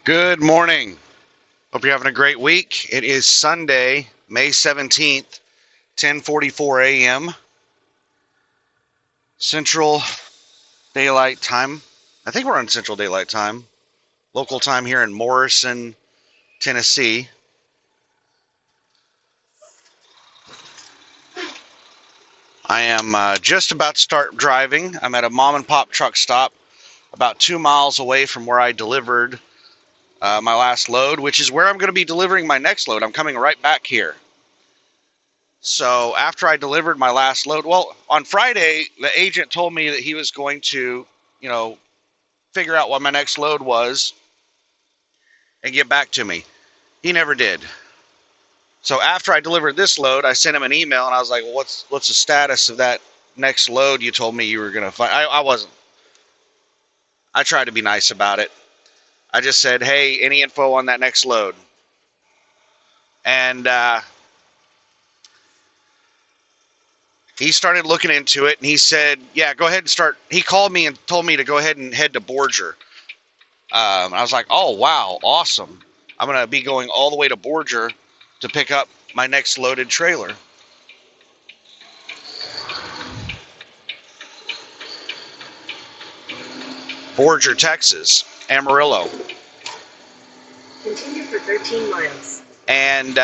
Good morning. Hope you're having a great week. It is Sunday, May 17th, 10:44 a.m. Central Daylight Time. I think we're on Central Daylight Time. Local time here in Morrison, Tennessee. I am just about to start driving. I'm at a mom and pop truck stop about 2 miles away from where I delivered my last load, which is where I'm going to be delivering my next load. I'm coming right back here. So after I delivered my last load, well, on Friday, the agent told me that he was going to, figure out what my next load was and get back to me. He never did. So after I delivered this load, I sent him an email and I was like, well, what's the status of that next load you told me you were going to find? I wasn't. I tried to be nice about it. I just said, hey, any info on that next load? And he started looking into it and he said, yeah, go ahead and start. He called me and told me to go ahead and head to Borger. I was like, oh, wow, awesome. I'm going to be going all the way to Borger to pick up my next loaded trailer. Borger, Texas, Amarillo. Continue for 13 miles. And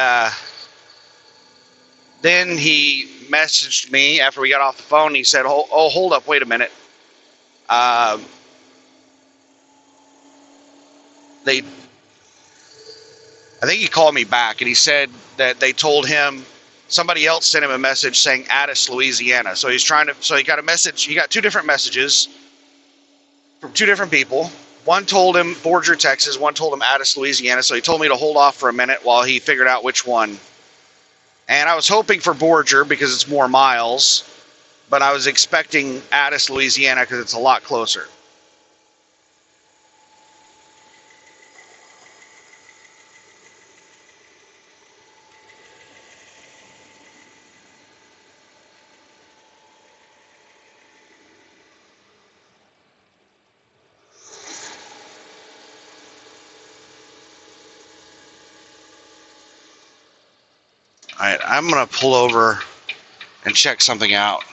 then he messaged me after we got off the phone. He said, oh, hold up, wait a minute. I think he called me back and he said that they told him somebody else sent him a message saying Addis, Louisiana. So he got a message. He got two different messages from two different people. One told him Borger, Texas. One told him Addis, Louisiana. So he told me to hold off for a minute while he figured out which one. And I was hoping for Borger because it's more miles, but I was expecting Addis, Louisiana because it's a lot closer. All right, I'm going to pull over and check something out.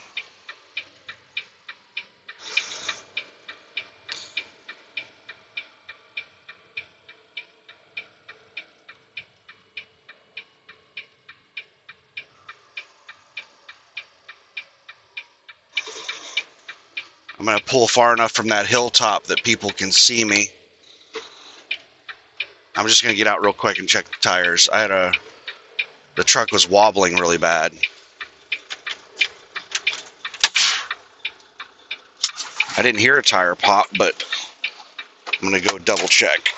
I'm going to pull far enough from that hilltop that people can see me. I'm just going to get out real quick and check the tires. The truck was wobbling really bad. I didn't hear a tire pop, but I'm going to go double check.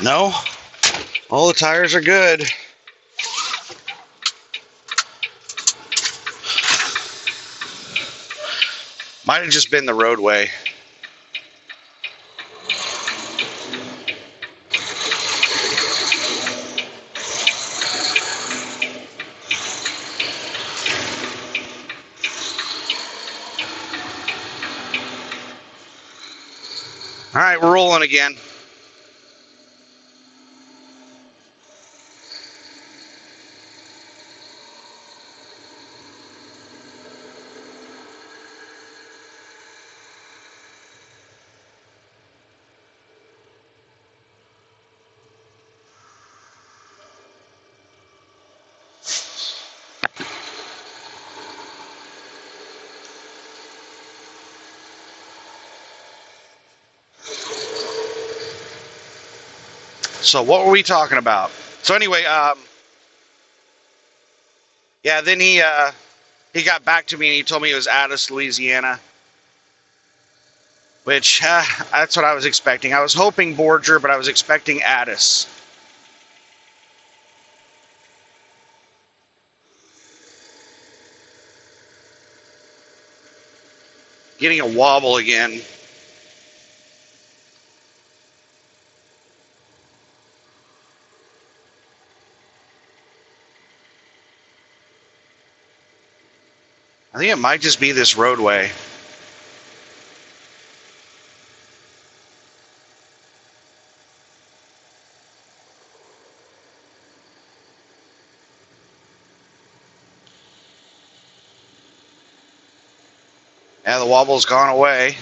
No, all the tires are good. Might have just been the roadway. All right, we're rolling again. So what were we talking about? So anyway, yeah, then he got back to me and he told me it was Addis, Louisiana, which that's what I was expecting. I was hoping Borger, but I was expecting Addis. Getting a wobble again. I think it might just be this roadway. Yeah, the wobble's gone away.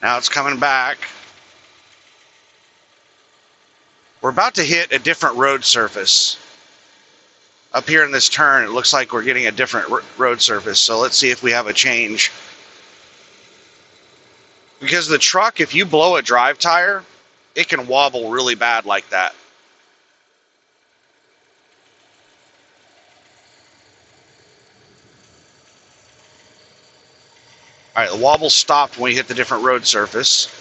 Now it's coming back. We're about to hit a different road surface. Up here in this turn, it looks like we're getting a different road surface. So let's see if we have a change. Because the truck, if you blow a drive tire, it can wobble really bad like that. All right, the wobble stopped when we hit the different road surface.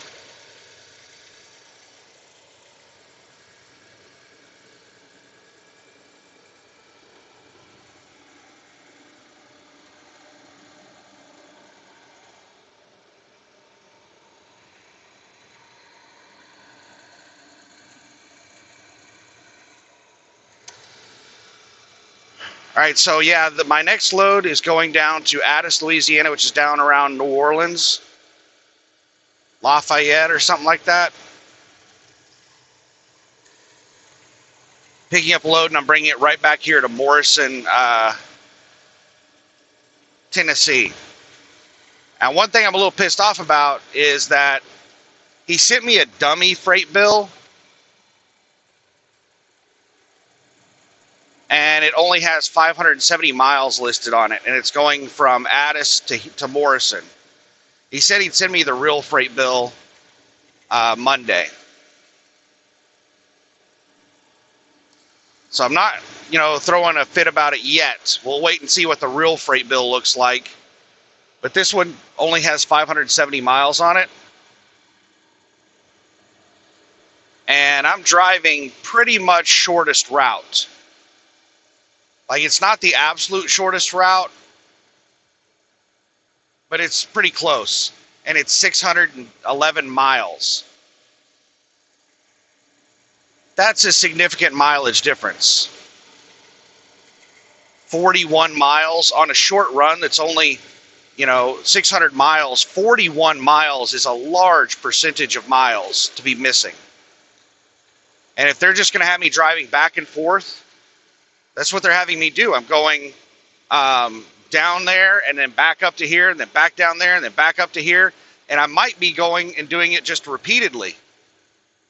All right, so yeah, my next load is going down to Addis, Louisiana, which is down around New Orleans, Lafayette or something like that. Picking up a load and I'm bringing it right back here to Morrison, Tennessee. And one thing I'm a little pissed off about is that he sent me a dummy freight bill and it only has 570 miles listed on it, and it's going from Addis to Morrison. He said he'd send me the real freight bill Monday. So I'm not, throwing a fit about it yet. We'll wait and see what the real freight bill looks like. But this one only has 570 miles on it. And I'm driving pretty much shortest route. Like, it's not the absolute shortest route, but it's pretty close. And it's 611 miles. That's a significant mileage difference. 41 miles on a short run that's only, 600 miles. 41 miles is a large percentage of miles to be missing. And if they're just going to have me driving back and forth, that's what they're having me do. I'm going down there and then back up to here and then back down there and then back up to here. And I might be going and doing it just repeatedly.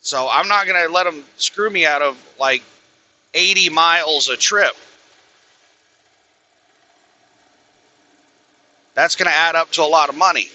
So I'm not going to let them screw me out of like 80 miles a trip. That's going to add up to a lot of money.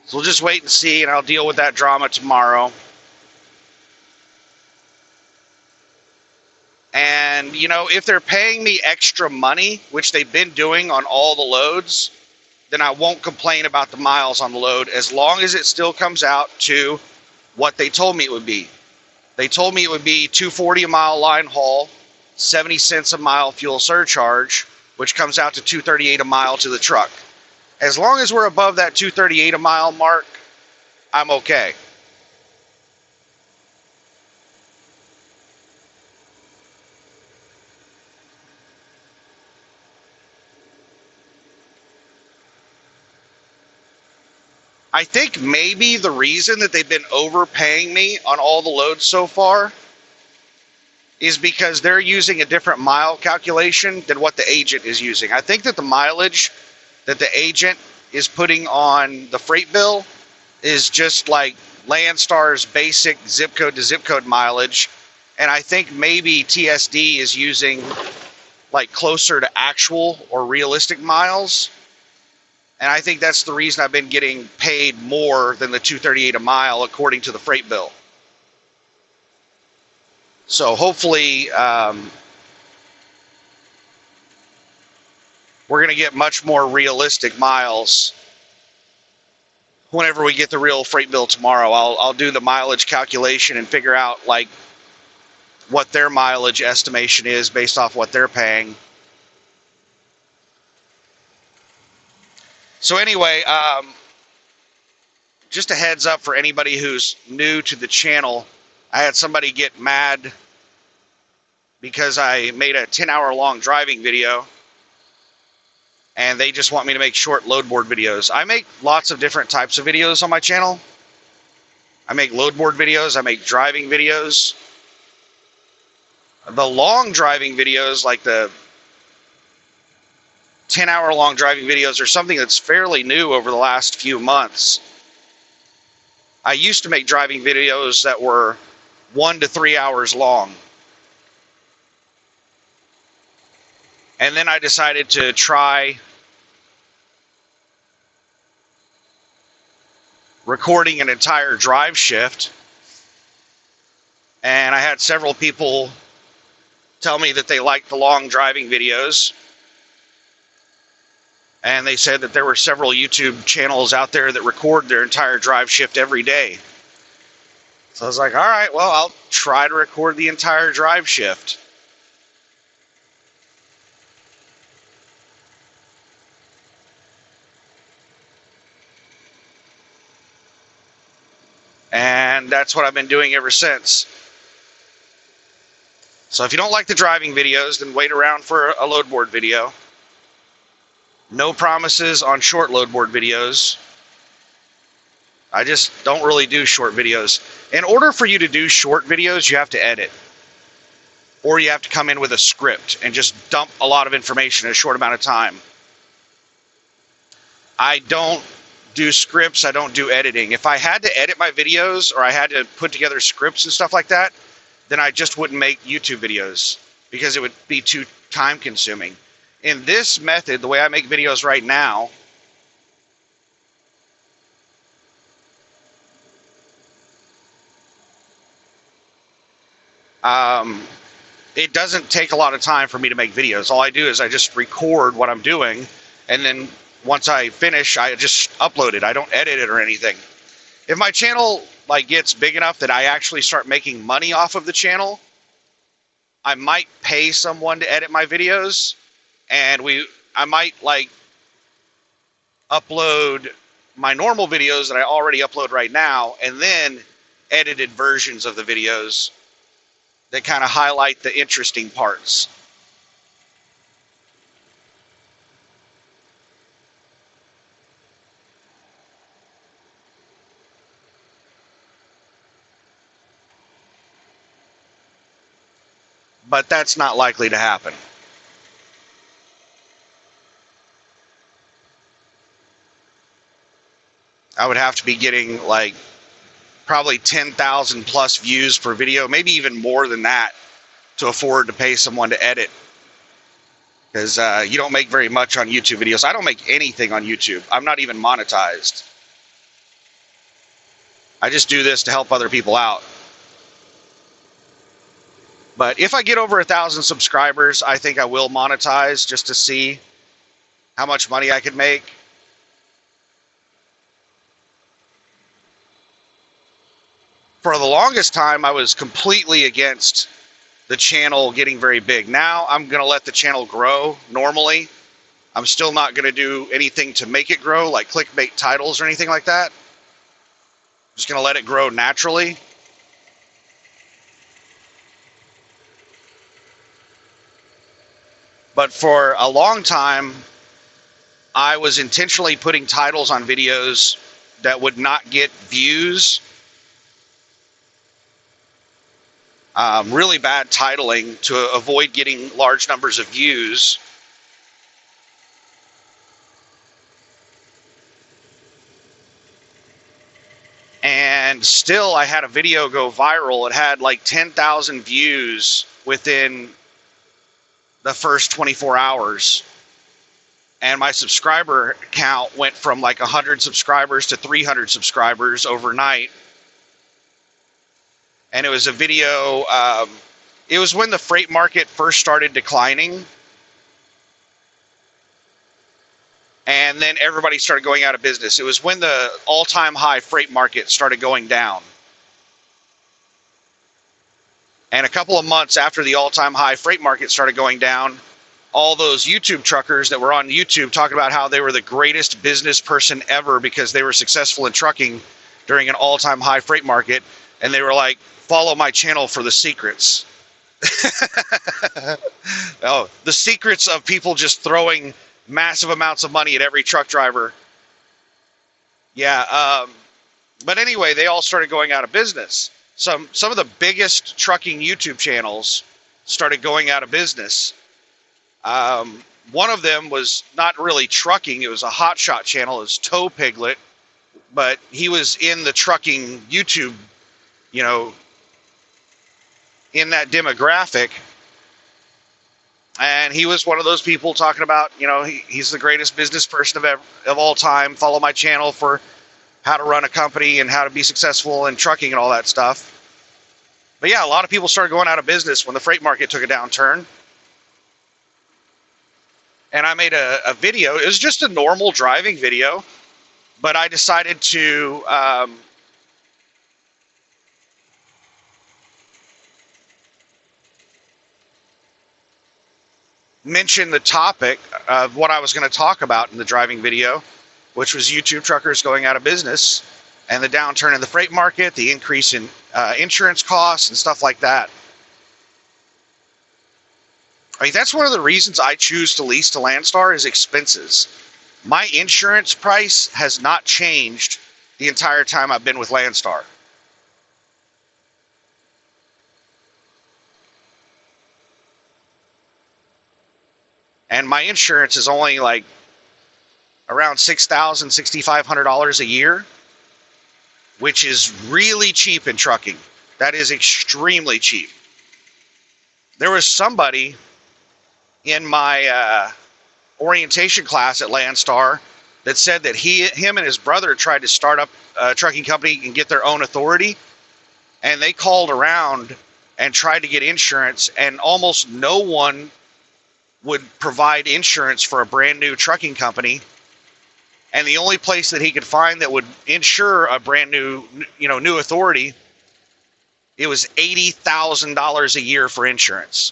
So we'll just wait and see, and I'll deal with that drama tomorrow. And, if they're paying me extra money, which they've been doing on all the loads, then I won't complain about the miles on the load as long as it still comes out to what they told me it would be. They told me it would be $2.40 a mile line haul, 70 cents a mile fuel surcharge, which comes out to $2.38 a mile to the truck. As long as we're above that $2.38 a mile mark, I'm okay. I think maybe the reason that they've been overpaying me on all the loads so far is because they're using a different mile calculation than what the agent is using. I think that the mileage that the agent is putting on the freight bill is just like Landstar's basic zip code to zip code mileage. And I think maybe TSD is using like closer to actual or realistic miles. And I think that's the reason I've been getting paid more than the $238 a mile according to the freight bill. So hopefully we're going to get much more realistic miles whenever we get the real freight bill tomorrow. I'll do the mileage calculation and figure out like what their mileage estimation is based off what they're paying. So anyway, just a heads up for anybody who's new to the channel. I had somebody get mad because I made a 10-hour long driving video and they just want me to make short load board videos. I make lots of different types of videos on my channel. I make load board videos, I make driving videos. The long driving videos, like the 10-hour long driving videos, are something that's fairly new over the last few months. I used to make driving videos that were 1 to 3 hours long. And then I decided to try recording an entire drive shift. And I had several people tell me that they liked the long driving videos. And they said that there were several YouTube channels out there that record their entire drive shift every day. So I was like, all right, well, I'll try to record the entire drive shift. And that's what I've been doing ever since. So if you don't like the driving videos, then wait around for a load board video. No promises on short load board videos. I just don't really do short videos. In order for you to do short videos, you have to edit. Or you have to come in with a script and just dump a lot of information in a short amount of time. I don't do scripts, I don't do editing. If I had to edit my videos or I had to put together scripts and stuff like that, then I just wouldn't make YouTube videos because it would be too time consuming. In this method, the way I make videos right now, it doesn't take a lot of time for me to make videos. All I do is I just record what I'm doing, and then once I finish, I just upload it. I don't edit it or anything. If my channel like gets big enough that I actually start making money off of the channel, I might pay someone to edit my videos, and I might like upload my normal videos that I already upload right now, and then edited versions of the videos that kind of highlight the interesting parts. But that's not likely to happen. I would have to be getting like probably 10,000 plus views per video, maybe even more than that, to afford to pay someone to edit. Because you don't make very much on YouTube videos. I don't make anything on YouTube. I'm not even monetized. I just do this to help other people out. But if I get over 1,000 subscribers, I think I will monetize just to see how much money I could make. For the longest time, I was completely against the channel getting very big. Now I'm going to let the channel grow normally. I'm still not going to do anything to make it grow, like clickbait titles or anything like that. I'm just going to let it grow naturally. But for a long time, I was intentionally putting titles on videos that would not get views. Really bad titling to avoid getting large numbers of views. And still, I had a video go viral. It had like 10,000 views within the first 24 hours. And my subscriber count went from like 100 subscribers to 300 subscribers overnight. And it was a video, it was when the freight market first started declining. And then everybody started going out of business. It was when the all-time high freight market started going down. And a couple of months after the all-time high freight market started going down, all those YouTube truckers that were on YouTube talking about how they were the greatest business person ever because they were successful in trucking during an all-time high freight market. And they were like, follow my channel for the secrets. Oh, the secrets of people just throwing massive amounts of money at every truck driver. Yeah, but anyway, they all started going out of business. Some of the biggest trucking YouTube channels started going out of business. One of them was not really trucking. It was a hotshot channel. It was Toe Piglet, but he was in the trucking YouTube, you know, in that demographic. And he was one of those people talking about, you know, he's the greatest business person of all time. Follow my channel for how to run a company and how to be successful in trucking and all that stuff. But yeah, a lot of people started going out of business when the freight market took a downturn. And I made a video. It was just a normal driving video, but I decided to mention the topic of what I was going to talk about in the driving video, which was YouTube truckers going out of business and the downturn in the freight market, the increase in insurance costs and stuff like that. I mean, that's one of the reasons I choose to lease to Landstar is expenses. My insurance price has not changed the entire time I've been with Landstar. And my insurance is only like around $6,000, $6,500 a year, which is really cheap in trucking. That is extremely cheap. There was somebody in my orientation class at Landstar that said that him and his brother tried to start up a trucking company and get their own authority, and they called around and tried to get insurance, and almost no one would provide insurance for a brand new trucking company. And the only place that he could find that would insure a brand new, new authority, it was $80,000 a year for insurance.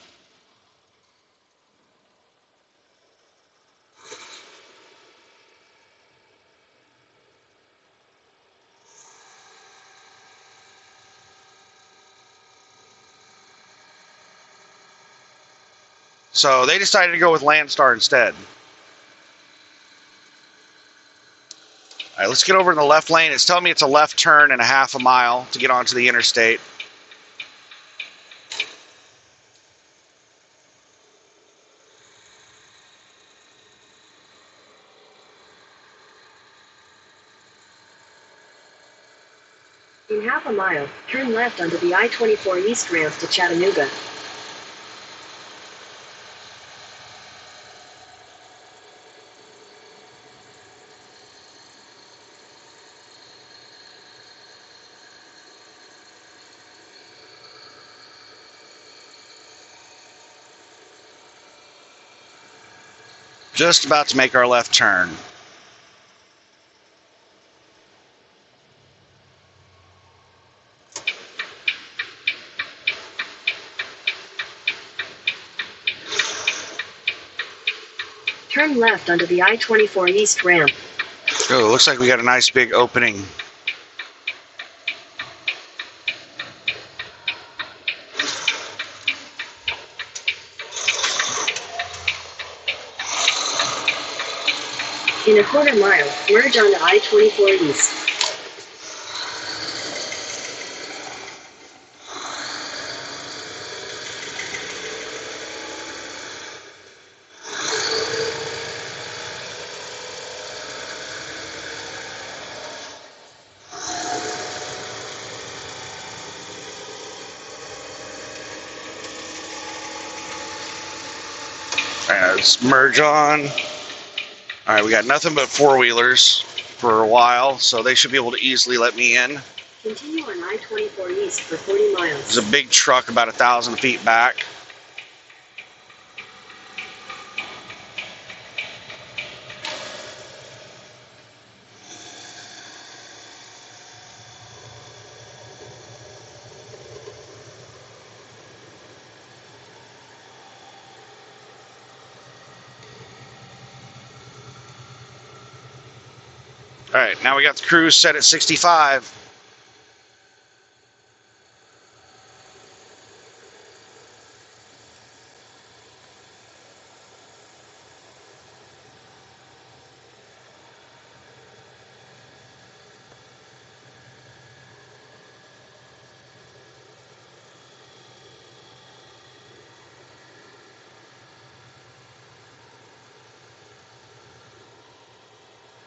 So they decided to go with Landstar instead. All right, let's get over in the left lane. It's telling me it's a left turn and a half a mile to get onto the interstate. In half a mile, turn left onto the I-24 East ramp to Chattanooga. Just about to make our left turn. Turn left onto the I-24 East ramp. Oh, looks like we got a nice big opening. In a quarter mile, merge onto I-24 East. Let's merge on. All right, we got nothing but four-wheelers for a while, so they should be able to easily let me in. Continue on I-24 east for 40 miles. There's a big truck about 1,000 feet back. All right, now we got the cruise set at 65.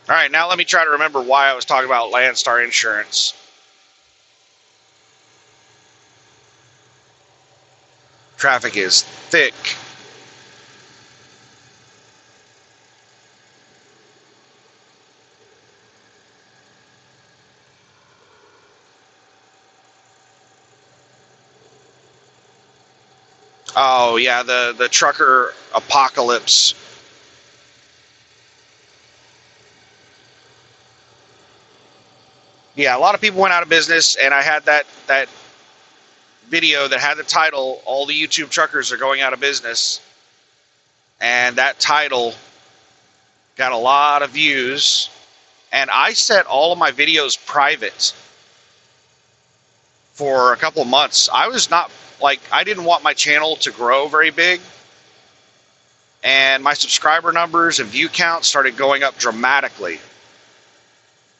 All right, now let me try to remember why I was talking about Landstar Insurance. Traffic is thick. Oh, yeah, the trucker apocalypse. Yeah, a lot of people went out of business, and I had that video that had the title, "All the YouTube truckers are going out of business." And that title got a lot of views. And I set all of my videos private for a couple of months. I was not, I didn't want my channel to grow very big. And my subscriber numbers and view count started going up dramatically.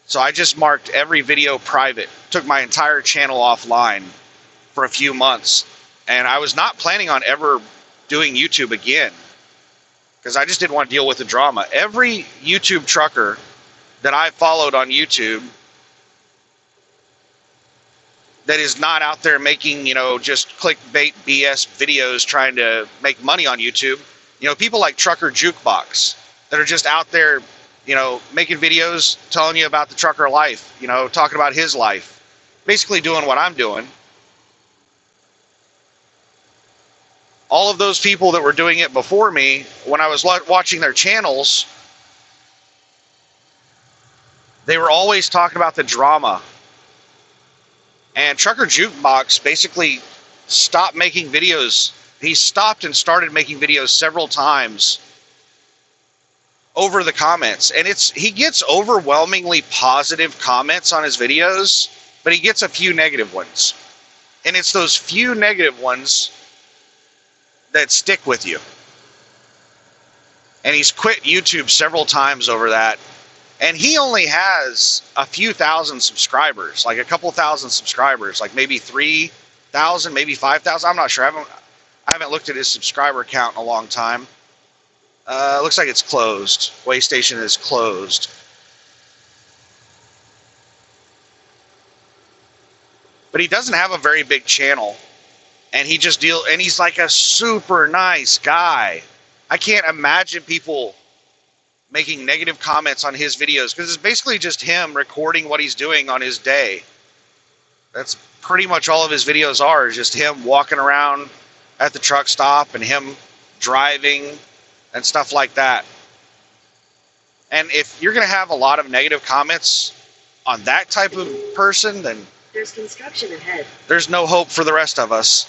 So I just marked every video private, took my entire channel offline for a few months. And I was not planning on ever doing YouTube again, because I just didn't want to deal with the drama. Every YouTube trucker that I followed on YouTube that is not out there making, just clickbait BS videos trying to make money on YouTube, people like Trucker Jukebox that are just out there, making videos telling you about the trucker life, talking about his life, basically doing what I'm doing. All of those people that were doing it before me, when I was watching their channels, they were always talking about the drama. And Trucker Jukebox basically stopped making videos. He stopped and started making videos several times over the comments. And he gets overwhelmingly positive comments on his videos, but he gets a few negative ones. And it's those few negative ones that stick with you. And he's quit YouTube several times over that. And he only has a few thousand subscribers, like a couple thousand subscribers, like maybe 3,000, maybe 5,000. I'm not sure. I haven't looked at his subscriber count in a long time. Looks like it's closed. Waystation is closed. But he doesn't have a very big channel. And and he's like a super nice guy. I can't imagine people making negative comments on his videos, because it's basically just him recording what he's doing on his day. That's pretty much all of his videos are, is just him walking around at the truck stop and him driving and stuff like that. And if you're going to have a lot of negative comments on that type of person, then there's construction ahead. There's no hope for the rest of us.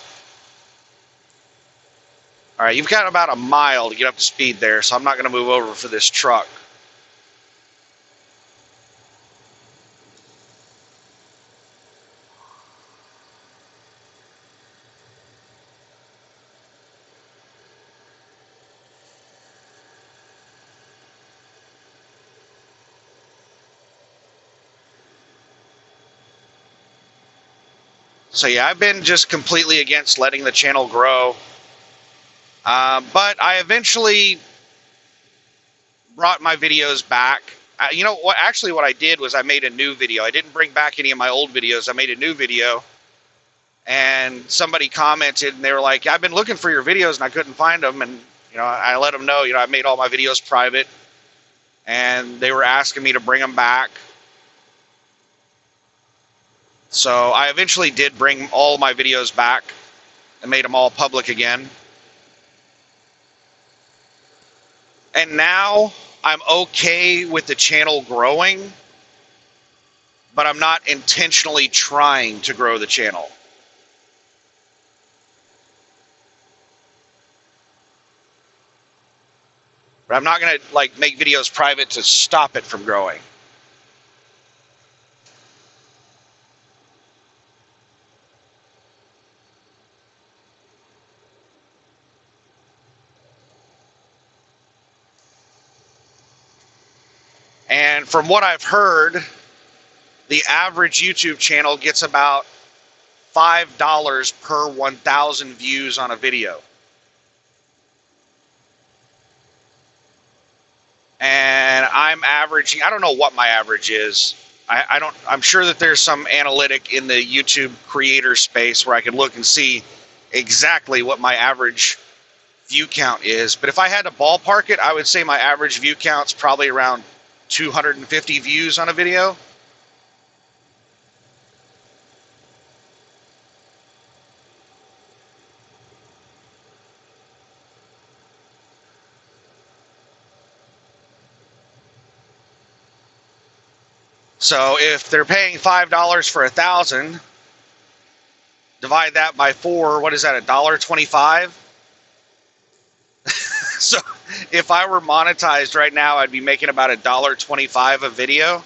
All right, you've got about a mile to get up to speed there, so I'm not going to move over for this truck. So yeah, I've been just completely against letting the channel grow. But I eventually brought my videos back. What I did was I made a new video. I didn't bring back any of my old videos. I made a new video. And somebody commented, and they were like, I've been looking for your videos, and I couldn't find them. And, I let them know, I made all my videos private, and they were asking me to bring them back. So I eventually did bring all my videos back and made them all public again. And now I'm okay with the channel growing, but I'm not intentionally trying to grow the channel. But I'm not going to make videos private to stop it from growing. And from what I've heard, the average YouTube channel gets about $5 per 1,000 views on a video. And I'm averaging, I don't know what my average is. I'm sure that there's some analytic in the YouTube creator space where I could look and see exactly what my average view count is. But if I had to ballpark it, I would say my average view count's probably around 250 views on a video. So if they're paying $5 for 1,000, divide that by 4, what is that, $1.25? So if I were monetized right now, I'd be making about $1.25 a video.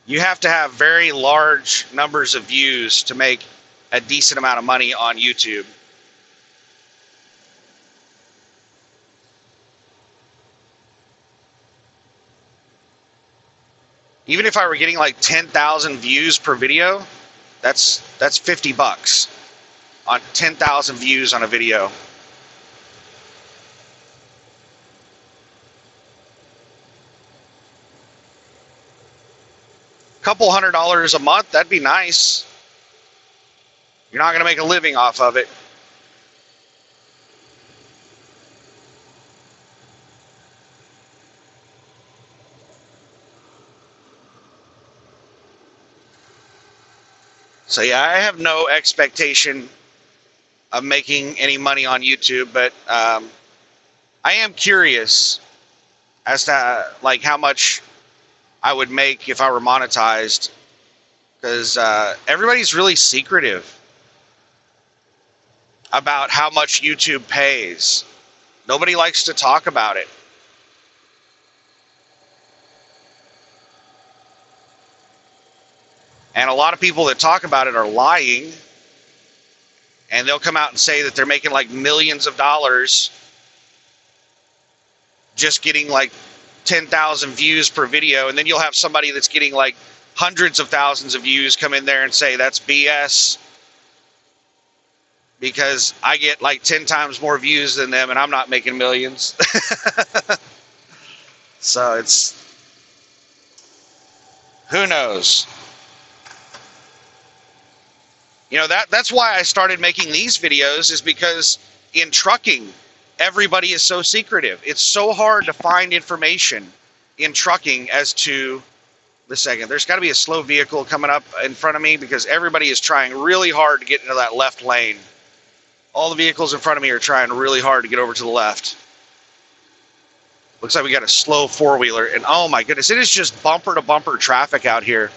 You have to have very large numbers of views to make a decent amount of money on YouTube. Even if I were getting like 10,000 views per video, that's $50 on 10,000 views on a video. Couple $100 a month, that'd be nice. You're not going to make a living off of it. So yeah, I have no expectation of making any money on YouTube, but I am curious as to how much I would make if I were monetized, because everybody's really secretive about how much YouTube pays. Nobody likes to talk about it. And a lot of people that talk about it are lying. And they'll come out and say that they're making millions of dollars just getting 10,000 views per video. And then you'll have somebody that's getting hundreds of thousands of views come in there and say that's BS because I get 10 times more views than them and I'm not making millions. So it's, who knows? That's why I started making these videos, is because in trucking, everybody is so secretive. It's so hard to find information in trucking as to the second. There's got to be a slow vehicle coming up in front of me because everybody is trying really hard to get into that left lane. All the vehicles in front of me are trying really hard to get over to the left. Looks like we got a slow four-wheeler, and oh my goodness, it is just bumper-to-bumper traffic out here.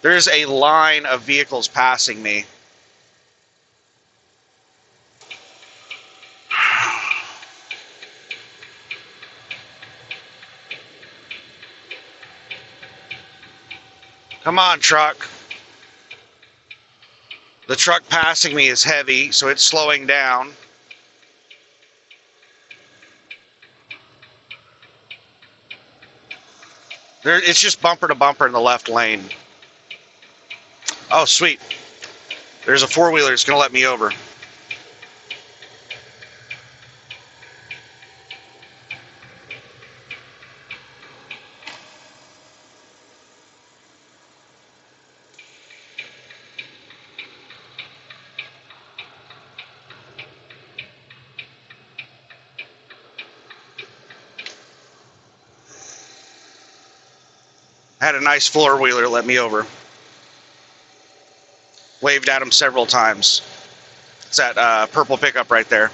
There's a line of vehicles passing me. Come on, truck. The truck passing me is heavy, so it's slowing down. It's just bumper to bumper in the left lane. Oh, sweet. There's a four-wheeler that's going to let me over. Had a nice four-wheeler let me over. Waved at him several times. It's that purple pickup right there.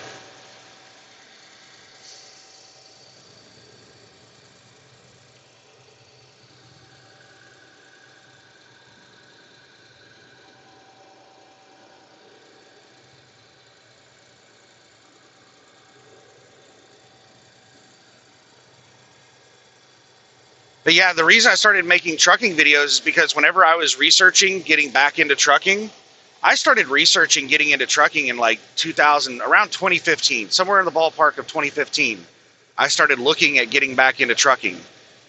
But yeah, the reason I started making trucking videos is because whenever I was researching getting back into trucking, I started researching getting into trucking in like 2000, around 2015, somewhere in the ballpark of 2015. I started looking at getting back into trucking.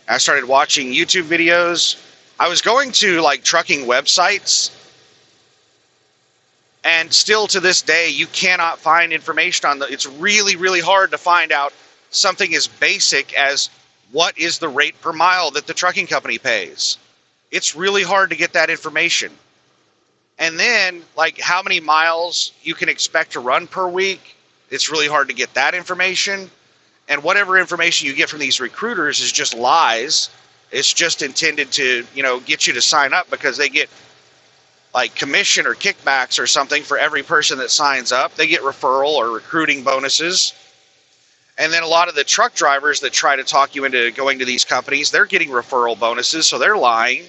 I started watching YouTube videos. I was going to like trucking websites, and still to this day, you cannot find information on it's really, really hard to find out something as basic as what is the rate per mile that the trucking company pays. It's really hard to get that information. And then, like, how many miles you can expect to run per week, it's really hard to get that information. And whatever information you get from these recruiters is just lies. It's just intended to, get you to sign up because they get like commission or kickbacks or something for every person that signs up. They get referral or recruiting bonuses. And then a lot of the truck drivers that try to talk you into going to these companies, they're getting referral bonuses, so they're lying.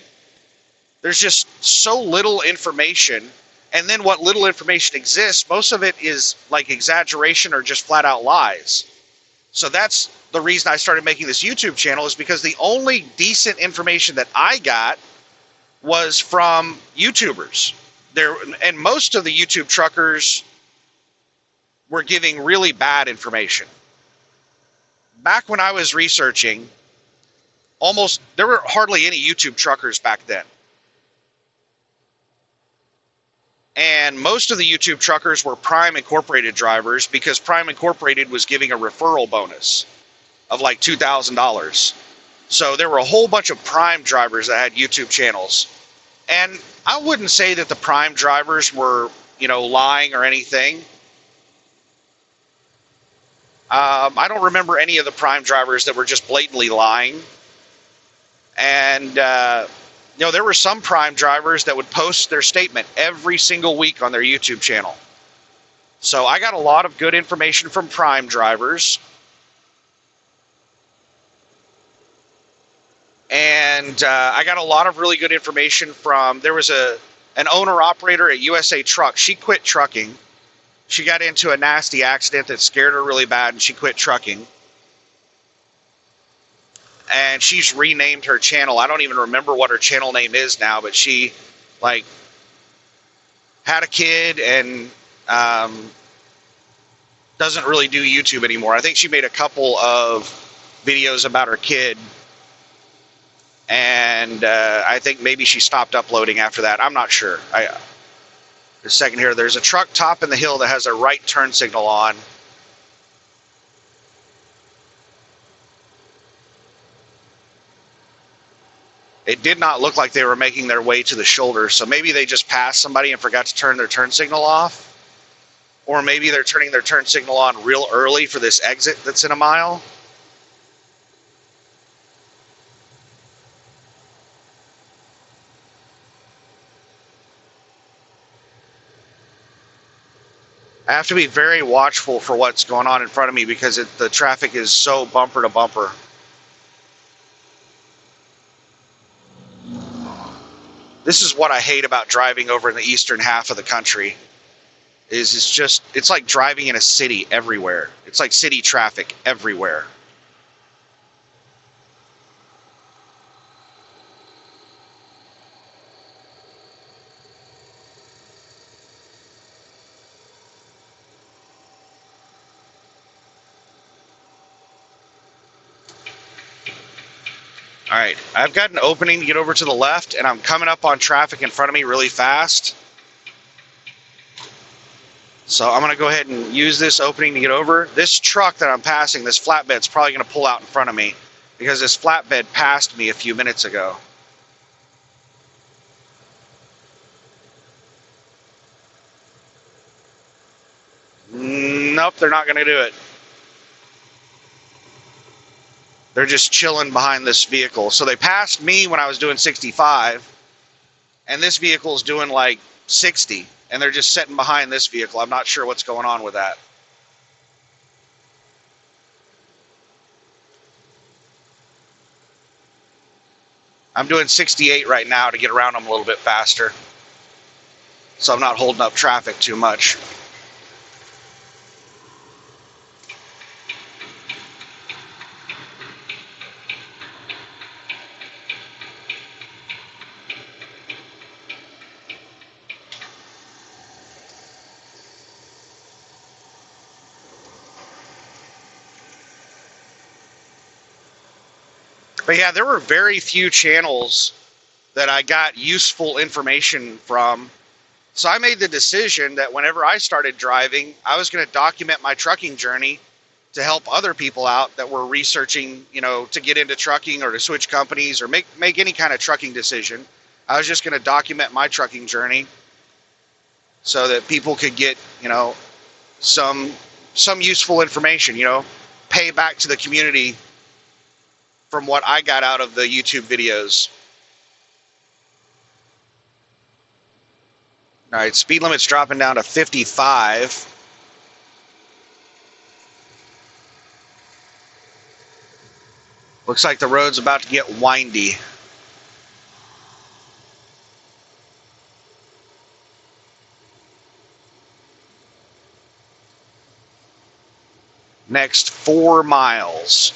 There's just so little information. And then what little information exists, most of it is like exaggeration or just flat out lies. So that's the reason I started making this YouTube channel, is because the only decent information that I got was from YouTubers. And most of the YouTube truckers were giving really bad information. Back when I was researching, there were hardly any YouTube truckers back then. And most of the YouTube truckers were Prime Incorporated drivers, because Prime Incorporated was giving a referral bonus of like $2,000. So there were a whole bunch of Prime drivers that had YouTube channels. And I wouldn't say that the Prime drivers were, lying or anything. I don't remember any of the Prime drivers that were just blatantly lying. And, there were some Prime drivers that would post their statement every single week on their YouTube channel. So I got a lot of good information from Prime drivers. And I got a lot of really good information from, there was an owner-operator at USA Truck. She quit trucking. She got into a nasty accident that scared her really bad, and she quit trucking. And she's renamed her channel. I don't even remember what her channel name is now, but she, had a kid and doesn't really do YouTube anymore. I think she made a couple of videos about her kid, and I think maybe she stopped uploading after that. I'm not sure. A second here. There's a truck topping the hill that has a right turn signal on. It did not look like they were making their way to the shoulder, so maybe they just passed somebody and forgot to turn their turn signal off. Or maybe they're turning their turn signal on real early for this exit that's in a mile. I have to be very watchful for what's going on in front of me, because the traffic is so bumper to bumper. This is what I hate about driving over in the eastern half of the country. It's like driving in a city everywhere. It's like city traffic everywhere. All right, I've got an opening to get over to the left, and I'm coming up on traffic in front of me really fast. So I'm going to go ahead and use this opening to get over. This truck that I'm passing, this flatbed's probably going to pull out in front of me, because this flatbed passed me a few minutes ago. Nope, they're not going to do it. They're just chilling behind this vehicle. So they passed me when I was doing 65, and this vehicle is doing like 60, and they're just sitting behind this vehicle. I'm not sure what's going on with that. I'm doing 68 right now to get around them a little bit faster, so I'm not holding up traffic too much. But yeah, there were very few channels that I got useful information from. So I made the decision that whenever I started driving, I was going to document my trucking journey to help other people out that were researching, to get into trucking or to switch companies or make any kind of trucking decision. I was just going to document my trucking journey so that people could get, some useful information, pay back to the community from what I got out of the YouTube videos. All right, speed limit's dropping down to 55. Looks like the road's about to get windy. Next 4 miles.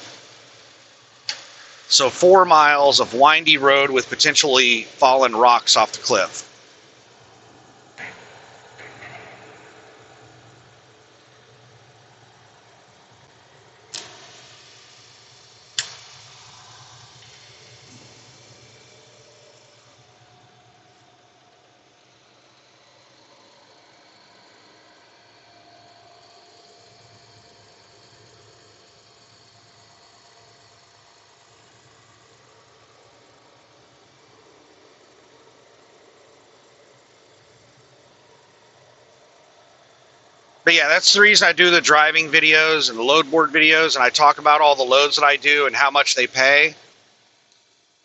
So 4 miles of windy road with potentially fallen rocks off the cliff. But yeah, that's the reason I do the driving videos and the load board videos, and I talk about all the loads that I do and how much they pay,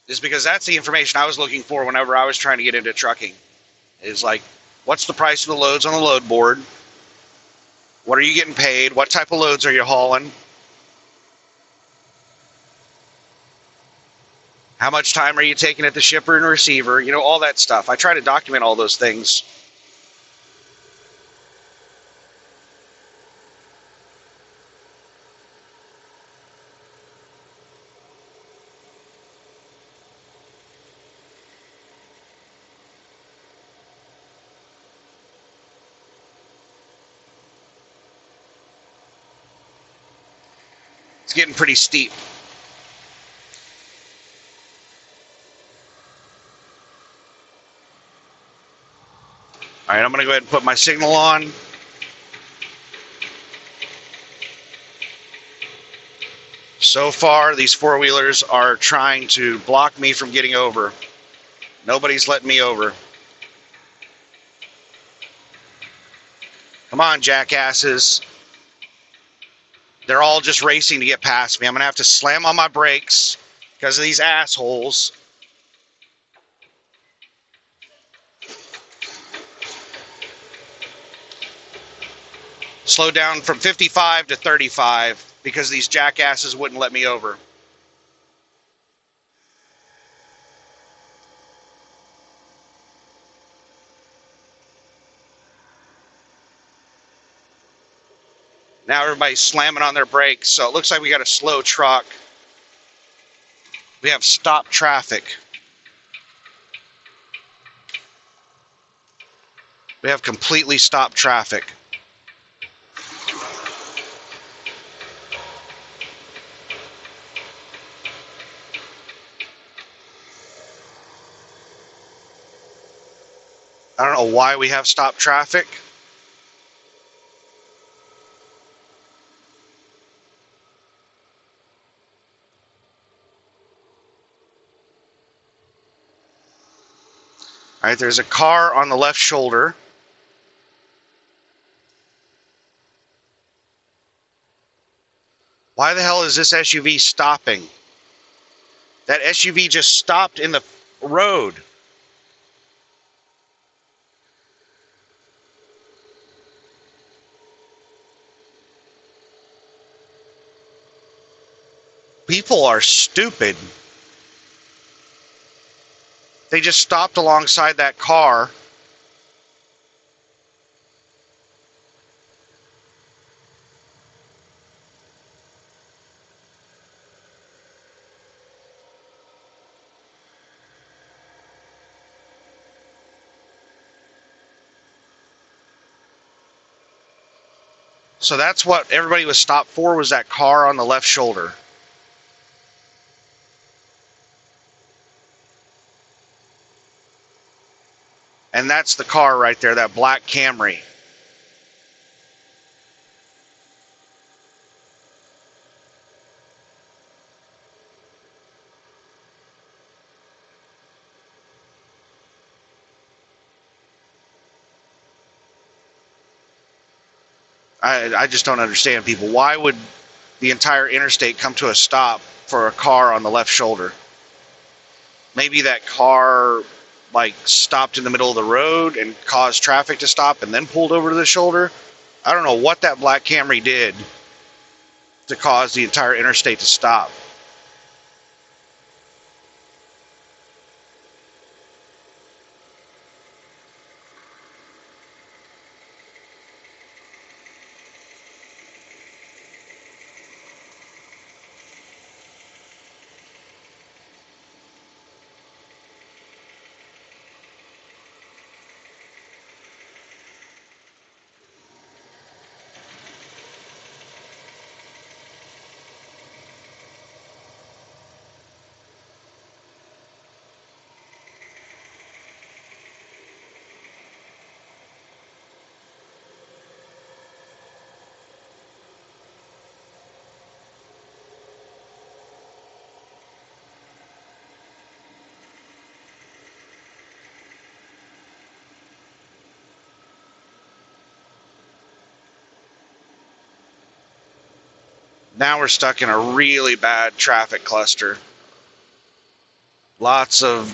is because that's the information I was looking for whenever I was trying to get into trucking. Is like, what's the price of the loads on the load board? What are you getting paid? What type of loads are you hauling? How much time are you taking at the shipper and receiver? All that stuff. I try to document all those things. It's getting pretty steep. All right, I'm going to go ahead and put my signal on. So far, these four-wheelers are trying to block me from getting over. Nobody's letting me over. Come on, jackasses. They're all just racing to get past me. I'm going to have to slam on my brakes because of these assholes. Slow down from 55 to 35 because these jackasses wouldn't let me over. Now everybody's slamming on their brakes, so it looks like we got a slow truck. We have stopped traffic. We have completely stopped traffic. I don't know why we have stopped traffic. All right, there's a car on the left shoulder. Why the hell is this SUV stopping? That SUV just stopped in the road. People are stupid. They just stopped alongside that car. So that's what everybody was stopped for, was that car on the left shoulder. And that's the car right there, that black Camry. I just don't understand people. Why would the entire interstate come to a stop for a car on the left shoulder? Maybe that car like stopped in the middle of the road and caused traffic to stop and then pulled over to the shoulder. I don't know what that black Camry did to cause the entire interstate to stop. Now we're stuck in a really bad traffic cluster. Lots of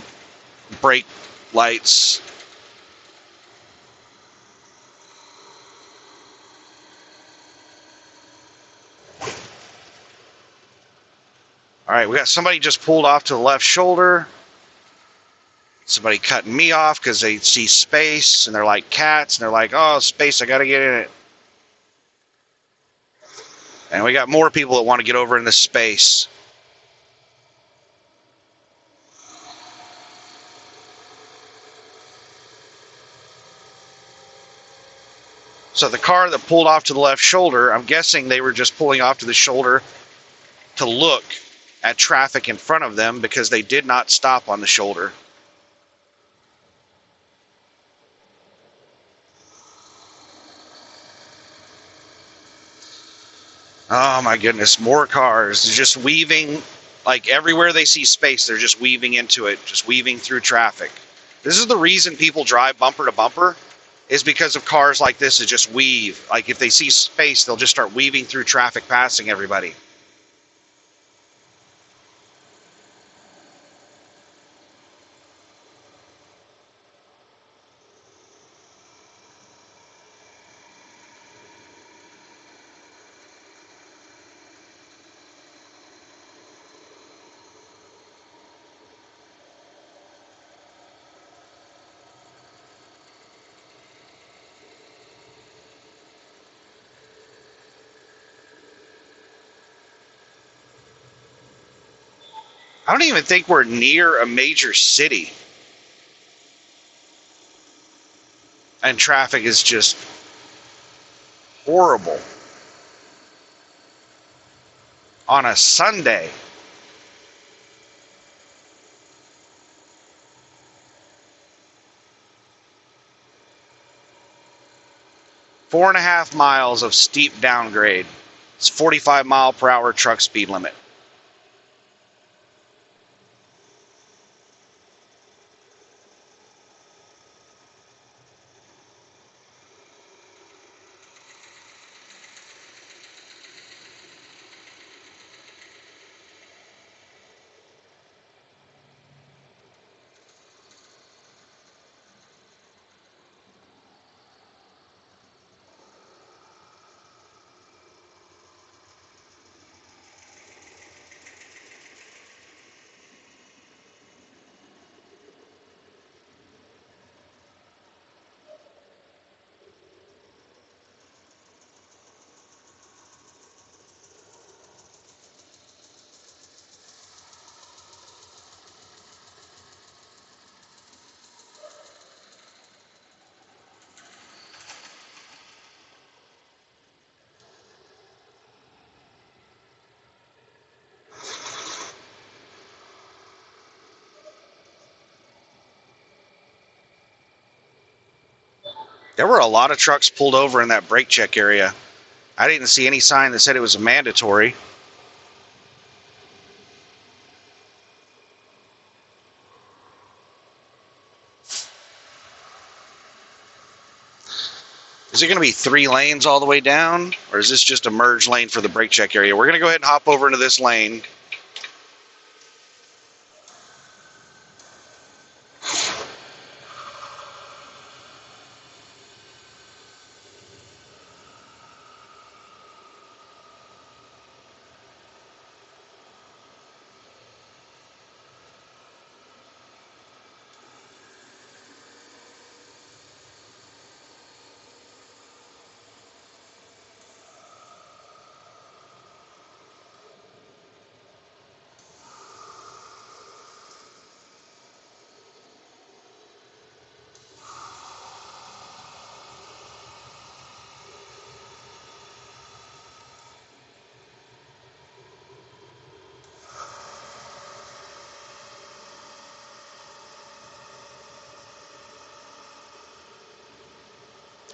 brake lights. All right, we got somebody just pulled off to the left shoulder. Somebody cutting me off because they see space and they're like cats and they're like, oh, space, I got to get in it. And we got more people that want to get over in this space. So the car that pulled off to the left shoulder, I'm guessing they were just pulling off to the shoulder to look at traffic in front of them because they did not stop on the shoulder. Oh my goodness, more cars. They're just weaving, like everywhere they see space, they're just weaving into it, just weaving through traffic. This is the reason people drive bumper to bumper, is because of cars like this that just weave. Like if they see space, they'll just start weaving through traffic, passing everybody. I don't even think we're near a major city. And traffic is just horrible. On a Sunday. Four and a half miles of steep downgrade. It's 45-mile-per-hour truck speed limit. There were a lot of trucks pulled over in that brake check area. I didn't see any sign that said it was mandatory. Is it going to be 3 lanes all the way down? Or is this just a merge lane for the brake check area? We're going to go ahead and hop over into this lane.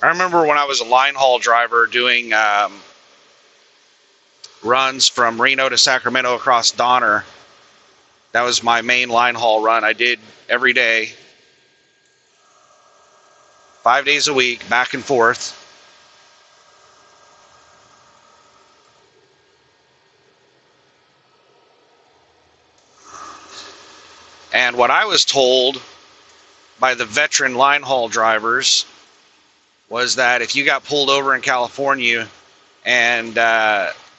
I remember when I was a line haul driver doing runs from Reno to Sacramento across Donner. That was my main line haul run I did every day, 5 days a week, back and forth. And what I was told by the veteran line haul drivers was that if you got pulled over in California and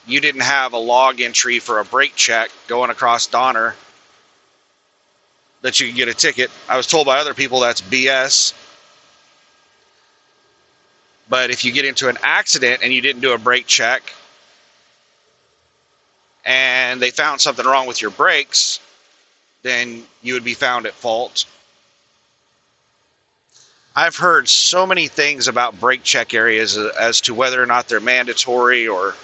you didn't have a log entry for a brake check going across Donner, that you could get a ticket. I was told by other people that's BS. But if you get into an accident and you didn't do a brake check and they found something wrong with your brakes, then you would be found at fault. I've heard so many things about brake check areas as to whether or not they're mandatory, or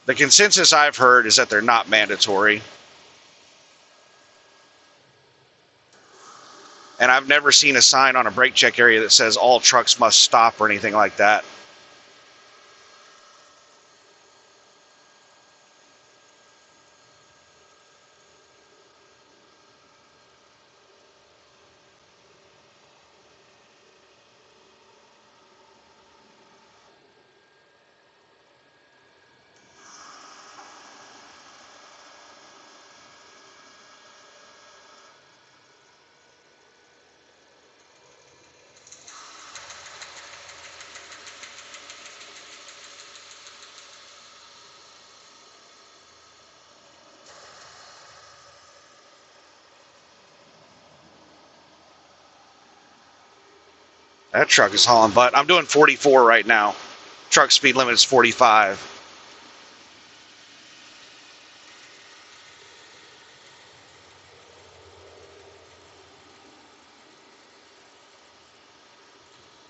the consensus I've heard is that they're not mandatory. And I've never seen a sign on a brake check area that says all trucks must stop or anything like that. That truck is hauling butt. I'm doing 44 right now. Truck speed limit is 45.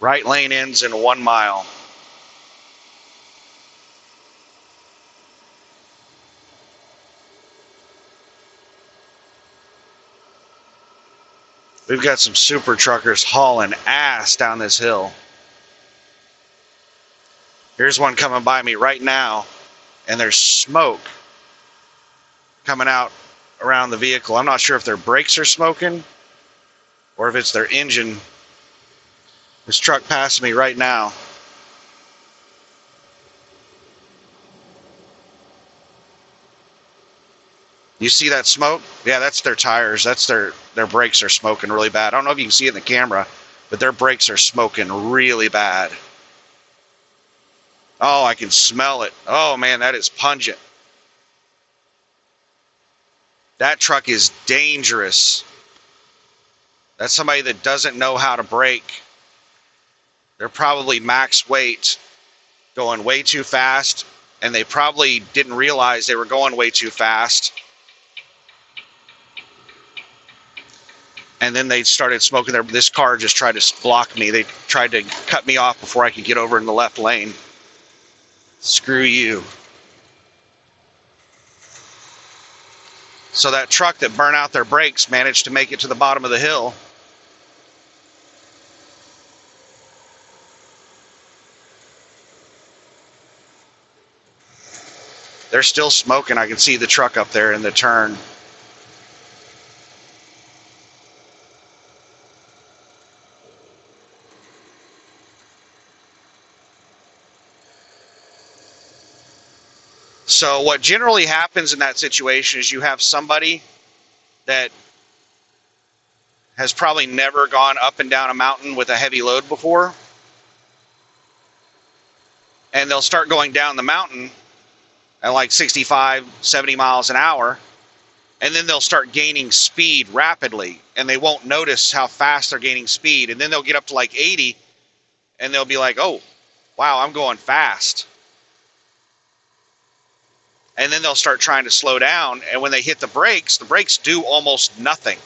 Right lane ends in 1 mile. We've got some super truckers hauling ass down this hill. Here's one coming by me right now, and there's smoke coming out around the vehicle. I'm not sure if their brakes are smoking or if it's their engine. This truck passing me right now. You see that smoke? Yeah, that's their tires. That's their brakes are smoking really bad. I don't know if you can see it in the camera, but their brakes are smoking really bad. Oh, I can smell it. Oh man, that is pungent. That truck is dangerous. That's somebody that doesn't know how to brake. They're probably max weight, going way too fast, and they probably didn't realize they were going way too fast. And then they started smoking this car just tried to block me. They tried to cut me off before I could get over in the left lane. Screw you. So that truck that burned out their brakes managed to make it to the bottom of the hill. They're still smoking. I can see the truck up there in the turn. So what generally happens in that situation is you have somebody that has probably never gone up and down a mountain with a heavy load before, and they'll start going down the mountain at like 65, 70 miles an hour, and then they'll start gaining speed rapidly, and they won't notice how fast they're gaining speed, and then they'll get up to like 80, and they'll be like, oh, wow, I'm going fast. And then they'll start trying to slow down, and when they hit the brakes do almost nothing.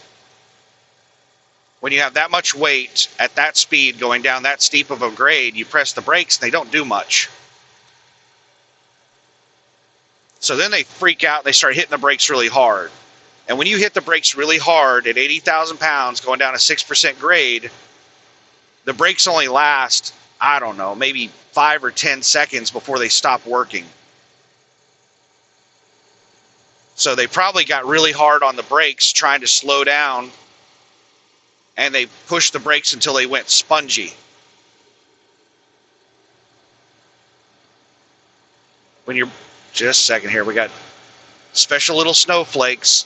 When you have that much weight at that speed going down that steep of a grade, you press the brakes, and they don't do much. So then they freak out, they start hitting the brakes really hard. And when you hit the brakes really hard at 80,000 pounds going down a 6% grade, the brakes only last, I don't know, maybe 5 or 10 seconds before they stop working. So they probably got really hard on the brakes trying to slow down, and they pushed the brakes until they went spongy. When you're, just a second here, we got special little snowflakes.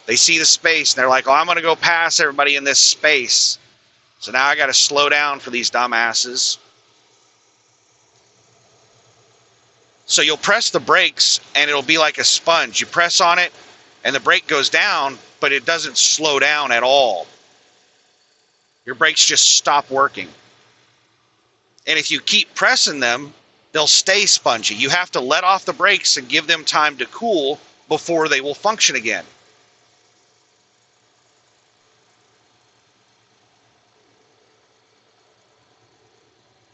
They see the space, and they're like, oh, I'm going to go past everybody in this space. So now I got to slow down for these dumbasses. So you'll press the brakes, and it'll be like a sponge. You press on it, and the brake goes down, but it doesn't slow down at all. Your brakes just stop working. And if you keep pressing them, they'll stay spongy. You have to let off the brakes and give them time to cool before they will function again.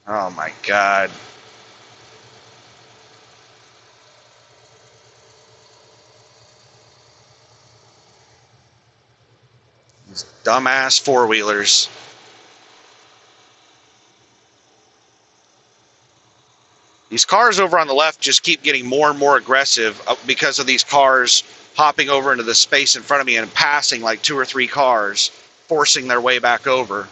Oh my God. These dumbass four-wheelers. These cars over on the left just keep getting more and more aggressive because of these cars hopping over into the space in front of me and passing like 2 or 3 cars, forcing their way back over.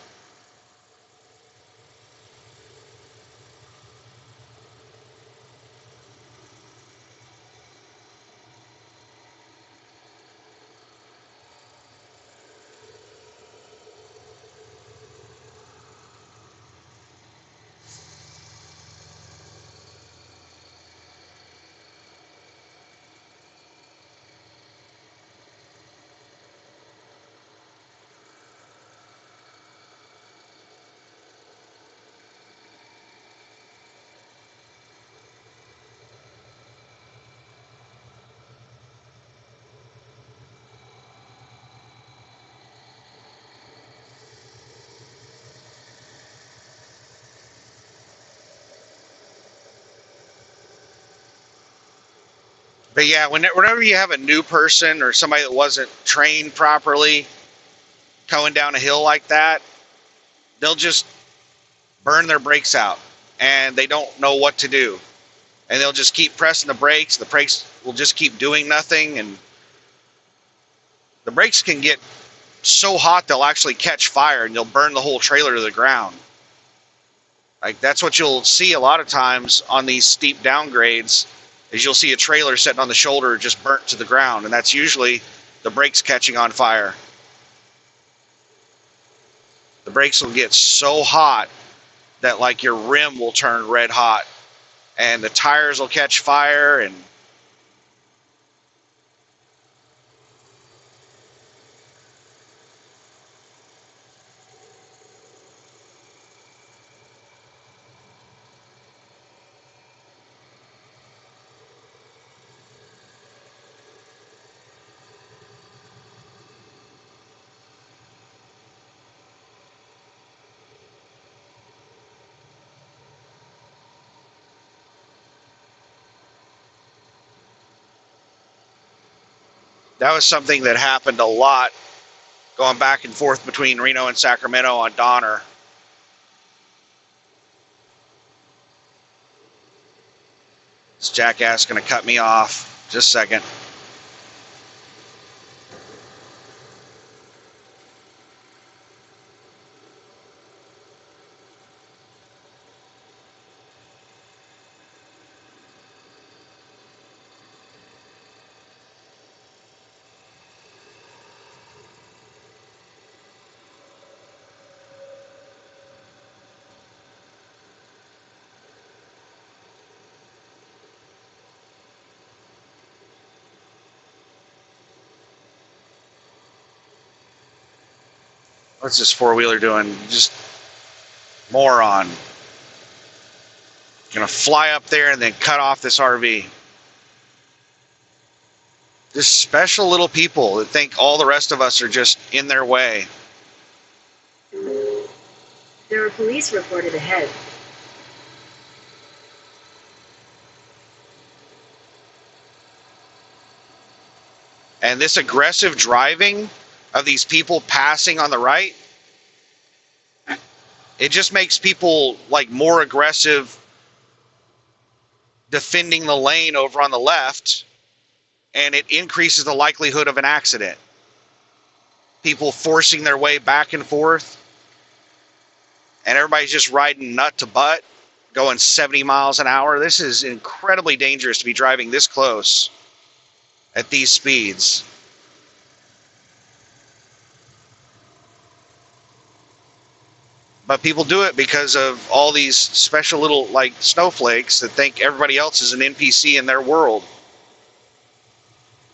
But yeah, whenever you have a new person or somebody that wasn't trained properly going down a hill like that, they'll just burn their brakes out, and they don't know what to do. And they'll just keep pressing the brakes. The brakes will just keep doing nothing, and the brakes can get so hot they'll actually catch fire, and they'll burn the whole trailer to the ground. Like, that's what you'll see a lot of times on these steep downgrades, is you'll see a trailer sitting on the shoulder just burnt to the ground, and that's usually the brakes catching on fire. The brakes will get so hot that like your rim will turn red hot, and the tires will catch fire. And that was something that happened a lot going back and forth between Reno and Sacramento on Donner. This jackass gonna cut me off. Just a second. What's this four-wheeler doing? Just moron. Gonna fly up there and then cut off this RV. Just special little people that think all the rest of us are just in their way. There are police reported ahead. And this aggressive driving of these people passing on the right, it just makes people like more aggressive defending the lane over on the left, and it increases the likelihood of an accident. People forcing their way back and forth, and everybody's just riding nut to butt, going 70 miles an hour. This is incredibly dangerous to be driving this close at these speeds. But people do it because of all these special little like snowflakes that think everybody else is an NPC in their world.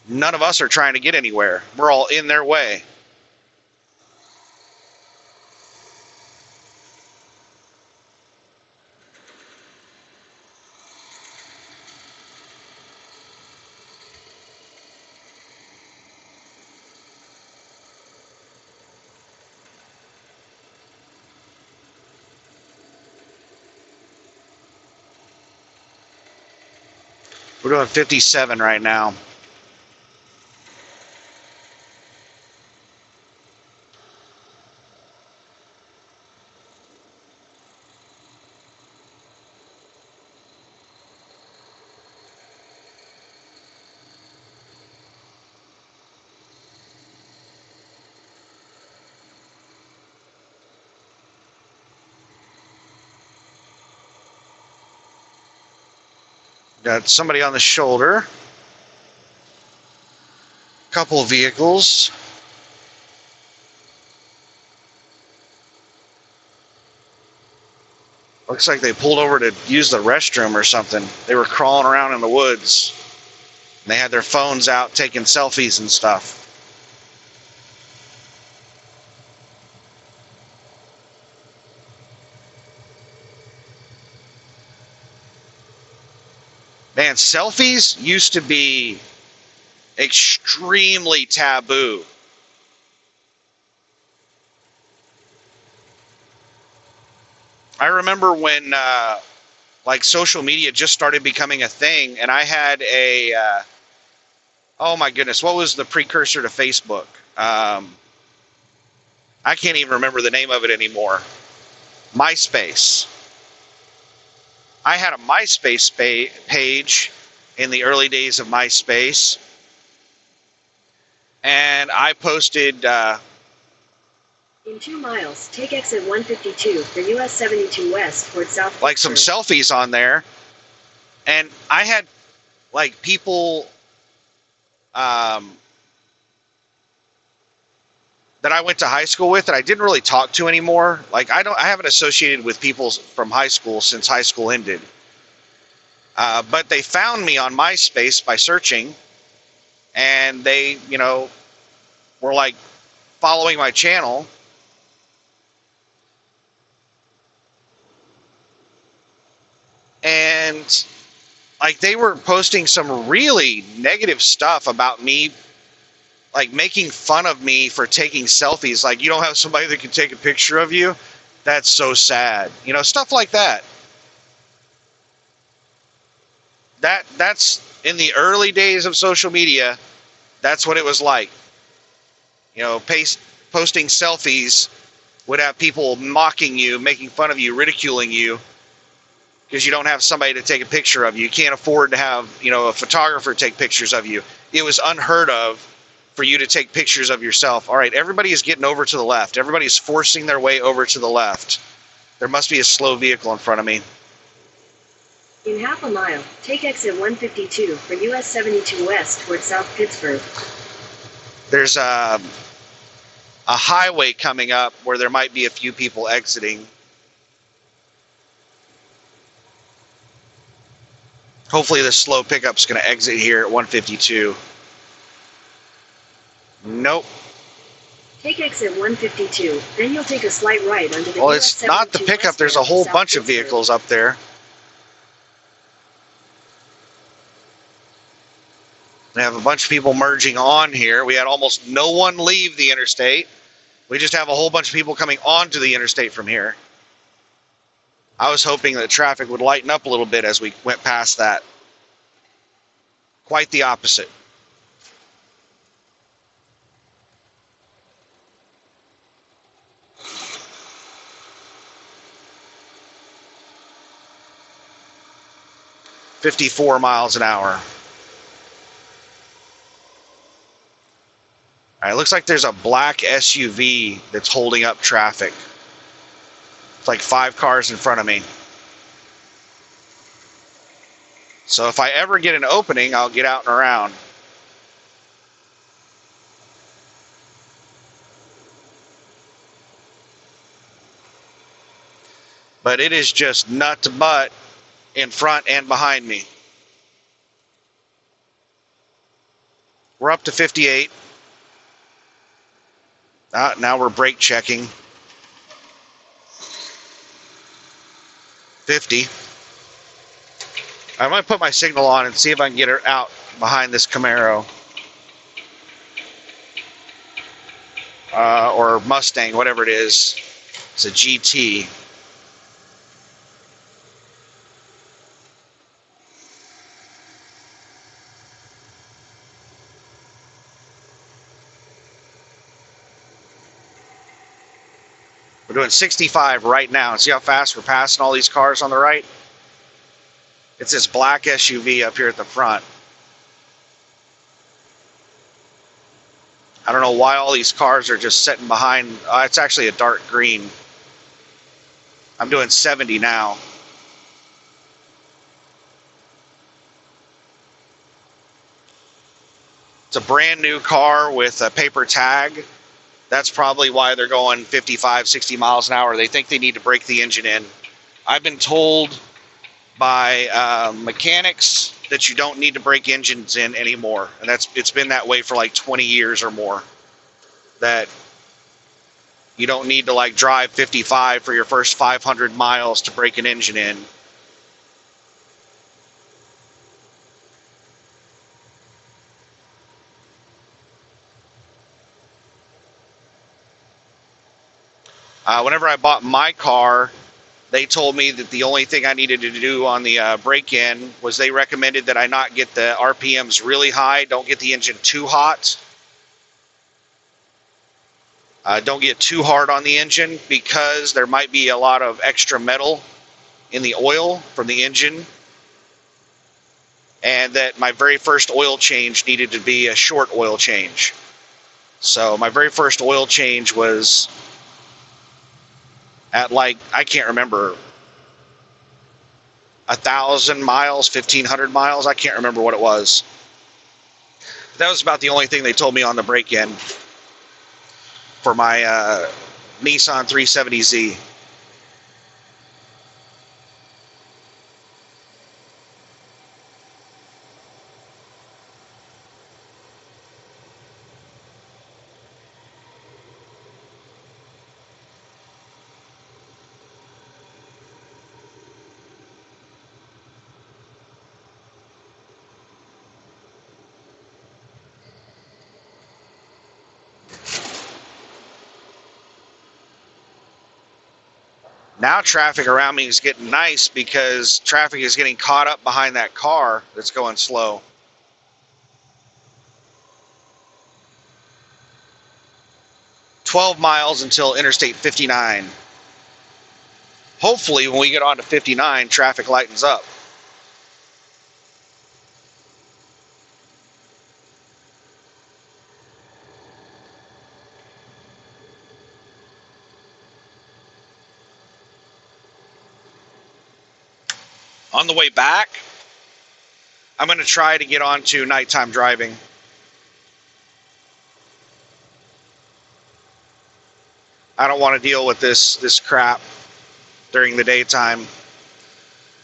None of us are trying to get anywhere. We're all in their way. We're doing 57 right now. Got somebody on the shoulder. Couple of vehicles. Looks like they pulled over to use the restroom or something. They were crawling around in the woods. And they had their phones out taking selfies and stuff. Man, selfies used to be extremely taboo. I remember when like social media just started becoming a thing, and I had a oh my goodness, what was the precursor to Facebook? I can't even remember the name of it anymore. MySpace. I had a MySpace page in the early days of MySpace, and I posted in 2 miles, take exit 152 for US 72 West toward South. Like some selfies on there, and I had like people that I went to high school with that I didn't really talk to anymore. Like I haven't associated with people from high school since high school ended. But they found me on MySpace by searching, and they, you know, were like following my channel. And like they were posting some really negative stuff about me, like making fun of me for taking selfies. Like, you don't have somebody that can take a picture of you? That's so sad. You know, stuff like that. That's in the early days of social media. That's what it was like. You know, posting selfies would have people mocking you, making fun of you, ridiculing you. because you don't have somebody to take a picture of you. You can't afford to have, a photographer take pictures of you. It was unheard of for you to take pictures of yourself. All right, everybody is getting over to the left. Everybody is forcing their way over to the left. There must be a slow vehicle in front of me. In half a mile, take exit 152 for US 72 West towards South Pittsburgh. There's a highway coming up where there might be a few people exiting. Hopefully this slow pickup's going to exit here at 152. Nope. Take exit 152, then you'll take a slight right onto the Well, US it's not the 72 pickup. There's a westbound whole South bunch of Pittsburgh. vehicles up there. We have a bunch of people merging on here. We had almost no one leave the interstate. We just have a whole bunch of people coming onto the interstate from here. I was hoping that traffic would lighten up a little bit as we went past that. Quite the opposite. $54 miles an hour. All right, looks like there's a black SUV that's holding up traffic. It's like 5 cars in front of me. So if I ever get an opening, I'll get out and around. But it is just nut to butt in front and behind me. We're up to 58. Now we're brake checking. 50. I might put my signal on and see if I can get her out behind this Camaro. Or Mustang, whatever it is. It's a GT. We're doing 65 right now. And see how fast we're passing all these cars on the right? It's this black SUV up here at the front. I don't know why all these cars are just sitting behind. It's actually a dark green. I'm doing 70 now. It's a brand new car with a paper tag. That's probably why they're going 55, 60 miles an hour. They think they need to break the engine in. I've been told by mechanics that you don't need to break engines in anymore. And it's been that way for like 20 years or more. That you don't need to like drive 55 for your first 500 miles to break an engine in. Whenever I bought my car, they told me that the only thing I needed to do on the break-in was they recommended that I not get the RPMs really high, don't get the engine too hot. Don't get too hard on the engine because there might be a lot of extra metal in the oil from the engine. And that my very first oil change needed to be a short oil change. So my very first oil change was at like, I can't remember, 1,000 miles, 1,500 miles. I can't remember what it was. But that was about the only thing they told me on the break-in for my Nissan 370Z. Now traffic around me is getting nice because traffic is getting caught up behind that car that's going slow. "12 miles until Interstate 59. Hopefully, when we get on to 59, traffic lightens up. On the way back, I'm going to try to get onto nighttime driving. I don't want to deal with this crap during the daytime.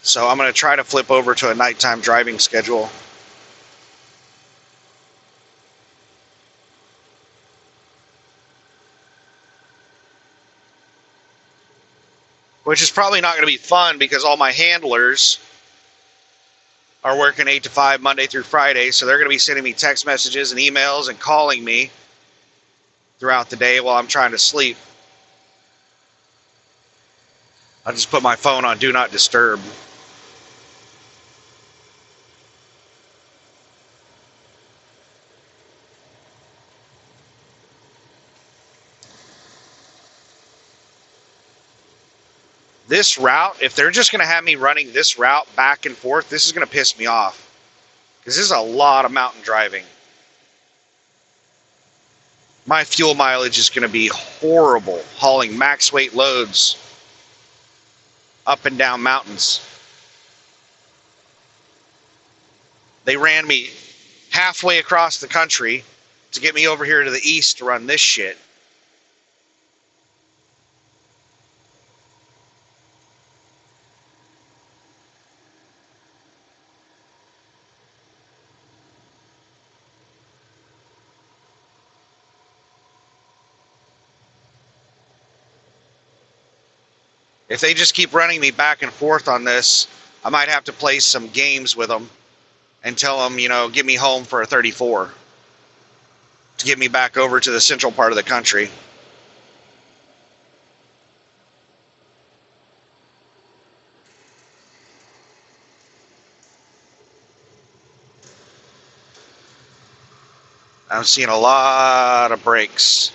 So I'm going to try to flip over to a nighttime driving schedule. Which is probably not going to be fun because all my handlers are working 8 to 5 Monday through Friday. So they're going to be sending me text messages and emails and calling me throughout the day while I'm trying to sleep. I'll just put my phone on Do Not Disturb. This route, if they're just going to have me running this route back and forth, this is going to piss me off. Because this is a lot of mountain driving. My fuel mileage is going to be horrible hauling max weight loads up and down mountains. They ran me halfway across the country to get me over here to the east to run this shit. If they just keep running me back and forth on this, I might have to play some games with them and tell them, get me home for a 34 to get me back over to the central part of the country. I'm seeing a lot of brakes.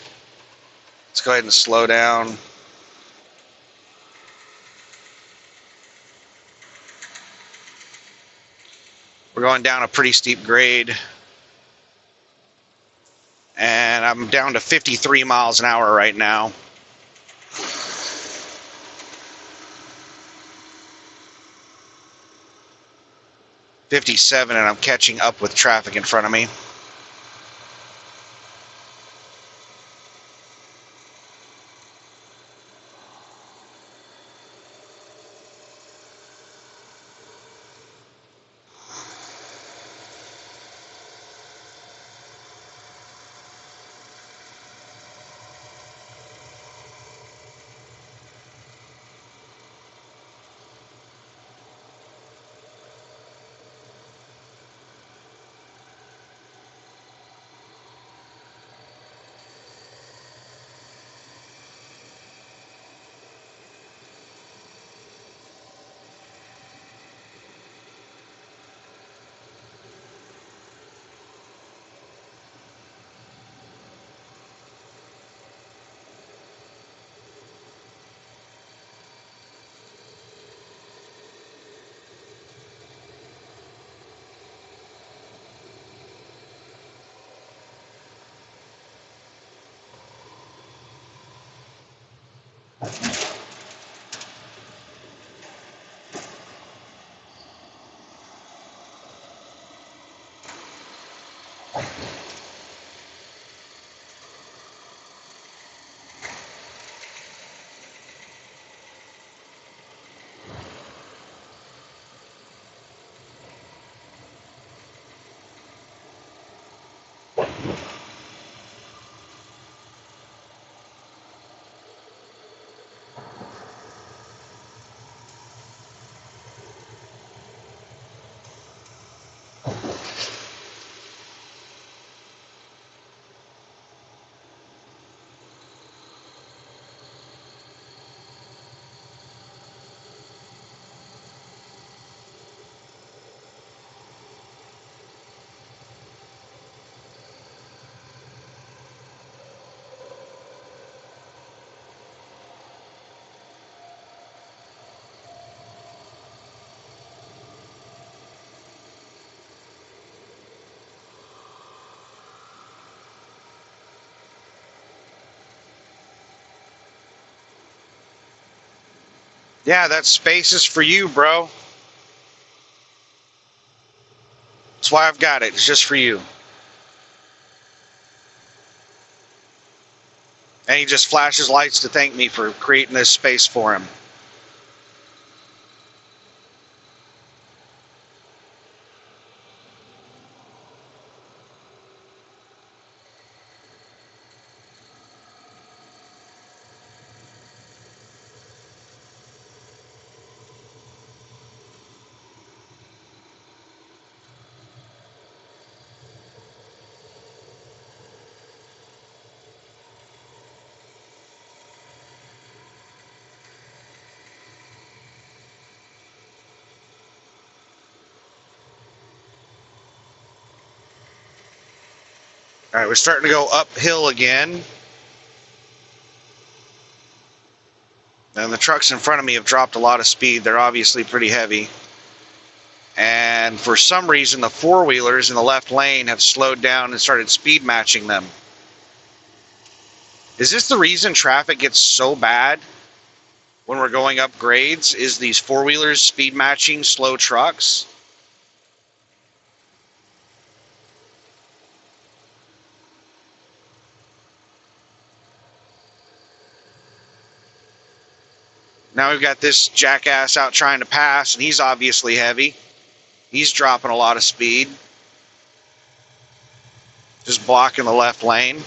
Let's go ahead and slow down. We're going down a pretty steep grade. And I'm down to 53 miles an hour right now. .57, and I'm catching up with traffic in front of me. Yeah, that space is for you, bro. That's why I've got it. It's just for you. And he just flashes lights to thank me for creating this space for him. All right, we're starting to go uphill again. And the trucks in front of me have dropped a lot of speed. They're obviously pretty heavy. And for some reason, the four-wheelers in the left lane have slowed down and started speed matching them. Is this the reason traffic gets so bad when we're going up grades? Is these four-wheelers speed matching slow trucks? Now we've got this jackass out trying to pass, and he's obviously heavy. He's dropping a lot of speed. Just blocking the left lane.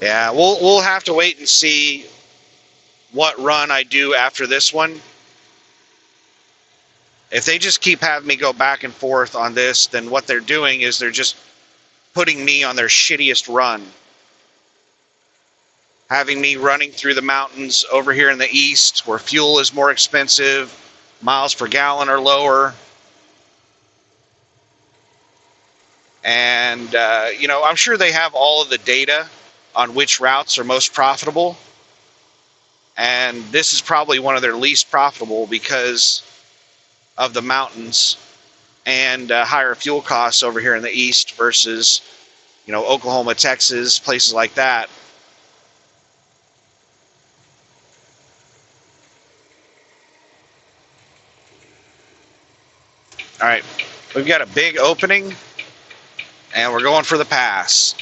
Yeah, we'll have to wait and see what run I do after this one. If they just keep having me go back and forth on this, then what they're doing is they're just putting me on their shittiest run. Having me running through the mountains over here in the east where fuel is more expensive, miles per gallon are lower. And, I'm sure they have all of the data on which routes are most profitable. And this is probably one of their least profitable because of the mountains and higher fuel costs over here in the east versus, Oklahoma, Texas, places like that. All right, we've got a big opening, and we're going for the pass.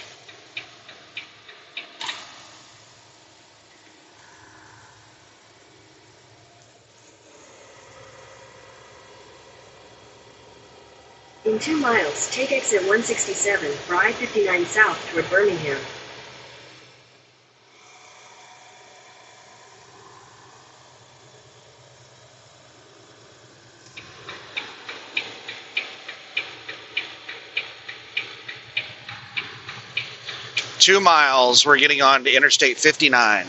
In 2 miles, take exit 167 for I-59 south toward Birmingham. Two miles, we're getting on to Interstate 59.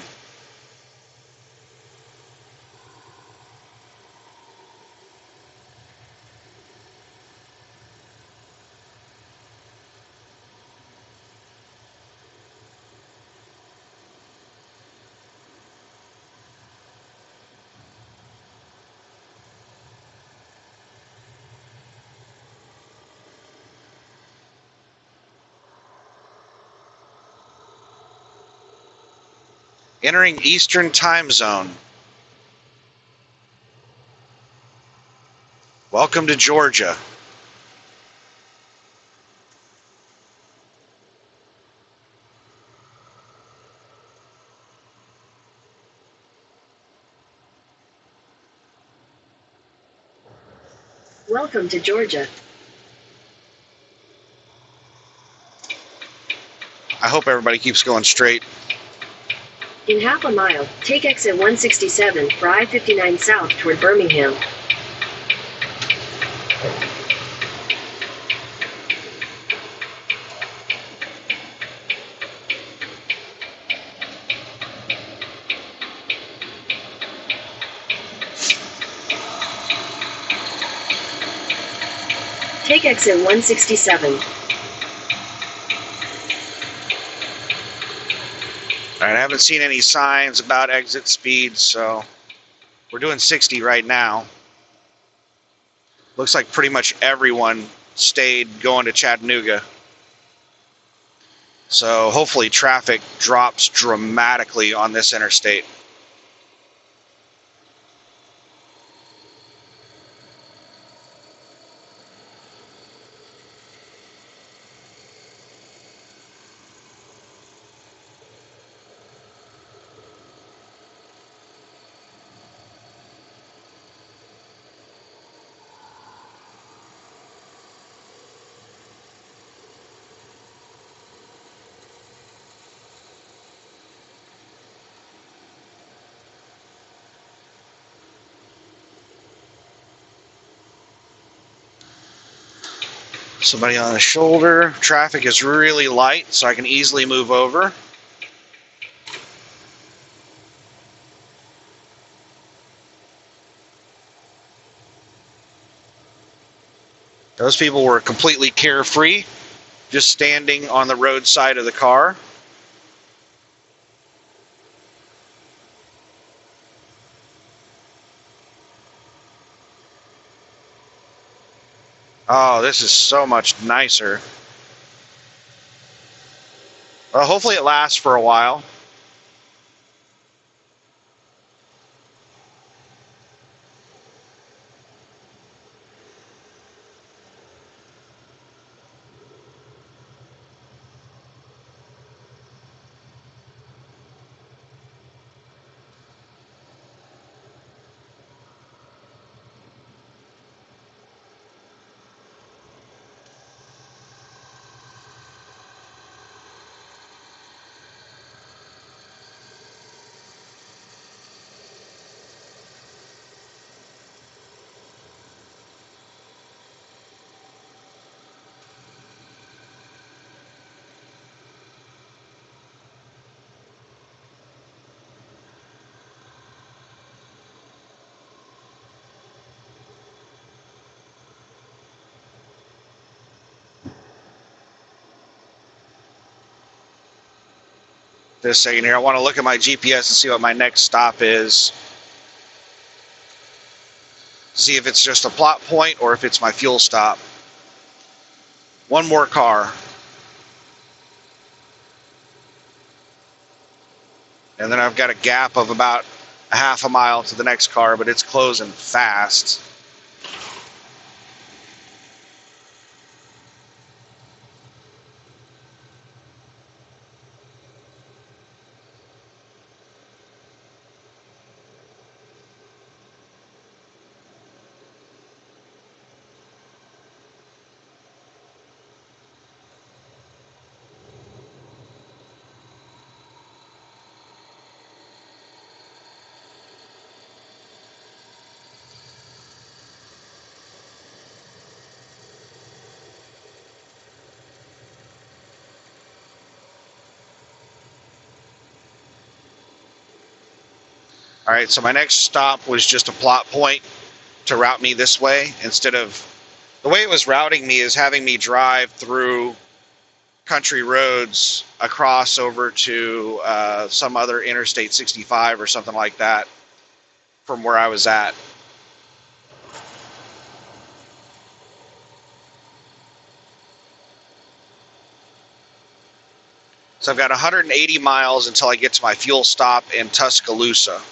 Entering Eastern Time Zone. Welcome to Georgia. Welcome to Georgia. I hope everybody keeps going straight. In half a mile, take exit 167 for I-59 south toward Birmingham. Take exit 167. All right, I haven't seen any signs about exit speed, so we're doing 60 right now. Looks like pretty much everyone stayed going to Chattanooga. So hopefully traffic drops dramatically on this interstate. Somebody on the shoulder. Traffic is really light, so I can easily move over. Those people were completely carefree, just standing on the roadside of the car. Oh, this is so much nicer. Well, hopefully it lasts for a while. Just a second here. I want to look at my GPS and see what my next stop is. See if it's just a plot point or if it's my fuel stop. One more car. And then I've got a gap of about a half a mile to the next car, but it's closing fast. All right, so my next stop was just a plot point to route me this way. Instead of, the way it was routing me is having me drive through country roads across over to some other Interstate 65 or something like that from where I was at. So I've got 180 miles until I get to my fuel stop in Tuscaloosa.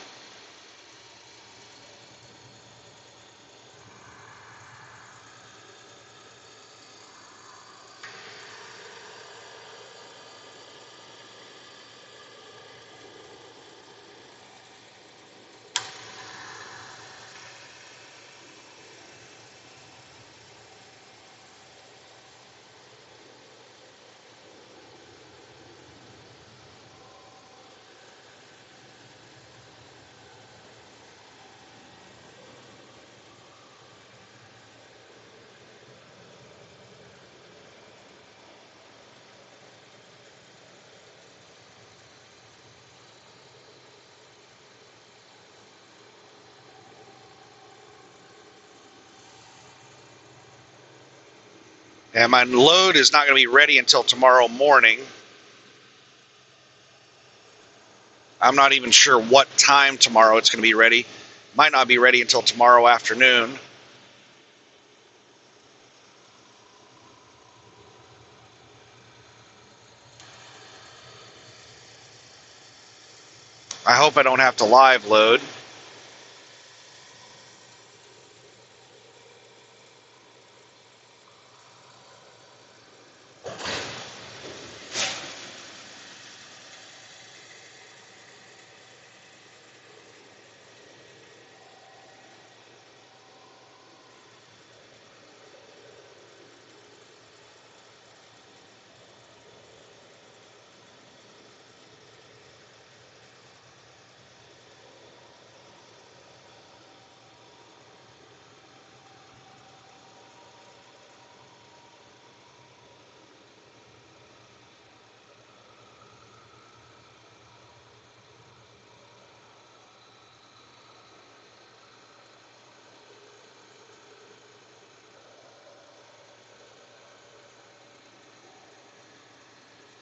And my load is not going to be ready until tomorrow morning. I'm not even sure what time tomorrow it's going to be ready. Might not be ready until tomorrow afternoon. I hope I don't have to live load.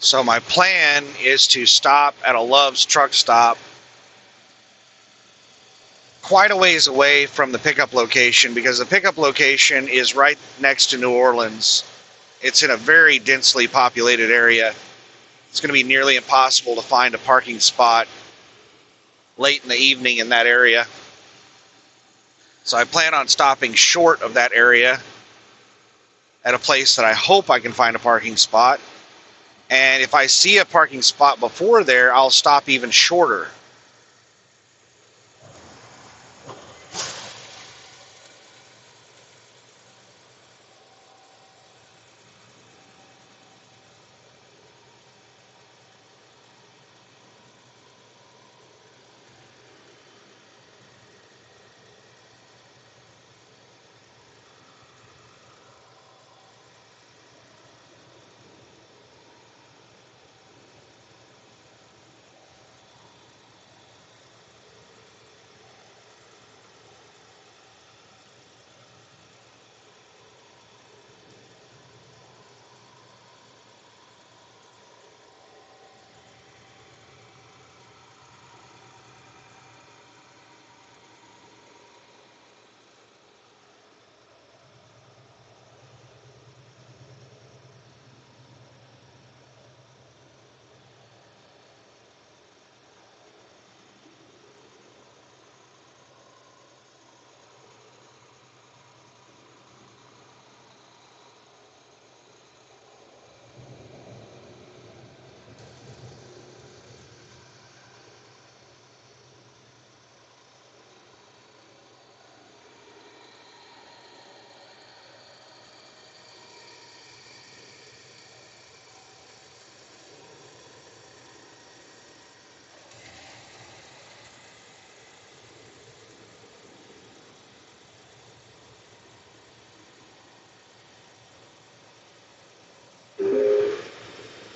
So my plan is to stop at a Love's truck stop quite a ways away from the pickup location, because the pickup location is right next to New Orleans. It's in a very densely populated area. It's going to be nearly impossible to find a parking spot late in the evening in that area. So I plan on stopping short of that area at a place that I hope I can find a parking spot. And if I see a parking spot before there, I'll stop even shorter.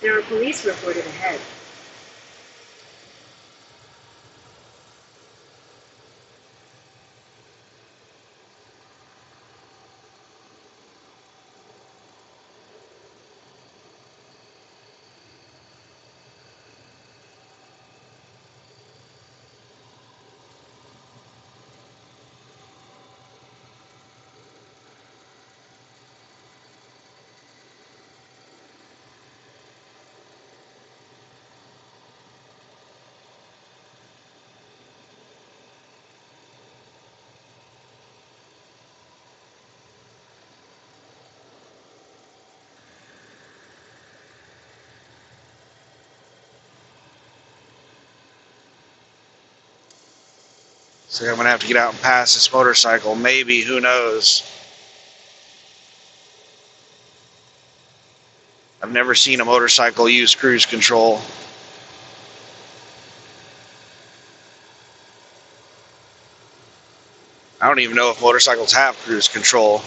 There are police reported ahead. So I'm going to have to get out and pass this motorcycle. Maybe, who knows? I've never seen a motorcycle use cruise control. I don't even know if motorcycles have cruise control.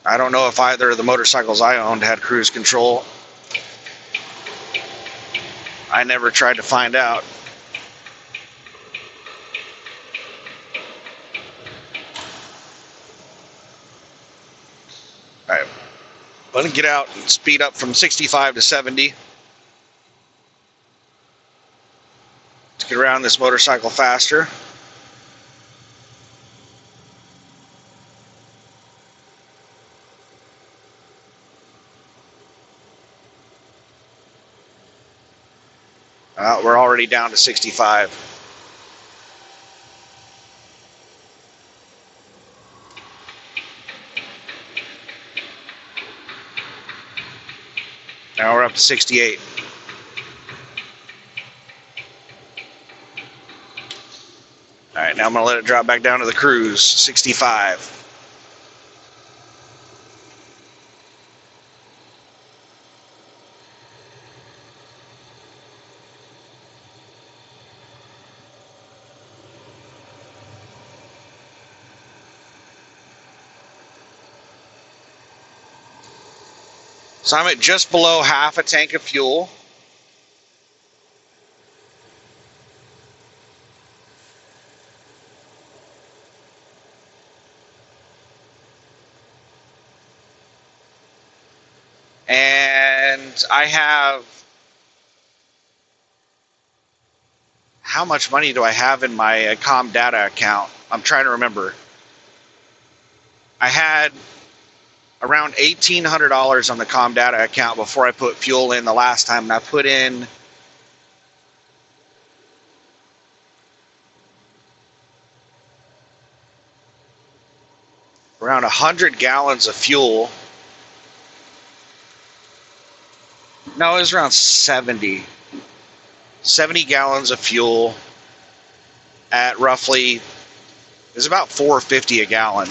I don't know if either of the motorcycles I owned had cruise control. I never tried to find out. All right, let me get out and speed up from 65 to 70 to get around this motorcycle faster. We're already down to 65. Now we're up to 68. All right, now I'm going to let it drop back down to the cruise, 65. So I'm at just below half a tank of fuel. And I have, how much money do I have in my Com Data account? I'm trying to remember. I had around $1,800 on the Com Data account before I put fuel in the last time, and I put in around 100 gallons of fuel. No, it was around 70 gallons of fuel at roughly, it was about $4.50 a gallon.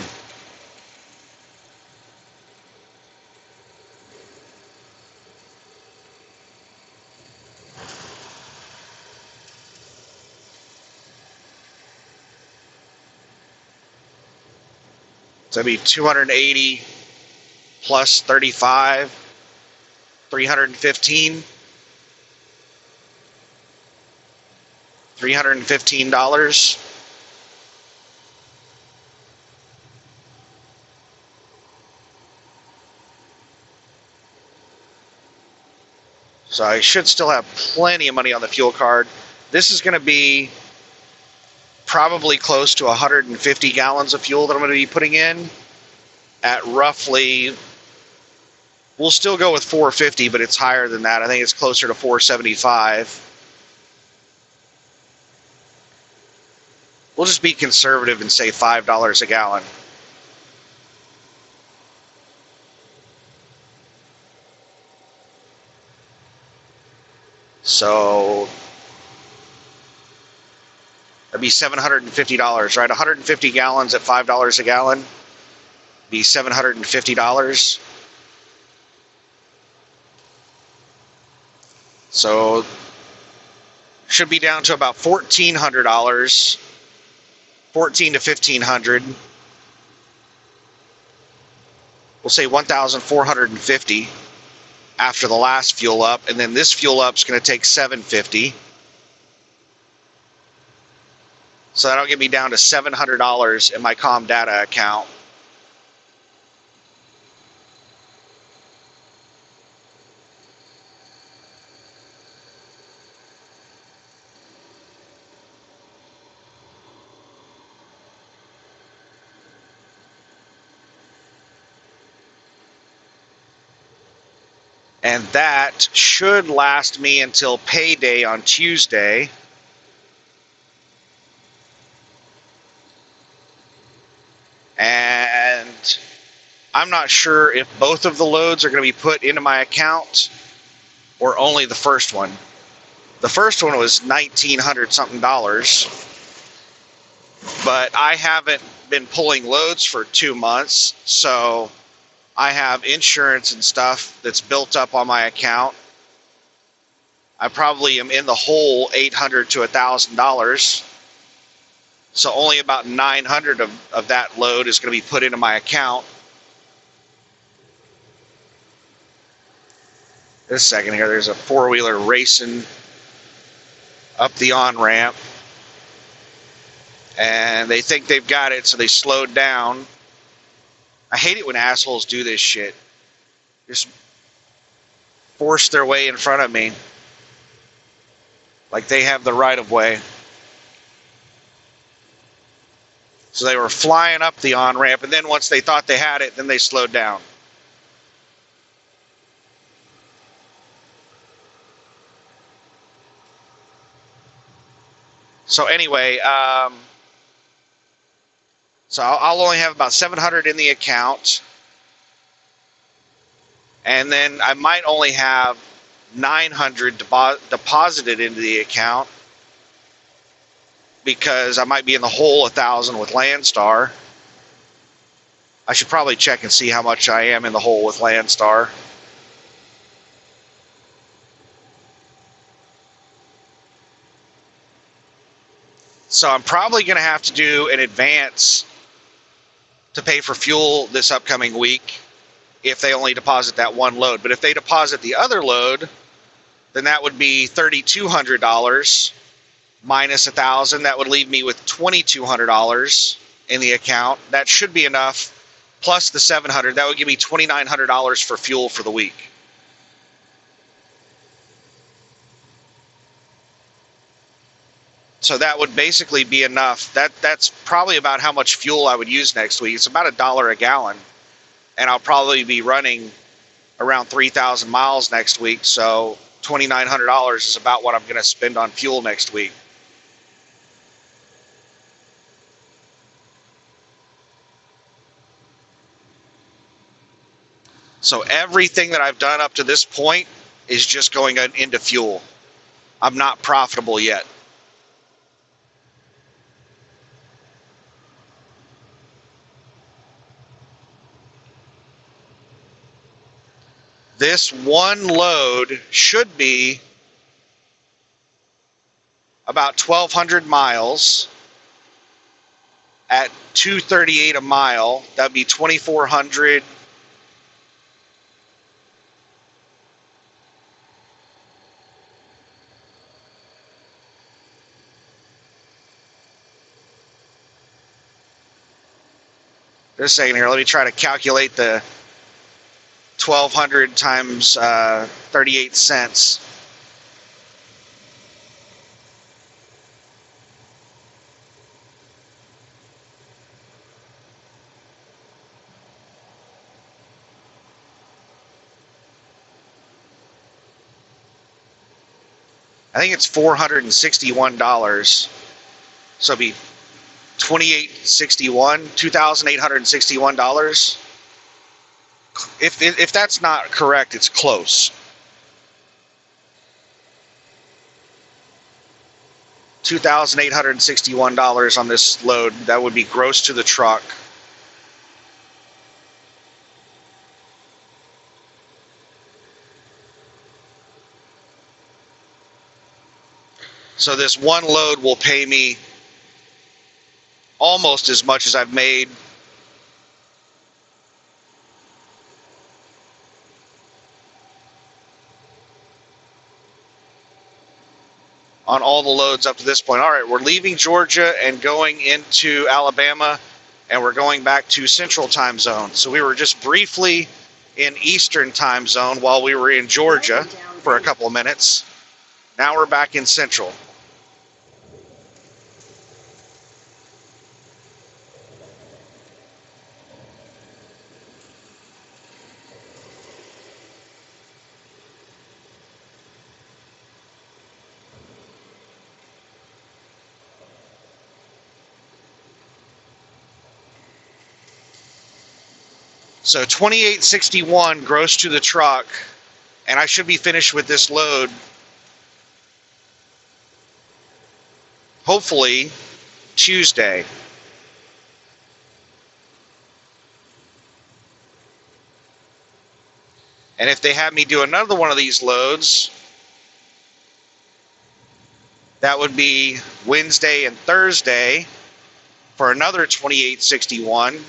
So that'd be 280 plus 35, 315. $315. So I should still have plenty of money on the fuel card. This is going to be probably close to 150 gallons of fuel that I'm going to be putting in at roughly, we'll still go with 450, but it's higher than that. I think it's closer to 475. We'll just be conservative and say $5 a gallon. So that'd be $750, right? 150 gallons at $5 a gallon be $750. So should be down to about $1,400, $1,400 to $1,500. We'll say $1,450 after the last fuel up, and then this fuel up is going to take $750. So that'll get me down to $700 in my Com Data account. And that should last me until payday on Tuesday. And I'm not sure if both of the loads are going to be put into my account or only the first one. The first one was $1,900 something, but I haven't been pulling loads for 2 months, so I have insurance and stuff that's built up on my account. I probably am in the hole $800 to $1,000. So only about $900 of that load is going to be put into my account. This second here, there's a four-wheeler racing up the on-ramp. And they think they've got it, so they slowed down. I hate it when assholes do this shit. Just force their way in front of me. Like they have the right of way. So they were flying up the on-ramp, and then once they thought they had it, then they slowed down. So anyway, so I'll only have about $700 in the account. And then I might only have $900 deposited into the account because I might be in the hole $1,000 with Landstar. I should probably check and see how much I am in the hole with Landstar. So I'm probably going to have to do an advance to pay for fuel this upcoming week if they only deposit that one load. But if they deposit the other load, then that would be $3,200 minus $1,000. That would leave me with $2,200 in the account. That should be enough. Plus the $700, that would give me $2,900 for fuel for the week. So that would basically be enough. That's probably about how much fuel I would use next week. It's about $1 a gallon. And I'll probably be running around 3,000 miles next week. So $2,900 is about what I'm going to spend on fuel next week. So everything that I've done up to this point is just going into fuel. I'm not profitable yet. This one load should be about 1,200 miles at $2.38 a mile. That would be 2,400. Just a second here. Let me try to calculate the 1,200 times 38 cents. I think it's $461. So it'd be $2,861. If that's not correct, it's close. $2,861 on this load. That would be gross to the truck. So this one load will pay me almost as much as I've made on all the loads up to this point. All right, we're leaving Georgia and going into Alabama, and we're going back to Central Time Zone. So we were just briefly in Eastern Time Zone while we were in Georgia for a couple of minutes. Now we're back in Central. So $2,861 gross to the truck, and I should be finished with this load hopefully Tuesday. And if they have me do another one of these loads, that would be Wednesday and Thursday for another $2,861.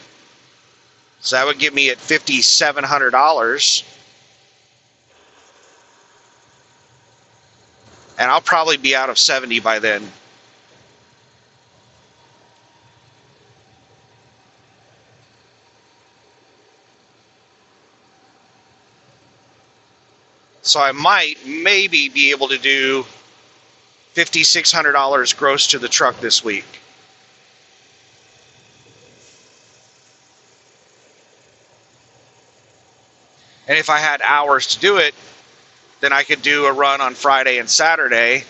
So that would give me at $5,700. and I'll probably be out of 70 by then. So I might maybe be able to do $5,600 gross to the truck this week. And if I had hours to do it, then I could do a run on Friday and Saturday.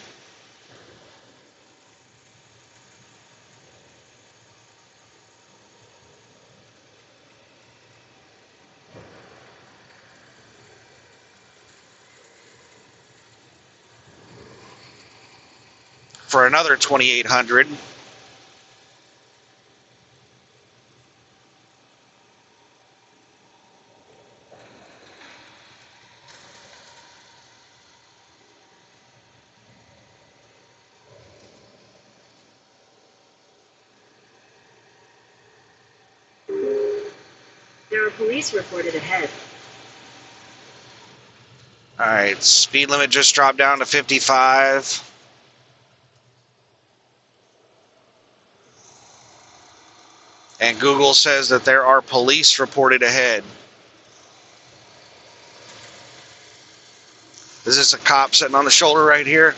For another $2,800. There are police reported ahead. All right, speed limit just dropped down to 55. And Google says that there are police reported ahead. Is this a cop sitting on the shoulder right here?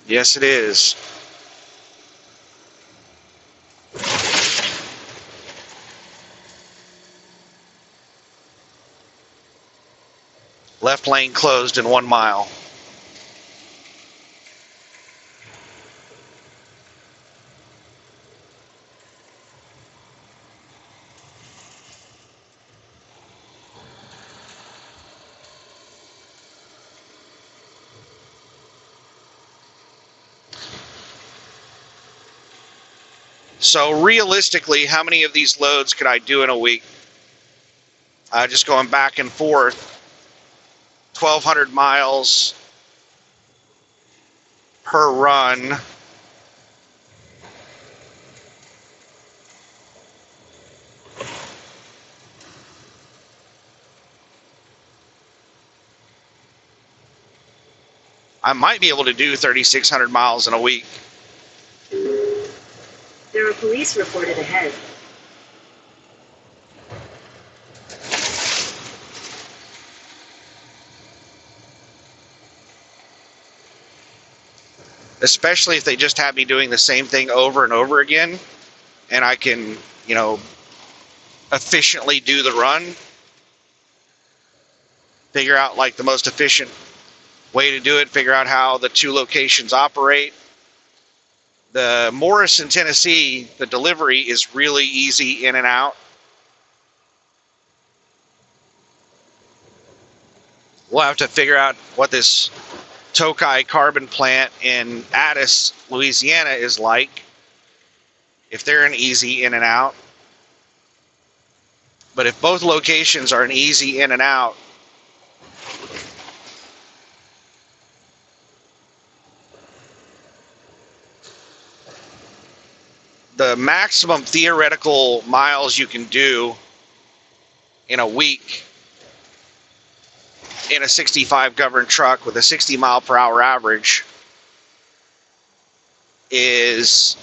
Yes, it is. Left lane closed in 1 mile. So realistically, how many of these loads could I do in a week? Just going back and forth, 1,200 miles per run. I might be able to do 3,600 miles in a week. There are police reported ahead. Especially if they just have me doing the same thing over and over again, and I can, efficiently do the run. Figure out like the most efficient way to do it, figure out how the two locations operate. The Morrison, Tennessee, the delivery is really easy in and out. We'll have to figure out what this Tokai carbon plant in Addis, Louisiana is like, if they're an easy in and out. But if both locations are an easy in and out, the maximum theoretical miles you can do in a week in a 65 governed truck with a 60 mile per hour average is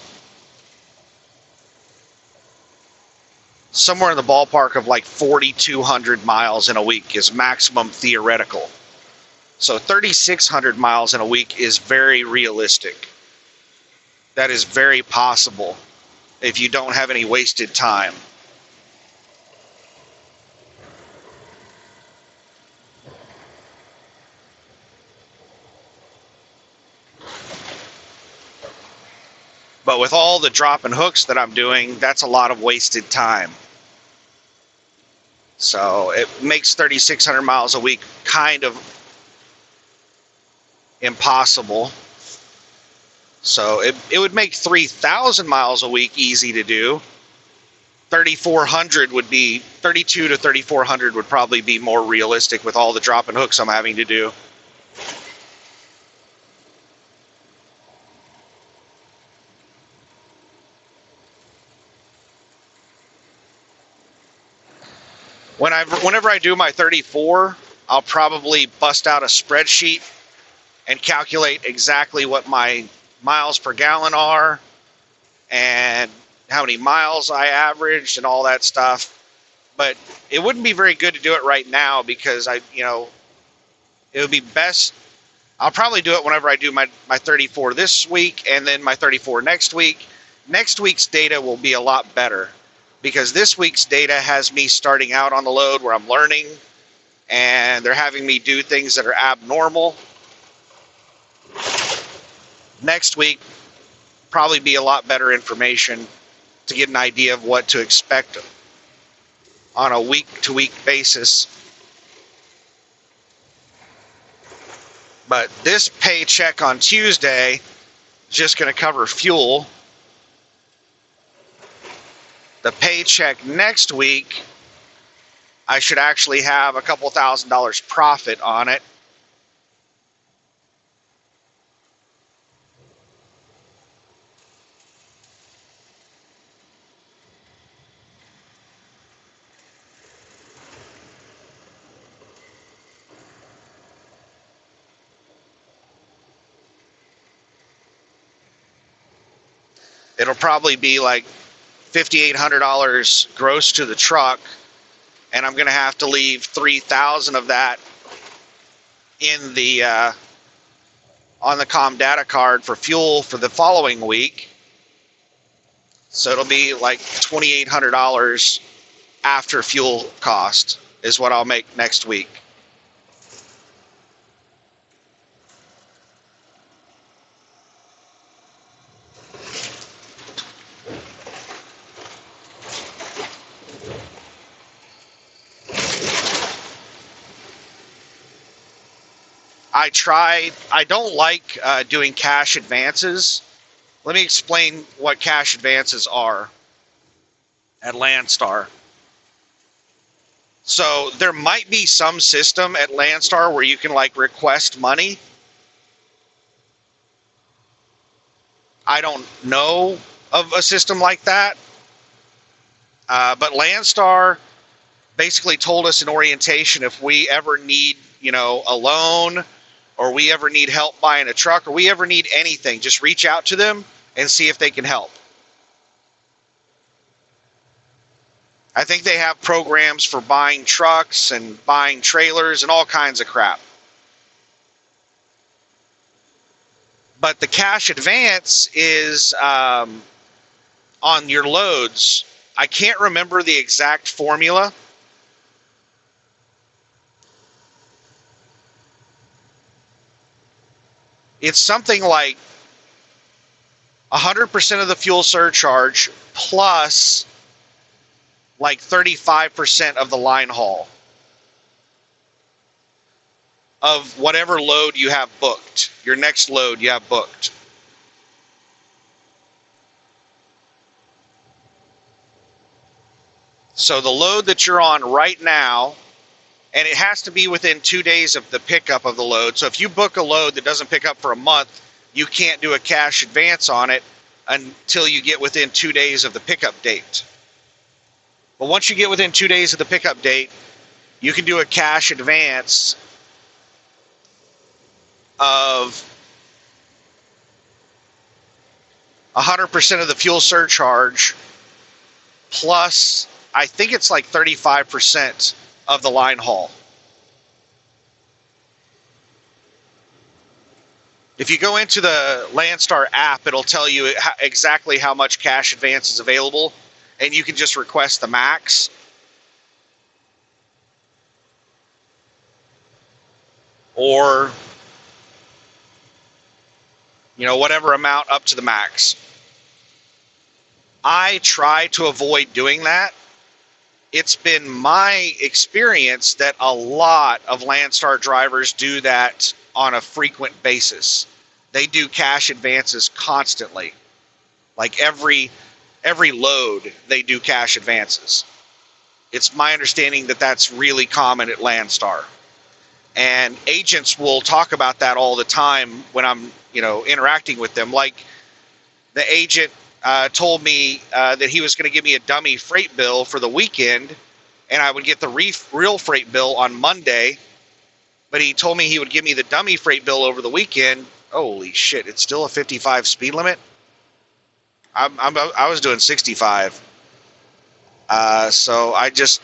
somewhere in the ballpark of like 4,200 miles in a week is maximum theoretical. So 3,600 miles in a week is very realistic. That is very possible if you don't have any wasted time. But with all the drop and hooks that I'm doing, that's a lot of wasted time. So it makes 3,600 miles a week kind of impossible. So it would make 3,000 miles a week easy to do. 3,400 would be, 32 to 3,400 would probably be more realistic with all the drop and hooks I'm having to do. Whenever I do my 34, I'll probably bust out a spreadsheet and calculate exactly what my miles per gallon are and how many miles I averaged and all that stuff. But it wouldn't be very good to do it right now because it would be best. I'll probably do it whenever I do my 34 this week and then my 34 next week. Next week's data will be a lot better because this week's data has me starting out on the load where I'm learning and they're having me do things that are abnormal. Next week, probably be a lot better information to get an idea of what to expect on a week-to-week basis. But this paycheck on Tuesday is just going to cover fuel. The paycheck next week, I should actually have a couple $1,000s profit on it. It'll probably be like $5,800 gross to the truck, and I'm going to have to leave $3,000 of that in the on the comm data card for fuel for the following week. So it'll be like $2,800 after fuel cost is what I'll make next week. I don't like doing cash advances. Let me explain what cash advances are at Landstar. So there might be some system at Landstar where you can like request money. I don't know of a system like that. But Landstar basically told us in orientation if we ever need, a loan, or we ever need help buying a truck, or we ever need anything, just reach out to them and see if they can help. I think they have programs for buying trucks and buying trailers and all kinds of crap. But the cash advance is on your loads. I can't remember the exact formula. It's something like 100% of the fuel surcharge plus like 35% of the line haul of whatever load you have booked, your next load you have booked. So the load that you're on right now, and it has to be within 2 days of the pickup of the load. So if you book a load that doesn't pick up for a month, you can't do a cash advance on it until you get within 2 days of the pickup date. But once you get within 2 days of the pickup date, you can do a cash advance of 100% of the fuel surcharge plus, I think it's like 35% of the line haul. If you go into the Landstar app, it'll tell you exactly how much cash advance is available, and you can just request the max. Or, whatever amount up to the max. I try to avoid doing that. It's been my experience that a lot of Landstar drivers do that on a frequent basis. They do cash advances constantly. Like every load, they do cash advances. It's my understanding that that's really common at Landstar. And agents will talk about that all the time when I'm, interacting with them. Like the agent told me that he was going to give me a dummy freight bill for the weekend and I would get the real freight bill on Monday, but he told me he would give me the dummy freight bill over the weekend. Holy shit, it's still a 55 speed limit? I was doing 65. So I just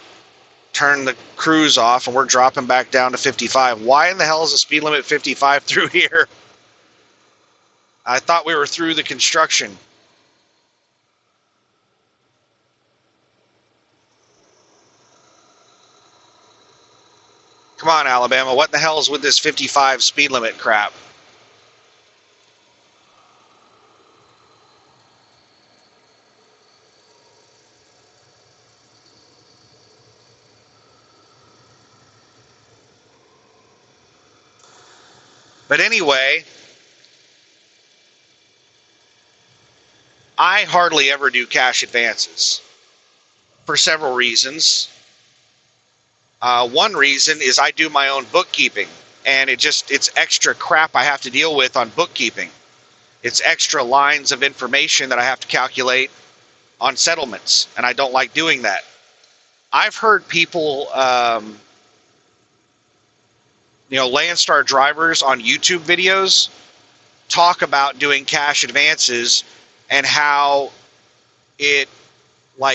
turned the cruise off, and we're dropping back down to 55. Why in the hell is the speed limit 55 through here? I thought we were through the construction. Come on, Alabama. What the hell is with this 55 speed limit crap? But anyway, I hardly ever do cash advances for several reasons. One reason is I do my own bookkeeping, and it's extra crap I have to deal with on bookkeeping. It's extra lines of information that I have to calculate on settlements, and I don't like doing that. I've heard people, Landstar drivers on YouTube videos talk about doing cash advances and how it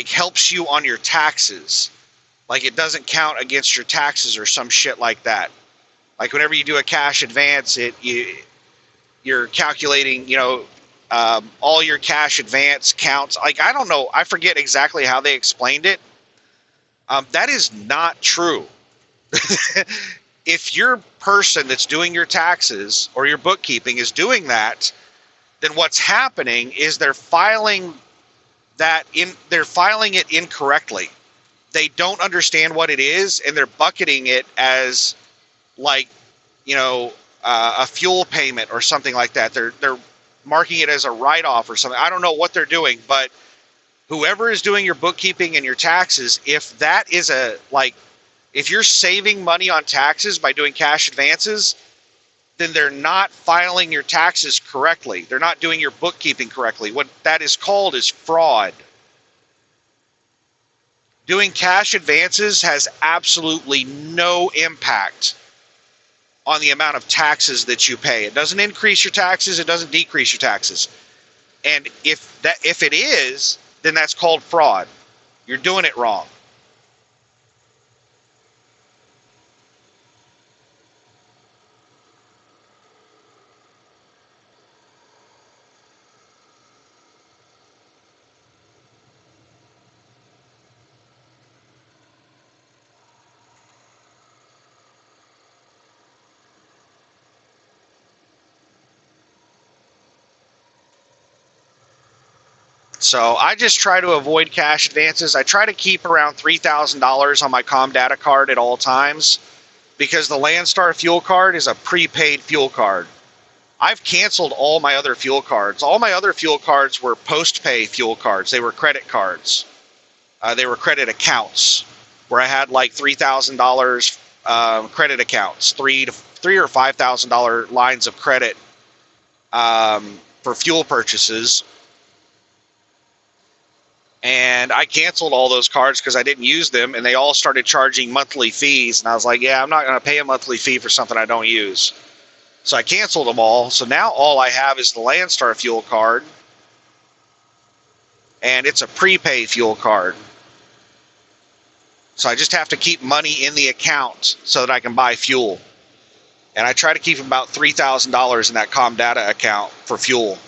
helps you on your taxes. Like it doesn't count against your taxes or some shit like that. Like whenever you do a cash advance, you're calculating, all your cash advance counts. Like, I don't know. I forget exactly how they explained it. That is not true. If your person that's doing your taxes or your bookkeeping is doing that, then what's happening is they're filing it incorrectly. They don't understand what it is, and they're bucketing it as a fuel payment or something like that. They're marking it as a write-off or something. I don't know what they're doing, but whoever is doing your bookkeeping and your taxes, if that is if you're saving money on taxes by doing cash advances, then they're not filing your taxes correctly. They're not doing your bookkeeping correctly. What that is called is fraud. Doing cash advances has absolutely no impact on the amount of taxes that you pay. It doesn't increase your taxes. It doesn't decrease your taxes. And if it is, then that's called fraud. You're doing it wrong. So I just try to avoid cash advances. I try to keep around $3,000 on my ComData card at all times because the Landstar fuel card is a prepaid fuel card. I've canceled all my other fuel cards. All my other fuel cards were post-pay fuel cards. They were credit cards. They were credit accounts where I had like $3,000 credit accounts, $3,000 or $5,000 lines of credit for fuel purchases. And I canceled all those cards because I didn't use them, and they all started charging monthly fees. And I was like, yeah, I'm not going to pay a monthly fee for something I don't use. So I canceled them all. So now all I have is the Landstar fuel card, and it's a prepaid fuel card. So I just have to keep money in the account so that I can buy fuel. And I try to keep about $3,000 in that ComData account for fuel.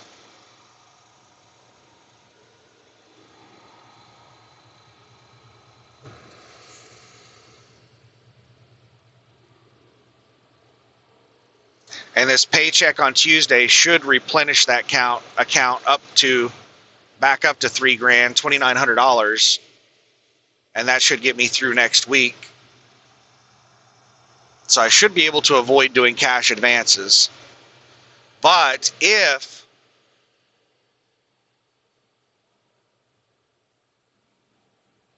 And this paycheck on Tuesday should replenish that account back up to $3,000, $2,900, and that should get me through next week. So I should be able to avoid doing cash advances. But if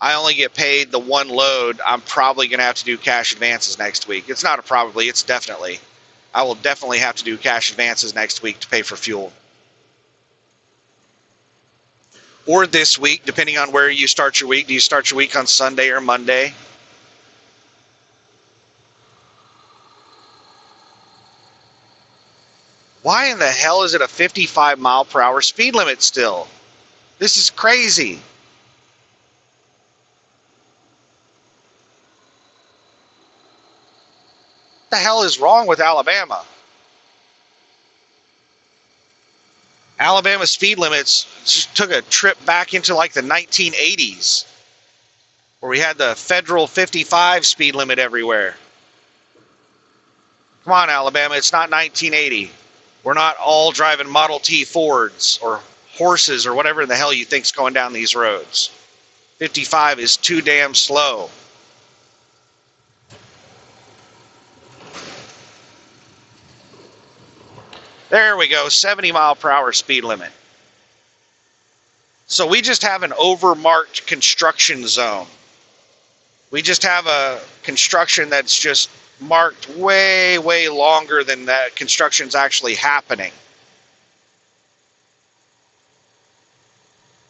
I only get paid the one load, I'm probably going to have to do cash advances next week. It's not a probably, it's definitely. I will definitely have to do cash advances next week to pay for fuel. Or this week, depending on where you start your week. Do you start your week on Sunday or Monday? Why in the hell is it a 55 mile per hour speed limit still? This is crazy. What the hell is wrong with Alabama? Alabama speed limits just took a trip back into like the 1980s, where we had the federal 55 speed limit everywhere. Come on, Alabama, it's not 1980. We're not all driving Model T Fords or horses or whatever the hell you think's going down these roads. 55 is too damn slow. There we go, 70 mile per hour speed limit. So we just have an overmarked construction zone. We just have a construction that's just marked way, way longer than that construction's actually happening.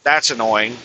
That's annoying.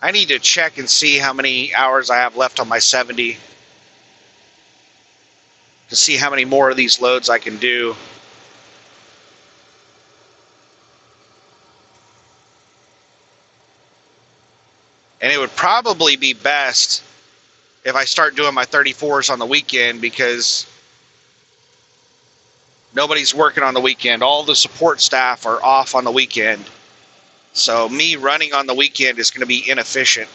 I need to check and see how many hours I have left on my 70 to see how many more of these loads I can do. And it would probably be best if I start doing my 34s on the weekend, because nobody's working on the weekend. All the support staff are off on the weekend. So me running on the weekend is going to be inefficient.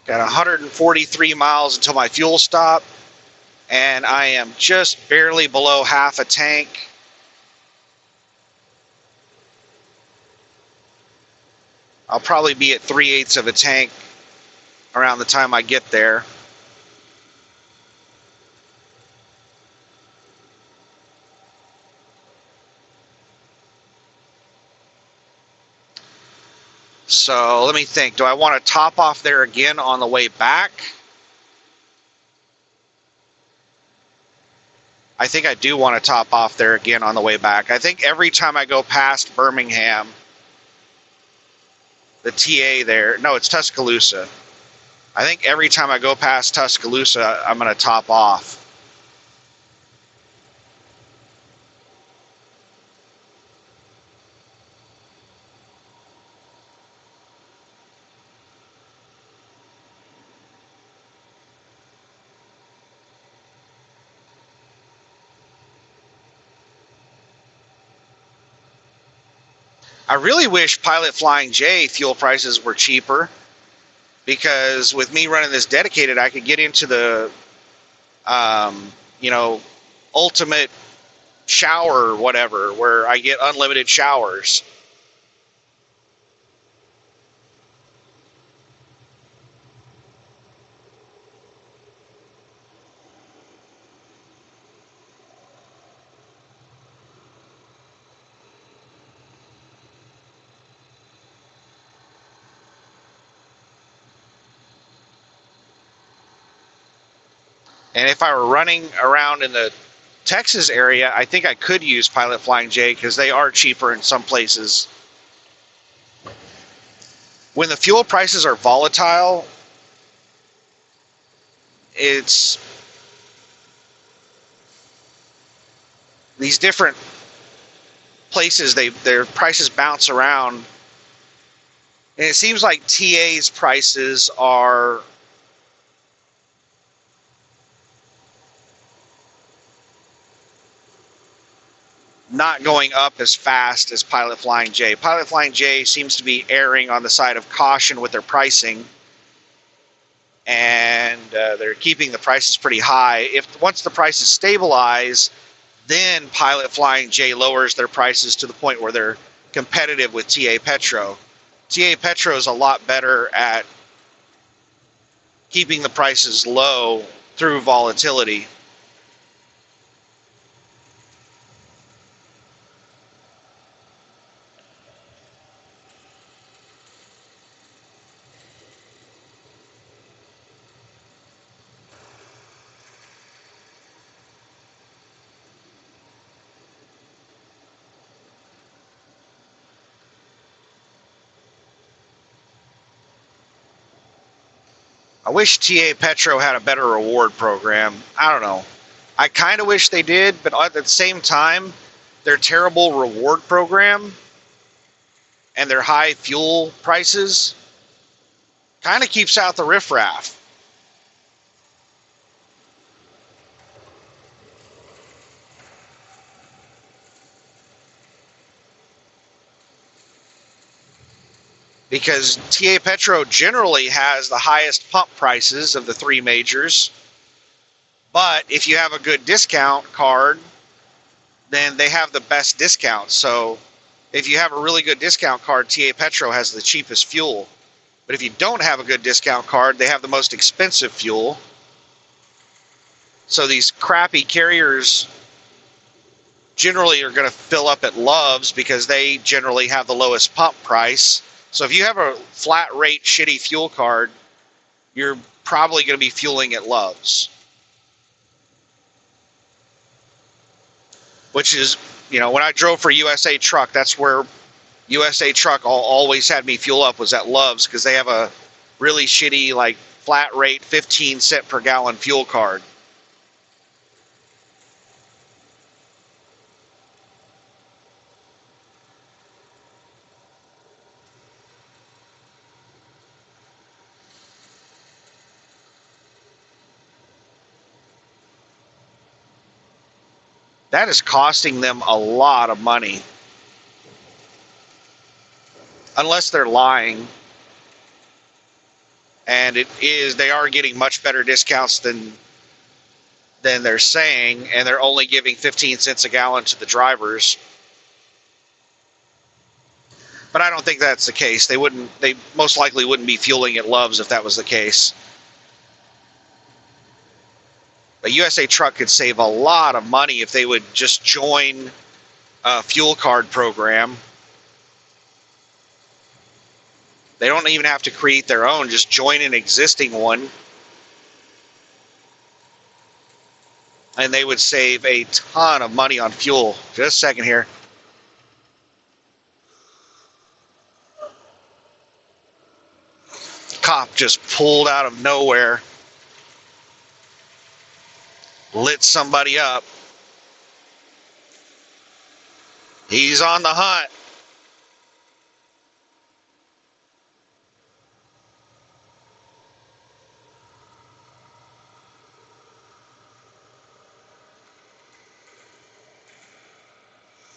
Got 143 miles until my fuel stop, and I am just barely below half a tank. I'll probably be at 3/8 of a tank around the time I get there. So let me think. Do I want to top off there again on the way back? I think I do want to top off there again on the way back. I think every time I go past Birmingham, the TA there, no, it's Tuscaloosa. I think every time I go past Tuscaloosa, I'm going to top off. I really wish Pilot Flying J fuel prices were cheaper, because with me running this dedicated, I could get into the, ultimate shower or whatever, where I get unlimited showers. And if I were running around in the Texas area, I think I could use Pilot Flying J because they are cheaper in some places. When the fuel prices are volatile, it's these different places, their prices bounce around. And it seems like TA's prices are not going up as fast as Pilot Flying J. Pilot Flying J seems to be erring on the side of caution with their pricing, and they're keeping the prices pretty high. Once the prices stabilize, then Pilot Flying J lowers their prices to the point where they're competitive with TA Petro. TA Petro is a lot better at keeping the prices low through volatility. I wish TA Petro had a better reward program. I don't know. I kind of wish they did, but at the same time, their terrible reward program and their high fuel prices kind of keeps out the riffraff. Because TA Petro generally has the highest pump prices of the three majors. But if you have a good discount card, then they have the best discounts. So if you have a really good discount card, TA Petro has the cheapest fuel. But if you don't have a good discount card, they have the most expensive fuel. So these crappy carriers generally are going to fill up at Love's because they generally have the lowest pump price. So if you have a flat rate shitty fuel card, you're probably going to be fueling at Love's. Which is, when I drove for USA Truck, that's where USA Truck always had me fuel up, was at Love's, because they have a really shitty, like, flat rate 15 cent per gallon fuel card. That is costing them a lot of money. Unless they're lying. And they are getting much better discounts than they're saying, and they're only giving 15 cents a gallon to the drivers. But I don't think that's the case. They most likely wouldn't be fueling at Love's if that was the case. But USA Truck could save a lot of money if they would just join a fuel card program. They don't even have to create their own, just join an existing one. And they would save a ton of money on fuel. Just a second here. Cop just pulled out of nowhere. Lit somebody up. He's on the hunt.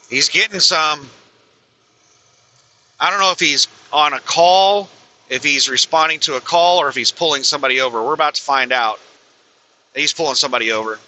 He's getting some. I don't know if he's on a call, if he's responding to a call, or if he's pulling somebody over. We're about to find out. He's pulling somebody over.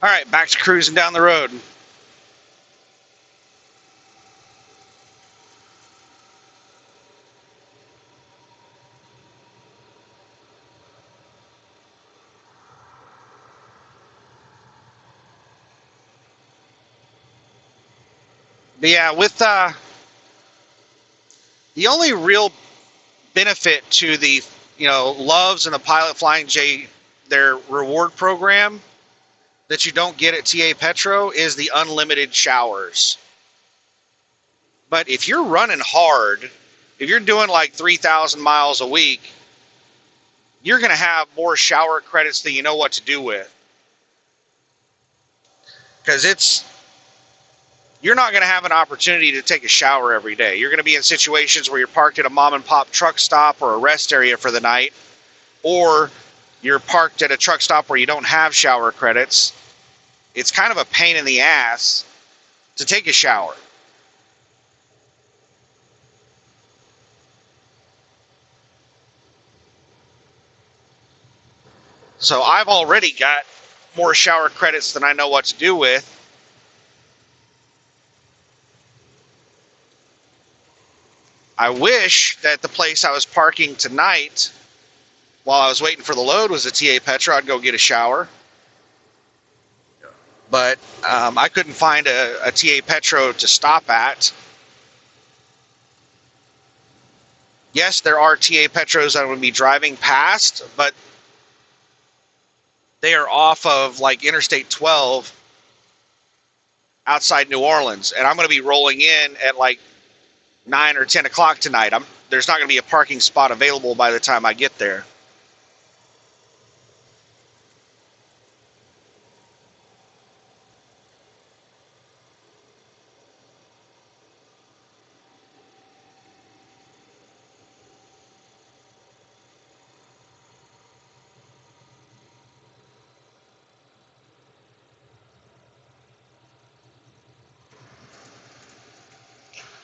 All right, back to cruising down the road. But yeah, with the only real benefit to the Loves and the Pilot Flying J, their reward program that you don't get at TA Petro is the unlimited showers. But if you're running hard, if you're doing like 3,000 miles a week, you're going to have more shower credits than you know what to do with. Because you're not going to have an opportunity to take a shower every day. You're going to be in situations where you're parked at a mom and pop truck stop or a rest area for the night, or you're parked at a truck stop where you don't have shower credits. It's kind of a pain in the ass to take a shower. So I've already got more shower credits than I know what to do with. I wish that the place I was parking tonight while I was waiting for the load was a TA Petro. I'd go get a shower. But I couldn't find a TA Petro to stop at. Yes, there are TA Petros I'm going to be driving past, but they are off of like Interstate 12 outside New Orleans, and I'm going to be rolling in at like 9 or 10 o'clock tonight. There's not going to be a parking spot available by the time I get there.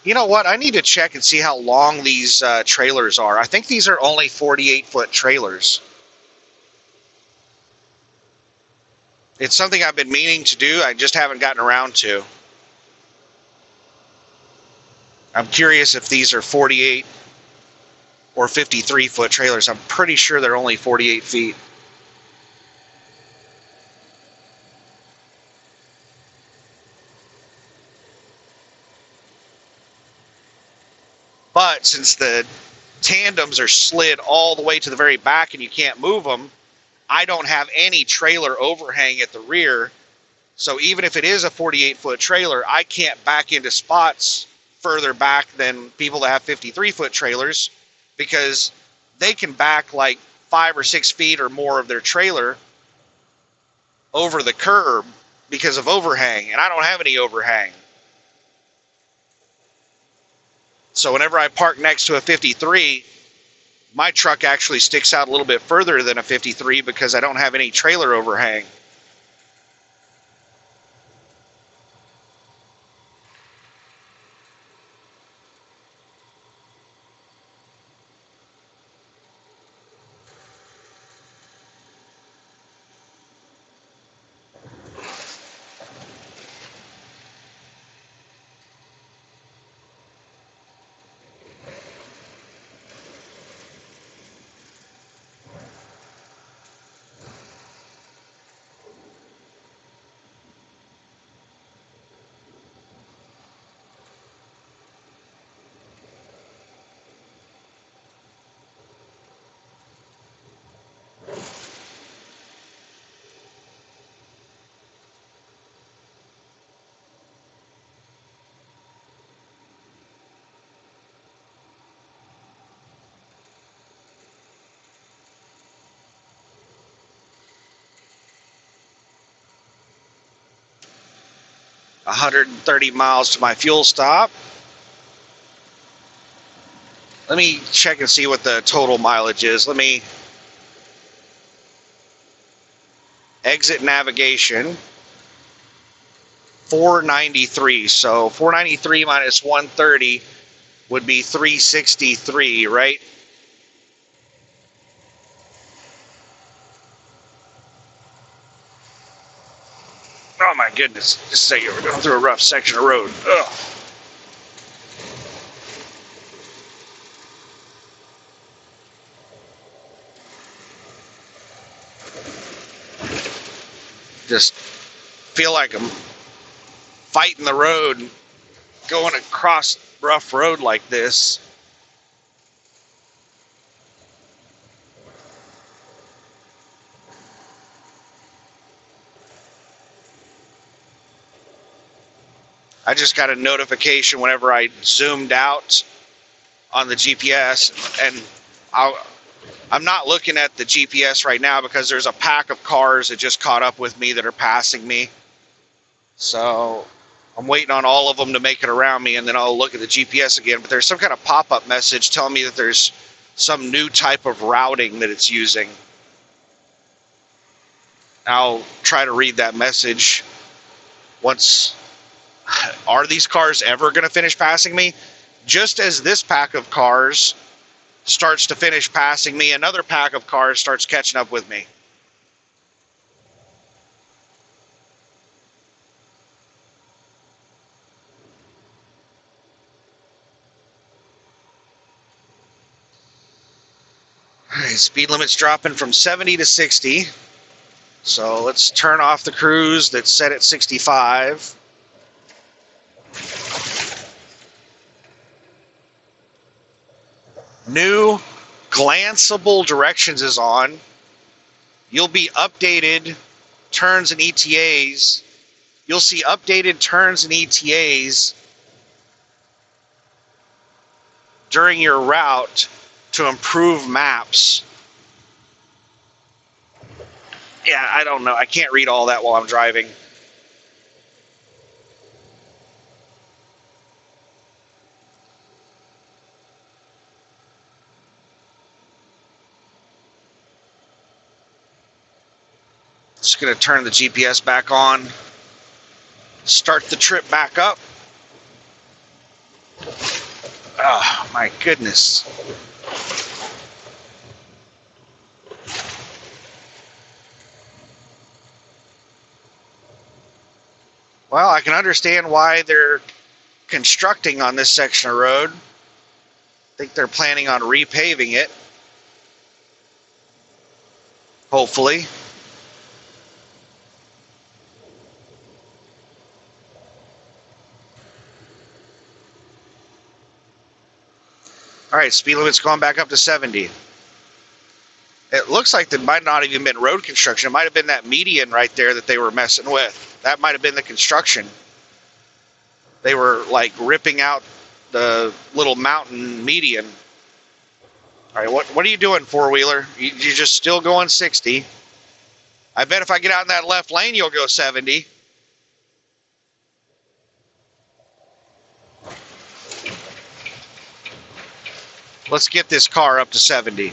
You know what? I need to check and see how long these trailers are. I think these are only 48-foot trailers. It's something I've been meaning to do. I just haven't gotten around to. I'm curious if these are 48 or 53-foot trailers. I'm pretty sure they're only 48 feet. But since the tandems are slid all the way to the very back and you can't move them, I don't have any trailer overhang at the rear. So even if it is a 48-foot trailer, I can't back into spots further back than people that have 53-foot trailers, because they can back like 5 or 6 feet or more of their trailer over the curb because of overhang, and I don't have any overhang. So whenever I park next to a 53, my truck actually sticks out a little bit further than a 53 because I don't have any trailer overhang. $130 miles to my fuel stop. Let me check and see what the total mileage is. Let me exit navigation. 493. So 493 minus 130 would be 363, right? my goodness. Just a second, we're going through a rough section of road. Ugh. Just feel like I'm fighting the road, going across rough road like this. I just got a notification whenever I zoomed out on the GPS, and I'm not looking at the GPS right now because there's a pack of cars that just caught up with me that are passing me. So I'm waiting on all of them to make it around me, and then I'll look at the GPS again. But there's some kind of pop-up message telling me that there's some new type of routing that it's using. I'll try to read that message once. Are these cars ever going to finish passing me? Just as this pack of cars starts to finish passing me, another pack of cars starts catching up with me. All right, speed limit's dropping from 70 to 60. So let's turn off the cruise that's set at 65. New glanceable directions is on. You'll be updated turns and ETAs. You'll see updated turns and ETAs during your route to improve maps. Yeah, I don't know. I can't read all that while I'm driving. Just going to turn the GPS back on, start the trip back up. Oh, my goodness. Well, I can understand why they're constructing on this section of road. I think they're planning on repaving it. Hopefully. All right, speed limit's gone back up to 70. It looks like there might not even been road construction. It might have been that median right there that they were messing with. That might have been the construction. They were like ripping out the little mountain median. All right, what are you doing, four-wheeler? You're just still going 60. I bet if I get out in that left lane, you'll go 70. Let's get this car up to 70.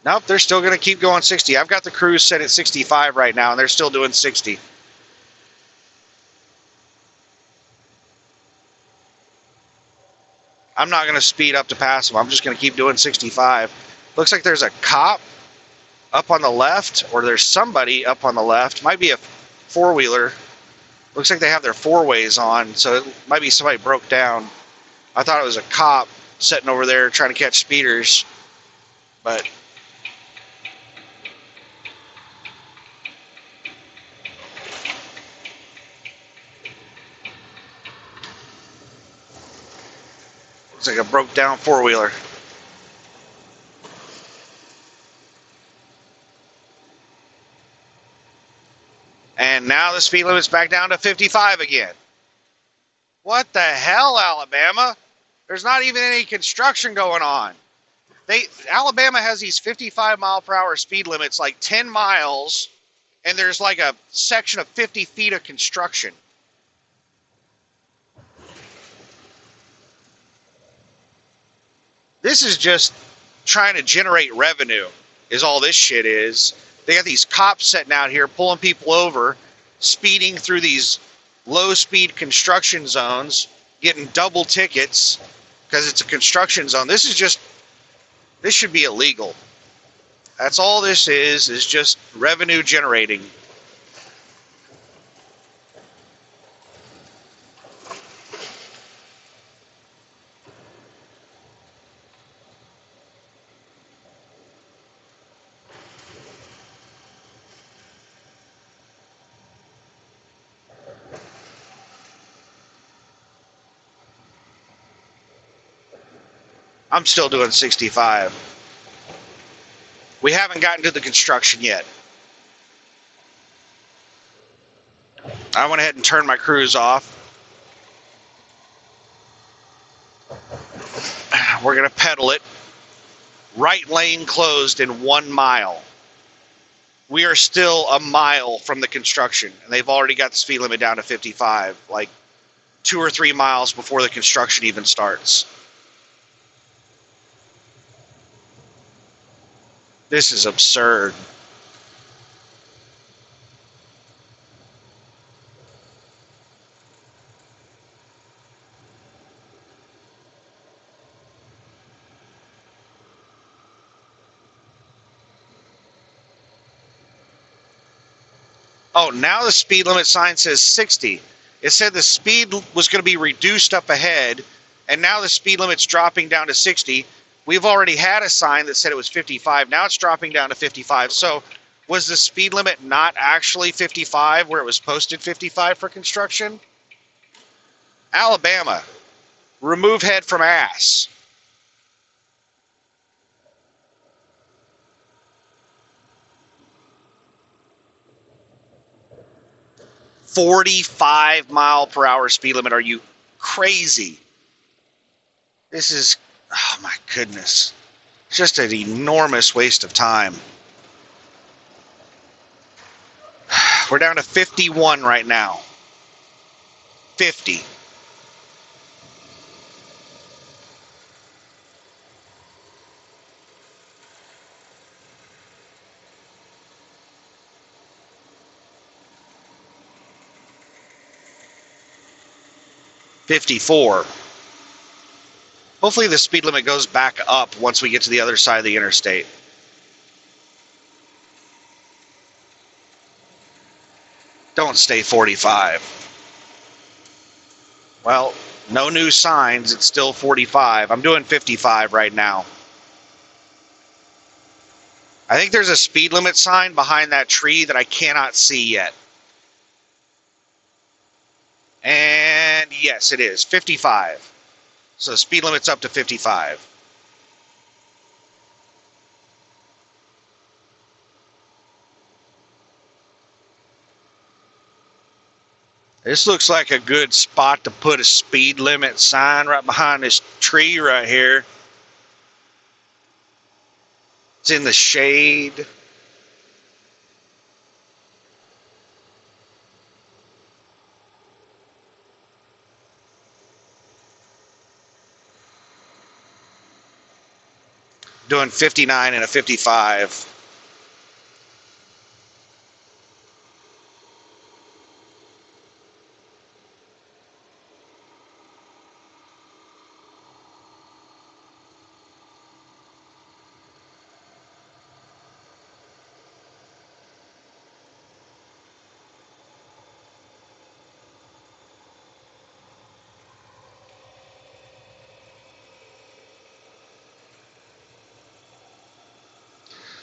Nope, they're still going to keep going 60. I've got the cruise set at 65 right now, and they're still doing 60. I'm not going to speed up to pass them. I'm just going to keep doing 65. Looks like there's a cop up on the left, or there's somebody up on the left. Might be a four-wheeler. Looks like they have their four-ways on, so it might be somebody broke down. I thought it was a cop sitting over there trying to catch speeders, but looks like a broke down four-wheeler. And now the speed limit's back down to 55 again. What the hell, Alabama? There's not even any construction going on. Alabama has these 55 mile per hour speed limits, like 10 miles, and there's like a section of 50 feet of construction. This is just trying to generate revenue, is all this shit is. They got these cops sitting out here pulling people over, speeding through these low-speed construction zones, getting double tickets, because it's a construction zone. This should be illegal. That's all this is just revenue generating. I'm still doing 65. We haven't gotten to the construction yet. I went ahead and turned my cruise off. We're going to pedal it. Right lane closed in 1 mile. We are still a mile from the construction, and they've already got the speed limit down to 55, like 2 or 3 miles before the construction even starts. This is absurd. Oh, now the speed limit sign says 60. It said the speed was going to be reduced up ahead, and now the speed limit's dropping down to 60. We've already had a sign that said it was 55. Now it's dropping down to 55. So was the speed limit not actually 55 where it was posted 55 for construction? Alabama, remove head from ass. $45-mile-per-hour speed limit. Are you crazy? This is, oh my goodness, just an enormous waste of time. We're down to 51 right now. 50. $54. Hopefully the speed limit goes back up once we get to the other side of the interstate. Don't stay 45. Well, no new signs. It's still 45. I'm doing 55 right now. I think there's a speed limit sign behind that tree that I cannot see yet. And yes, it is 55. So the speed limit's up to 55. This looks like a good spot to put a speed limit sign right behind this tree right here. It's in the shade. Doing 59 and a 55.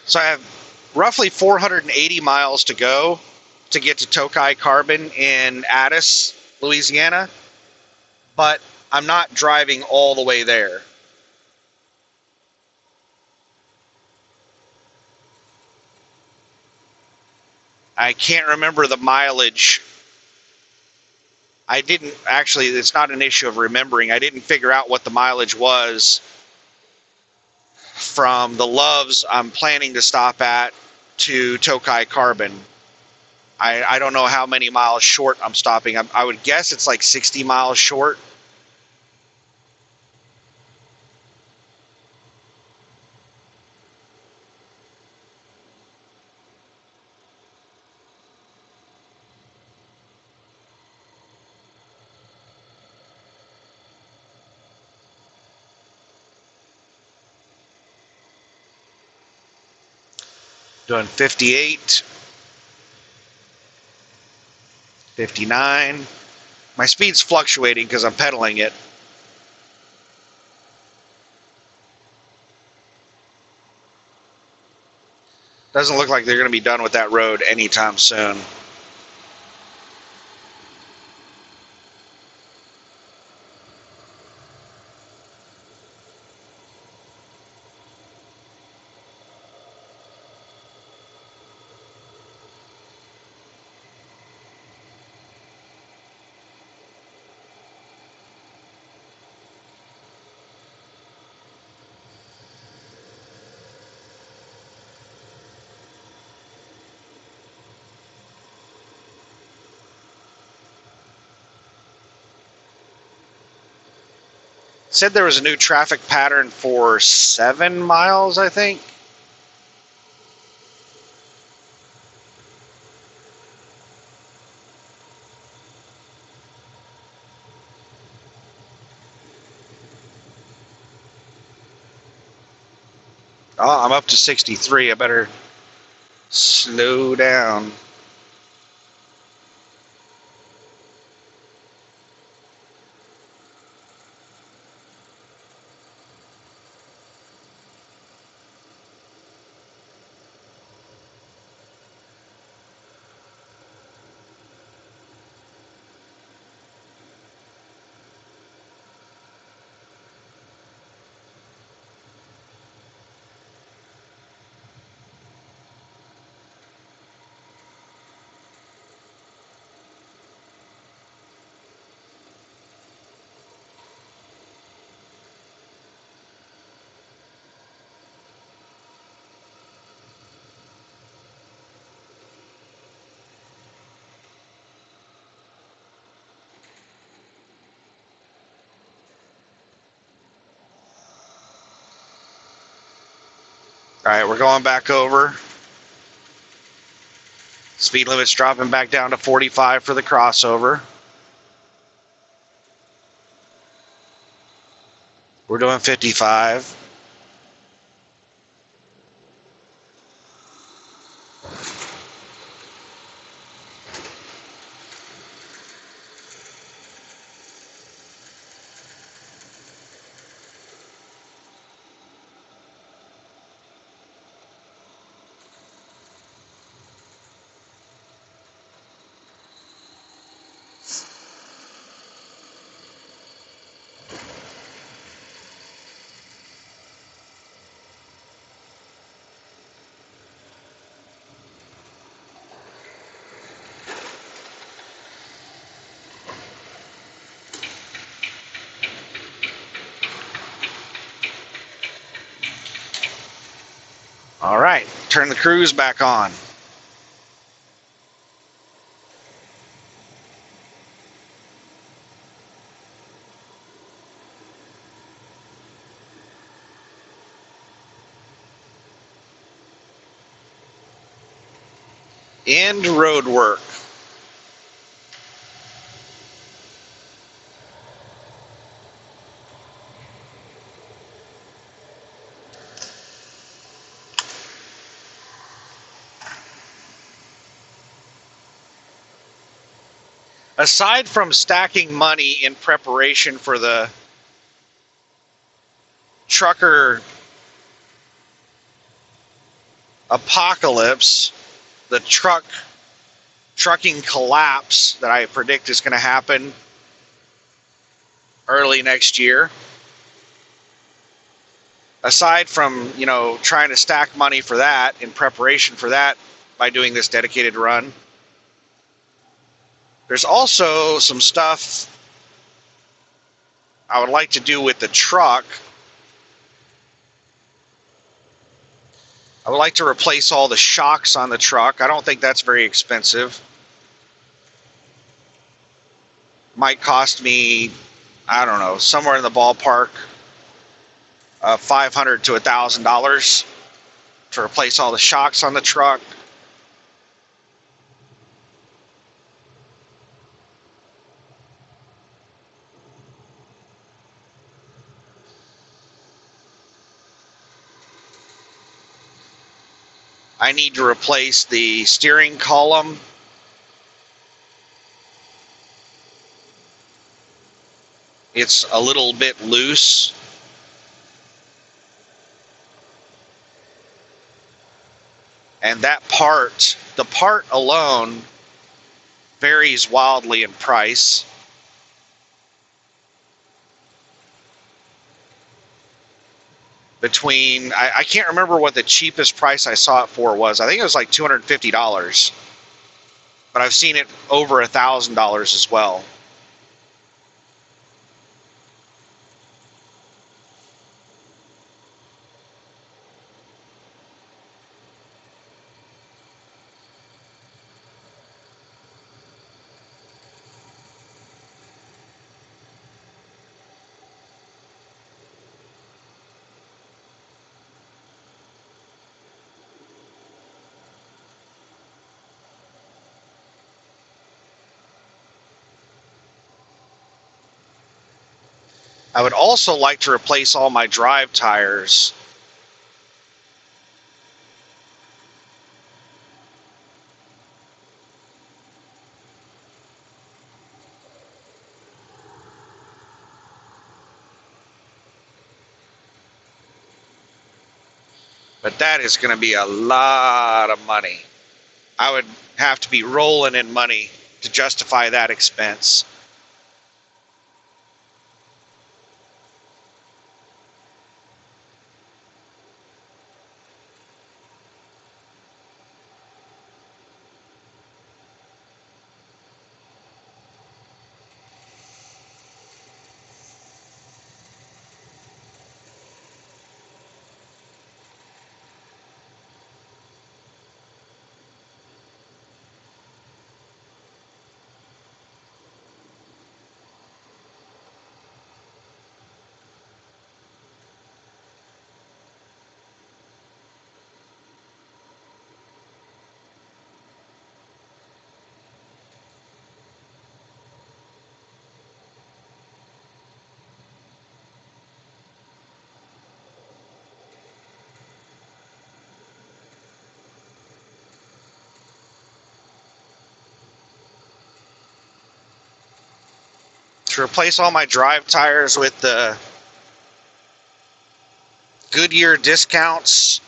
So I have roughly 480 miles to go to get to Tokai Carbon in Addis, Louisiana, but I'm not driving all the way there. I can't remember the mileage. I didn't actually, it's not an issue of remembering. I didn't figure out what the mileage was from the Loves I'm planning to stop at to Tokai Carbon. I don't know how many miles short I'm stopping. I would guess it's like 60 miles short. Doing 58, 59. My speed's fluctuating because I'm pedaling it. Doesn't look like they're going to be done with that road anytime soon. Said there was a new traffic pattern for 7 miles, I think. Oh, I'm up to 63. I better slow down. All right, we're going back over. Speed limit's dropping back down to 45 for the crossover. We're doing 55. All right, turn the cruise back on. End road work. Aside from stacking money in preparation for the trucker apocalypse, the trucking collapse that I predict is going to happen early next year. Aside from, trying to stack money for that in preparation for that by doing this dedicated run, there's also some stuff I would like to do with the truck. I would like to replace all the shocks on the truck. I don't think that's very expensive. Might cost me, I don't know, somewhere in the ballpark of $500 to $1,000 to replace all the shocks on the truck. I I need to replace the steering column. It's a little bit loose. And that part, the part alone, varies wildly in price. I can't remember what the cheapest price I saw it for was. I think it was like $250. But I've seen it over $1,000 as well. I would also like to replace all my drive tires. But that is going to be a lot of money. I would have to be rolling in money to justify that expense. To replace all my drive tires with the Goodyear discounts,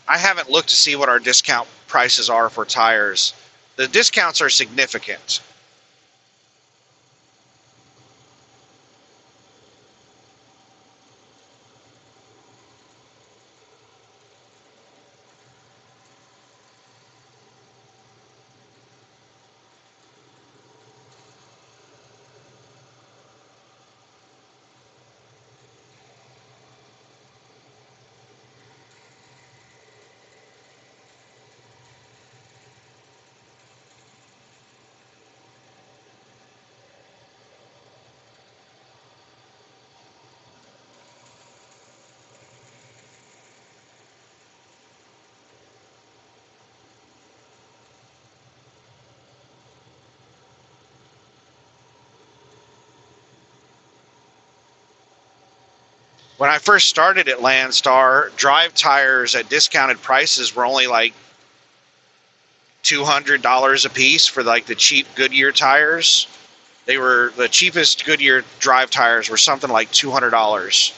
I haven't looked to see what our discount prices are for tires. The discounts are significant. When I first started at Landstar, drive tires at discounted prices were only like $200 a piece for like the cheap Goodyear tires. They were the cheapest Goodyear drive tires were something like $200.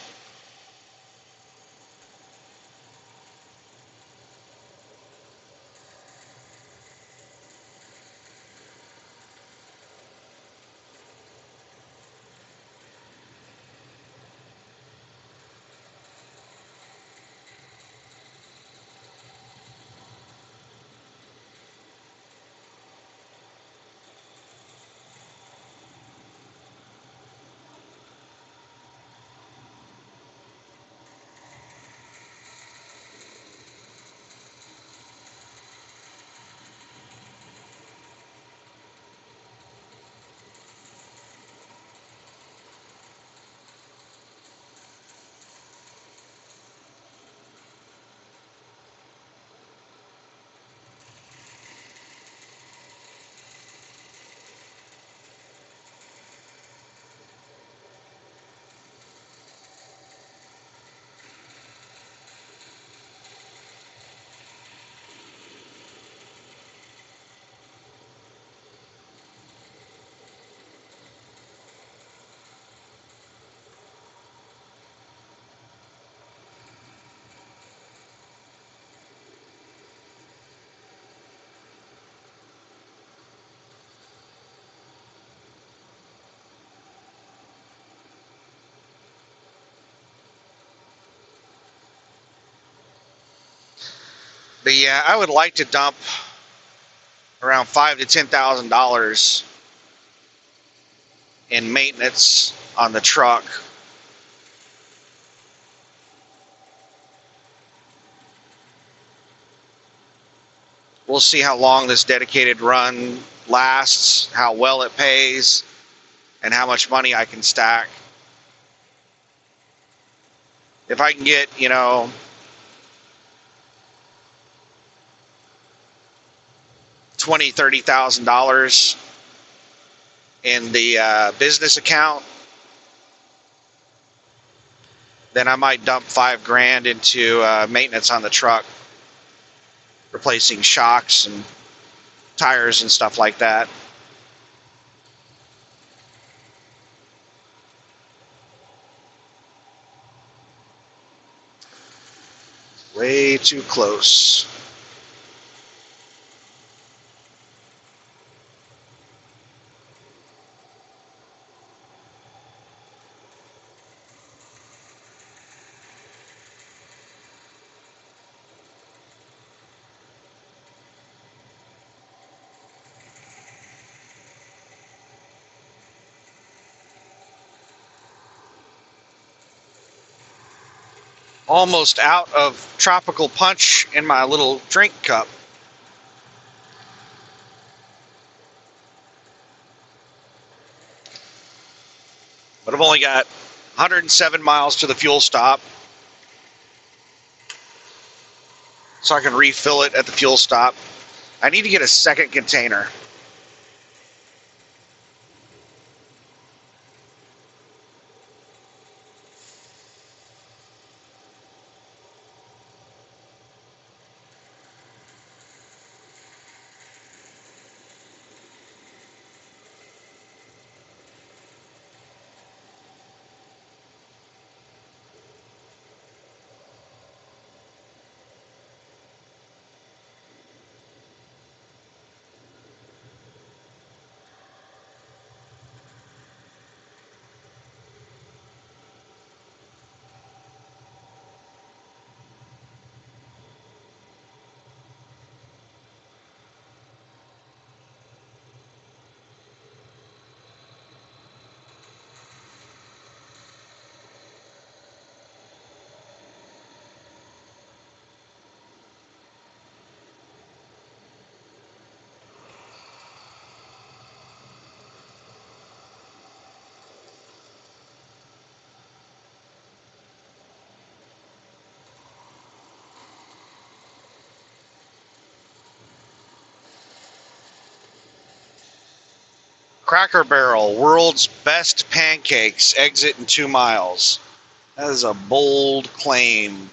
But yeah, I would like to dump around $5,000 to $10,000 in maintenance on the truck. We'll see how long this dedicated run lasts, how well it pays, and how much money I can stack. If I can get, $20,000 to $30,000 in the business account, then I might dump $5,000 into maintenance on the truck, replacing shocks and tires and stuff like that. Way too close. Almost out of tropical punch in my little drink cup. But I've only got 107 miles to the fuel stop, so I can refill it at the fuel stop. I need to get a second container. Cracker Barrel, world's best pancakes, exit in 2 miles. That is a bold claim.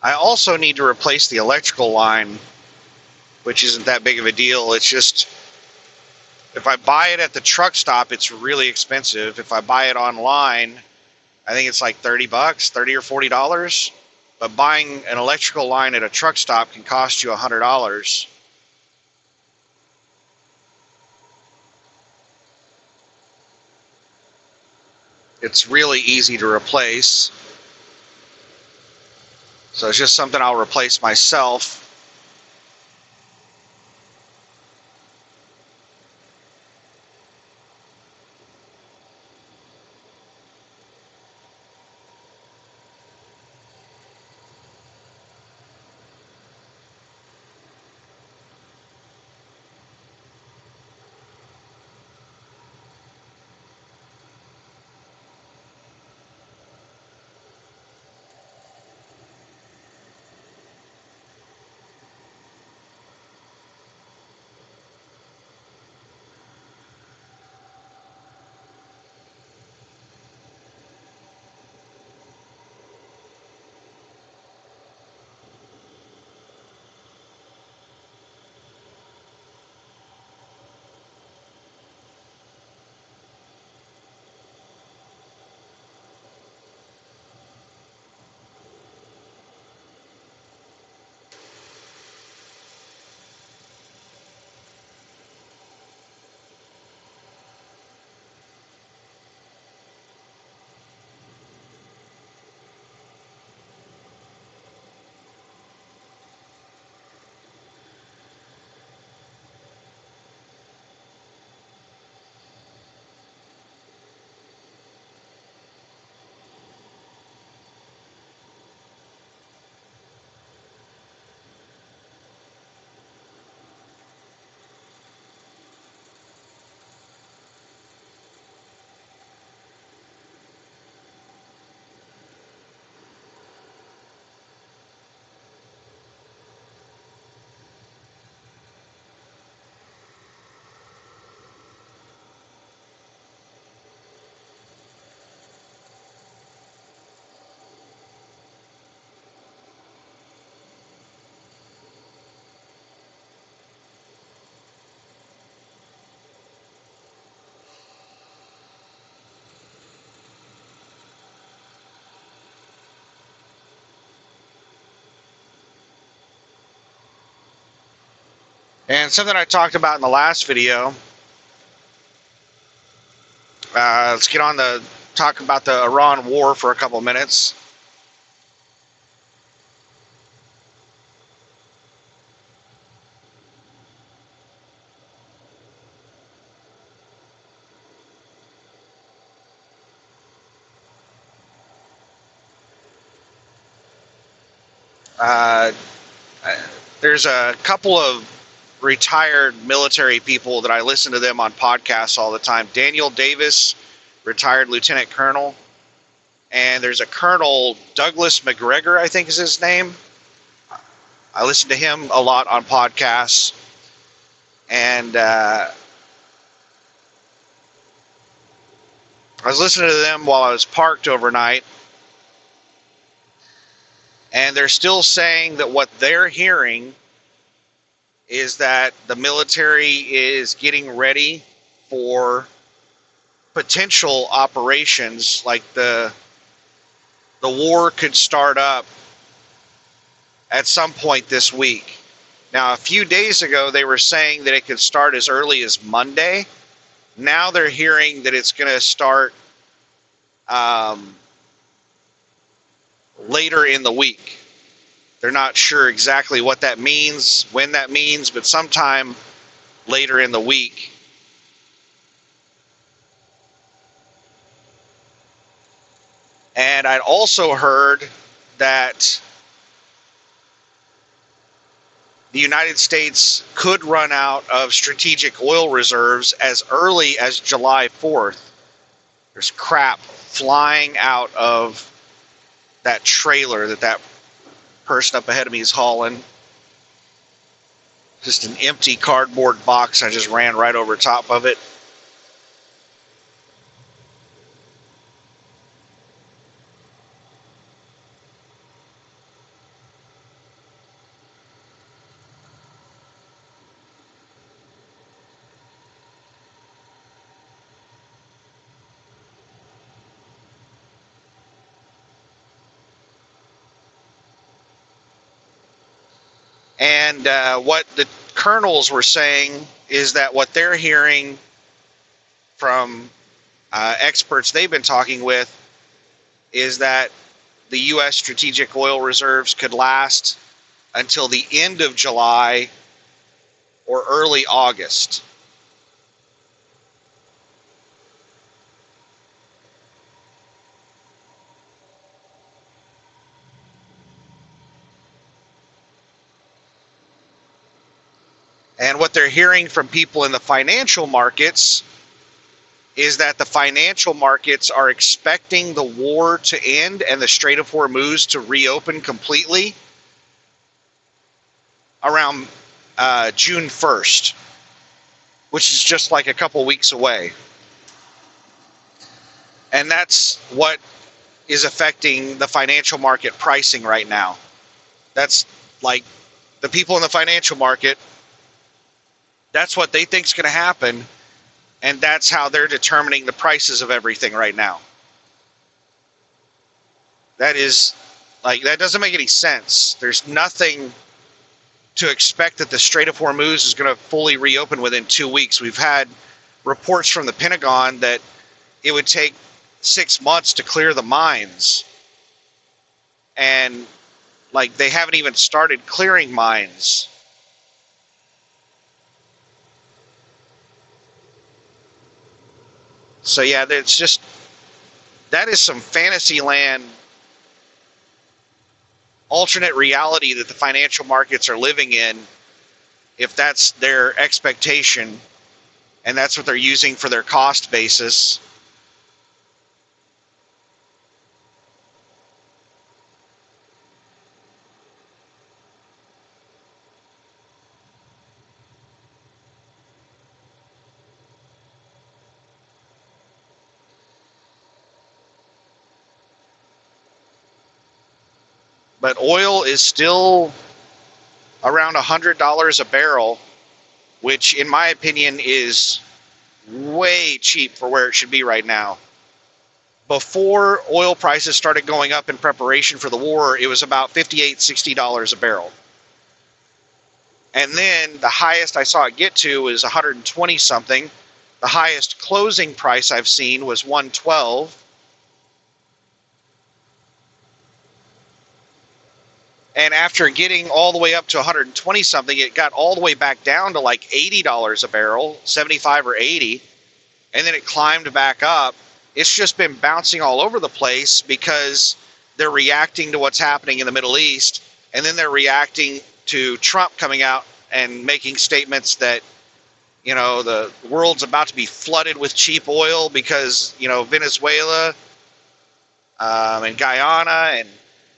I also need to replace the electrical line, which isn't that big of a deal. It's just, if I buy it at the truck stop, it's really expensive. If I buy it online, I think it's like $30, $30 or $40. But buying an electrical line at a truck stop can cost you $100. It's really easy to replace. So it's just something I'll replace myself. And something I talked about in the last video, let's get on the talk about the Iran war for a couple minutes. Uh, there's a couple of retired military people that I listen to them on podcasts all the time. Daniel Davis, retired lieutenant colonel, and there's a Colonel Douglas McGregor, I think is his name. I listen to him a lot on podcasts, and I was listening to them while I was parked overnight, and they're still saying that what they're hearing is that the military is getting ready for potential operations, like the war could start up at some point this week. Now, a few days ago, they were saying that it could start as early as Monday. Now they're hearing that it's going to start later in the week. They're not sure exactly what that means, when that means, but sometime later in the week. And I'd also heard that the United States could run out of strategic oil reserves as early as July 4th. There's crap flying out of that trailer that person up ahead of me is hauling. Just an empty cardboard box. I just ran right over top of it. And what the colonels were saying is that what they're hearing from experts they've been talking with is that the U.S. strategic oil reserves could last until the end of July or early August. And what they're hearing from people in the financial markets is that the financial markets are expecting the war to end and the Strait of Hormuz to reopen completely around June 1st, which is just like a couple weeks away. And that's what is affecting the financial market pricing right now. That's like the people in the financial market, that's what they think is going to happen, and that's how they're determining the prices of everything right now. That is, like, that doesn't make any sense. There's nothing to expect that the Strait of Hormuz is going to fully reopen within 2 weeks. We've had reports from the Pentagon that it would take 6 months to clear the mines. And, like, they haven't even started clearing mines. So yeah, it's just, that is some fantasy land, alternate reality that the financial markets are living in, if that's their expectation and that's what they're using for their cost basis. But oil is still around $100 a barrel, which in my opinion is way cheap for where it should be right now. Before oil prices started going up in preparation for the war, it was about $58, $60 a barrel. And then the highest I saw it get to was 120 something. The highest closing price I've seen was 112. And after getting all the way up to 120 something, it got all the way back down to like $80 a barrel, 75 or 80. And then it climbed back up. It's just been bouncing all over the place because they're reacting to what's happening in the Middle East. And then they're reacting to Trump coming out and making statements that, you know, the world's about to be flooded with cheap oil because, you know, Venezuela and Guyana, and,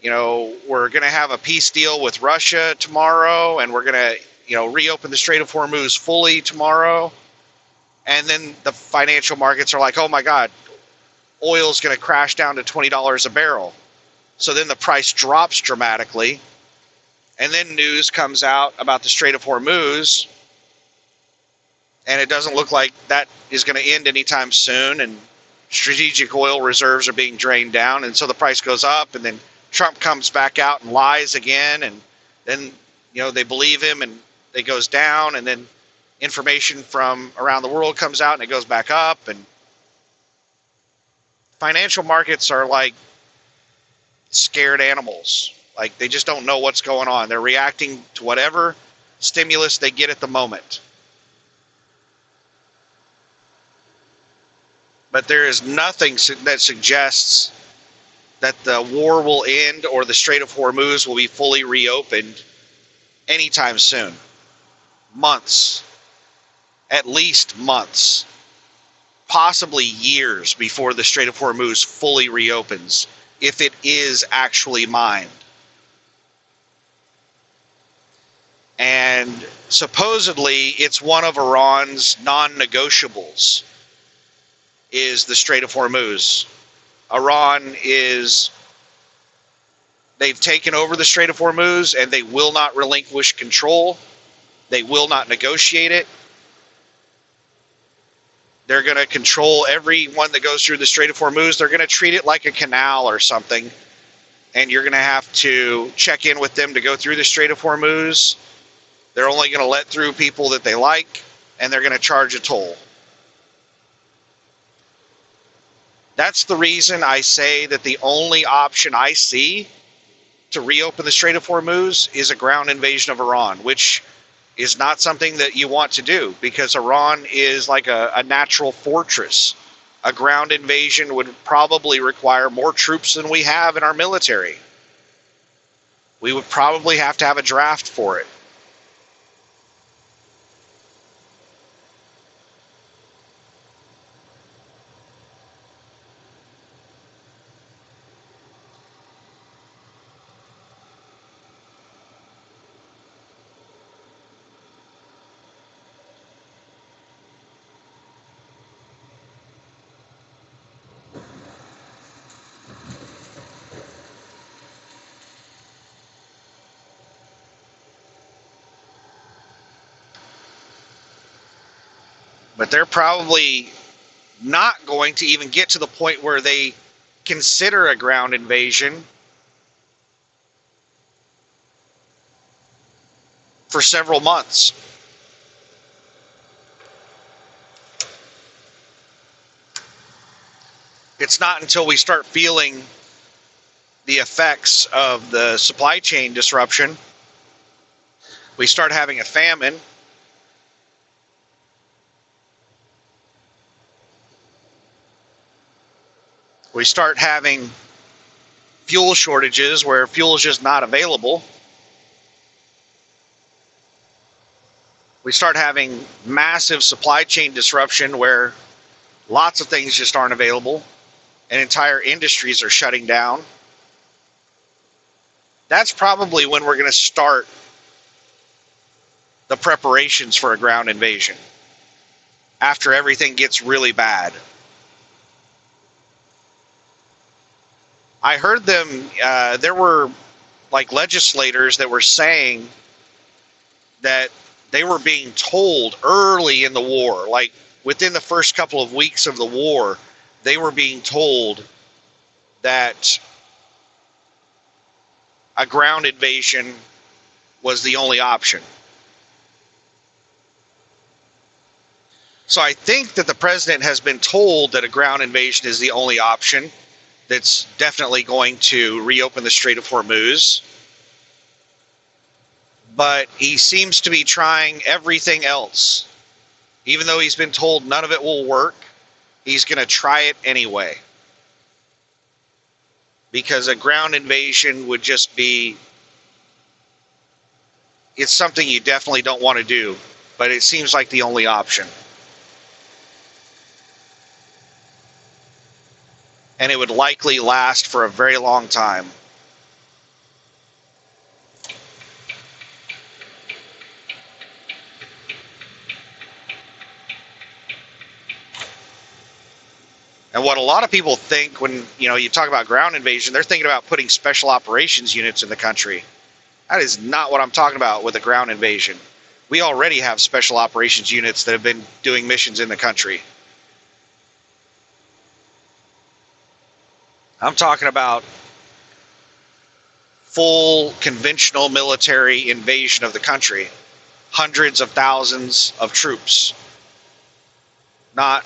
you know, we're going to have a peace deal with Russia tomorrow, and we're going to, you know, reopen the Strait of Hormuz fully tomorrow. And then the financial markets are like, oh my God, oil's going to crash down to $20 a barrel. So then the price drops dramatically. And then news comes out about the Strait of Hormuz, and it doesn't look like that is going to end anytime soon. And strategic oil reserves are being drained down. And so the price goes up, and then Trump comes back out and lies again. And then, you know, they believe him and it goes down. And then information from around the world comes out and it goes back up. And financial markets are like scared animals. Like, they just don't know what's going on. They're reacting to whatever stimulus they get at the moment. But there is nothing that suggests that the war will end or the Strait of Hormuz will be fully reopened anytime soon. Months. At least months. Possibly years before the Strait of Hormuz fully reopens, if it is actually mined. And supposedly it's one of Iran's non-negotiables is the Strait of Hormuz. They've taken over the Strait of Hormuz, and they will not relinquish control. They will not negotiate it. They're going to control everyone that goes through the Strait of Hormuz. They're going to treat it like a canal or something. And you're going to have to check in with them to go through the Strait of Hormuz. They're only going to let through people that they like, and they're going to charge a toll. That's the reason I say that the only option I see to reopen the Strait of Hormuz is a ground invasion of Iran, which is not something that you want to do because Iran is like a natural fortress. A ground invasion would probably require more troops than we have in our military. We would probably have to have a draft for it. But they're probably not going to even get to the point where they consider a ground invasion for several months. It's not until we start feeling the effects of the supply chain disruption, we start having a famine, we start having fuel shortages where fuel is just not available. We start having massive supply chain disruption where lots of things just aren't available and entire industries are shutting down. That's probably when we're going to start the preparations for a ground invasion, after everything gets really bad. I heard them, there were like legislators that were saying that they were being told early in the war, like within the first couple of weeks of the war, they were being told that a ground invasion was the only option. So I think that the president has been told that a ground invasion is the only option that's definitely going to reopen the Strait of Hormuz. But he seems to be trying everything else. Even though he's been told none of it will work, he's going to try it anyway. Because a ground invasion would just be, it's something you definitely don't want to do, but it seems like the only option. And it would likely last for a very long time. And what a lot of people think when you talk about ground invasion, they're thinking about putting special operations units in the country. That is not what I'm talking about with a ground invasion. We already have special operations units that have been doing missions in the country. I'm talking about full conventional military invasion of the country. Hundreds of thousands of troops. Not,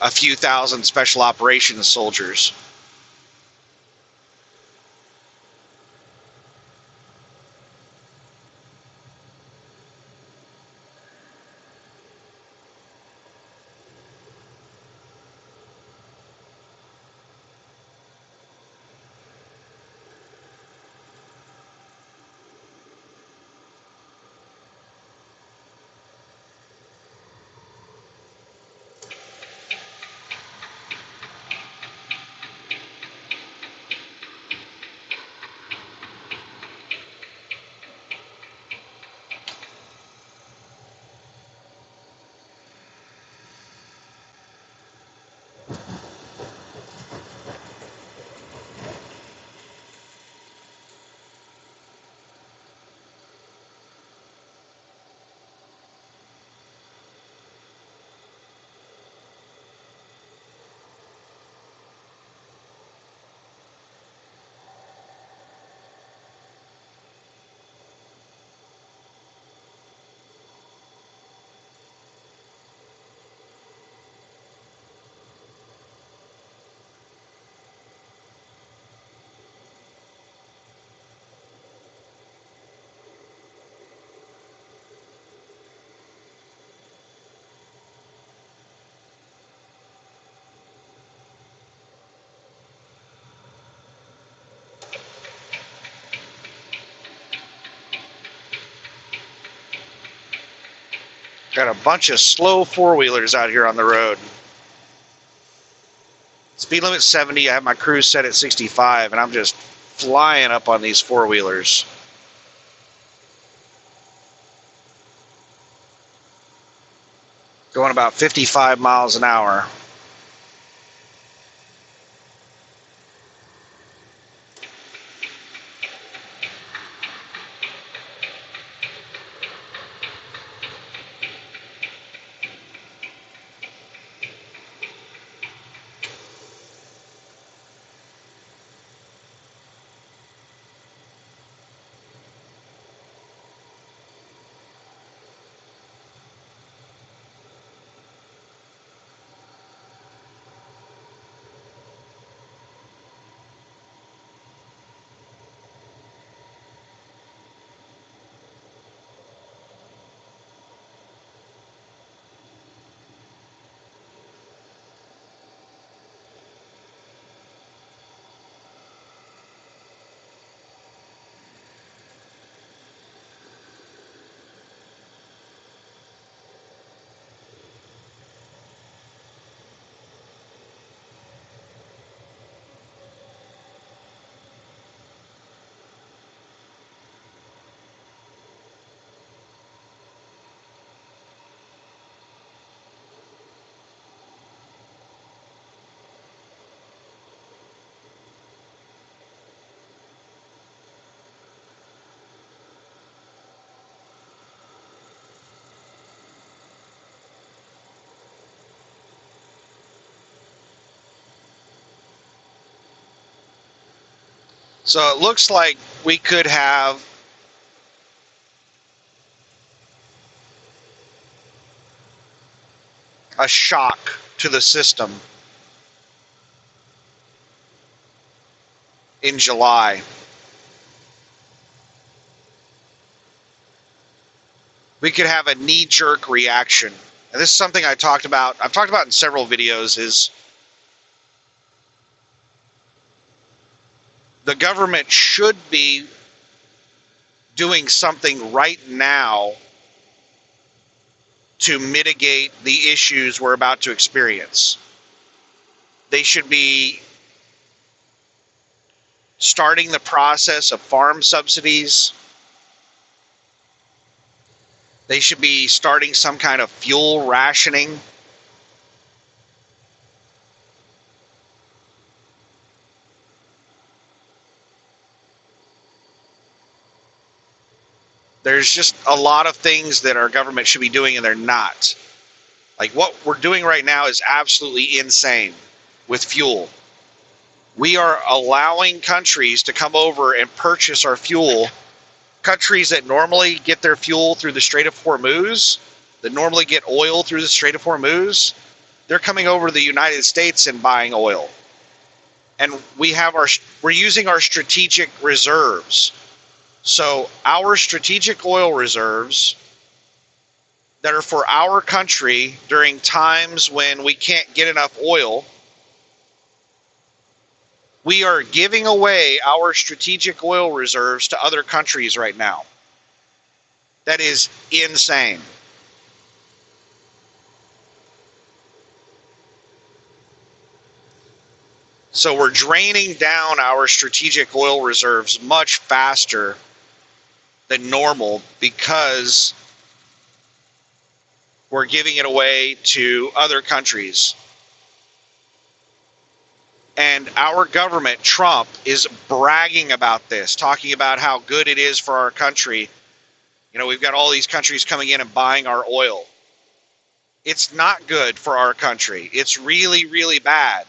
a few thousand special operations soldiers. Got a bunch of slow four-wheelers out here on the road. Speed limit 70, I have my cruise set at 65, and I'm just flying up on these four-wheelers. Going about 55 miles an hour. So it looks like we could have a shock to the system in July. We could have a knee-jerk reaction. And this is something I've talked about in several videos, is the government should be doing something right now to mitigate the issues we're about to experience. They should be starting the process of farm subsidies. They should be starting some kind of fuel rationing. There's just a lot of things that our government should be doing, and they're not. Like, what we're doing right now is absolutely insane with fuel. We are allowing countries to come over and purchase our fuel. Countries that normally get their fuel through the Strait of Hormuz, that normally get oil through the Strait of Hormuz, they're coming over to the United States and buying oil. And we're using our strategic reserves. So our strategic oil reserves that are for our country during times when we can't get enough oil, we are giving away our strategic oil reserves to other countries right now. That is insane. So we're draining down our strategic oil reserves much faster than normal because we're giving it away to other countries. And our government, Trump, is bragging about this, talking about how good it is for our country. You know, we've got all these countries coming in and buying our oil. It's not good for our country. It's really, really bad.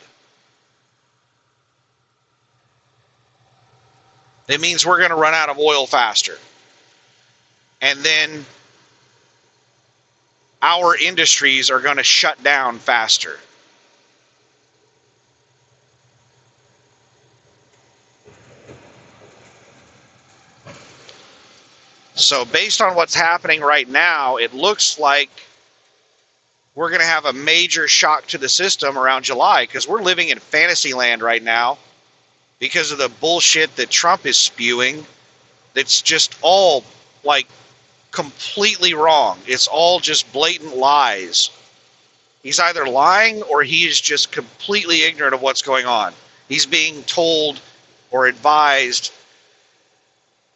It means we're going to run out of oil faster. And then our industries are going to shut down faster. So based on what's happening right now, it looks like we're going to have a major shock to the system around July, because we're living in fantasy land right now because of the bullshit that Trump is spewing. That's just all like completely wrong. It's all just blatant lies. He's either lying or he's just completely ignorant of what's going on. He's being told or advised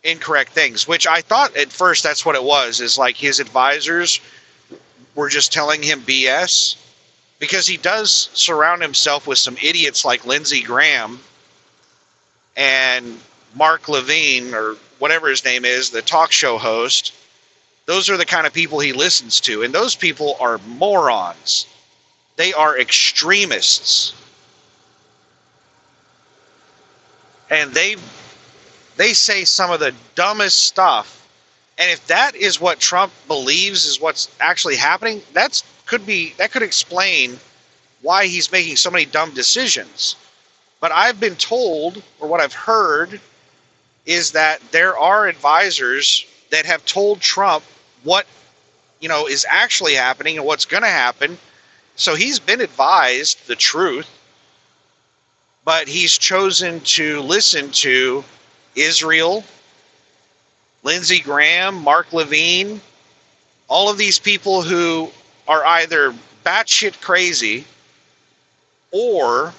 incorrect things, which I thought at first that's what it was, is like his advisors were just telling him BS, because he does surround himself with some idiots like Lindsey Graham and Mark Levine, or whatever his name is, the talk show host. Those are the kind of people he listens to, and those people are morons. They are extremists. And they say some of the dumbest stuff. And if that is what Trump believes is what's actually happening, that could explain why he's making so many dumb decisions. But I've been told, or what I've heard, is that there are advisors that have told Trump what, is actually happening and what's going to happen. So he's been advised the truth, but he's chosen to listen to Israel, Lindsey Graham, Mark Levine, all of these people who are either batshit crazy or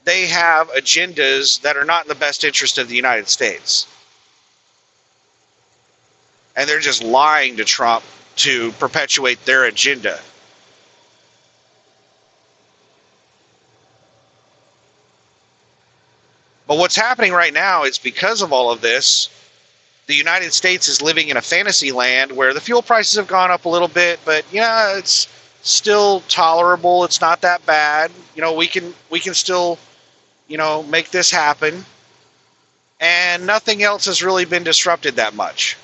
they have agendas that are not in the best interest of the United States. And they're just lying to Trump to perpetuate their agenda. But what's happening right now is, because of all of this, the United States is living in a fantasy land where the fuel prices have gone up a little bit, but yeah, it's still tolerable. It's not that bad. We can still, make this happen. And nothing else has really been disrupted that much.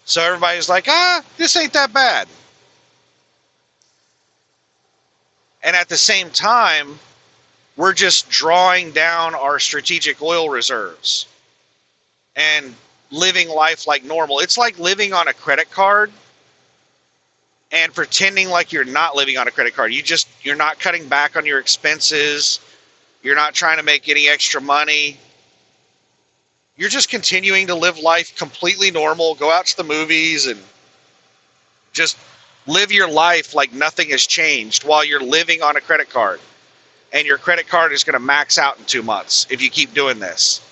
So everybody's like, this ain't that bad. And at the same time, we're just drawing down our strategic oil reserves and living life like normal. It's like living on a credit card and pretending like you're not living on a credit card. You're not cutting back on your expenses. You're not trying to make any extra money. You're just continuing to live life completely normal, go out to the movies and just live your life like nothing has changed while you're living on a credit card. And your credit card is going to max out in 2 months if you keep doing this.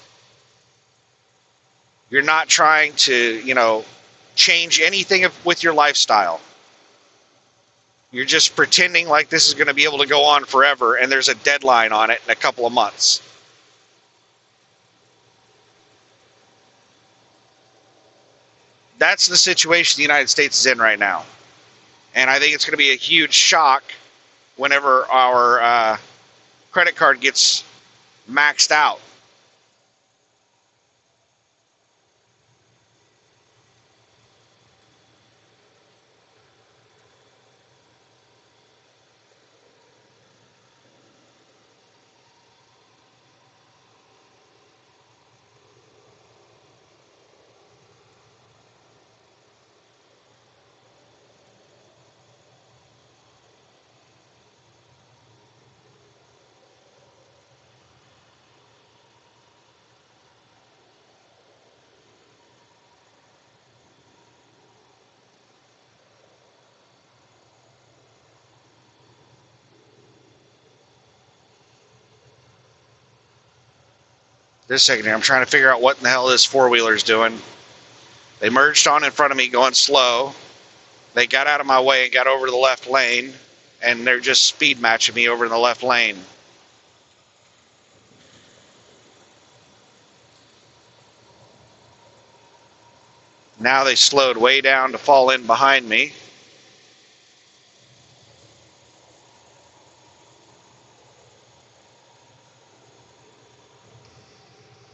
You're not trying to, change anything with your lifestyle. You're just pretending like this is going to be able to go on forever, and there's a deadline on it in a couple of months. That's the situation the United States is in right now. And I think it's going to be a huge shock whenever our credit card gets maxed out. Just a second here. I'm trying to figure out what in the hell this four-wheeler is doing. They merged on in front of me going slow. They got out of my way and got over to the left lane, and they're just speed matching me over in the left lane. Now they slowed way down to fall in behind me.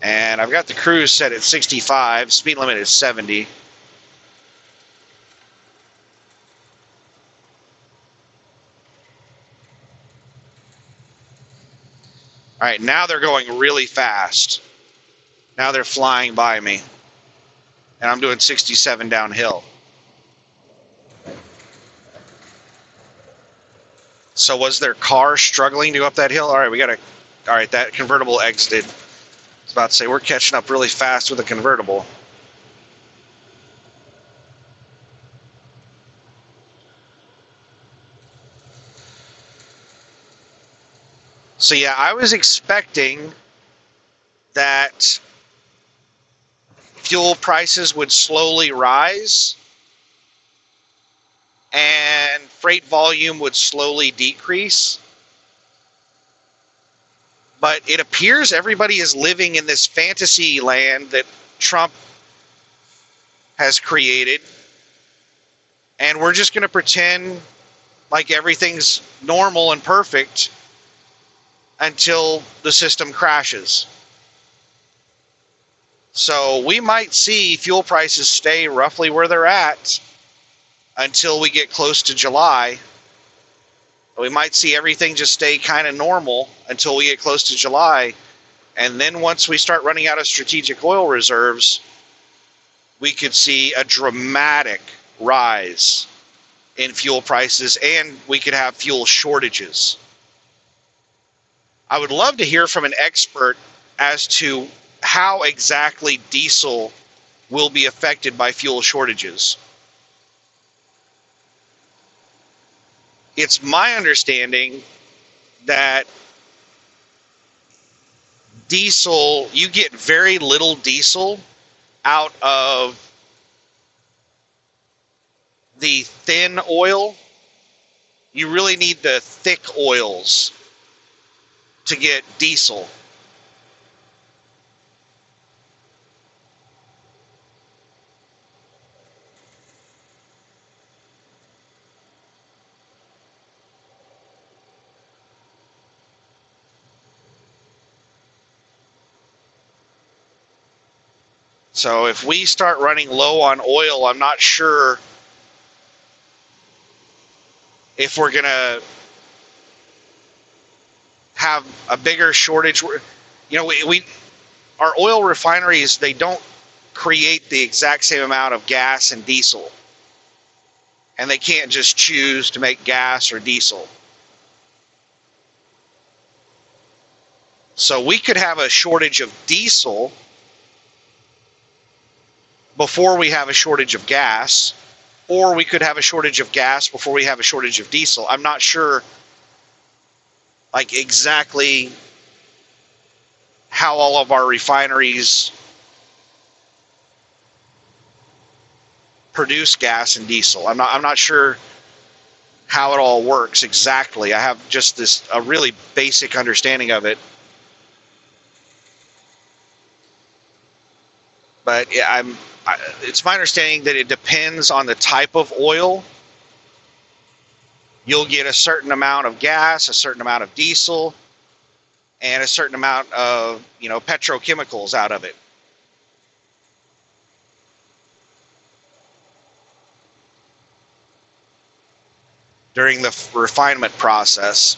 And I've got the cruise set at 65. Speed limit is 70. All right, now they're going really fast. Now they're flying by me. And I'm doing 67 downhill. So was their car struggling to go up that hill? All right, that convertible exited. I was about to say, we're catching up really fast with a convertible. So yeah, I was expecting that fuel prices would slowly rise and freight volume would slowly decrease. But it appears everybody is living in this fantasy land that Trump has created. And we're just going to pretend like everything's normal and perfect until the system crashes. So we might see fuel prices stay roughly where they're at until we get close to July. We might see everything just stay kind of normal until we get close to July. And then once we start running out of strategic oil reserves, we could see a dramatic rise in fuel prices, and we could have fuel shortages. I would love to hear from an expert as to how exactly diesel will be affected by fuel shortages. It's my understanding that diesel, you get very little diesel out of the thin oil. You really need the thick oils to get diesel. So if we start running low on oil, I'm not sure if we're going to have a bigger shortage. You know, we our oil refineries, they don't create the exact same amount of gas and diesel, and they can't just choose to make gas or diesel. So we could have a shortage of diesel before we have a shortage of gas, or we could have a shortage of gas before we have a shortage of diesel. I'm not sure like exactly how all of our refineries produce gas and diesel. I'm not sure how it all works exactly. I have just a really basic understanding of it. But it's my understanding that it depends on the type of oil. You'll get a certain amount of gas, a certain amount of diesel, and a certain amount of, petrochemicals out of it. During the refinement process.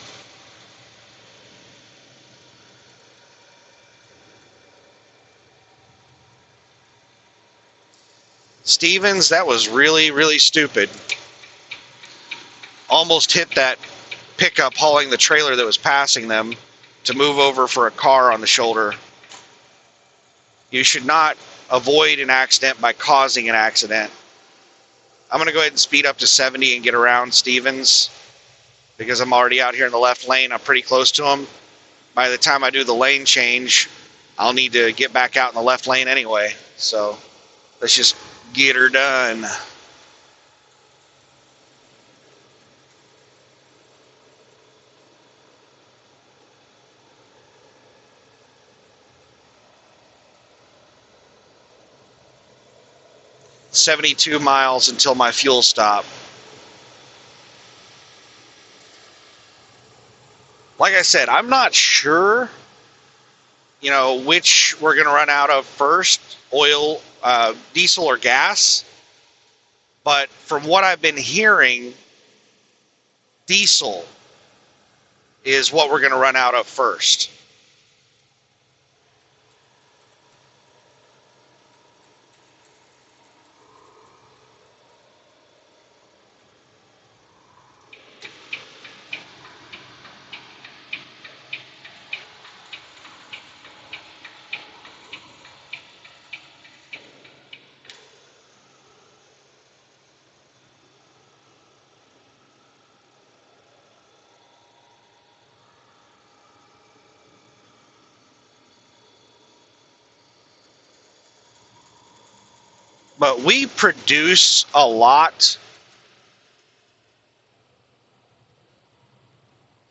Stevens, that was really, really stupid. Almost hit that pickup hauling the trailer that was passing them to move over for a car on the shoulder. You should not avoid an accident by causing an accident. I'm going to go ahead and speed up to 70 and get around Stevens because I'm already out here in the left lane. I'm pretty close to him. By the time I do the lane change, I'll need to get back out in the left lane anyway. So let's just get her done. "72 miles until my fuel stop." Like I said, I'm not sure, which we're going to run out of first, oil, diesel, or gas. But from what I've been hearing, diesel is what we're going to run out of first. But we produce a lot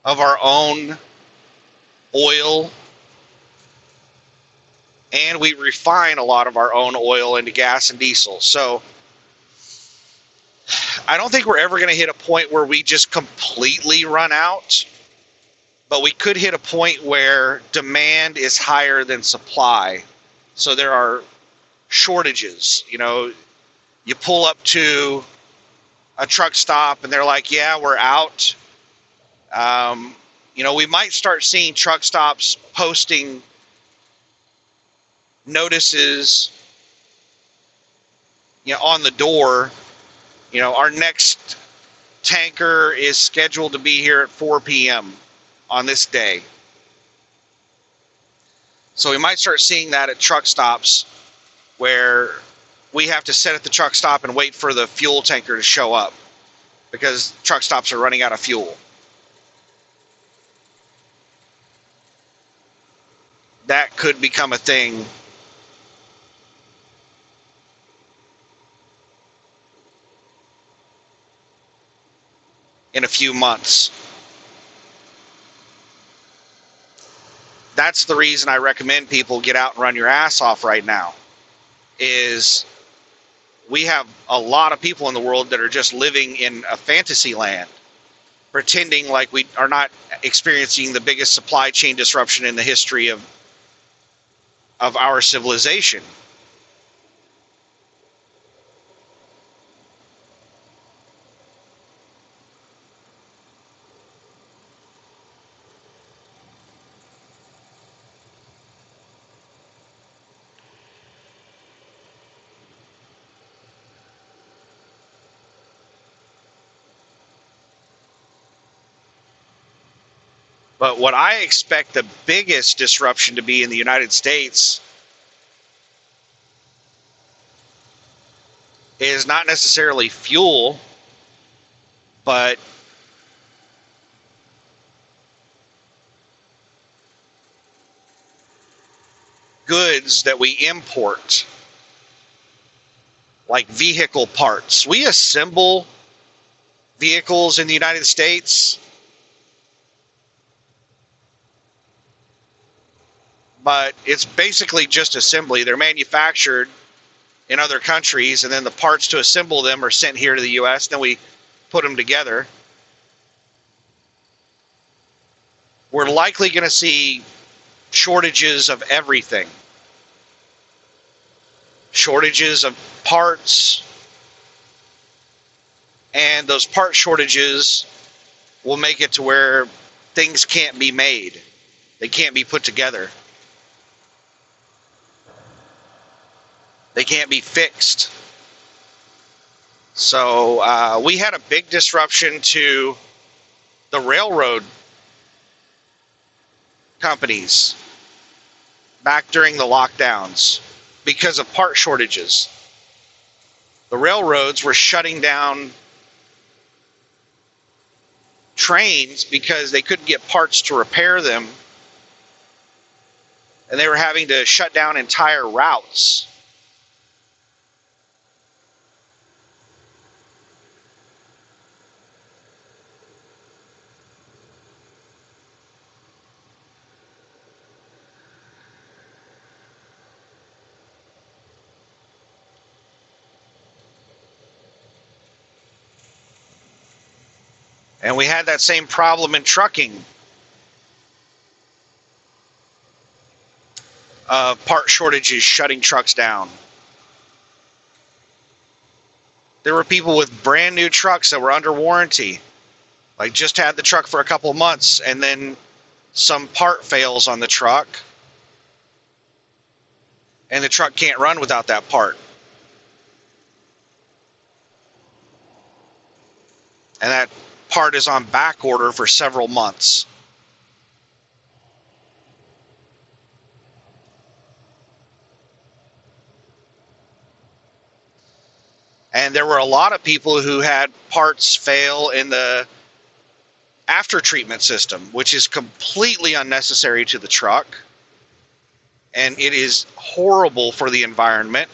of our own oil, and we refine a lot of our own oil into gas and diesel. So I don't think we're ever going to hit a point where we just completely run out, but we could hit a point where demand is higher than supply. So there are shortages. You pull up to a truck stop and they're like, yeah, we're out. We might start seeing truck stops posting notices, on the door. Our next tanker is scheduled to be here at 4 p.m. on this day. So we might start seeing that at truck stops where we have to sit at the truck stop and wait for the fuel tanker to show up because truck stops are running out of fuel. That could become a thing in a few months. That's the reason I recommend people get out and run your ass off right now. Is we have a lot of people in the world that are just living in a fantasy land, pretending like we are not experiencing the biggest supply chain disruption in the history of our civilization. But what I expect the biggest disruption to be in the United States is not necessarily fuel, but goods that we import, like vehicle parts. We assemble vehicles in the United States, but it's basically just assembly. They're manufactured in other countries, and then the parts to assemble them are sent here to the US, then we put them together. We're likely going to see shortages of everything. Shortages of parts, and those part shortages will make it to where things can't be made. They can't be put together. They can't be fixed. So we had a big disruption to the railroad companies back during the lockdowns because of part shortages. The railroads were shutting down trains because they couldn't get parts to repair them, and they were having to shut down entire routes. And we had that same problem in trucking, part shortages shutting trucks down. There were people with brand new trucks that were under warranty, like just had the truck for a couple of months, and then some part fails on the truck, and the truck can't run without that part. And that part is on back order for several months. And there were a lot of people who had parts fail in the after treatment system, which is completely unnecessary to the truck. And it is horrible for the environment.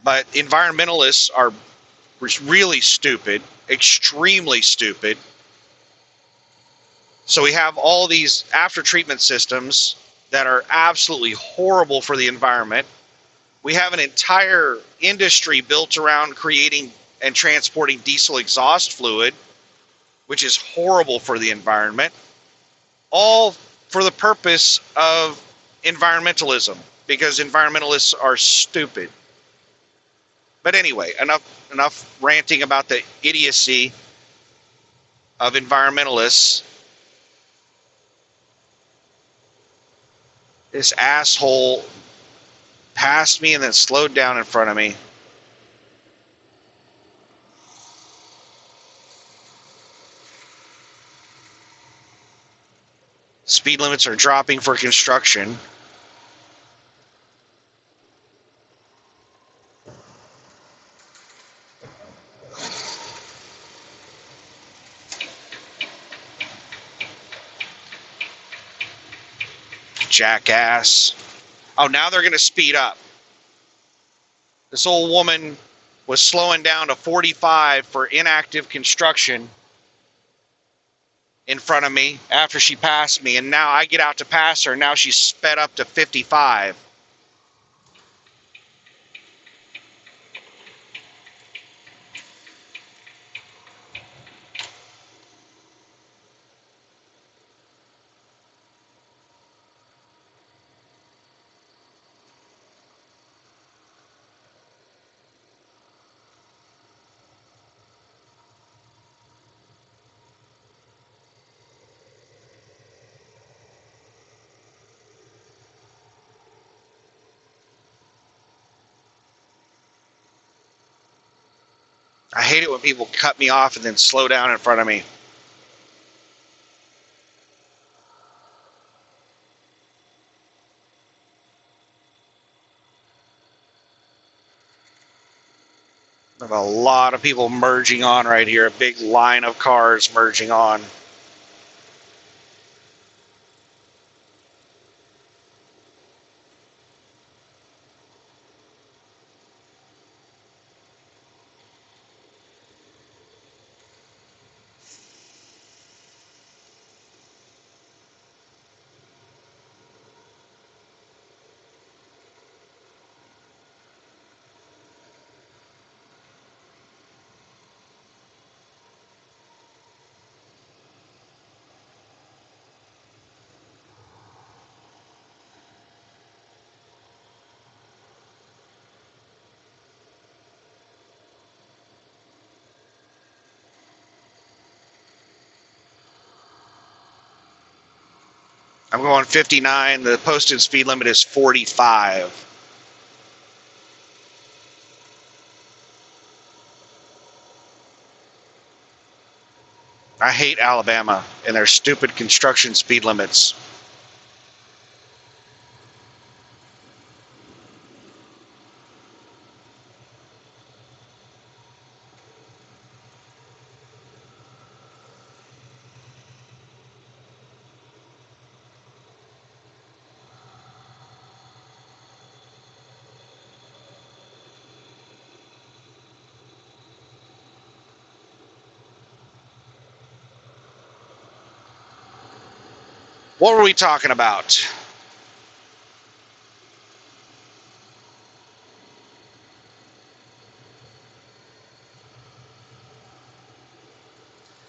But environmentalists are really stupid, extremely stupid. So we have all these after treatment systems that are absolutely horrible for the environment. We have an entire industry built around creating and transporting diesel exhaust fluid, which is horrible for the environment, all for the purpose of environmentalism, because environmentalists are stupid. But anyway, enough ranting about the idiocy of environmentalists. This asshole passed me and then slowed down in front of me. Speed limits are dropping for construction. Jackass. Oh, now they're going to speed up. This old woman was slowing down to 45 for inactive construction in front of me after she passed me, and now I get out to pass her, and now she's sped up to 55. I hate it when people cut me off and then slow down in front of me. I have a lot of people merging on right here. A big line of cars merging on. I'm going 59. The posted speed limit is 45. I hate Alabama and their stupid construction speed limits. What were we talking about?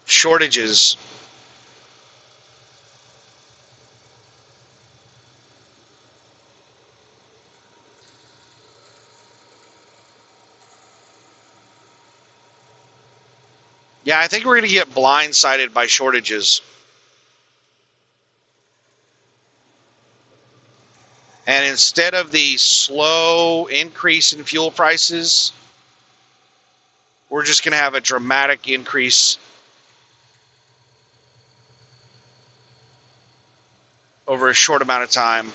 Shortages. Yeah, I think we're going to get blindsided by shortages. And instead of the slow increase in fuel prices, we're just going to have a dramatic increase over a short amount of time.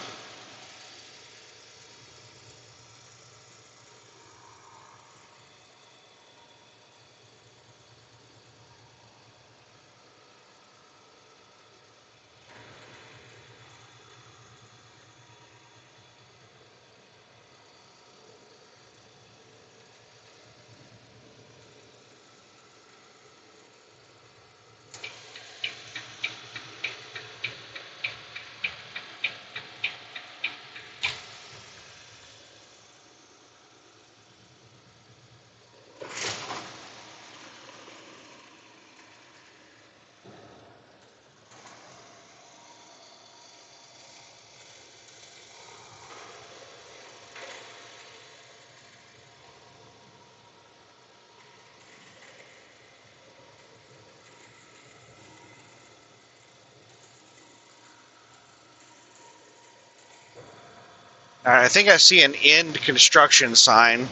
All right, I think I see an end construction sign,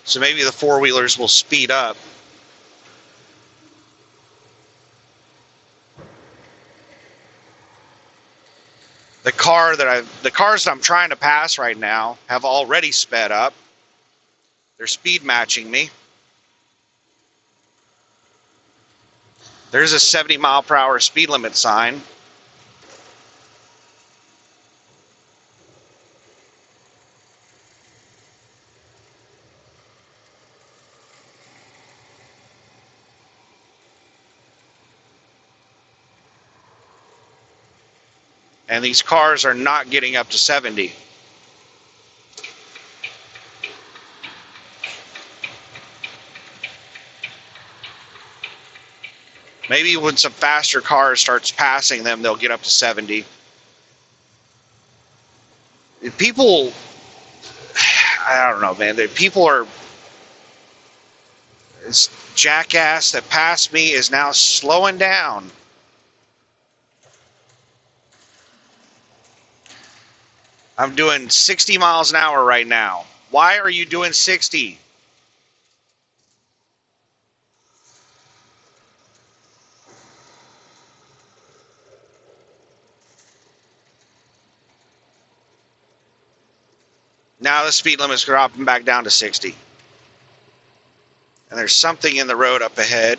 so maybe the four-wheelers will speed up. The cars that I'm trying to pass right now have already sped up. They're speed matching me. There's a 70 mile per hour speed limit sign. And these cars are not getting up to 70. Maybe when some faster cars starts passing them, they'll get up to 70. People, I don't know, man. People are, this jackass that passed me is now slowing down. I'm doing 60 miles an hour right now. Why are you doing 60? Now the speed limit's dropping back down to 60. And there's something in the road up ahead.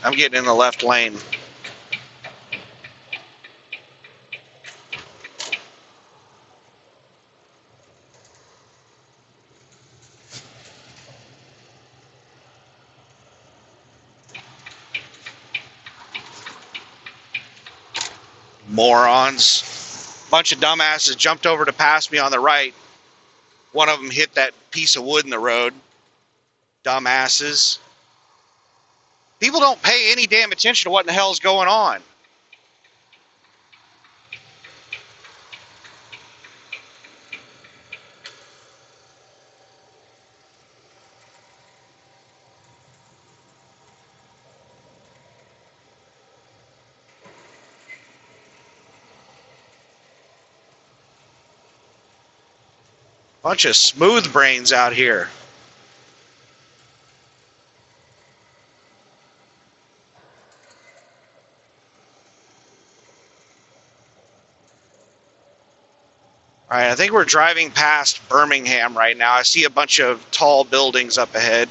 I'm getting in the left lane. Morons. Bunch of dumbasses jumped over to pass me on the right. One of them hit that piece of wood in the road. Dumbasses. People don't pay any damn attention to what in the hell is going on. Bunch of smooth brains out here. All right, I think we're driving past Birmingham right now. I see a bunch of tall buildings up ahead.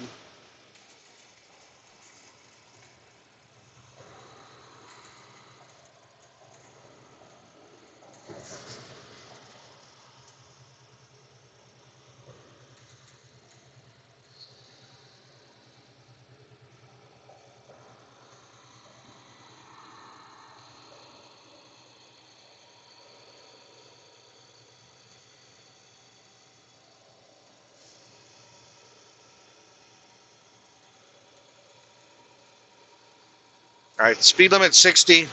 All right, speed limit 60.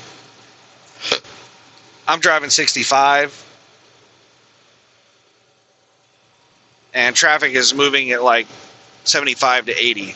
I'm driving 65. And traffic is moving at like 75 to 80.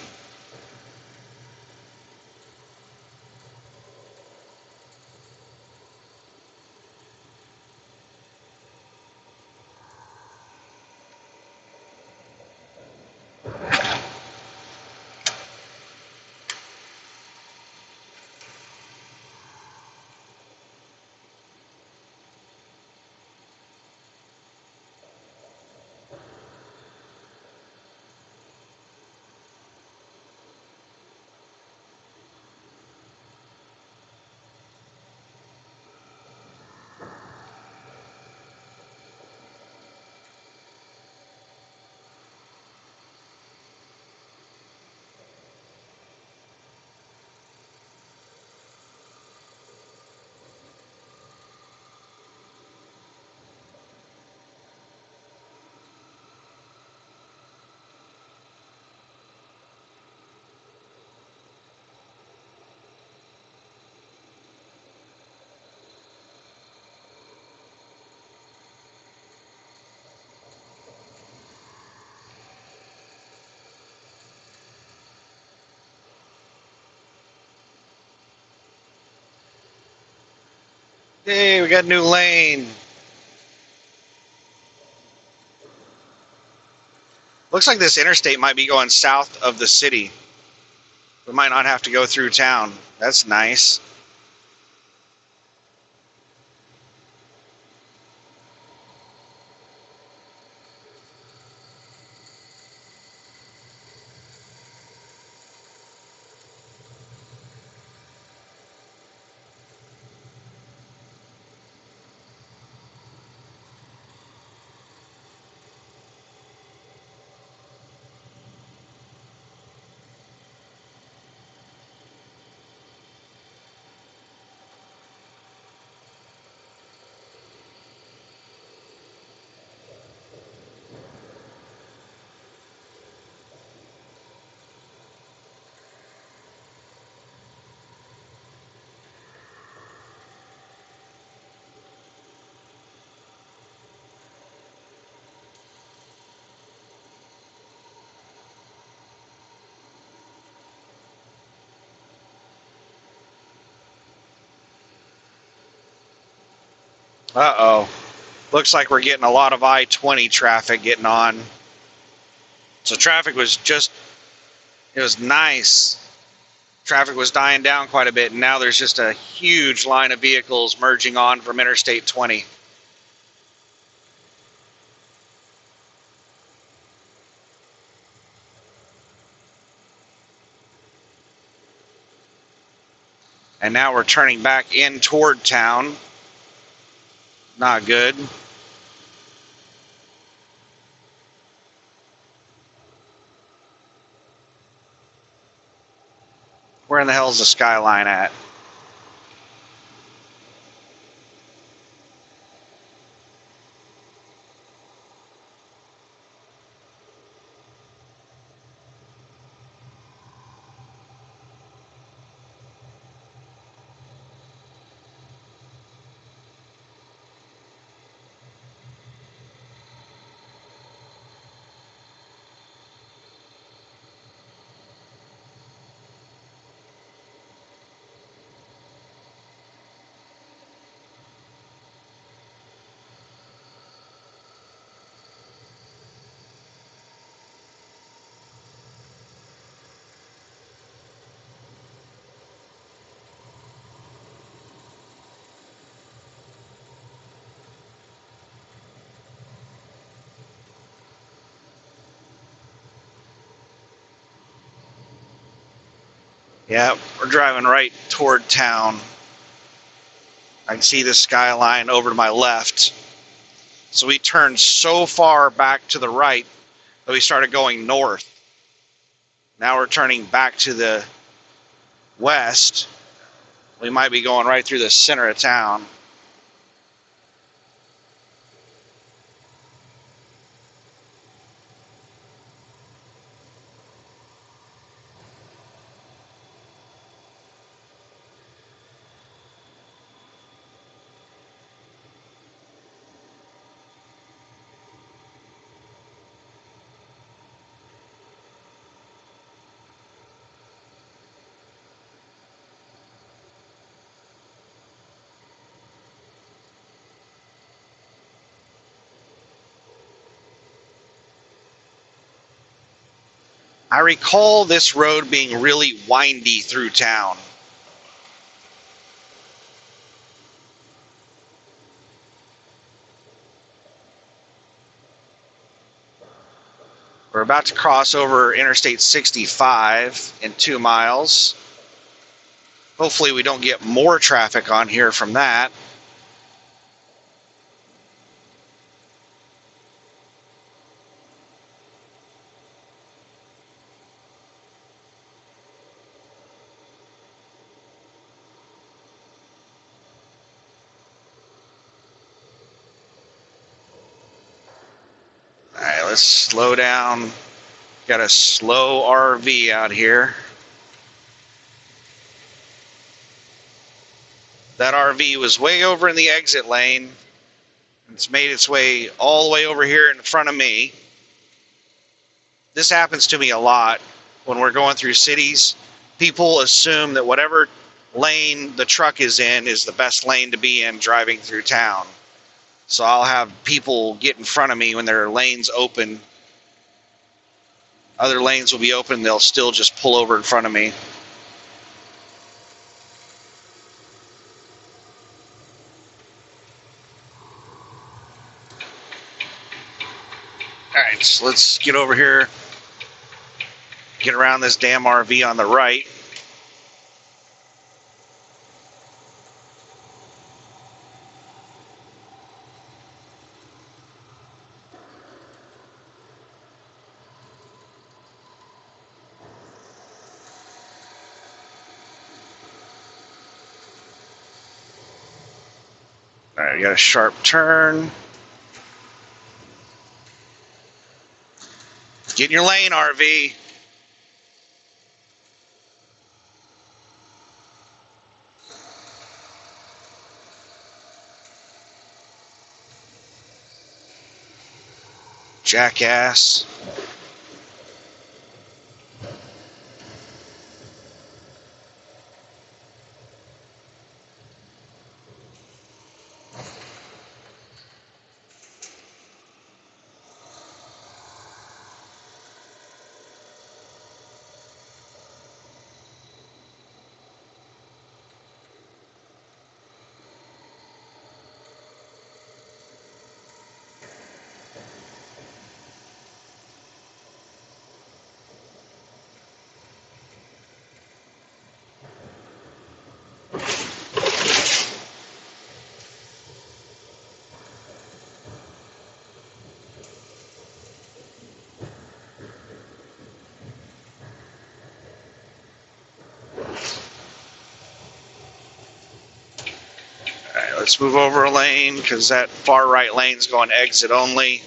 Hey, we got a new lane. Looks like this interstate might be going south of the city. We might not have to go through town. That's nice. Uh-oh. Looks like we're getting a lot of I-20 traffic getting on. So traffic was just, it was nice. Traffic was dying down quite a bit, and now there's just a huge line of vehicles merging on from Interstate 20. And now we're turning back in toward town. Not good. Where in the hell is the skyline at? Yeah, we're driving right toward town. I can see the skyline over to my left. So we turned so far back to the right that we started going north. Now we're turning back to the west. We might be going right through the center of town. I recall this road being really windy through town. We're about to cross over Interstate 65 in 2 miles. Hopefully we don't get more traffic on here from that. All right, let's slow down. Got a slow RV out here. That RV was way over in the exit lane. It's made its way all the way over here in front of me. This happens to me a lot when we're going through cities. People assume that whatever lane the truck is in is the best lane to be in driving through town. So I'll have people get in front of me when their lane's open. Other lanes will be open, they'll still just pull over in front of me. Alright, so let's get over here, get around this damn RV on the right. Alright, we got a sharp turn. Get in your lane, RV. Jackass. Let's move over a lane because that far right lane's going exit only.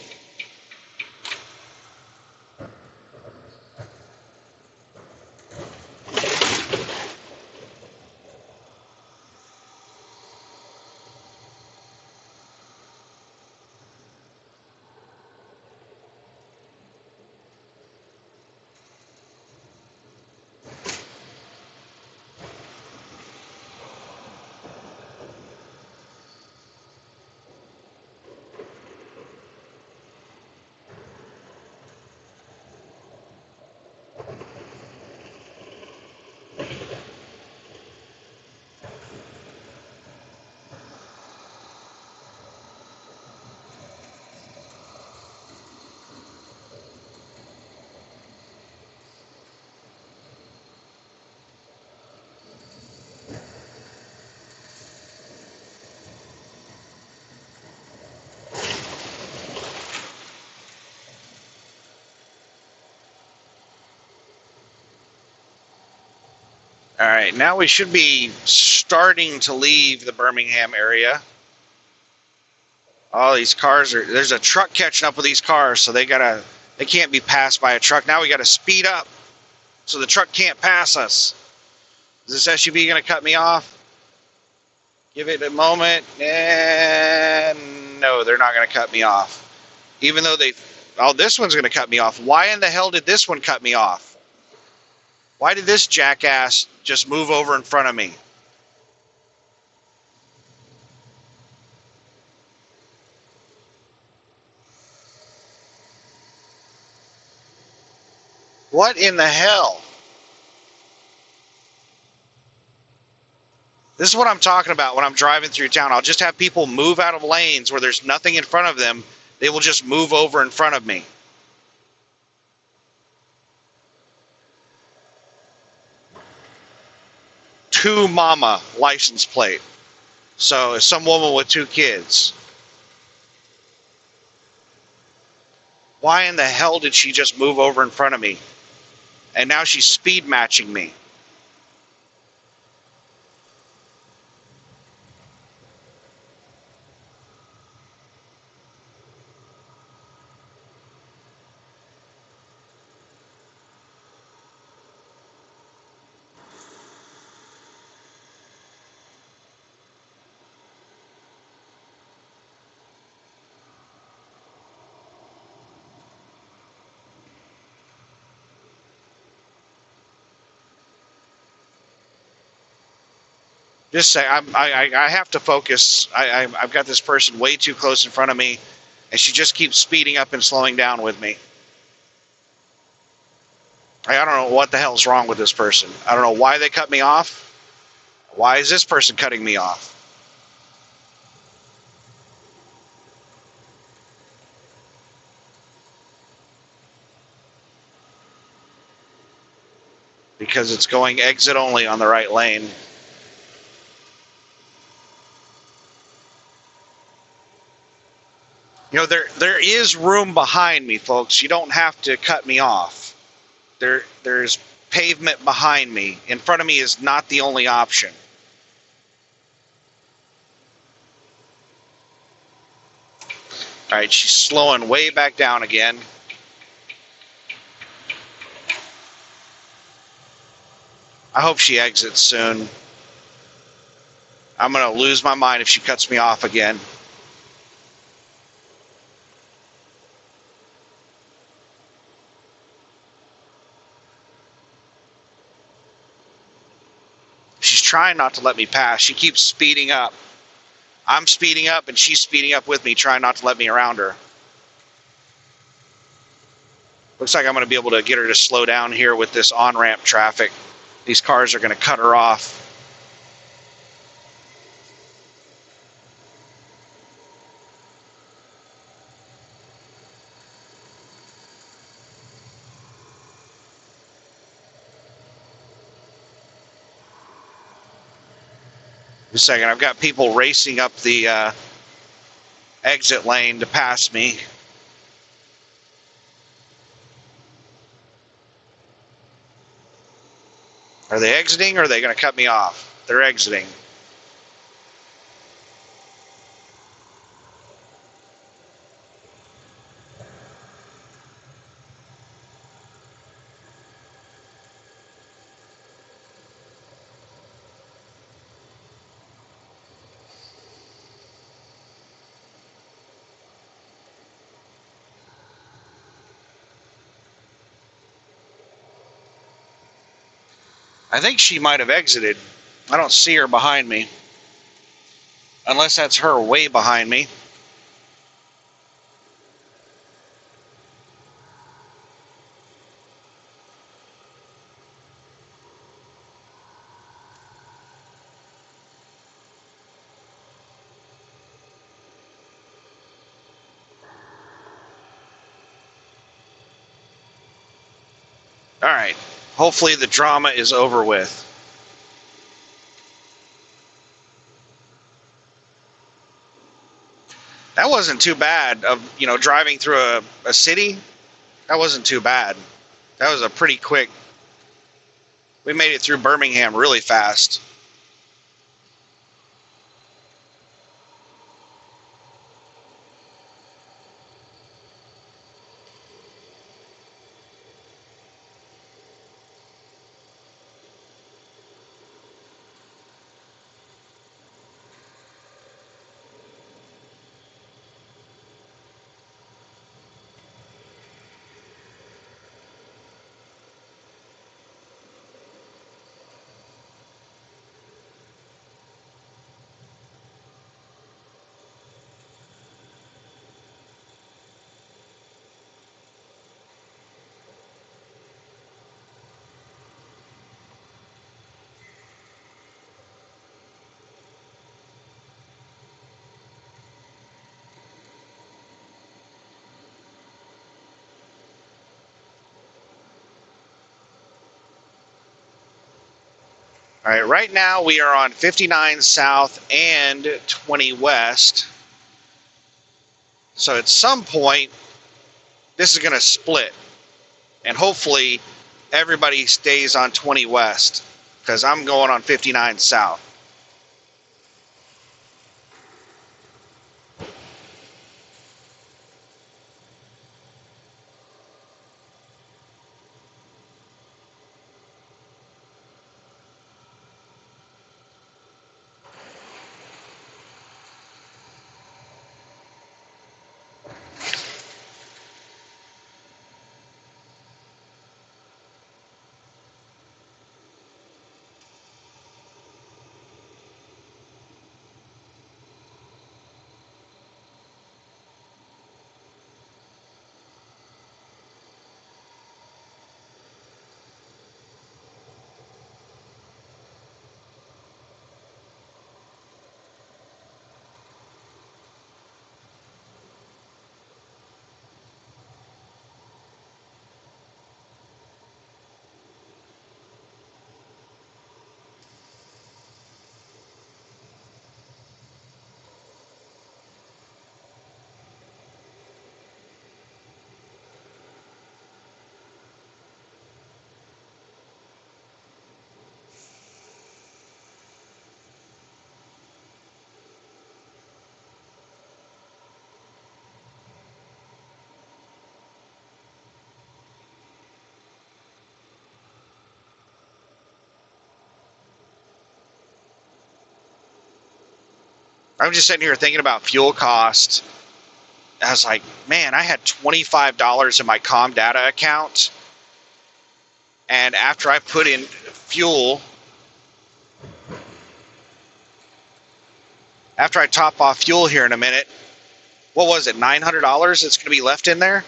All right, now we should be starting to leave the Birmingham area. All these cars are, there's a truck catching up with these cars, so they can't be passed by a truck. Now we gotta speed up so the truck can't pass us. Is this SUV gonna cut me off? Give it a moment, and no, they're not gonna cut me off. Even though this one's gonna cut me off. Why in the hell did this one cut me off? Why did this jackass just move over in front of me? What in the hell? This is what I'm talking about when I'm driving through town. I'll just have people move out of lanes where there's nothing in front of them. They will just move over in front of me. To mama license plate. So it's some woman with 2 kids. Why in the hell did she just move over in front of me? And now she's speed matching me. Just say I have to focus. I've got this person way too close in front of me, and she just keeps speeding up and slowing down with me. I don't know what the hell's wrong with this person. I don't know why they cut me off. Why is this person cutting me off? Because it's going exit only on the right lane. You know, there is room behind me, folks. You don't have to cut me off. There's pavement behind me. In front of me is not the only option. All right, she's slowing way back down again. I hope she exits soon. I'm going to lose my mind if she cuts me off again. She's trying not to let me pass. She keeps speeding up. I'm speeding up and she's speeding up with me, trying not to let me around her. Looks like I'm going to be able to get her to slow down here with this on-ramp traffic. These cars are going to cut her off. Just a second, I've got people racing up the exit lane to pass me. Are they exiting or are they going to cut me off? They're exiting. I think she might have exited. I don't see her behind me. Unless that's her way behind me. All right. Hopefully the drama is over with. That wasn't too bad of, driving through a city. That wasn't too bad. That was a pretty quick. We made it through Birmingham really fast. All right, right now we are on 59 South and 20 West. So at some point, this is going to split. And hopefully everybody stays on 20 West because I'm going on 59 South. I'm just sitting here thinking about fuel costs. I was like, man, I had $25 in my Com Data account. And after I put in fuel, after I top off fuel here in a minute, what was it, $900 that's going to be left in there?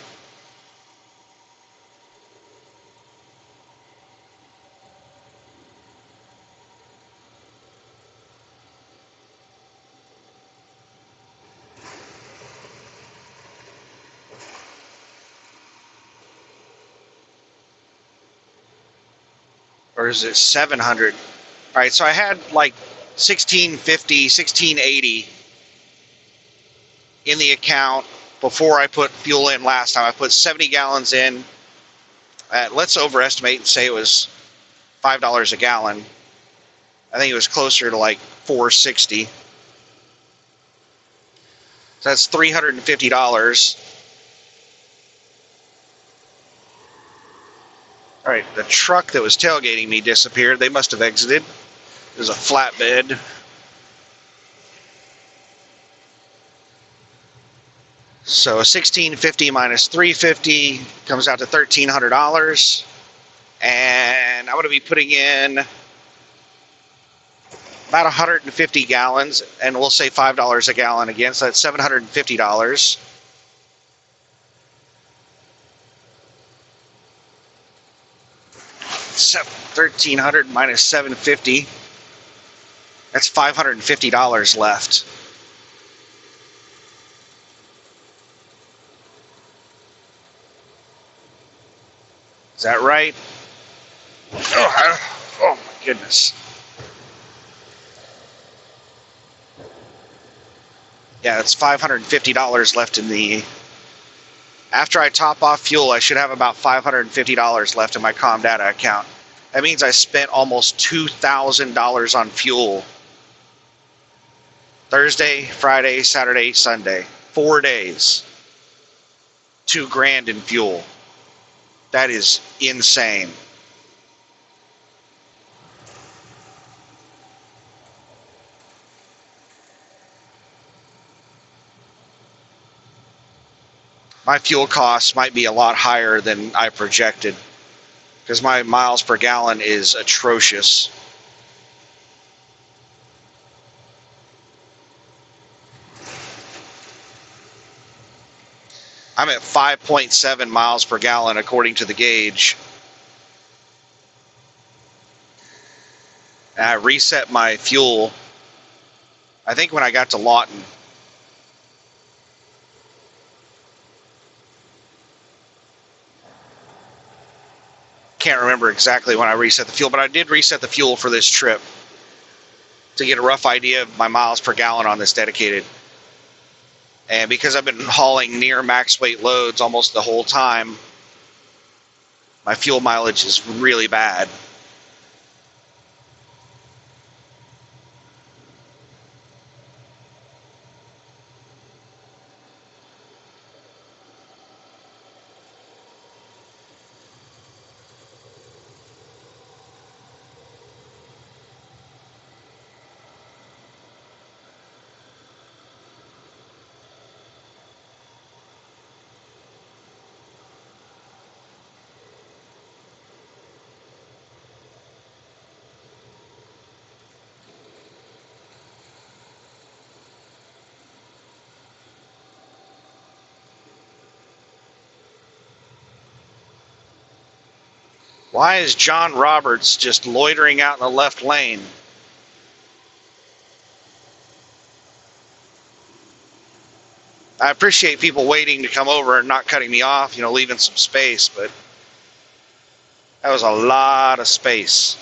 Or is it 700? All right, so I had like 1650, 1680 in the account before I put fuel in last time. I put 70 gallons in at, let's overestimate and say it was $5 a gallon. I think it was closer to like 460. So that's $350. All right, the truck that was tailgating me disappeared. They must have exited. There's a flatbed. So 1650 minus 350 comes out to $1,300. And I'm going to be putting in about 150 gallons, and we'll say $5 a gallon again, so that's $750. 1,300 minus 750. That's $550 left. Is that right? Oh my goodness. Yeah, it's $550 left in the... After I top off fuel, I should have about $550 left in my Comdata account. That means I spent almost $2,000 on fuel. Thursday, Friday, Saturday, Sunday. 4 days. $2,000 in fuel. That is insane. My fuel costs might be a lot higher than I projected because my miles per gallon is atrocious. I'm at 5.7 miles per gallon according to the gauge. And I reset my fuel, I think when I got to Lawton. Can't remember exactly when I reset the fuel, but I did reset the fuel for this trip to get a rough idea of my miles per gallon on this dedicated. And because I've been hauling near max weight loads almost the whole time, my fuel mileage is really bad. Why is John Roberts just loitering out in the left lane? I appreciate people waiting to come over and not cutting me off, leaving some space, but that was a lot of space.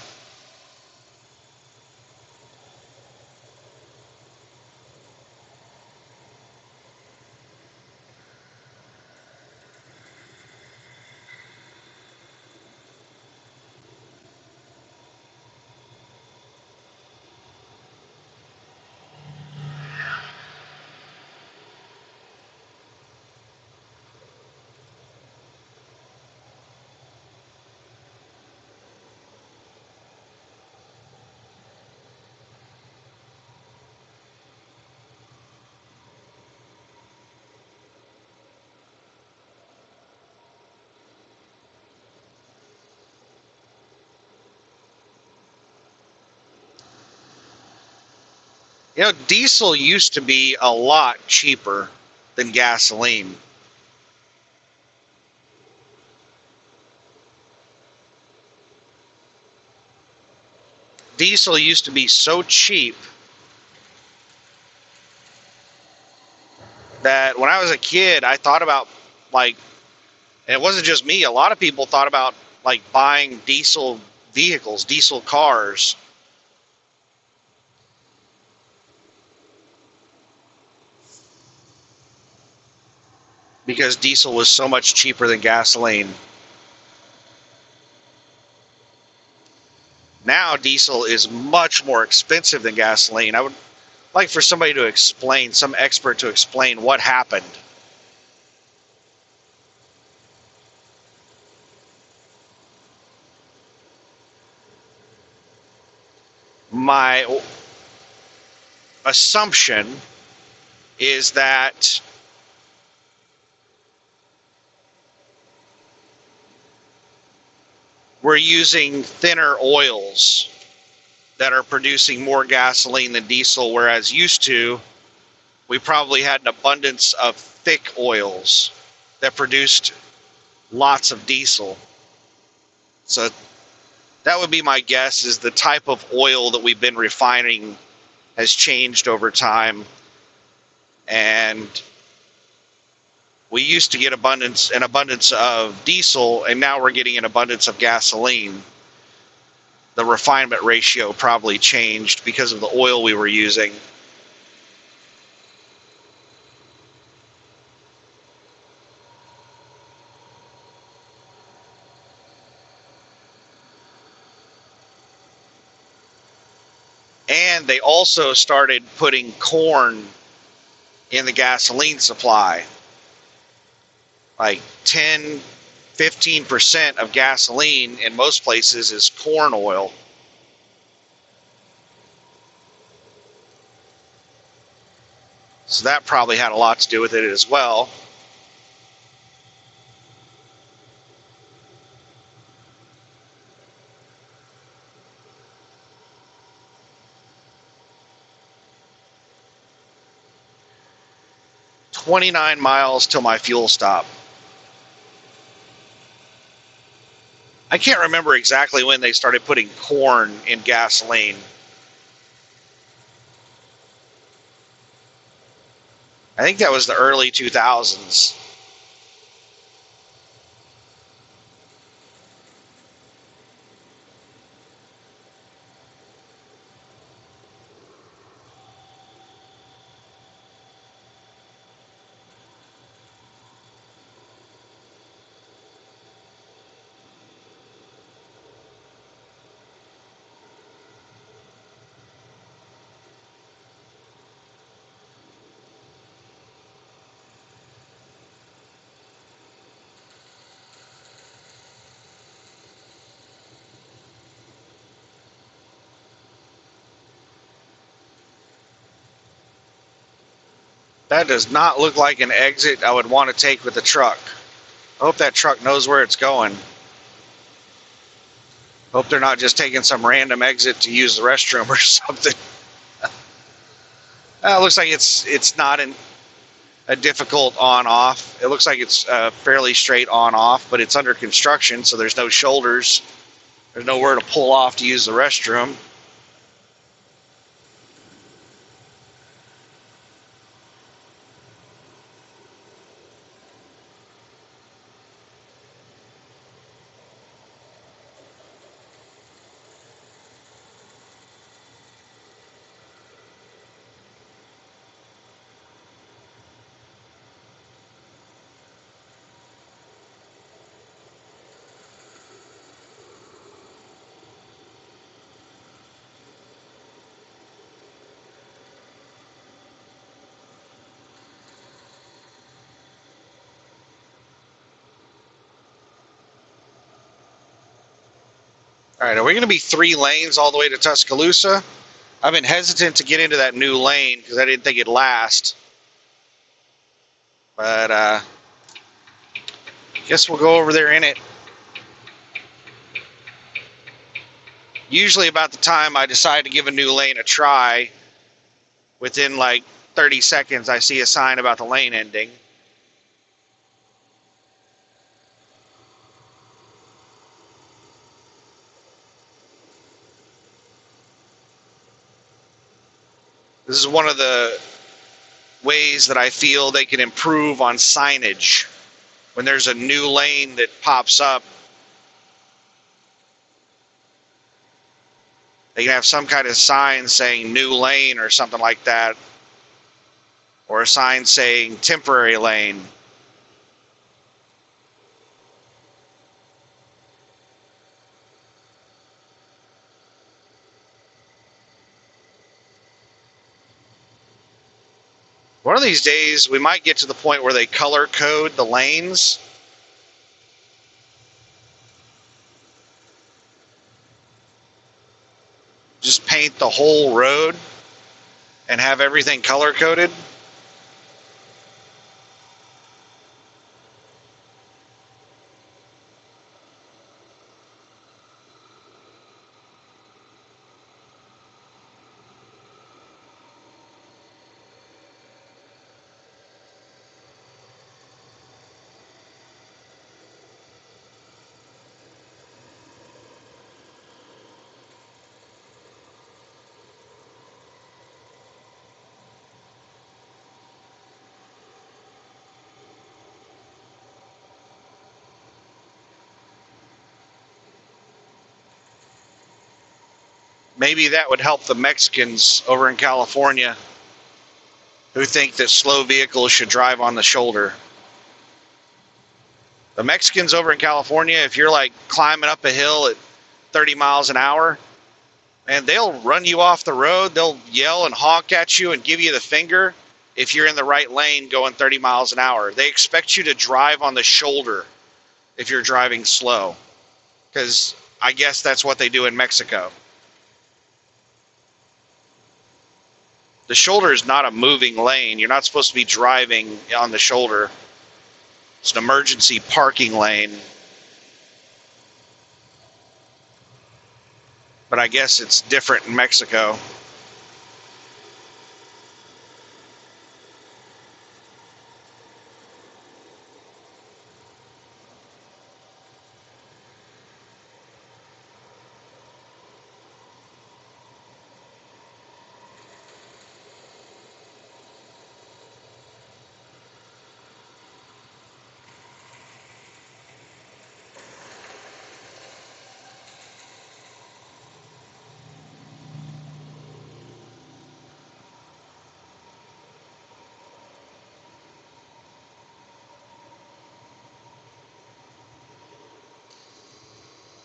Diesel used to be a lot cheaper than gasoline. Diesel used to be so cheap that when I was a kid, I thought about, and it wasn't just me, a lot of people thought about, buying diesel vehicles, diesel cars. Because diesel was so much cheaper than gasoline. Now diesel is much more expensive than gasoline. I would like for somebody to explain, some expert to explain what happened. My assumption is that we're using thinner oils that are producing more gasoline than diesel, whereas used to, we probably had an abundance of thick oils that produced lots of diesel. So that would be my guess, is the type of oil that we've been refining has changed over time. And we used to get an abundance of diesel, and now we're getting an abundance of gasoline. The refinement ratio probably changed because of the oil we were using. And they also started putting corn in the gasoline supply. Like 10, 15% of gasoline in most places is corn oil. So that probably had a lot to do with it as well. "29 miles till my fuel stop." I can't remember exactly when they started putting corn in gasoline. I think that was the early 2000s. That does not look like an exit I would want to take with a truck. I hope that truck knows where it's going. Hope they're not just taking some random exit to use the restroom or something. It looks like it's not a difficult on-off. It looks like it's fairly straight on-off, but it's under construction, so there's no shoulders. There's nowhere to pull off to use the restroom. All right, are we going to be 3 lanes all the way to Tuscaloosa? I've been hesitant to get into that new lane because I didn't think it'd last. But guess we'll go over there in it. Usually about the time I decide to give a new lane a try, within like 30 seconds I see a sign about the lane ending. This is one of the ways that I feel they can improve on signage. When there's a new lane that pops up, they can have some kind of sign saying new lane or something like that, or a sign saying temporary lane. One of these days, we might get to the point where they color code the lanes. Just paint the whole road and have everything color coded. Maybe that would help the Mexicans over in California who think that slow vehicles should drive on the shoulder. The Mexicans over in California, if you're like climbing up a hill at 30 miles an hour, and they'll run you off the road. They'll yell and honk at you and give you the finger if you're in the right lane going 30 miles an hour. They expect you to drive on the shoulder if you're driving slow, because I guess that's what they do in Mexico. The shoulder is not a moving lane. You're not supposed to be driving on the shoulder. It's an emergency parking lane. But I guess it's different in Mexico.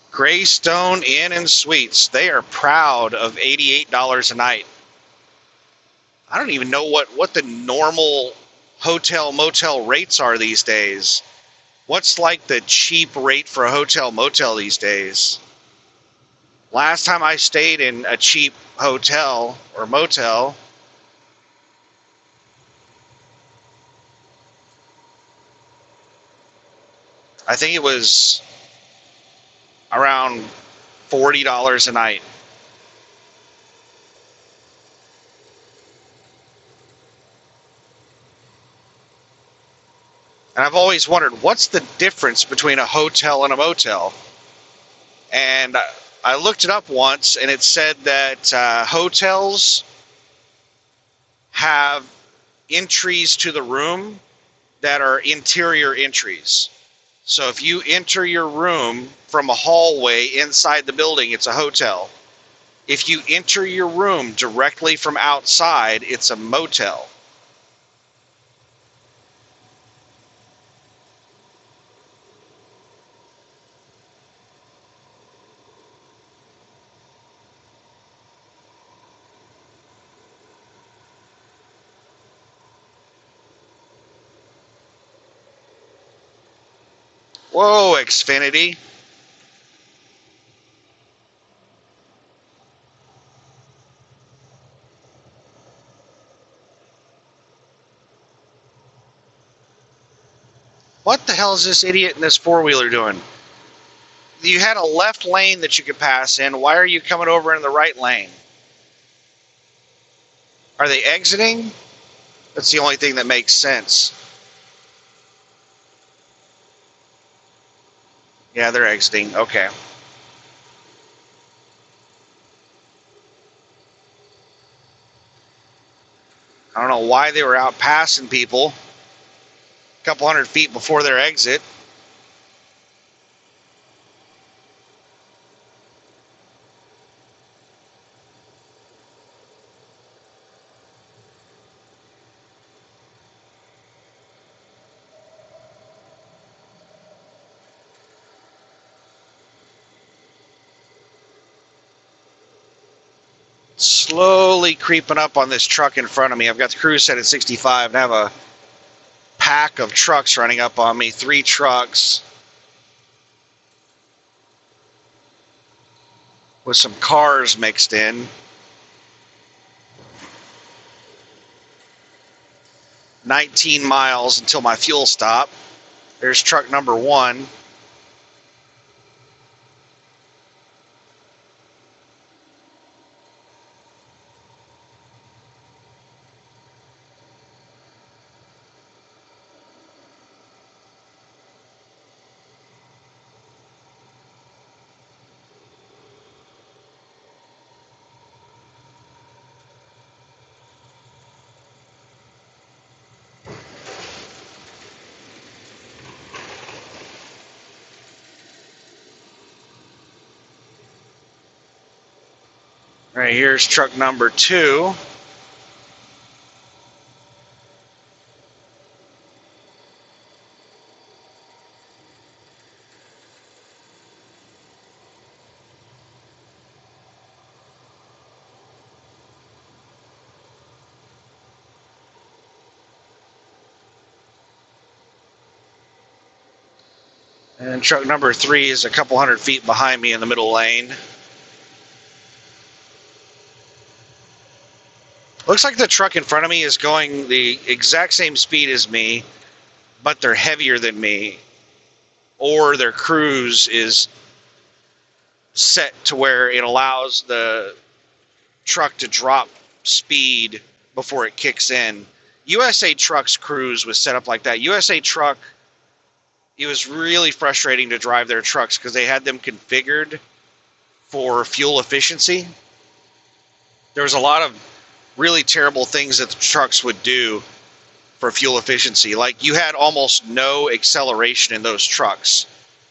Greystone Inn and Suites. They are proud of $88 a night. I don't even know what the normal hotel motel rates are these days. What's like the cheap rate for a hotel motel these days? Last time I stayed in a cheap hotel or motel, I think it was around $40 a night. And I've always wondered, what's the difference between a hotel and a motel? And I looked it up once, and it said that hotels have entries to the room that are interior entries. So if you enter your room from a hallway inside the building, it's a hotel. If you enter your room directly from outside, it's a motel. Whoa, Xfinity. What the hell is this idiot in this four-wheeler doing? You had a left lane that you could pass in. Why are you coming over in the right lane? Are they exiting? That's the only thing that makes sense. Yeah, they're exiting. Okay. I don't know why they were out passing people a couple hundred feet before their exit. Slowly creeping up on this truck in front of me. I've got the cruise set at 65 and I have a pack of trucks running up on me. 3 trucks with some cars mixed in. 19 miles until my fuel stop. There's truck number 1. Right, here's truck number 2. And truck number 3 is a couple hundred feet behind me in the middle lane. Looks like the truck in front of me is going the exact same speed as me, but they're heavier than me, or their cruise is set to where it allows the truck to drop speed before it kicks in. USA Truck's cruise was set up like that. USA Truck, it was really frustrating to drive their trucks because they had them configured for fuel efficiency. There was a lot of really terrible things that the trucks would do for fuel efficiency. Like, you had almost no acceleration in those trucks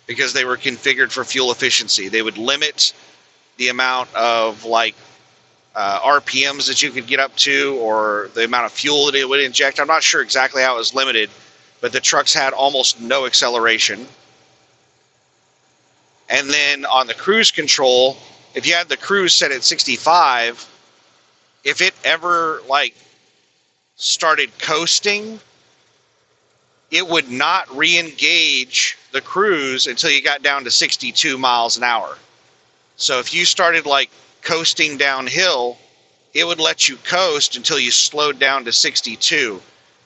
because they were configured for fuel efficiency. They would limit the amount of RPMs that you could get up to, or the amount of fuel that it would inject. I'm not sure exactly how it was limited, but the trucks had almost no acceleration. And then on the cruise control, if you had the cruise set at 65, if it ever started coasting, it would not re-engage the cruise until you got down to 62 miles an hour. So if you started coasting downhill, it would let you coast until you slowed down to 62,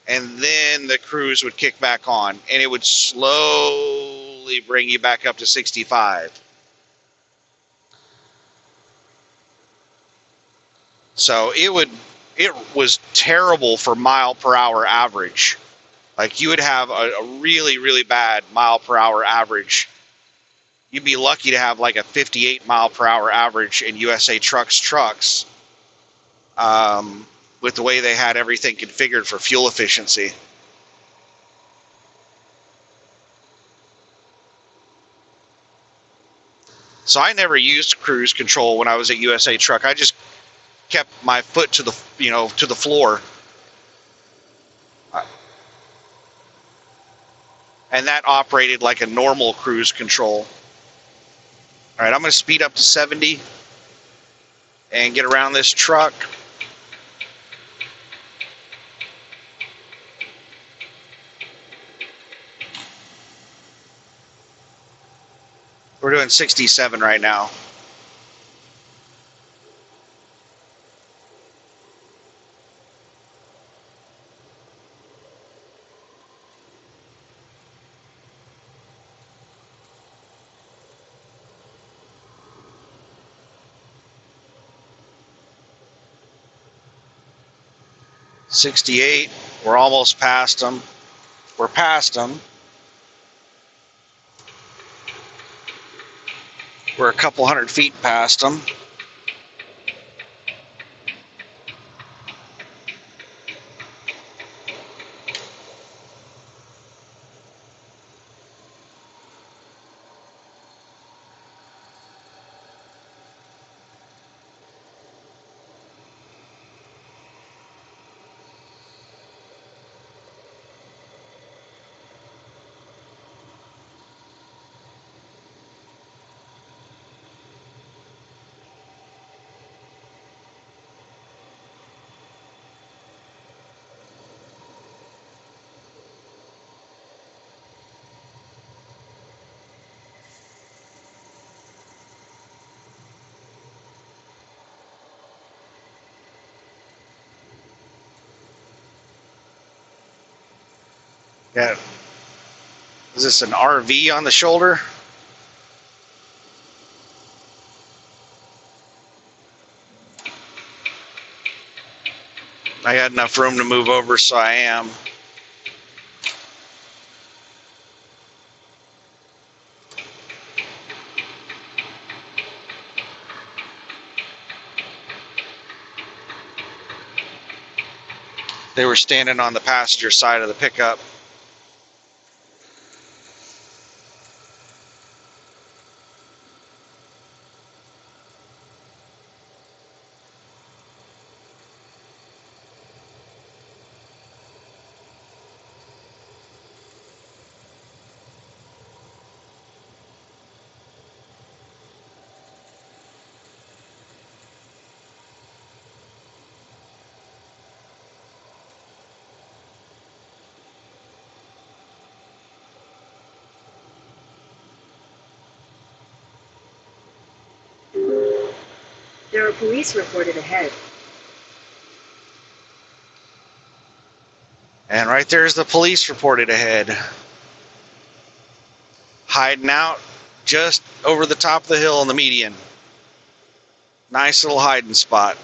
and then the cruise would kick back on, and it would slowly bring you back up to 65. So it was terrible for mile per hour average. You would have a really, really bad mile per hour average. You'd be lucky to have a 58 mile per hour average in USA trucks, with the way they had everything configured for fuel efficiency. So I never used cruise control when I was at USA Truck. I just kept my foot to the floor. And that operated like a normal cruise control. All right, I'm going to speed up to 70 and get around this truck. We're doing 67 right now. '68. We're almost past them. We're past them. We're a couple hundred feet past them. Yeah. Is this an RV on the shoulder? I had enough room to move over, so I am. They were standing on the passenger side of the pickup. There are police reported ahead. And right there's the police reported ahead. Hiding out just over the top of the hill on the median. Nice little hiding spot.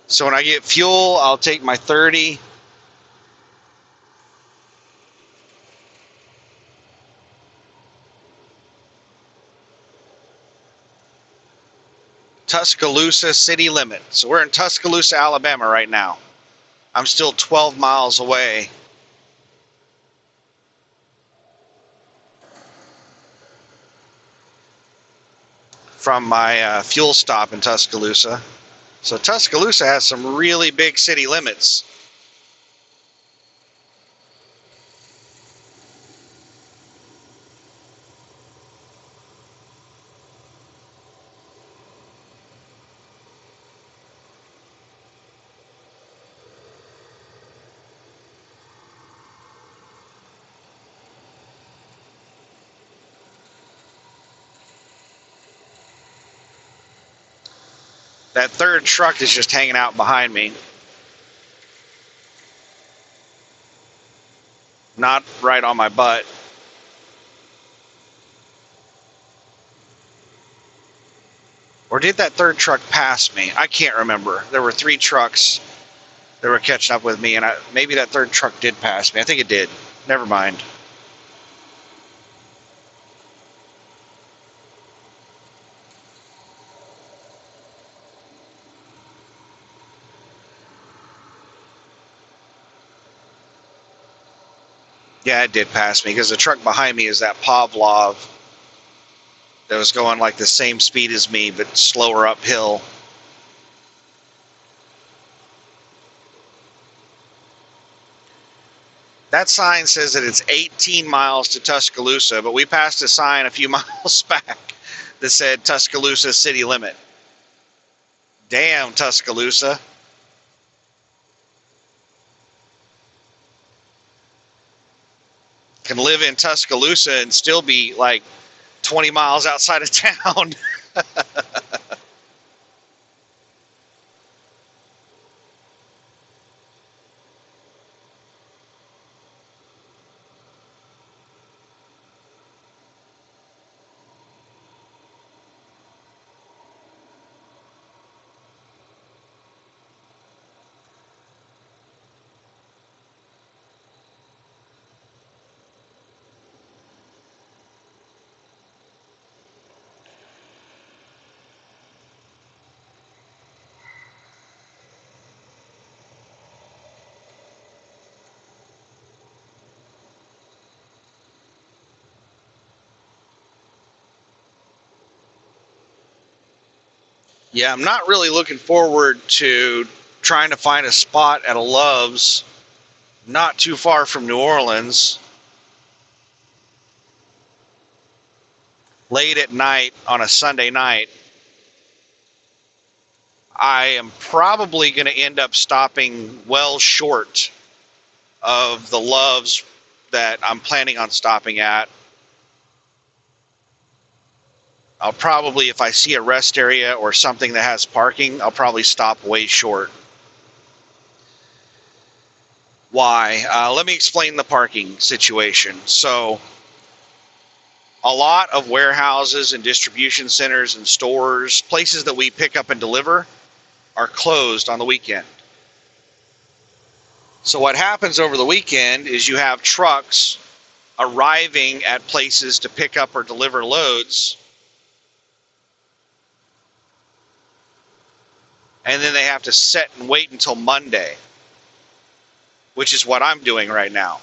So when I get fuel, I'll take my 30. Tuscaloosa city limit. So we're in Tuscaloosa, Alabama right now. I'm still 12 miles away. From my fuel stop in Tuscaloosa. So Tuscaloosa has some really big city limits. That third truck is just hanging out behind me. Not right on my butt. Or did that third truck pass me? I can't remember. There were 3 trucks that were catching up with me, and maybe that third truck did pass me. I think it did. Never mind. Yeah, it did pass me because the truck behind me is that Pavlov that was going like the same speed as me but slower uphill. That sign says that it's 18 miles to Tuscaloosa, but we passed a sign a few miles back that said Tuscaloosa city limit. Damn, Tuscaloosa. Can live in Tuscaloosa and still be like 20 miles outside of town. Yeah, I'm not really looking forward to trying to find a spot at a Love's not too far from New Orleans late at night on a Sunday night. I am probably going to end up stopping well short of the Love's that I'm planning on stopping at. I'll probably, if I see a rest area or something that has parking, I'll probably stop way short. Why? Let me explain the parking situation. So, a lot of warehouses and distribution centers and stores, places that we pick up and deliver, are closed on the weekend. So what happens over the weekend is you have trucks arriving at places to pick up or deliver loads, and then they have to sit and wait until Monday, which is what I'm doing right now.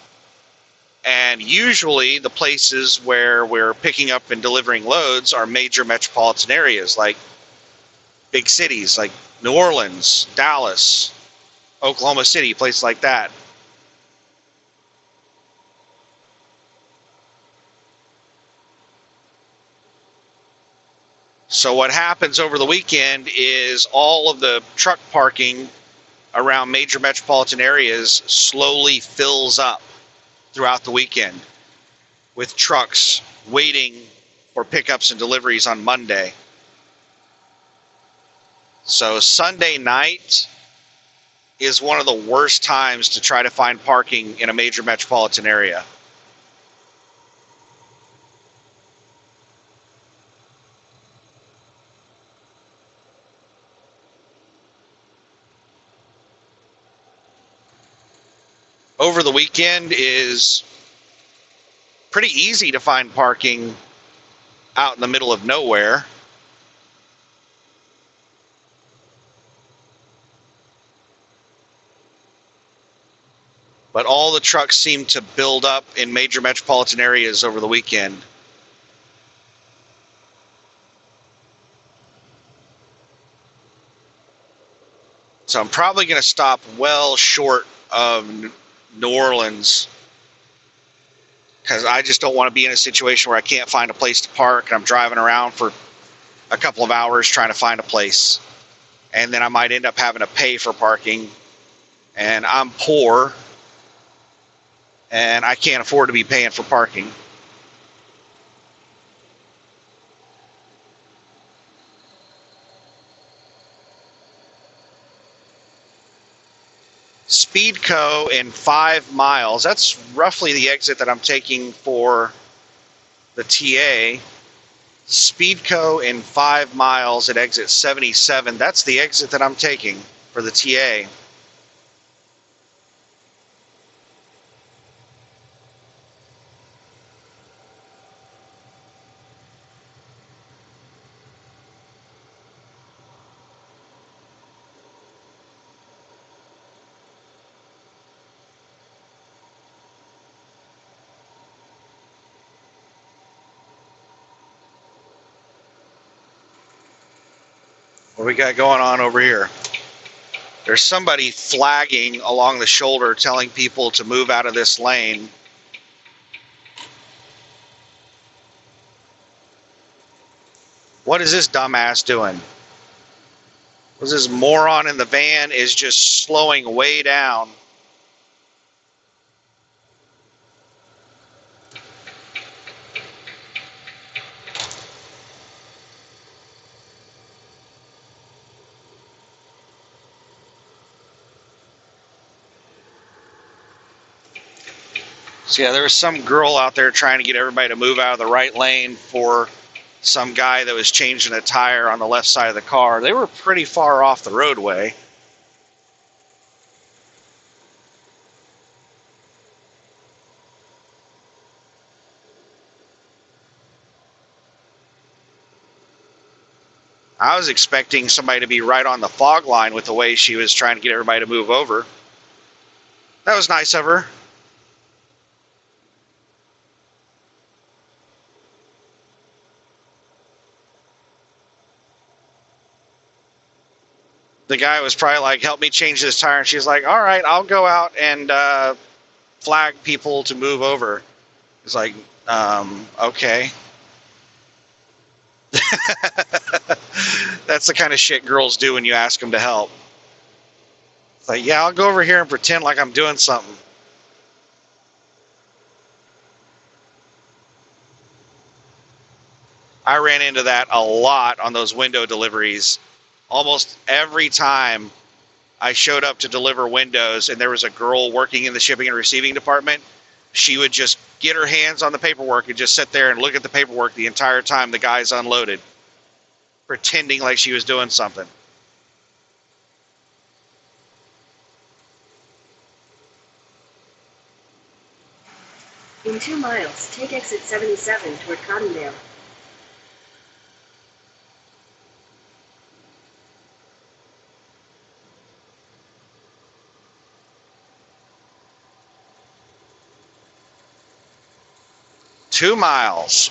And usually the places where we're picking up and delivering loads are major metropolitan areas like big cities like New Orleans, Dallas, Oklahoma City, places like that. So what happens over the weekend is all of the truck parking around major metropolitan areas slowly fills up throughout the weekend with trucks waiting for pickups and deliveries on Monday. So Sunday night is one of the worst times to try to find parking in a major metropolitan area. Over the weekend is pretty easy to find parking out in the middle of nowhere. But all the trucks seem to build up in major metropolitan areas over the weekend. So I'm probably going to stop well short of New Orleans because I just don't want to be in a situation where I can't find a place to park and I'm driving around for a couple of hours trying to find a place. And then I might end up having to pay for parking. And I'm poor and I can't afford to be paying for parking. Speedco in 5 miles. That's roughly the exit that I'm taking for the TA. Speedco in 5 miles at exit 77. That's the exit that I'm taking for the TA. What we got going on over here? There's somebody flagging along the shoulder telling people to move out of this lane. What is this dumbass doing? This moron in the van is just slowing way down. So yeah, there was some girl out there trying to get everybody to move out of the right lane for some guy that was changing a tire on the left side of the car. They were pretty far off the roadway. I was expecting somebody to be right on the fog line with the way she was trying to get everybody to move over. That was nice of her. The guy was probably like, help me change this tire. And she's like, all right, I'll go out and flag people to move over. It's like, okay. That's the kind of shit girls do when you ask them to help. It's like, yeah, I'll go over here and pretend like I'm doing something. I ran into that a lot on those window deliveries. Almost every time I showed up to deliver windows and there was a girl working in the shipping and receiving department, she would just get her hands on the paperwork and just sit there and look at the paperwork the entire time the guy's unloaded, pretending like she was doing something. In 2 miles, take exit 77 toward Cottondale. Two miles.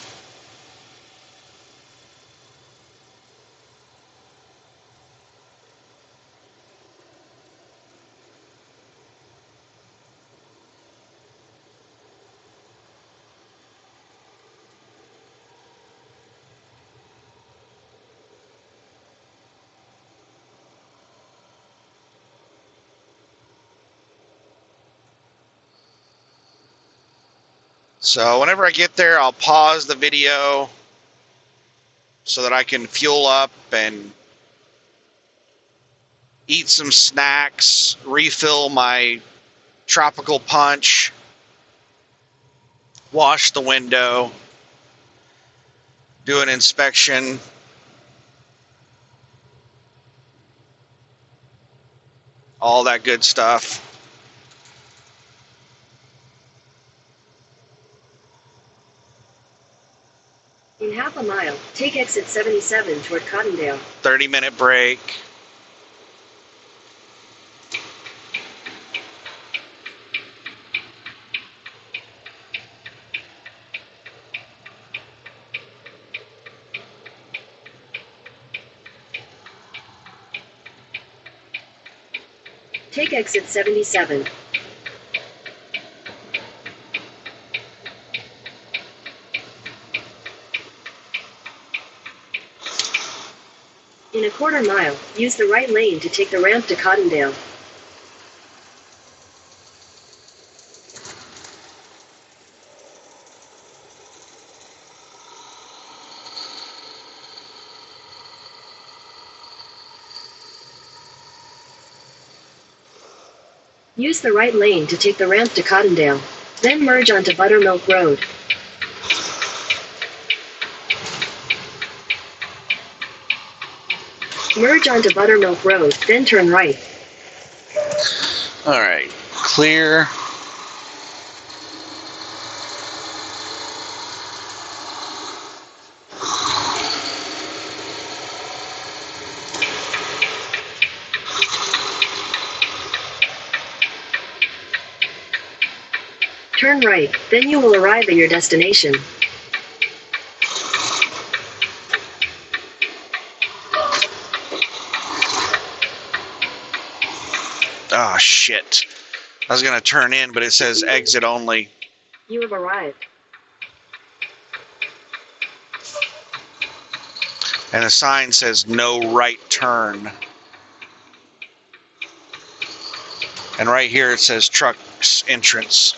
So whenever I get there, I'll pause the video so that I can fuel up and eat some snacks, refill my tropical punch, wash the window, do an inspection. All that good stuff. In half a mile, take exit 77 toward Cottondale. 30-minute break. Take exit 77. In a quarter mile, use the right lane to take the ramp to Cottondale. Use the right lane to take the ramp to Cottondale. Then merge onto Buttermilk Road. Merge onto Buttermilk Road, then turn right. All right, clear. Turn right, then you will arrive at your destination. Oh, shit. I was going to turn in, but it says exit only. You have arrived. And the sign says no right turn. And right here it says trucks entrance.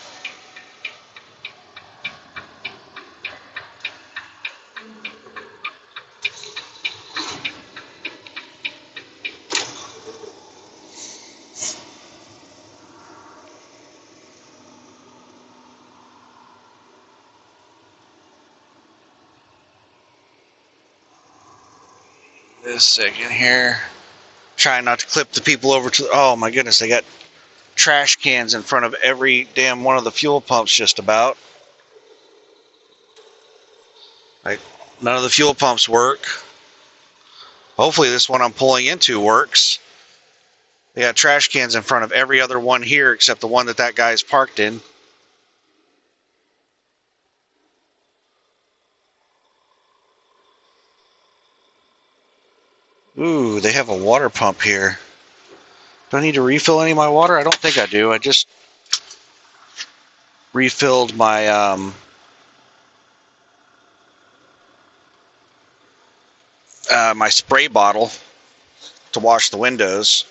This second here. Trying not to clip the people over to. Oh my goodness, they got trash cans in front of every damn one of the fuel pumps just about. Like, none of the fuel pumps work. Hopefully this one I'm pulling into works. They got trash cans in front of every other one here except the one that guy's parked in. Ooh, they have a water pump here. Do I need to refill any of my water? I don't think I do. I just refilled my my spray bottle to wash the windows.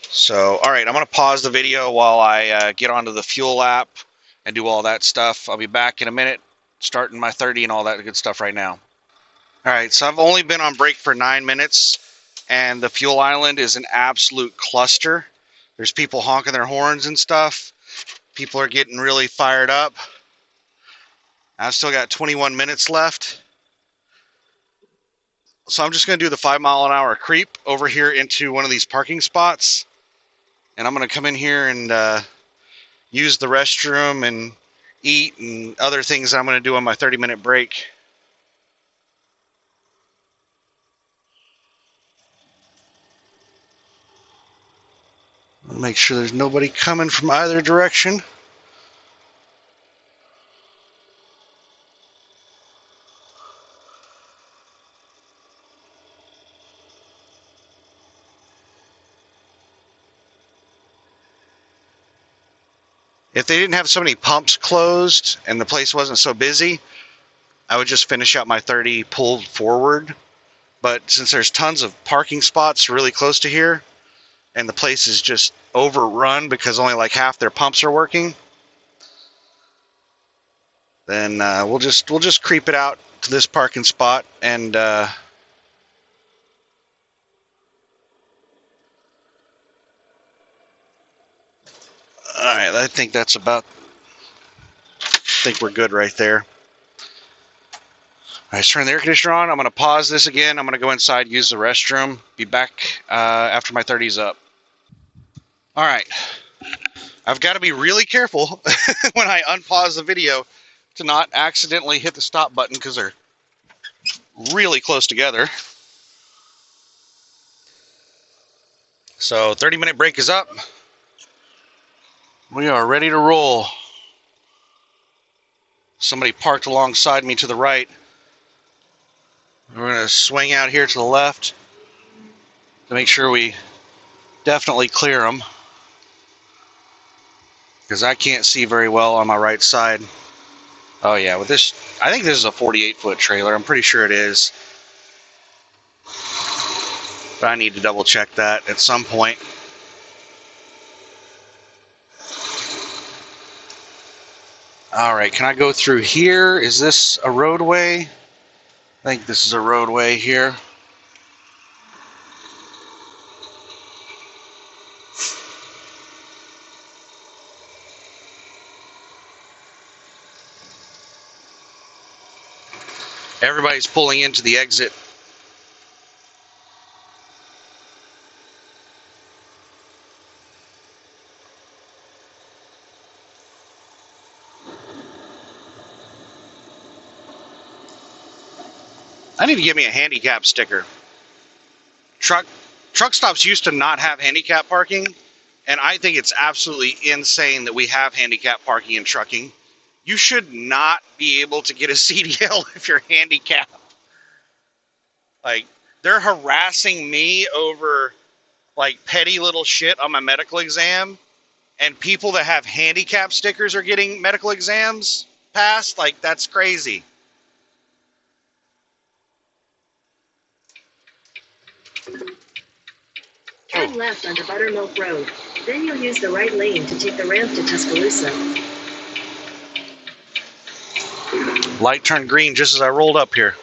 So, all right, I'm going to pause the video while I get onto the fuel app and do all that stuff. I'll be back in a minute, starting my 30 and all that good stuff right now. All right, so I've only been on break for 9 minutes, and the fuel island is an absolute cluster. There's people honking their horns and stuff. People are getting really fired up. I've still got 21 minutes left. So I'm just going to do the 5-mile-an-hour creep over here into one of these parking spots. And I'm going to come in here and use the restroom and eat and other things I'm going to do on my 30-minute break. Make sure there's nobody coming from either direction. If they didn't have so many pumps closed and the place wasn't so busy, I would just finish out my 30 pulled forward. But since there's tons of parking spots really close to here, and the place is just overrun because only like half their pumps are working, then we'll just creep it out to this parking spot and all right, I think we're good right there. All right, let's turn the air conditioner on. I'm going to pause this again. I'm going to go inside, use the restroom. Be back after my 30's up. All right. I've got to be really careful when I unpause the video to not accidentally hit the stop button because they're really close together. So 30-minute break is up. We are ready to roll. Somebody parked alongside me to the right. We're going to swing out here to the left to make sure we definitely clear them, because I can't see very well on my right side. Oh yeah, with this, I think this is a 48-foot trailer. I'm pretty sure it is, but I need to double check that at some point. All right, can I go through here? Is this a roadway? I think this is a roadway here. Everybody's pulling into the exit. I need to get me a handicap sticker. Truck stops used to not have handicap parking, and I think it's absolutely insane that we have handicap parking in trucking. You should not be able to get a CDL if you're handicapped. Like, they're harassing me over like petty little shit on my medical exam, and people that have handicap stickers are getting medical exams passed. Like, that's crazy. Turn left onto Buttermilk Road. Then you'll use the right lane to take the ramp to Tuscaloosa. Light turned green just as I rolled up here.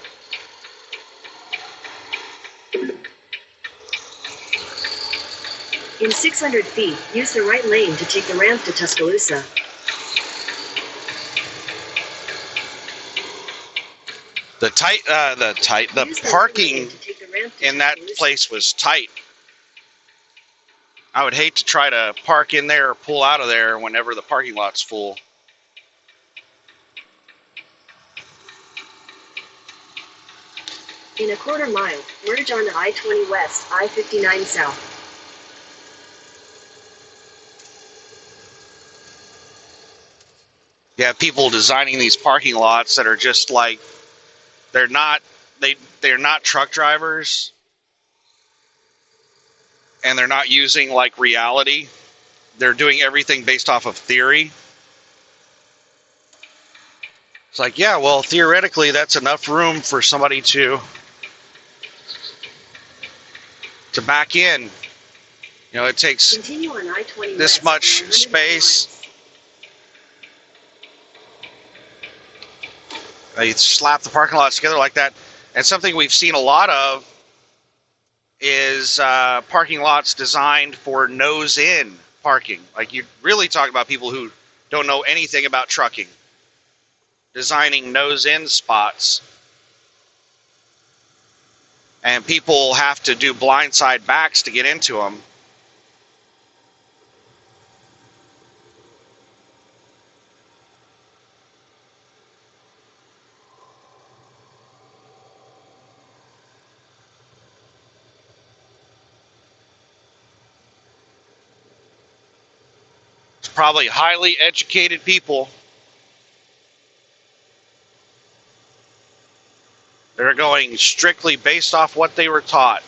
In 600 feet, use the right lane to take the ramp to Tuscaloosa. The parking in that place was tight. I would hate to try to park in there or pull out of there whenever the parking lot's full. In a quarter mile, merge onto I-20 West, I-59 South. You have people designing these parking lots that are just like, they're not truck drivers, and they're not using like reality. They're doing everything based off of theory. It's like, yeah, well, theoretically, that's enough room for somebody to back in. You know, it takes this much space. They slap the parking lots together like that. And something we've seen a lot of is parking lots designed for nose-in parking. Like, you really talk about people who don't know anything about trucking. Designing nose-in spots. And people have to do blindside backs to get into them. It's probably highly educated people. They're going strictly based off what they were taught.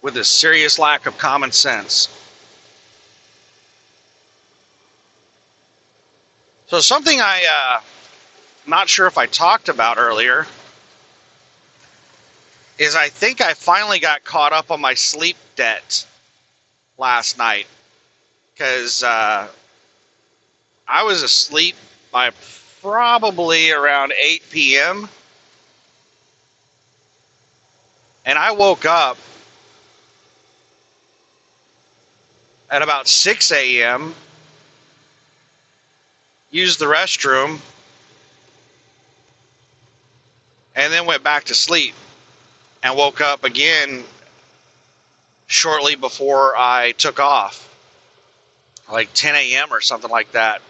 With a serious lack of common sense. So something I'm not sure if I talked about earlier is I think I finally got caught up on my sleep debt last night because I was asleep by probably around 8 p.m. and I woke up at about 6 a.m., used the restroom, and then went back to sleep and woke up again shortly before I took off, like 10 a.m. or something like that.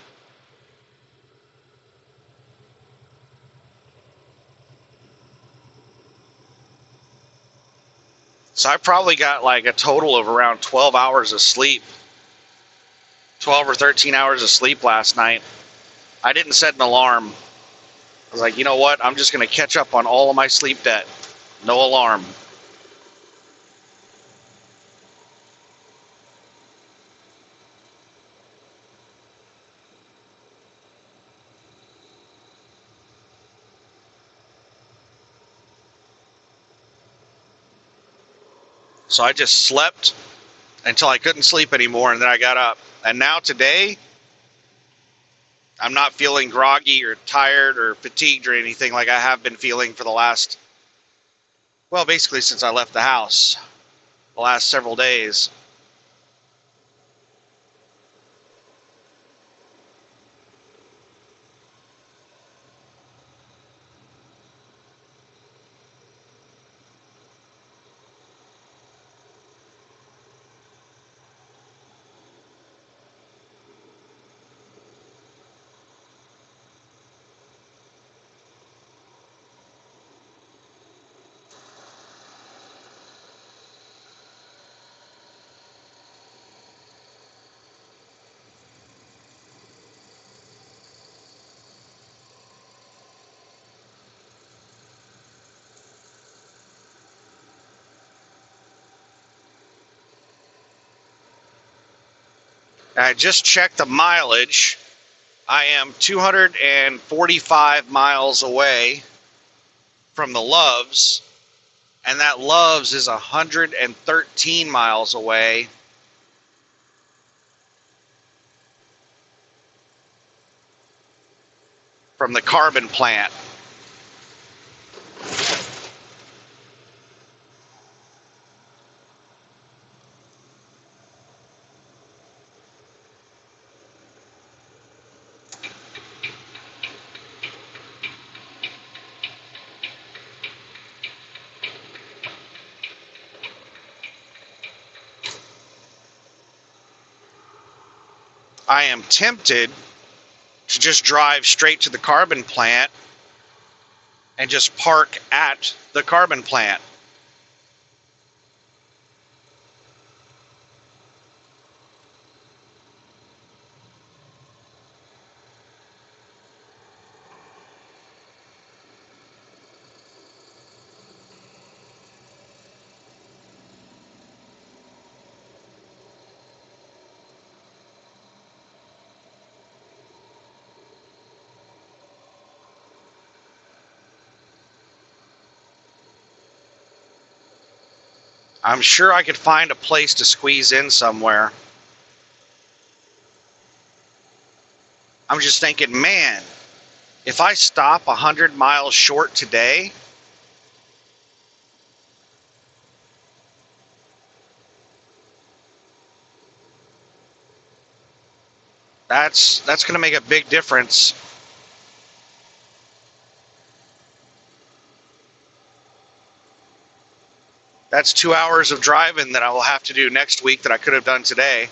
So I probably got like a total of around 12 hours of sleep, 12 or 13 hours of sleep last night. I didn't set an alarm. I was like, you know what? I'm just going to catch up on all of my sleep debt. No alarm. So I just slept until I couldn't sleep anymore, and then I got up. And now today, I'm not feeling groggy or tired or fatigued or anything like I have been feeling for the last, well, basically since I left the house, the last several days. I just checked the mileage. I am 245 miles away from the Loves, and that Loves is 113 miles away from the carbon plant. I am tempted to just drive straight to the carbon plant and just park at the carbon plant. I'm sure I could find a place to squeeze in somewhere. I'm just thinking, man, if I stop 100 miles short today, that's going to make a big difference. That's 2 hours of driving that I will have to do next week that I could have done today.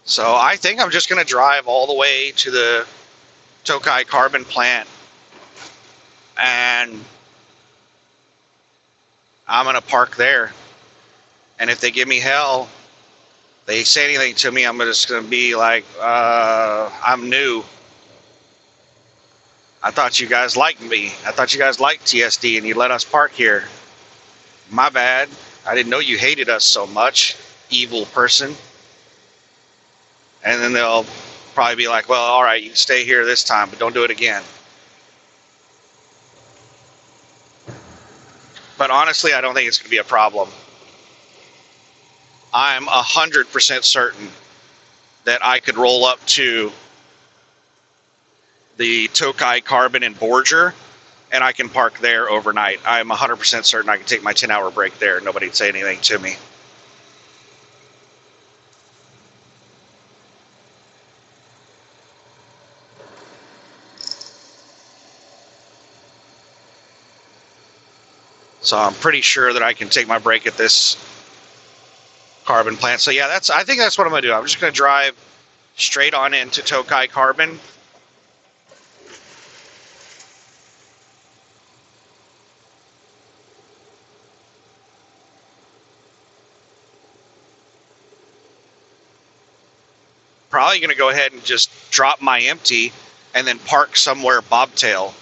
So I think I'm just going to drive all the way to the Tokai carbon plant, and I'm going to park there. And if they give me hell, they say anything to me, I'm just going to be like, I'm new. I thought you guys liked me. I thought you guys liked TSD and you let us park here. My bad. I didn't know you hated us so much, evil person. And then they'll probably be like, well, all right, you can stay here this time, but don't do it again. But honestly, I don't think it's going to be a problem. I'm 100% certain that I could roll up to the Tokai Carbon in Borger, and I can park there overnight. I'm 100% certain I can take my 10-hour break there and nobody'd say anything to me. So I'm pretty sure that I can take my break at this carbon plant. So yeah, I think that's what I'm going to do. I'm just going to drive straight on into Tokai Carbon. Probably going to go ahead and just drop my empty and then park somewhere bobtail.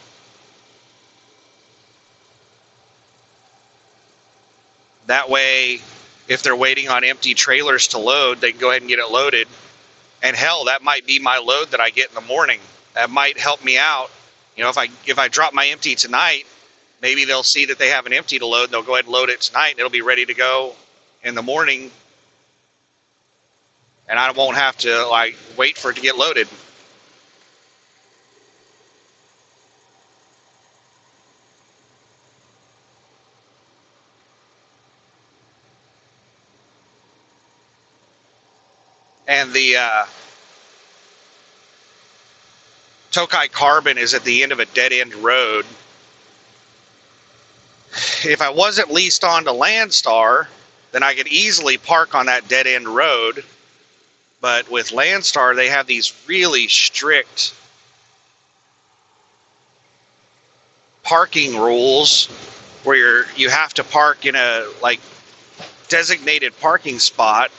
That way, if they're waiting on empty trailers to load, they can go ahead and get it loaded. And hell, that might be my load that I get in the morning. That might help me out. You know, if I drop my empty tonight, maybe they'll see that they have an empty to load, and they'll go ahead and load it tonight, and it'll be ready to go in the morning, and I won't have to like wait for it to get loaded. And the Tokai Carbon is at the end of a dead-end road. If I wasn't leased on to Landstar, then I could easily park on that dead-end road. But with Landstar, they have these really strict parking rules where you have to park in a like designated parking spot.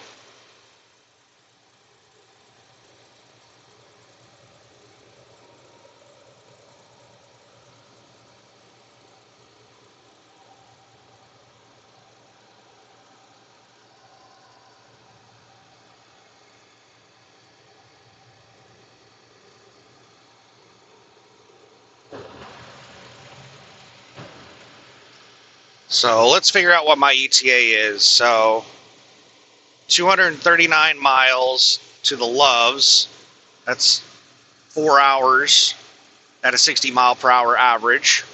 So let's figure out what my ETA is. So 239 miles to the Loves. That's 4 hours at a 60 mile per hour average.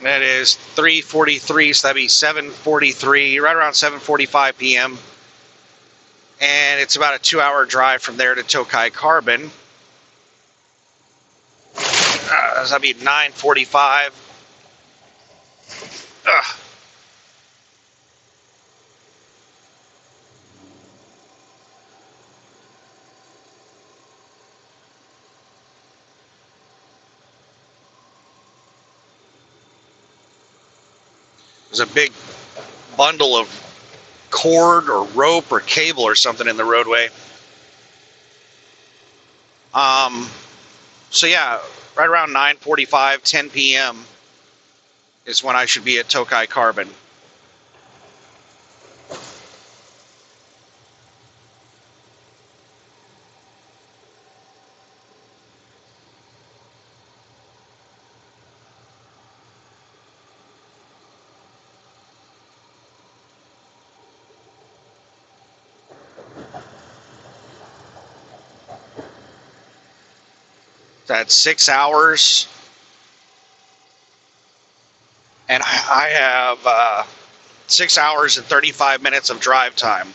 That is 3:43, so that'd be 7:43, right around 7:45 p.m. And it's about a 2-hour drive from there to Tokai Carbon. That'd be 9:45. There's a big bundle of cord or rope or cable or something in the roadway. So yeah, right around 9:45, 10 p.m. is when I should be at Tokai Carbon. That's 6 hours. And I have 6 hours and 35 minutes of drive time.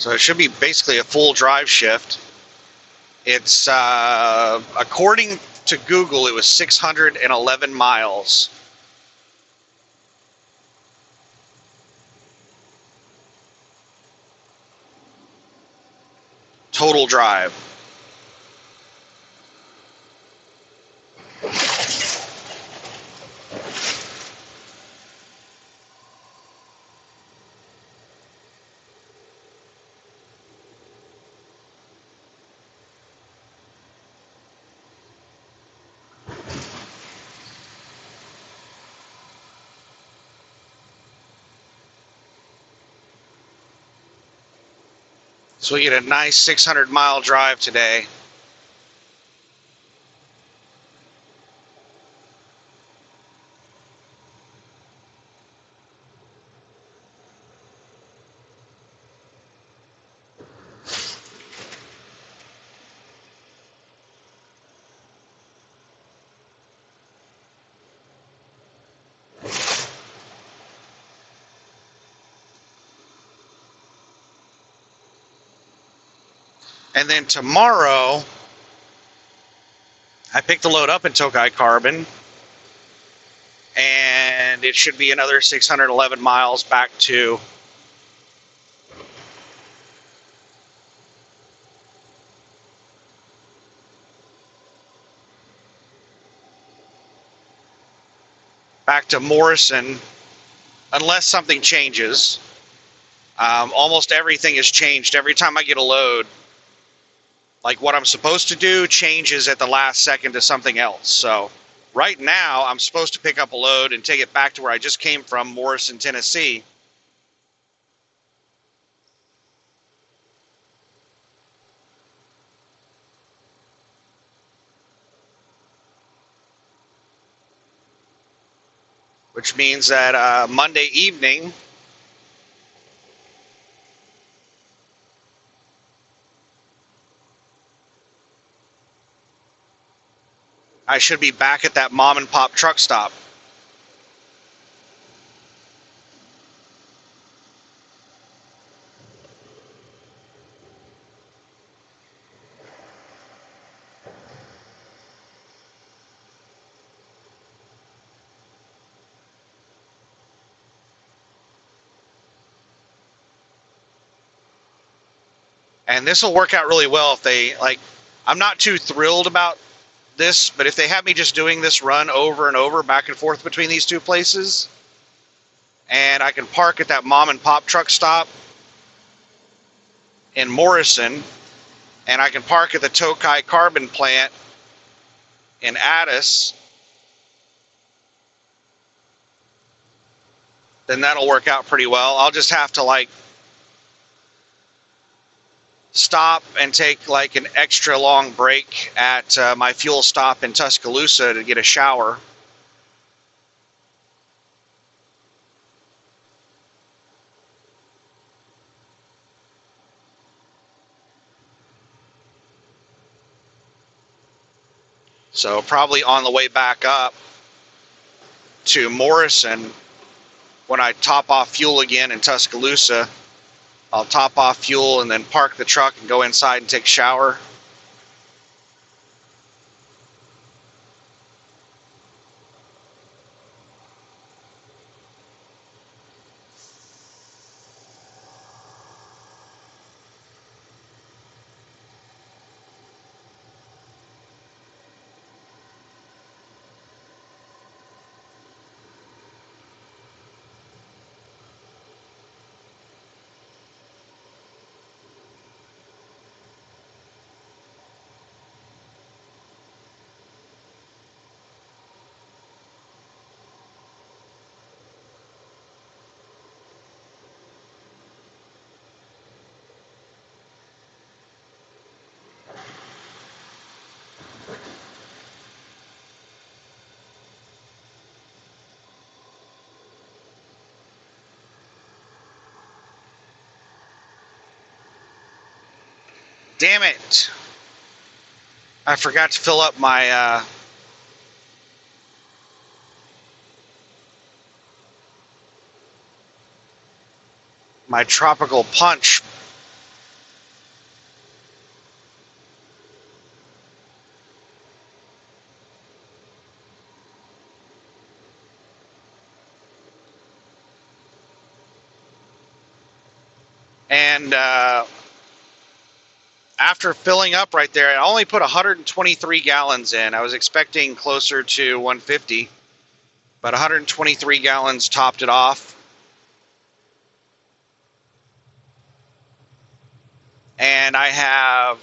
So it should be basically a full drive shift. It's, according to Google, it was 611 miles. Total drive. So we get a nice 600-mile drive today. And then tomorrow, I picked the load up in Tokai Carbon, and it should be another 611 miles back to Morrison, unless something changes. Almost everything has changed. Every time I get a load, like what I'm supposed to do changes at the last second to something else. So right now, I'm supposed to pick up a load and take it back to where I just came from, Morrison, Tennessee. Which means that Monday evening, I should be back at that mom and pop truck stop. And this will work out really well if they, like, I'm not too thrilled about this, but if they have me just doing this run over and over, back and forth between these two places, and I can park at that mom and pop truck stop in Morrison, and I can park at the Tokai Carbon plant in Addis, then that'll work out pretty well. I'll just have to, like, stop and take like an extra long break at my fuel stop in Tuscaloosa to get a shower. So probably on the way back up to Morrison, when I top off fuel again in Tuscaloosa, I'll top off fuel and then park the truck and go inside and take a shower. Damn it! I forgot to fill up my tropical punch And after filling up right there, I only put 123 gallons in. I was expecting closer to 150, but 123 gallons topped it off. And I have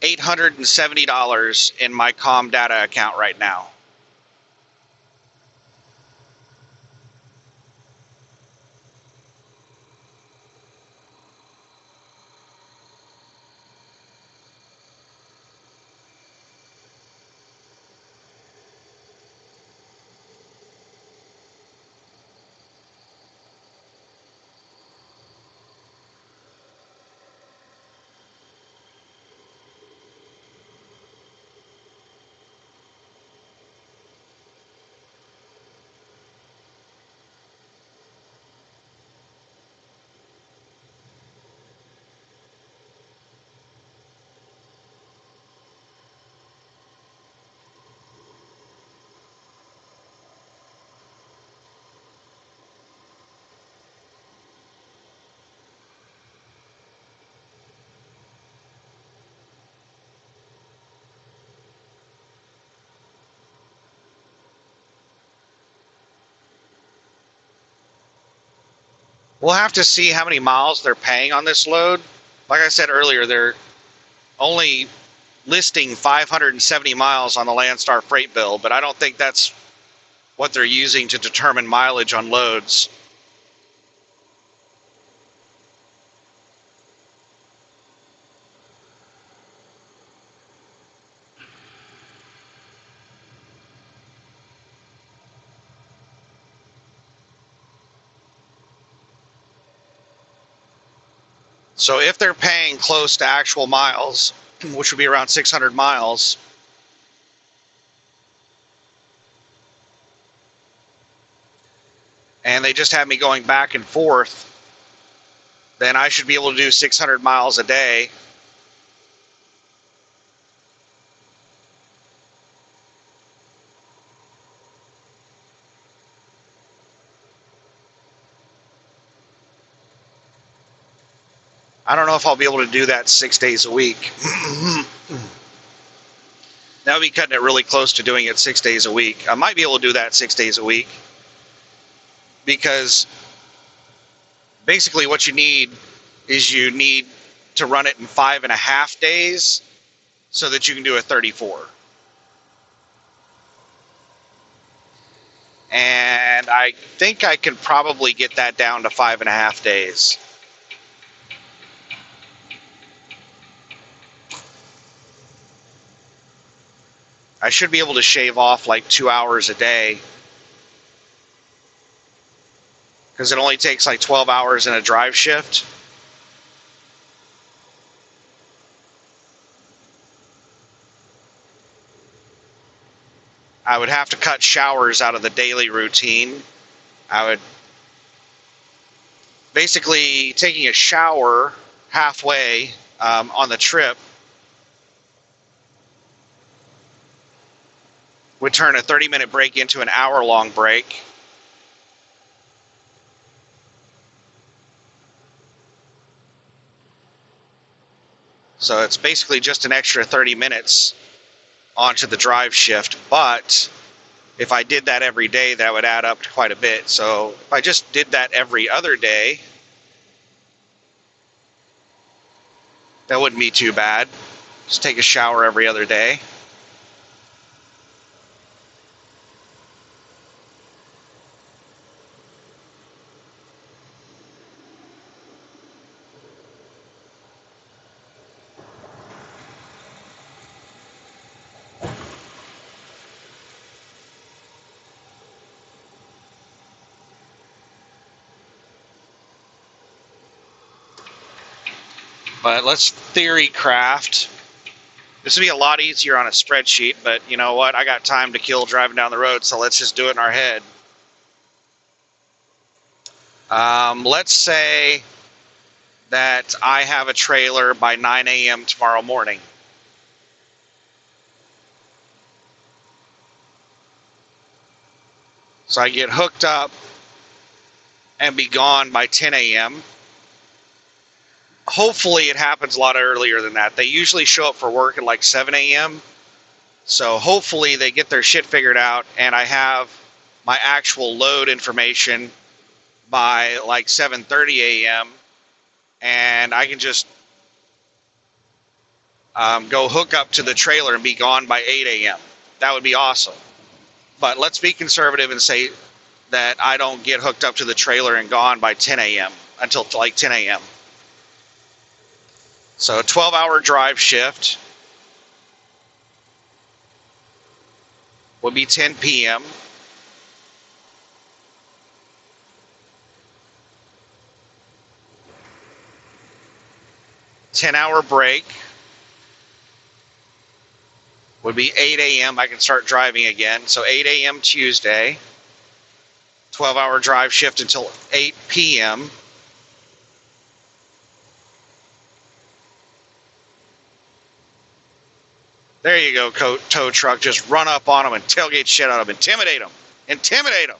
$870 in my Data account right now. We'll have to see how many miles they're paying on this load. Like I said earlier, they're only listing 570 miles on the Landstar freight bill, but I don't think that's what they're using to determine mileage on loads. So if they're paying close to actual miles, which would be around 600 miles, and they just have me going back and forth, then I should be able to do 600 miles a day. I don't know if I'll be able to do that 6 days a week. That would be cutting it really close to doing it 6 days a week. I might be able to do that 6 days a week, because basically what you need is you need to run it in 5.5 days so that you can do a 34. And I think I can probably get that down to 5.5 days. I should be able to shave off like 2 hours a day, because it only takes like 12 hours in a drive shift. I would have to cut showers out of the daily routine. I would basically taking a shower halfway on the trip would turn a 30-minute break into an hour-long break. So it's basically just an extra 30 minutes onto the drive shift. But if I did that every day, that would add up to quite a bit. So if I just did that every other day, that wouldn't be too bad. Just take a shower every other day. But let's theory craft. This would be a lot easier on a spreadsheet, but you know what? I got time to kill driving down the road, so let's just do it in our head. Let's say that I have a trailer by 9 a.m. tomorrow morning. So I get hooked up and be gone by 10 a.m. hopefully it happens a lot earlier than that. They usually show up for work at like 7 a.m. So hopefully they get their shit figured out and I have my actual load information by like 7:30 a.m. and I can just go hook up to the trailer and be gone by 8 a.m. That would be awesome. But let's be conservative and say that I don't get hooked up to the trailer and gone by 10 a.m. until like 10 a.m. So a 12-hour drive shift would be 10 p.m. 10-hour break would be 8 a.m. I can start driving again. So 8 a.m. Tuesday, 12-hour drive shift until 8 p.m. There you go, tow truck. Just run up on them and tailgate shit out of them. Intimidate them. Intimidate them.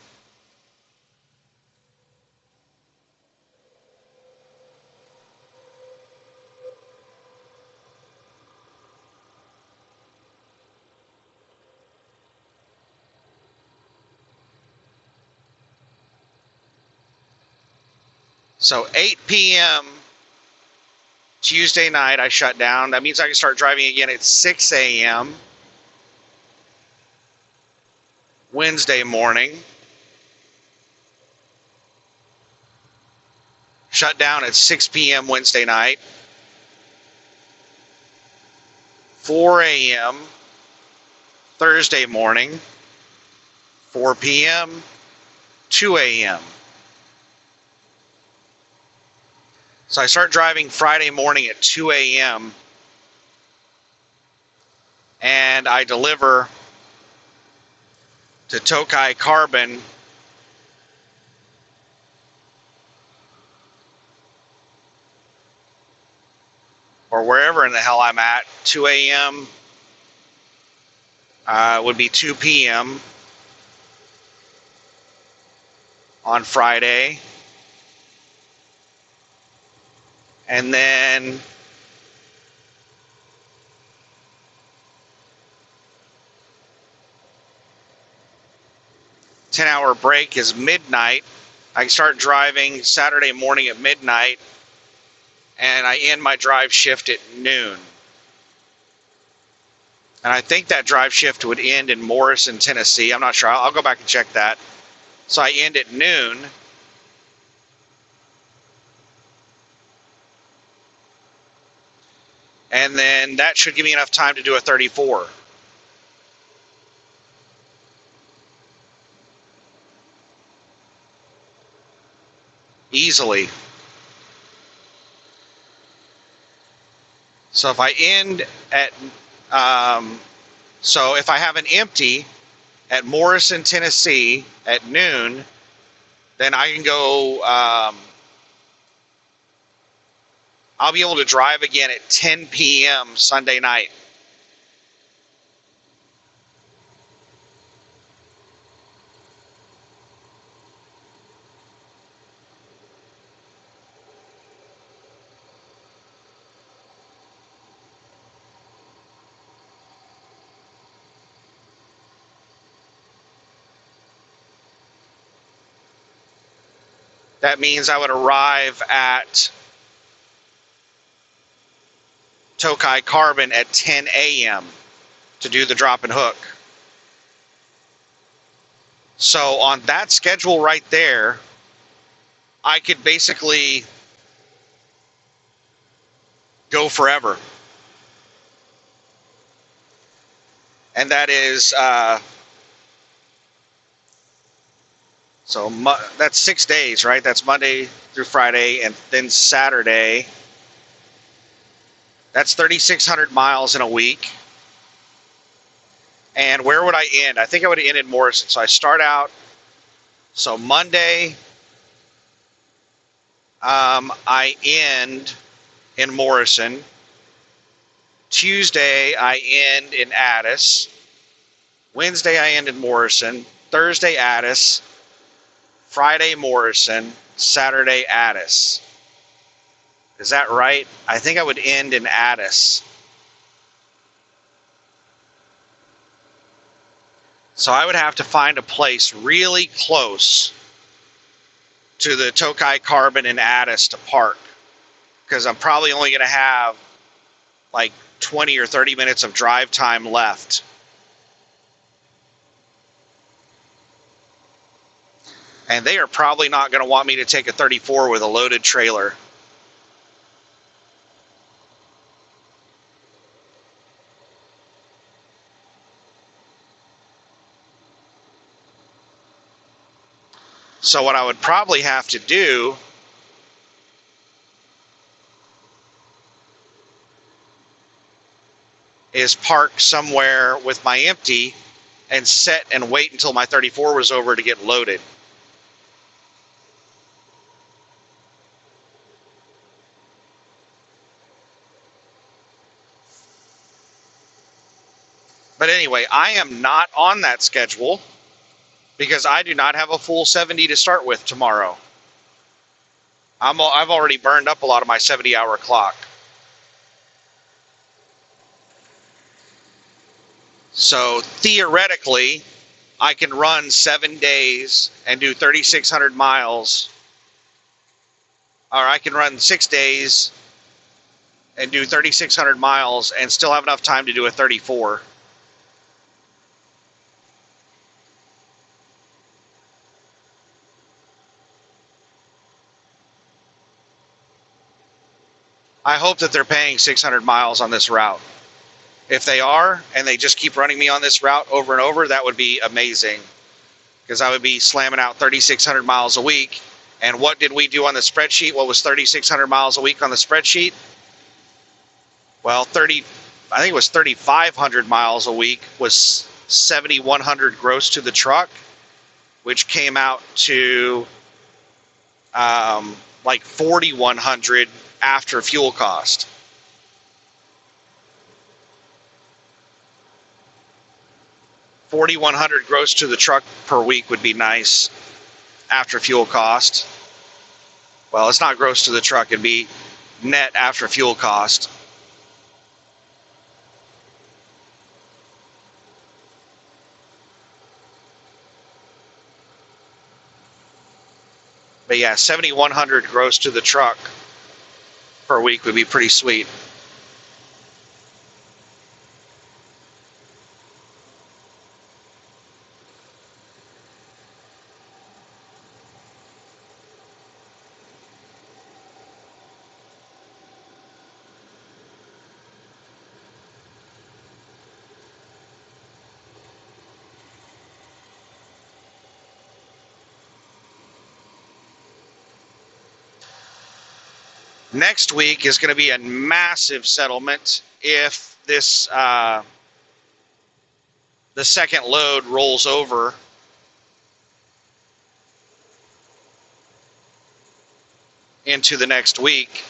So 8 p.m. Tuesday night, I shut down. That means I can start driving again at 6 a.m. Wednesday morning. Shut down at 6 p.m. Wednesday night. 4 a.m. Thursday morning. 4 p.m. 2 a.m. So I start driving Friday morning at 2 a.m. and I deliver to Tokai Carbon or wherever in the hell I'm at. 2 a.m. Would be 2 p.m. on Friday. And then ten-hour break is midnight. I start driving Saturday morning at midnight, and I end my drive shift at noon. And I think that drive shift would end in Morrison, Tennessee. I'm not sure. I'll go back and check that. So I end at noon. And then that should give me enough time to do a 34. Easily. So if I end at, so if I have an empty at Morrison, Tennessee at noon, then I can go, I'll be able to drive again at 10 p.m. Sunday night. That means I would arrive at Tokai Carbon at 10 a.m. to do the drop and hook. So on that schedule right there, I could basically go forever. And that is, that's 6 days, right? That's Monday through Friday, and then Saturday. That's 3,600 miles in a week. And where would I end? I think I would have ended Morrison. So I start out, so Monday, I end in Morrison. Tuesday, I end in Addis. Wednesday, I end in Morrison. Thursday, Addis. Friday, Morrison. Saturday, Addis. Is that right? I think I would end in Addis. So I would have to find a place really close to the Tokai Carbon in Addis to park, because I'm probably only going to have like 20 or 30 minutes of drive time left. And they are probably not going to want me to take a 34 with a loaded trailer. So what I would probably have to do is park somewhere with my empty and sit and wait until my 34 was over to get loaded. But anyway, I am not on that schedule because I do not have a full 70 to start with tomorrow. I've already burned up a lot of my 70-hour clock. So theoretically, I can run 7 days and do 3,600 miles. Or I can run 6 days and do 3,600 miles and still have enough time to do a 34. I hope that they're paying 600 miles on this route. If they are, and they just keep running me on this route over and over, that would be amazing. Because I would be slamming out 3,600 miles a week. And what did we do on the spreadsheet? What was 3,600 miles a week on the spreadsheet? Well, I think it was 3,500 miles a week was 7,100 gross to the truck, which came out to like 4,100 after fuel cost. $4,100 gross to the truck per week would be nice after fuel cost. Well, it's not gross to the truck, it'd be net after fuel cost. But yeah, 7,100 gross to the truck per week would be pretty sweet. Next week is going to be a massive settlement if this the second load rolls over into the next week.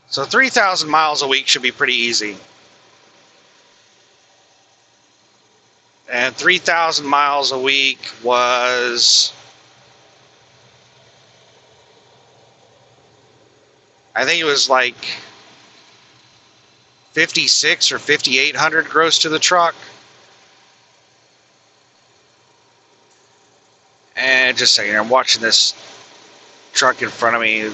So 3,000 miles a week should be pretty easy. And 3,000 miles a week was, I think it was like 56 or 5,800 gross to the truck. And just a second, I'm watching this truck in front of me.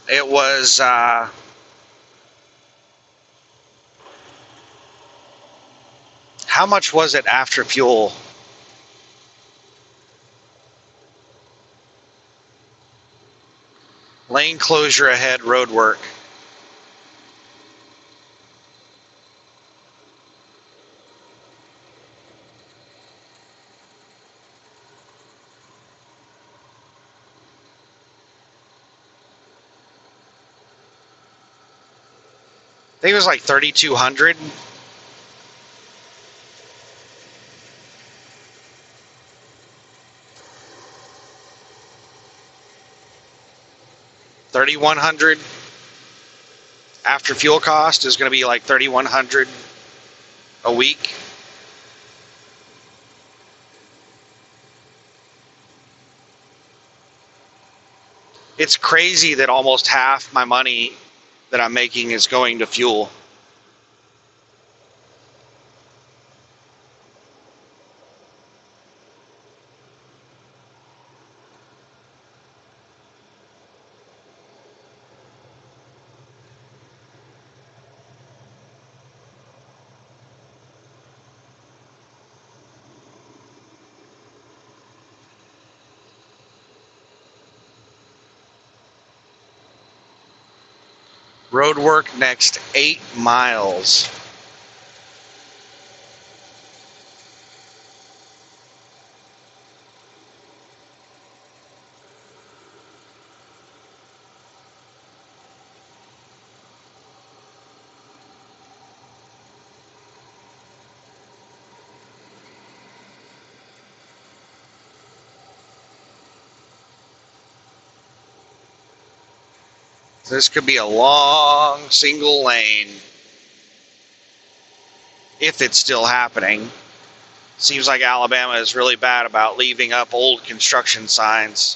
It was how much was it after fuel? Lane closure ahead, road work. I think it was like 3,200. $3,100 after fuel cost is going to be like $3,100 a week. It's crazy that almost half my money that I'm making is going to fuel. Road work next 8 miles. This could be a long single lane if it's still happening. Seems like Alabama is really bad about leaving up old construction signs.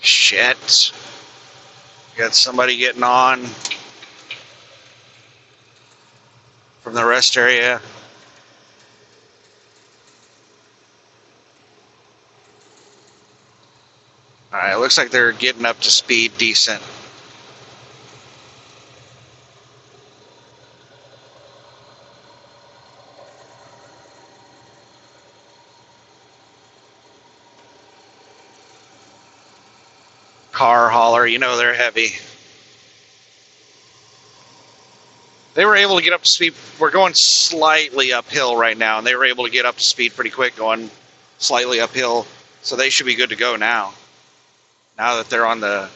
Shit. Got somebody getting on from the rest area. Alright, looks like they're getting up to speed decent. Car hauler, you know they're heavy. They were able to get up to speed. We're going slightly uphill right now, and they were able to get up to speed pretty quick going slightly uphill. So they should be good to go now. Now that they're on the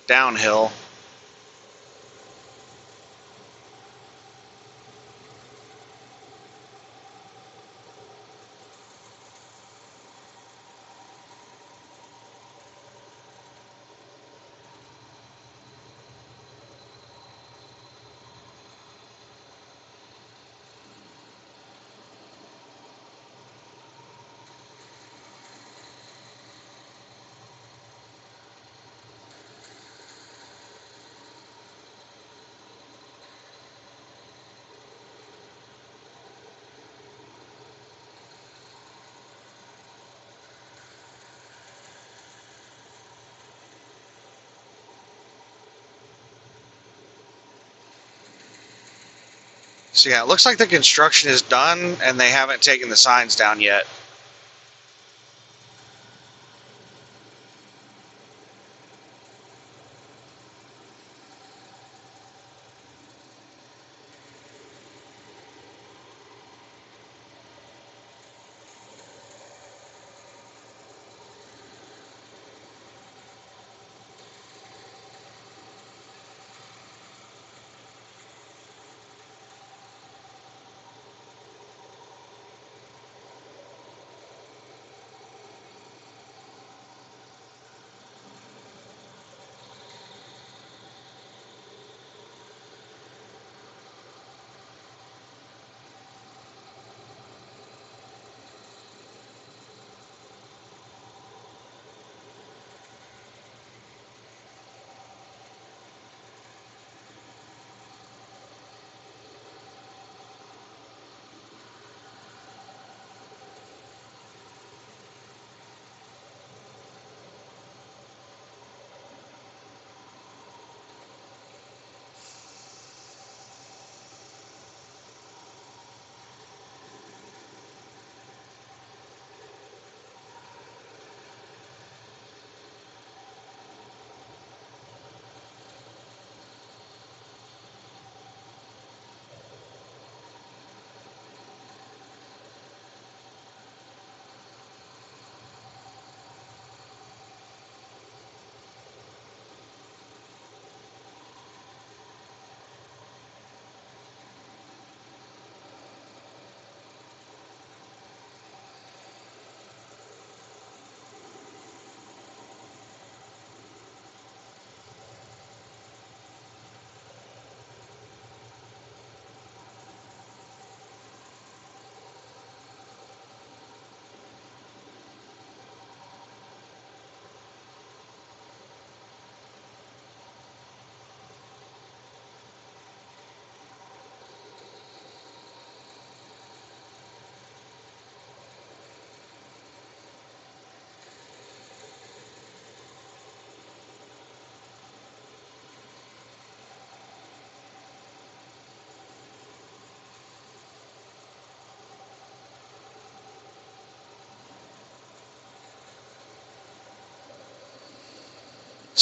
downhill. So yeah, it looks like the construction is done and they haven't taken the signs down yet.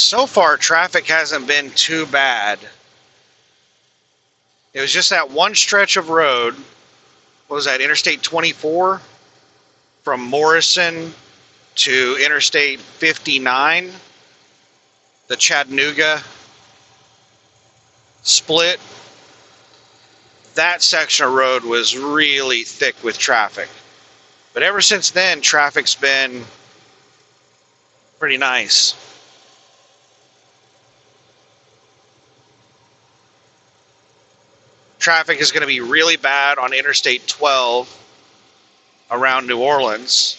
So far, traffic hasn't been too bad. It was just that one stretch of road. What was that, Interstate 24? From Morrison to Interstate 59, the Chattanooga split. That section of road was really thick with traffic. But ever since then, traffic's been pretty nice. Traffic is going to be really bad on Interstate 12 around New Orleans.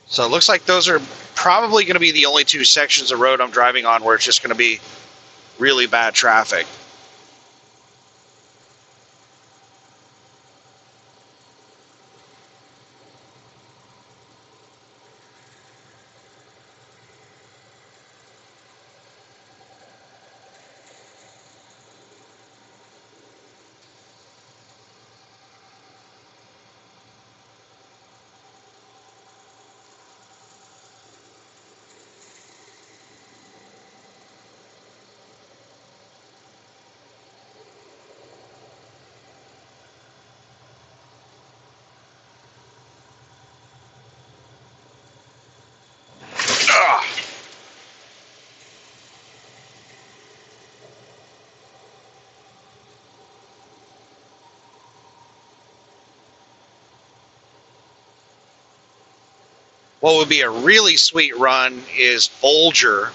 So it looks like those are probably going to be the only two sections of road I'm driving on where it's just going to be really bad traffic. Ugh. What would be a really sweet run is Bolger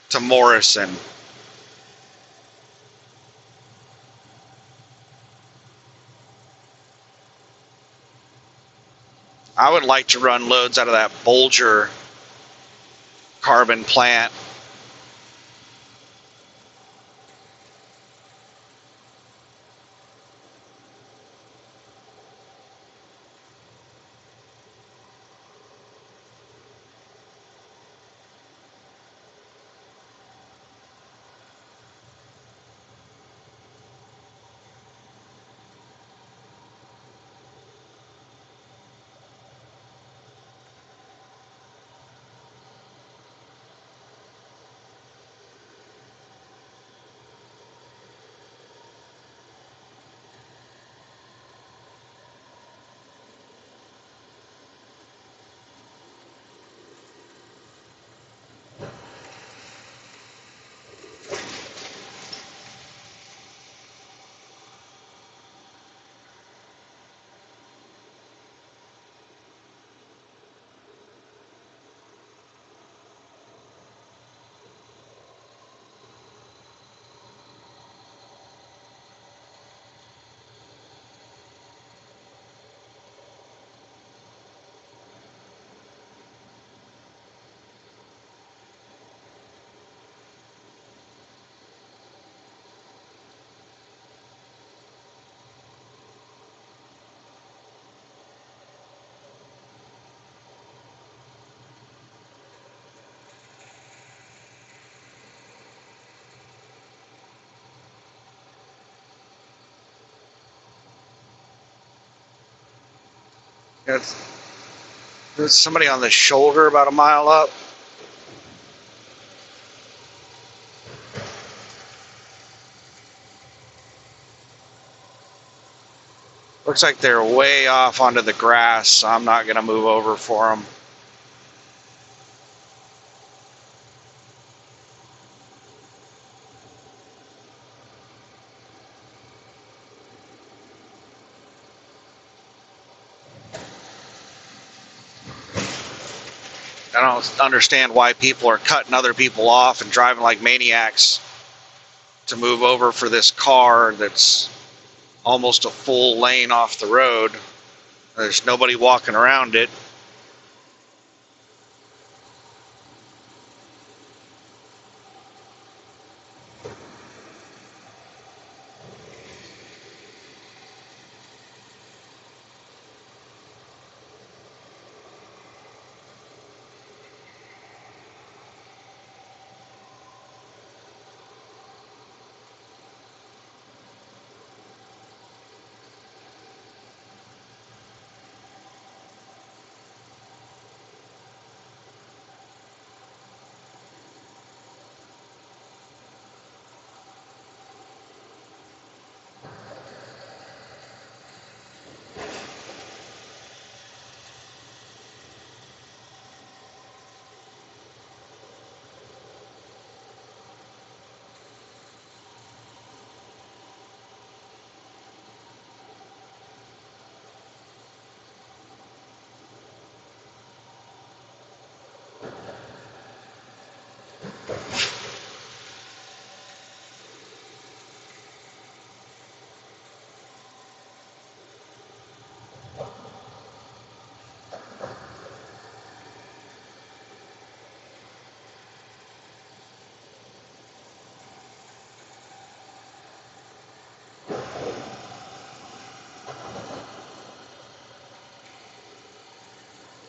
to Morrison. I would like to run loads out of that Bolger carbon plant. There's somebody on the shoulder about a mile up. Looks like they're way off onto the grass, so I'm not going to move over for them. I don't understand why people are cutting other people off and driving like maniacs to move over for this car that's almost a full lane off the road. There's nobody walking around it.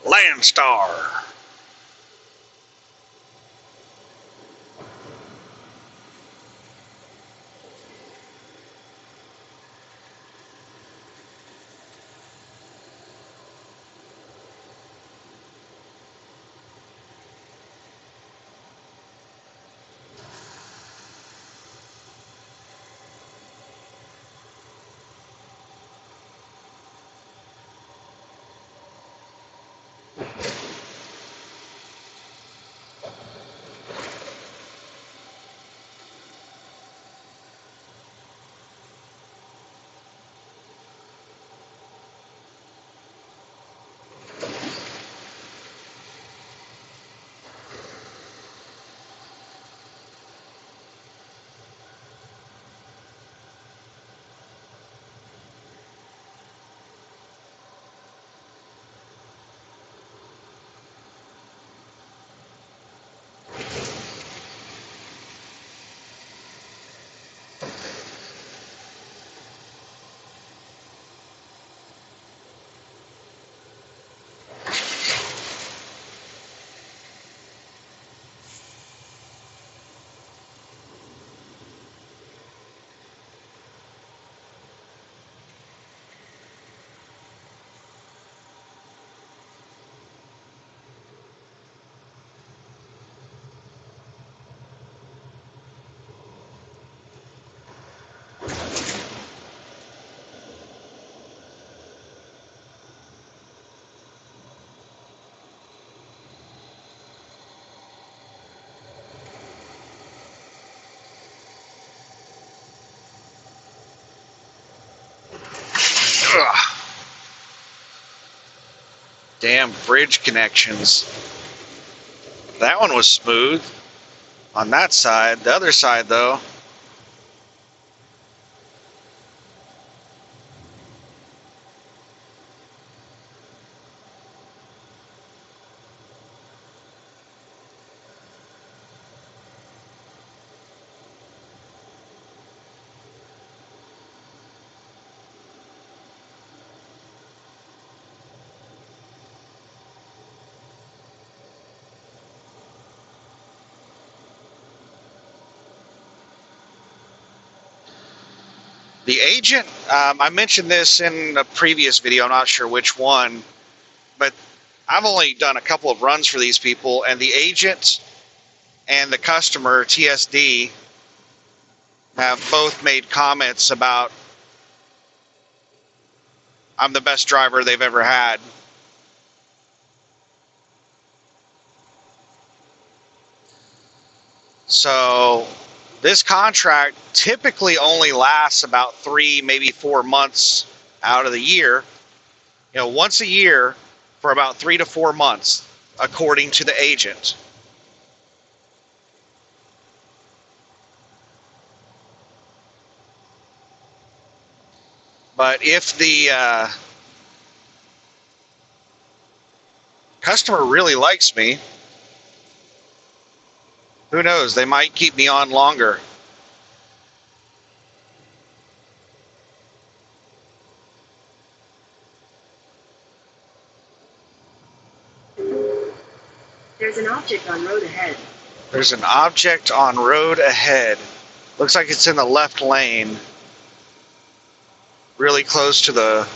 Landstar. Ugh. Damn bridge connections. That one was smooth on that side. The other side, though, the agent, I mentioned this in a previous video, I'm not sure which one, but I've only done a couple of runs for these people, and the agent and the customer, TSD, have both made comments about I'm the best driver they've ever had. So this contract typically only lasts about 3, maybe 4 months out of the year. You know, once a year for about 3 to 4 months, according to the agent. But if the customer really likes me, who knows? They might keep me on longer. There's an object on road ahead. There's an object on road ahead. Looks like it's in the left lane, really close to the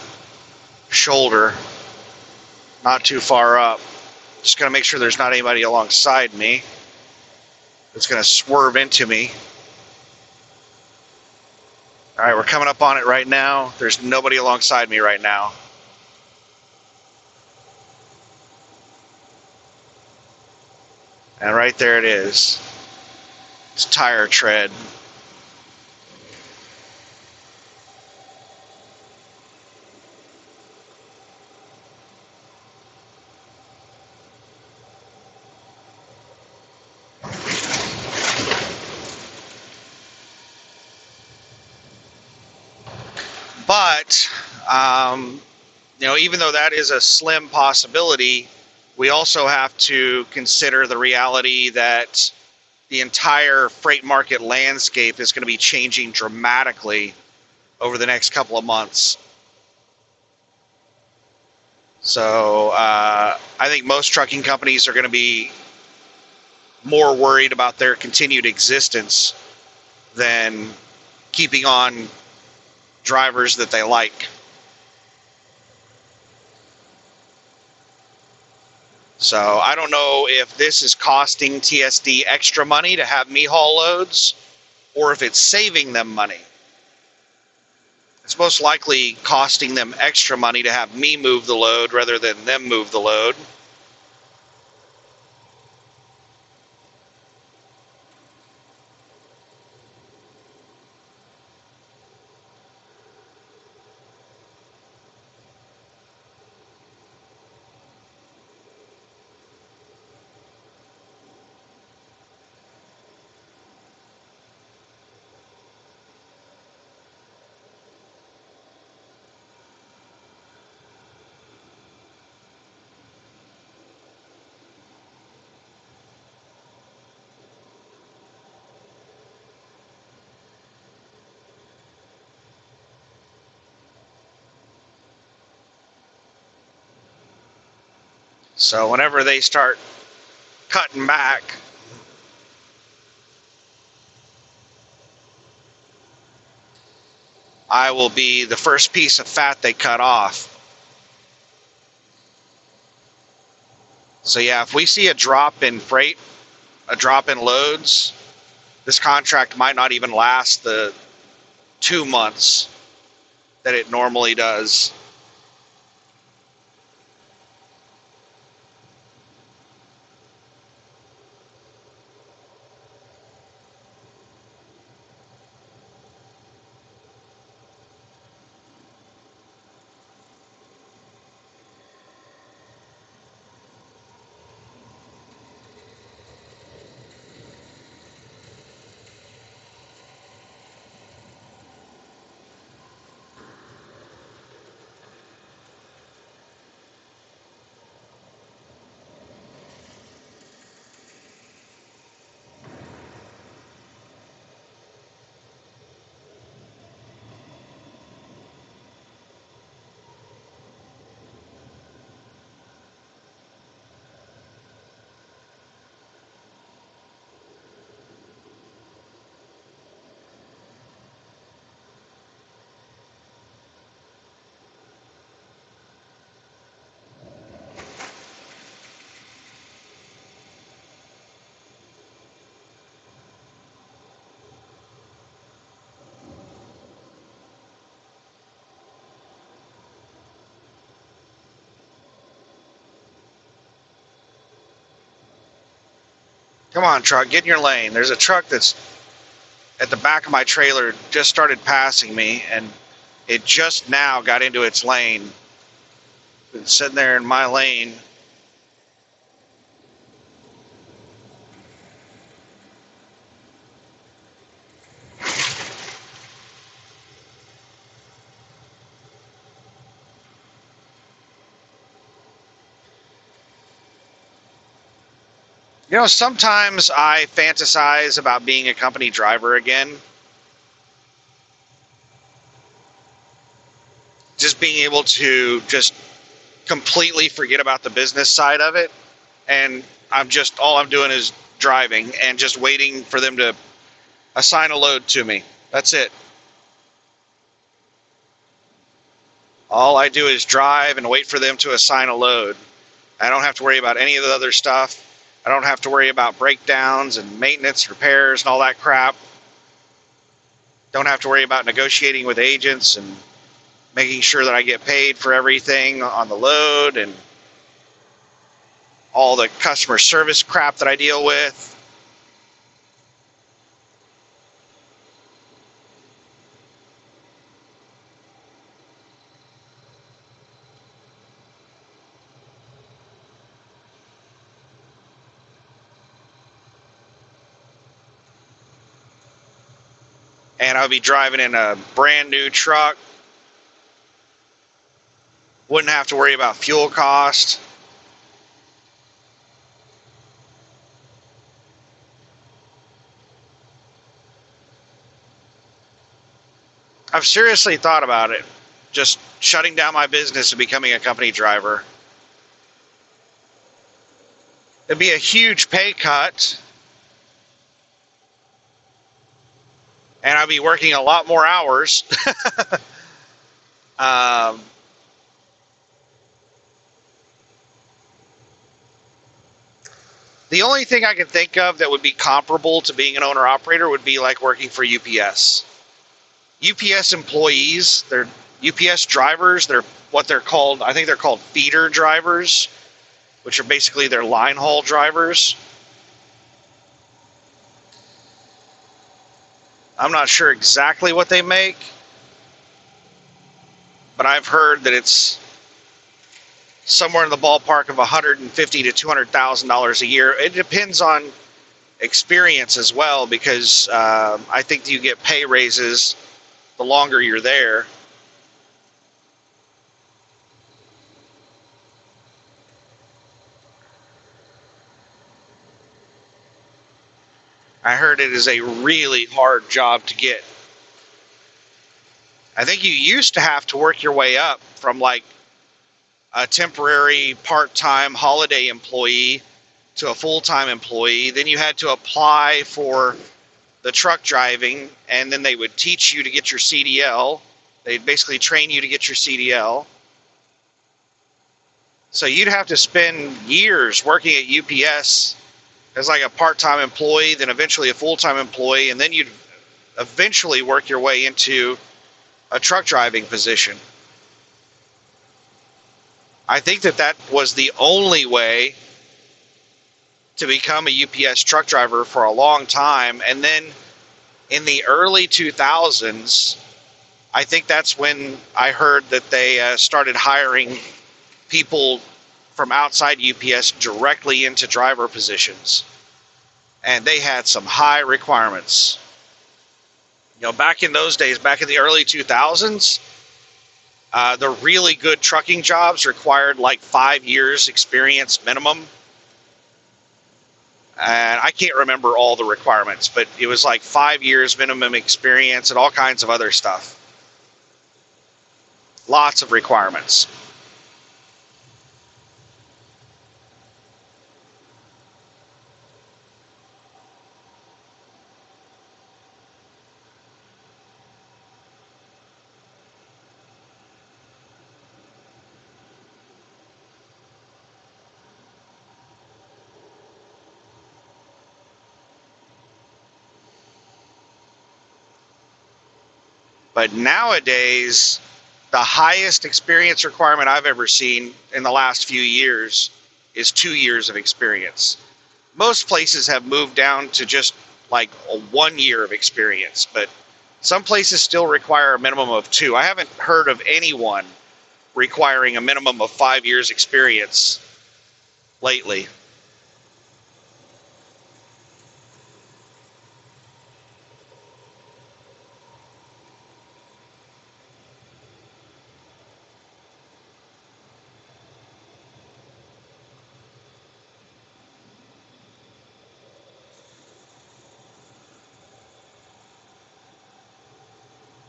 shoulder, not too far up. Just gotta make sure there's not anybody alongside me that's gonna swerve into me. All right, we're coming up on it right now. There's nobody alongside me right now. And right there it is. It's tire tread. But, even though that is a slim possibility, we also have to consider the reality that the entire freight market landscape is going to be changing dramatically over the next couple of months. So I think most trucking companies are going to be more worried about their continued existence than keeping on drivers that they like. So I don't know if this is costing TSD extra money to have me haul loads, or if it's saving them money. It's most likely costing them extra money to have me move the load rather than them move the load. So whenever they start cutting back, I will be the first piece of fat they cut off. So yeah, if we see a drop in freight, a drop in loads, this contract might not even last the 2 months that it normally does. Come on, truck, get in your lane. There's a truck that's at the back of my trailer just started passing me, and it just now got into its lane. Been sitting there in my lane. Sometimes I fantasize about being a company driver again. Just being able to just completely forget about the business side of it, and all I'm doing is driving and just waiting for them to assign a load to me. That's it. All I do is drive and wait for them to assign a load. I don't have to worry about any of the other stuff. I don't have to worry about breakdowns and maintenance, repairs, and all that crap. Don't have to worry about negotiating with agents and making sure that I get paid for everything on the load and all the customer service crap that I deal with. And I'll be driving in a brand new truck Wouldn't have to worry about fuel cost. I've seriously thought about it, just shutting down my business and becoming a company driver. It'd be a huge pay cut, and I'd be working a lot more hours. um, the only thing I can think of that would be comparable to being an owner-operator would be like working for UPS. UPS employees, they're UPS drivers, they're what they're called, I think they're called feeder drivers, which are basically their line haul drivers. I'm not sure exactly what they make, but I've heard that it's somewhere in the ballpark of $150,000 to $200,000 a year. It depends on experience as well, because I think you get pay raises the longer you're there. I heard it is a really hard job to get. I think you used to have to work your way up from like a temporary part-time holiday employee to a full-time employee. Then you had to apply for the truck driving, and then they would teach you to get your CDL. They'd basically train you to get your CDL. So you'd have to spend years working at UPS as like a part-time employee, then eventually a full-time employee, and then you'd eventually work your way into a truck driving position. I think that was the only way to become a UPS truck driver for a long time. And then in the early 2000s, I think that's when I heard that they started hiring people from outside UPS directly into driver positions. And they had some high requirements. You know, back in those days, back in the early 2000s, the really good trucking jobs required like 5 years experience minimum. And I can't remember all the requirements, but it was like 5 years minimum experience and all kinds of other stuff. Lots of requirements. But nowadays, the highest experience requirement I've ever seen in the last few years is 2 years of experience. Most places have moved down to just like 1 year of experience, but some places still require a minimum of 2. I haven't heard of anyone requiring a minimum of 5 years experience lately.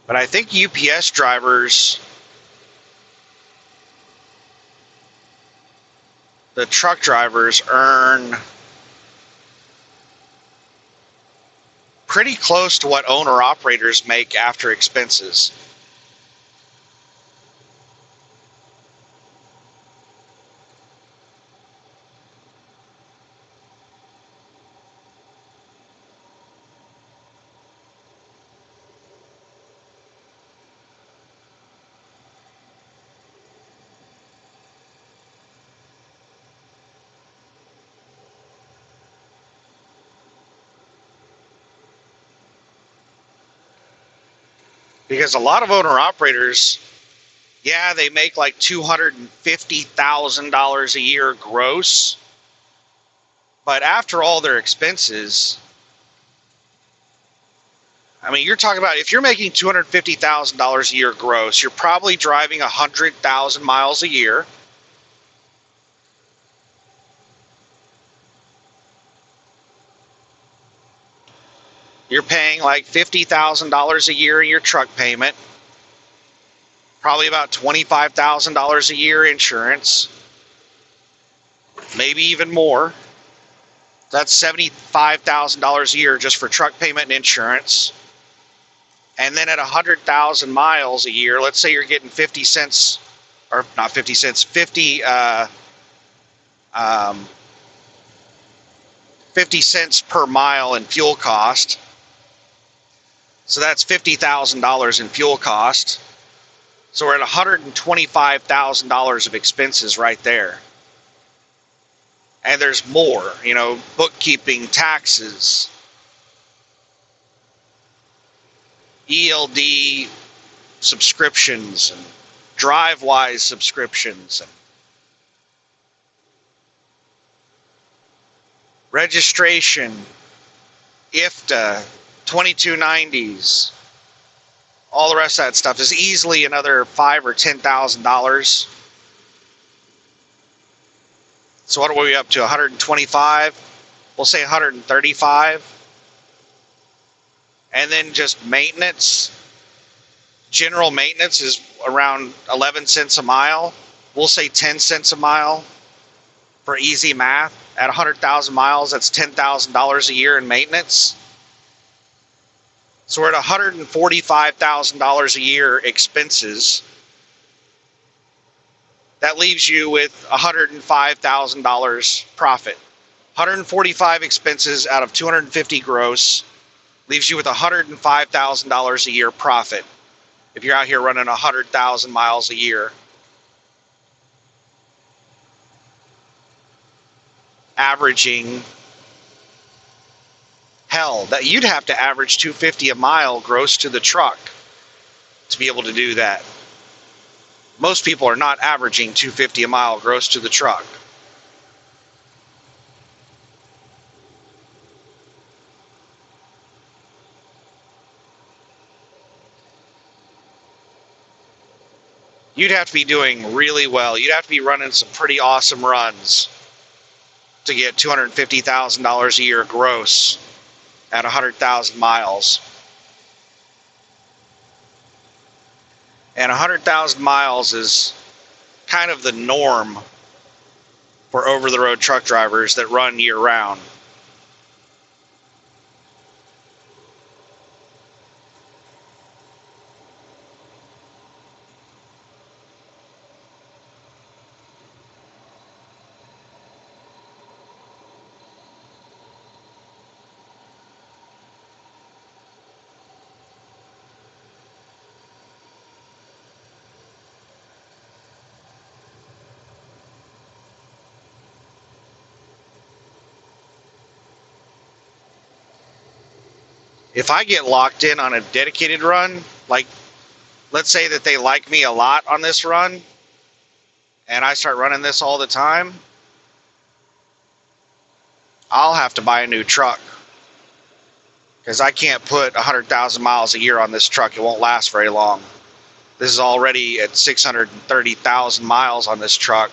But I think UPS drivers, the truck drivers, earn pretty close to what owner-operators make after expenses. Because a lot of owner-operators, yeah, they make like $250,000 a year gross, but after all their expenses, I mean, you're talking about if you're making $250,000 a year gross, you're probably driving 100,000 miles a year. You're paying like $50,000 a year in your truck payment, probably about $25,000 a year insurance, maybe even more. That's $75,000 a year just for truck payment and insurance. And then at 100,000 miles a year, let's say you're getting 50 cents, or not 50 cents, 50 cents per mile in fuel cost. So that's $50,000 in fuel cost. So we're at $125,000 of expenses right there. And there's more, bookkeeping, taxes, ELD subscriptions, and DriveWise subscriptions, and registration, IFTA, 2290s, all the rest of that stuff is easily another $5,000 or $10,000. So what are we up to? 125? We'll say 135. And then just maintenance. General maintenance is around 11 cents a mile. We'll say 10 cents a mile for easy math. At 100,000 miles, that's $10,000 a year in maintenance. So we're at $145,000 a year expenses. That leaves you with $105,000 profit. 145 expenses out of 250 gross leaves you with $105,000 a year profit if you're out here running 100,000 miles a year. Averaging, hell, that you'd have to average 250 a mile gross to the truck to be able to do that. Most people are not averaging 250 a mile gross to the truck. You'd have to be doing really well. You'd have to be running some pretty awesome runs to get $250,000 a year gross at 100,000 miles. And 100,000 miles is kind of the norm for over-the-road truck drivers that run year-round. If I get locked in on a dedicated run, like let's say that they like me a lot on this run, and I start running this all the time, I'll have to buy a new truck because I can't put 100,000 miles a year on this truck. It won't last very long. This is already at 630,000 miles on this truck.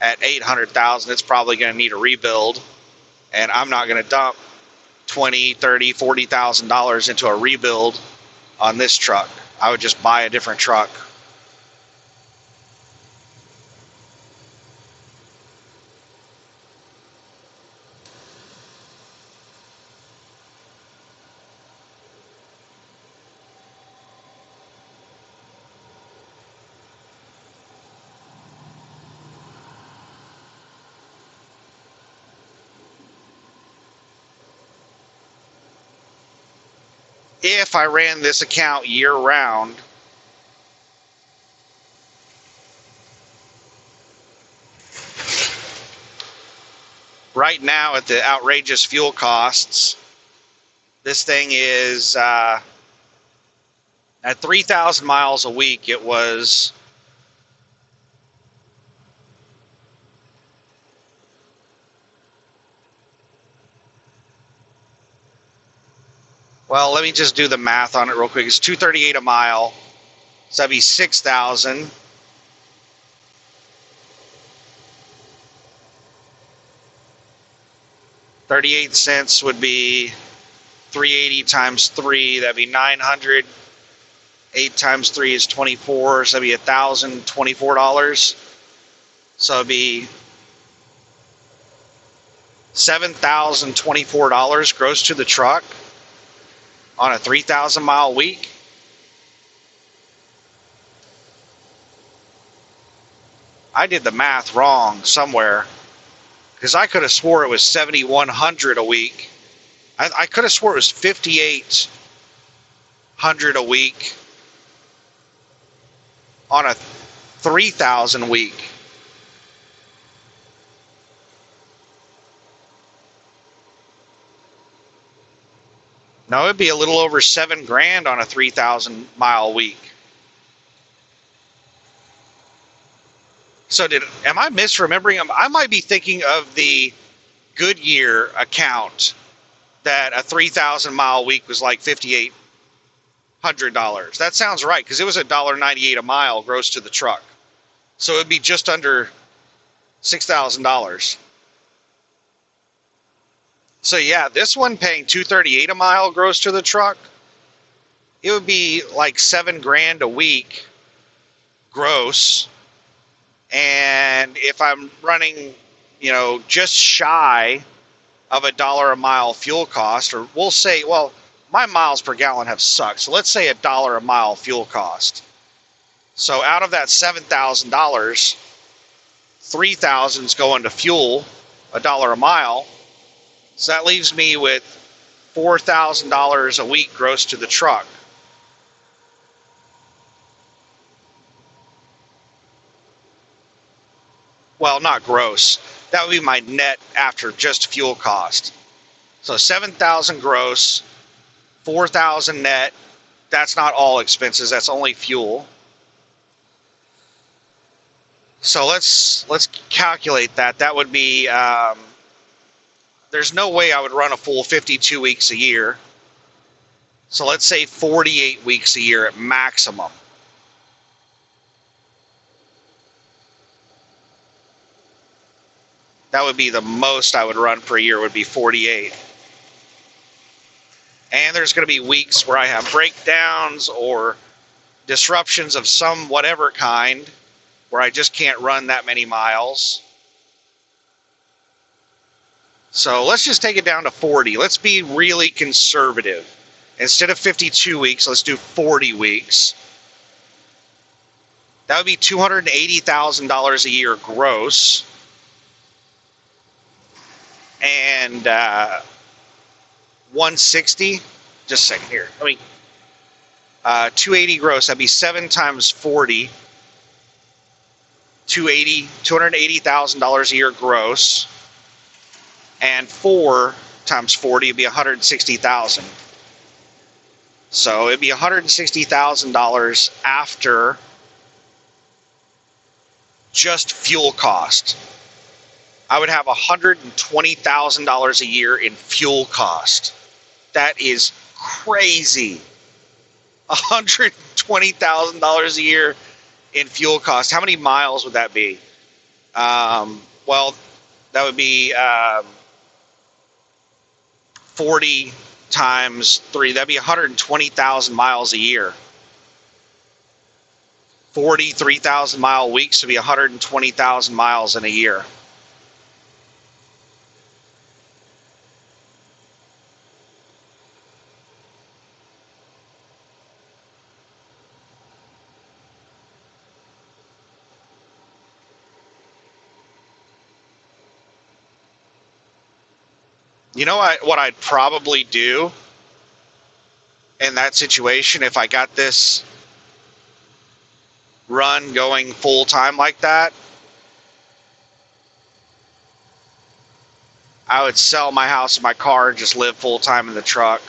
At 800,000, it's probably going to need a rebuild, and I'm not going to dump $20,000, $30,000, $40,000 into a rebuild on this truck. I would just buy a different truck. If I ran this account year-round, right now at the outrageous fuel costs, this thing is at 3,000 miles a week. It was Well, let me just do the math on it real quick. It's $2.38 a mile, so that'd be 6,000. 38 cents would be 380 times 3. That'd be 900. 8 times 3 is 24, so that'd be $1,024. So it'd be $7,024 gross to the truck on a 3,000 mile week. I did the math wrong somewhere, because I could have swore it was 7,100 a week. I could have swore it was 5,800 a week on a 3,000 week. No, it'd be a little over $7,000 on a 3,000 mile week. So am I misremembering? I might be thinking of the Goodyear account that a 3,000 mile week was like $5,800. That sounds right, because it was $1.98 a mile gross to the truck. So it'd be just under $6,000. So yeah, this one paying $2.38 a mile gross to the truck, it would be like $7,000 a week gross. And if I'm running, just shy of $1 a mile fuel cost, or we'll say, well, my miles per gallon have sucked, so let's say $1 a mile fuel cost. So out of that $7,000, $3,000 is going to fuel, $1 a mile. So that leaves me with $4,000 a week gross to the truck. Well, not gross. That would be my net after just fuel cost. So 7,000 gross, 4,000 net. That's not all expenses. That's only fuel. So let's calculate that. That would be. There's no way I would run a full 52 weeks a year. So let's say 48 weeks a year at maximum. That would be the most I would run per year, would be 48. And there's going to be weeks where I have breakdowns or disruptions of some whatever kind where I just can't run that many miles. So let's just take it down to 40. Let's be really conservative. Instead of 52 weeks, let's do 40 weeks. That would be $280,000 a year gross. And 160, just a second here. 280 gross, that'd be 7 times 40. $280,000 a year gross. And 4 times 40 would be $160,000. So it'd be $160,000 after just fuel cost. I would have $120,000 a year in fuel cost. That is crazy. $120,000 a year in fuel cost. How many miles would that be? Well, that would be 40 times 3. That'd be 120,000 miles a year. 3,000 mile weeks would be 120,000 miles in a year. You know what I'd probably do in that situation if I got this run going full time like that? I would sell my house and my car and just live full time in the truck.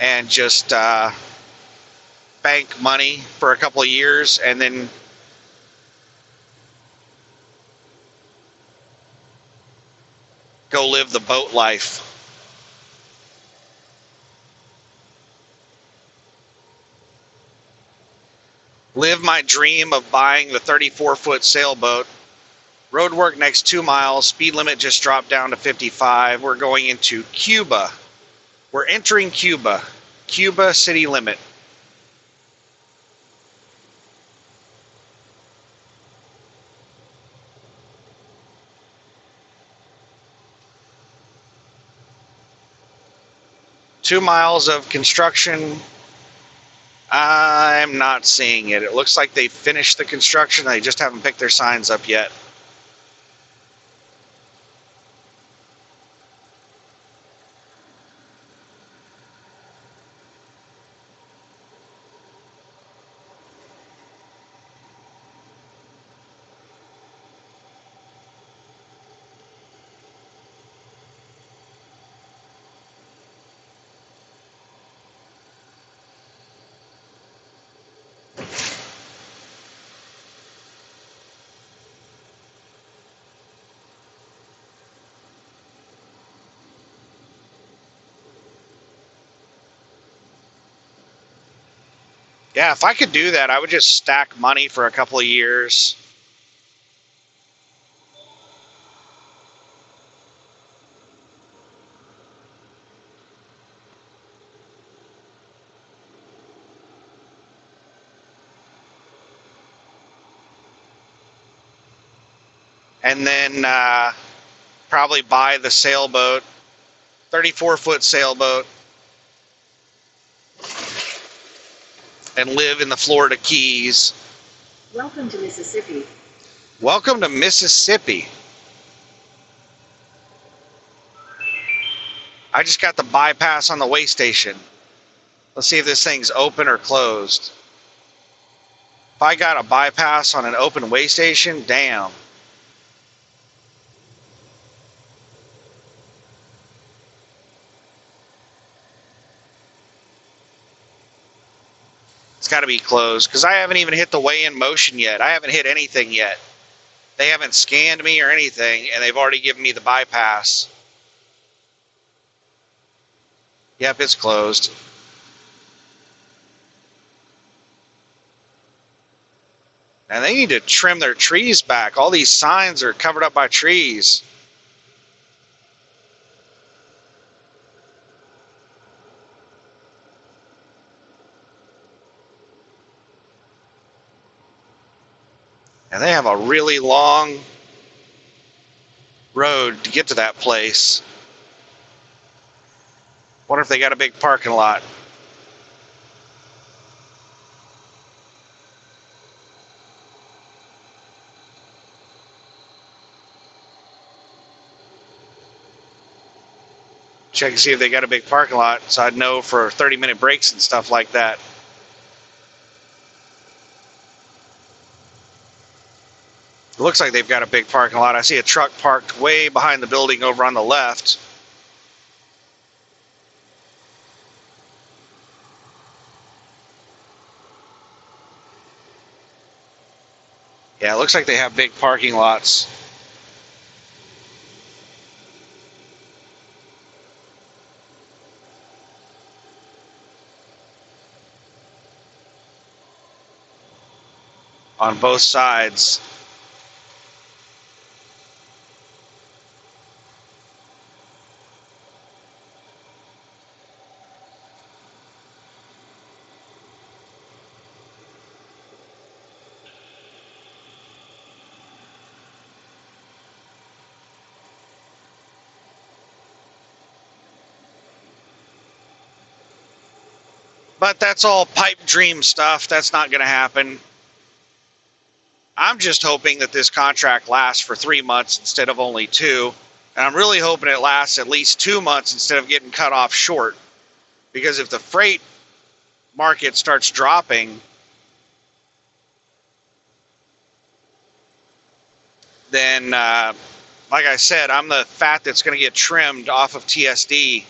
And just bank money for a couple of years and then go live the boat life. live my dream of buying the 34-foot sailboat. Roadwork next 2 miles. Speed limit just dropped down to 55. We're going into Cuba. We're entering Cuba. Cuba city limit. Two miles of construction. I'm not seeing it. It looks like they finished the construction. They just haven't picked their signs up yet. Yeah, if I could do that, I would just stack money for a couple of years. And then probably buy the sailboat, 34-foot sailboat, and live in the Florida Keys. Welcome to Mississippi. Welcome to Mississippi. I just got the bypass on the way station. Let's see if this thing's open or closed. If I got a bypass on an open way station, damn. It's got to be closed because I haven't even hit the weigh-in motion yet. I haven't hit anything yet. They haven't scanned me or anything, and they've already given me the bypass. Yep, it's closed. And they need to trim their trees back. All these signs are covered up by trees. And they have a really long road to get to that place. Wonder if they got a big parking lot. Check and see if they got a big parking lot so I'd know for 30-minute breaks and stuff like that. It looks like they've got a big parking lot. I see a truck parked way behind the building over on the left. Yeah, it looks like they have big parking lots. On both sides. But that's all pipe dream stuff. That's not going to happen. I'm just hoping that this contract lasts for 3 months instead of only 2. And I'm really hoping it lasts at least 2 months instead of getting cut off short. Because if the freight market starts dropping, then, like I said, I'm the fat that's going to get trimmed off of TSD.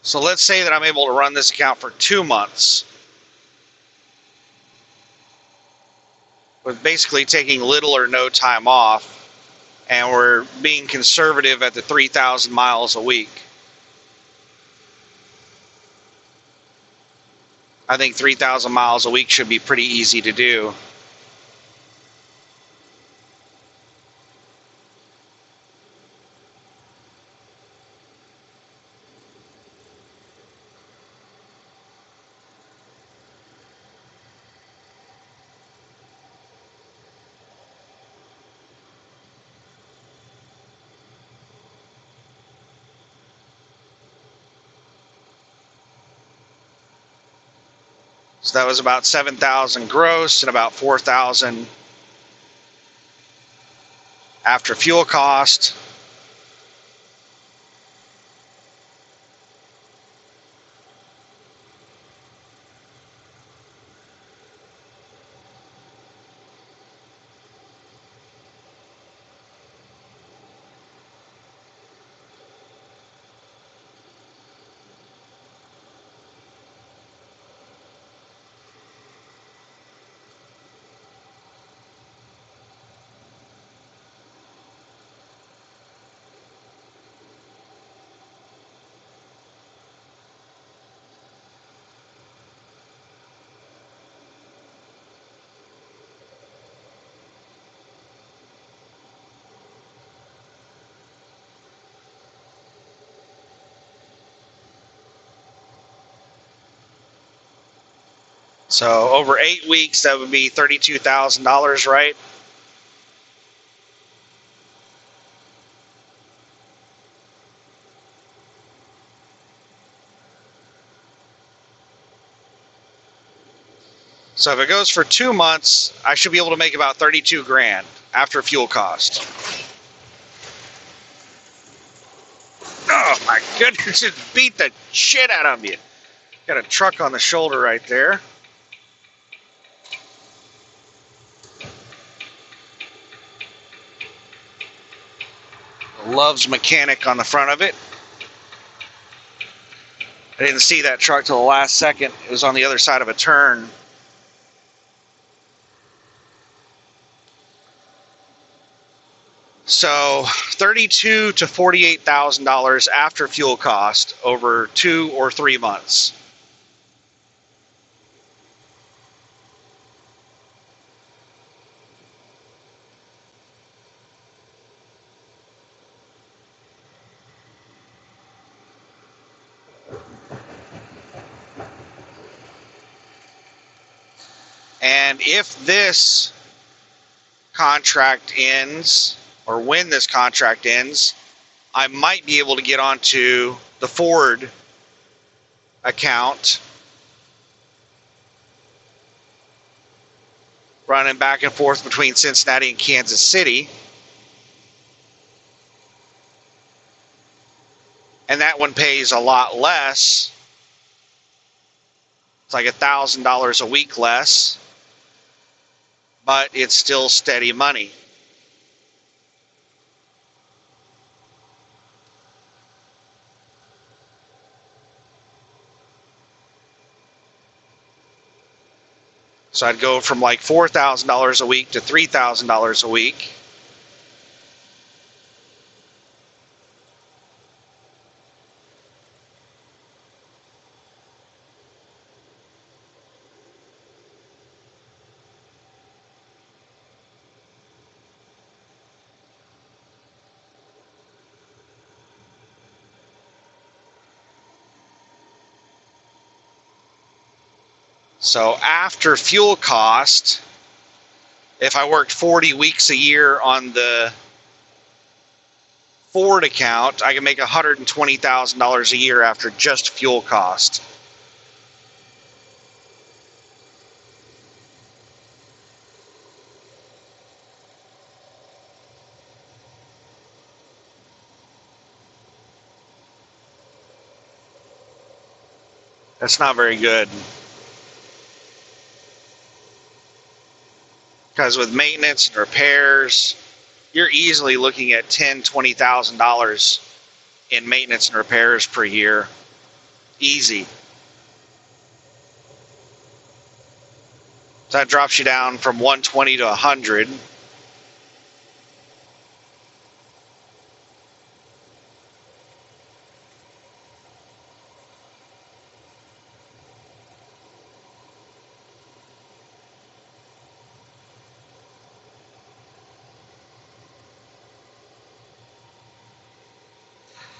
So let's say that I'm able to run this account for 2 months with basically taking little or no time off, and we're being conservative at the 3,000 miles a week. I think 3,000 miles a week should be pretty easy to do. So that was about 7,000 gross and about 4,000 after fuel cost. So over 8 weeks, that would be $32,000, right? So if it goes for 2 months, I should be able to make about 32 grand after fuel cost. Oh my goodness, it beat the shit out of you. Got a truck on the shoulder right there. Love's mechanic on the front of it. I didn't see that truck till the last second. It was on the other side of a turn. So $32,000 to $48,000 after fuel cost over 2 or 3 months. And if this contract ends, or when this contract ends, I might be able to get onto the Ford account, running back and forth between Cincinnati and Kansas City. And that one pays a lot less. It's like $1,000 a week less, but it's still steady money. So I'd go from like $4,000 a week to $3,000 a week. So after fuel cost, if I worked 40 weeks a year on the Ford account, I can make $120,000 a year after just fuel cost. That's not very good. Because with maintenance and repairs, you're easily looking at $10,000, $20,000 in maintenance and repairs per year. Easy. So that drops you down from 120 to 100.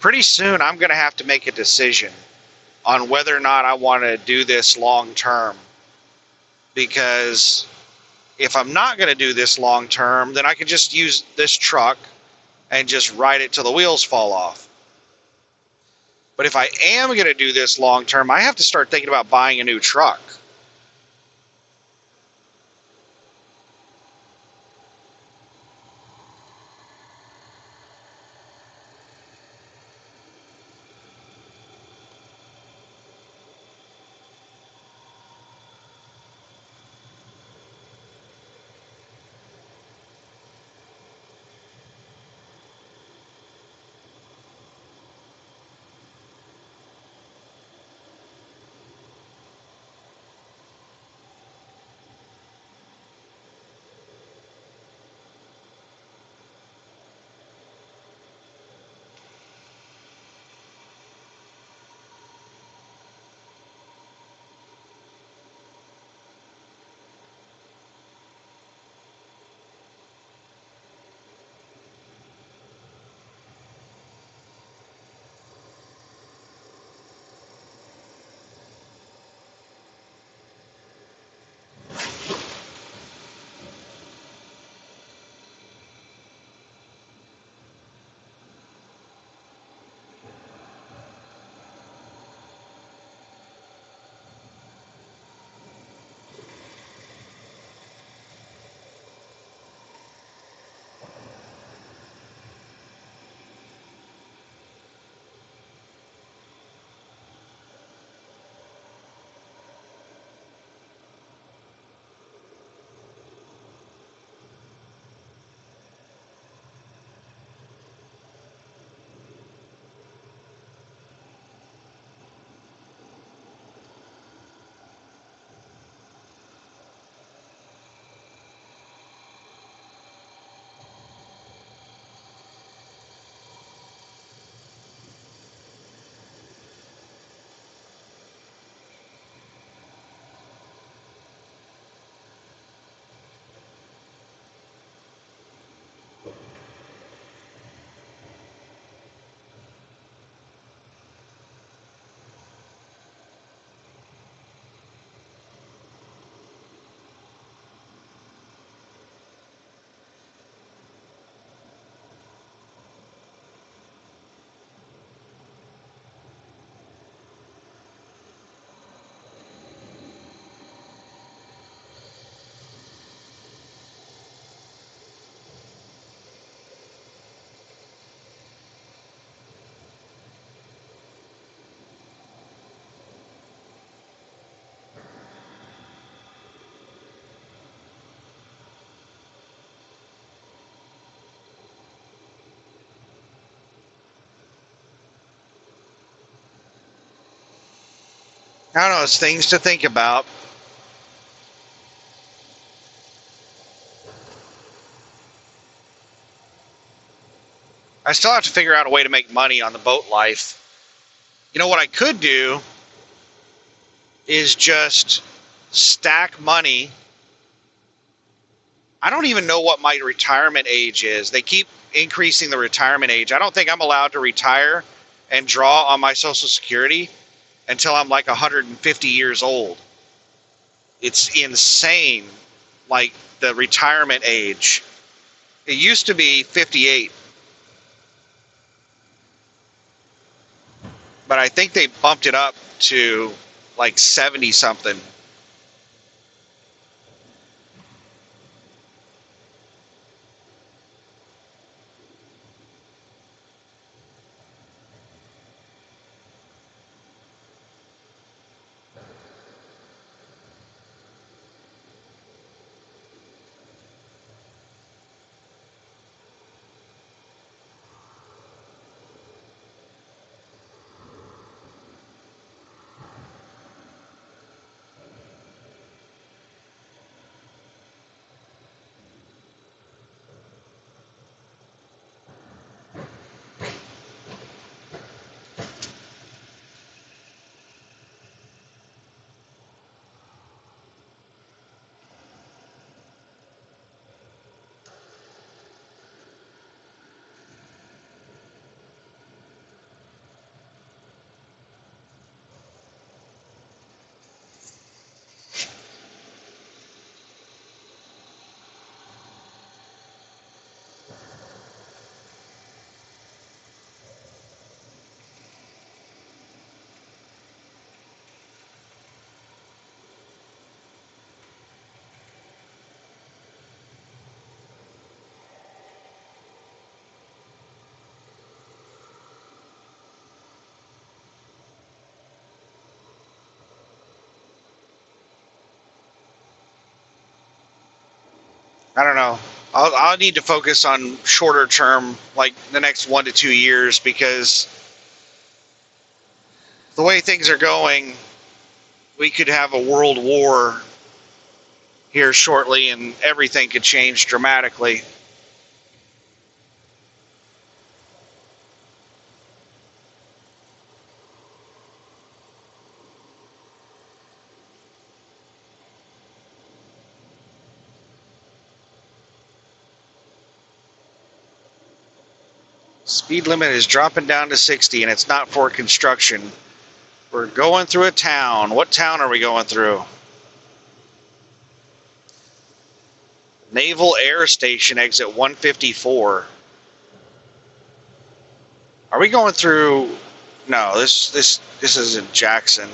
Pretty soon, I'm going to have to make a decision on whether or not I want to do this long term. Because if I'm not going to do this long term, then I can just use this truck and just ride it till the wheels fall off. But if I am going to do this long term, I have to start thinking about buying a new truck. I don't know, it's things to think about. I still have to figure out a way to make money on the boat life. You know what I could do is just stack money. I don't even know what my retirement age is. They keep increasing the retirement age. I don't think I'm allowed to retire and draw on my Social Security until I'm like 150 years old. It's insane, like the retirement age. It used to be 58, but I think they bumped it up to like 70 something. I don't know. I'll need to focus on shorter term, like the next 1 to 2 years, because the way things are going, we could have a world war here shortly, and everything could change dramatically. Speed limit is dropping down to 60, and it's not for construction. We're going through a town. What town are we going through? Naval Air Station, exit 154. Are we going through? No, this isn't Jackson.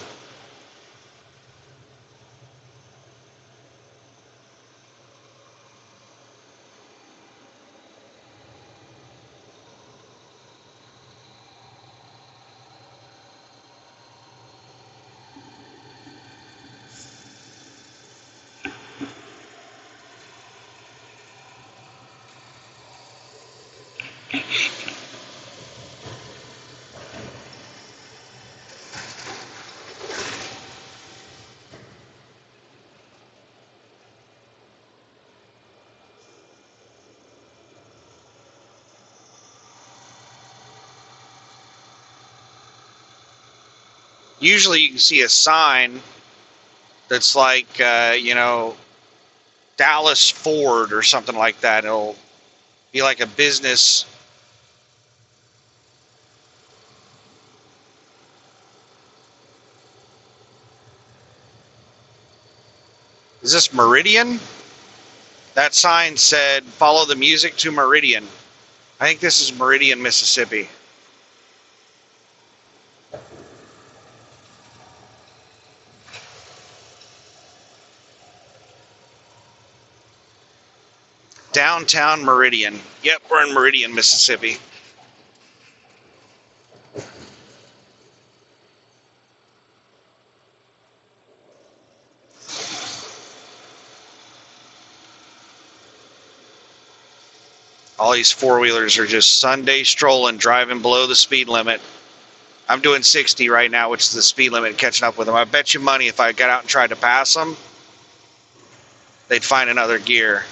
Usually you can see a sign that's like, Dallas Ford or something like that. It'll be like a business. Is this Meridian? That sign said, follow the music to Meridian. I think this is Meridian, Mississippi. Downtown Meridian. Yep, we're in Meridian, Mississippi. All these four-wheelers are just Sunday strolling, driving below the speed limit. I'm doing 60 right now, which is the speed limit, catching up with them. I bet you money if I got out and tried to pass them, they'd find another gear.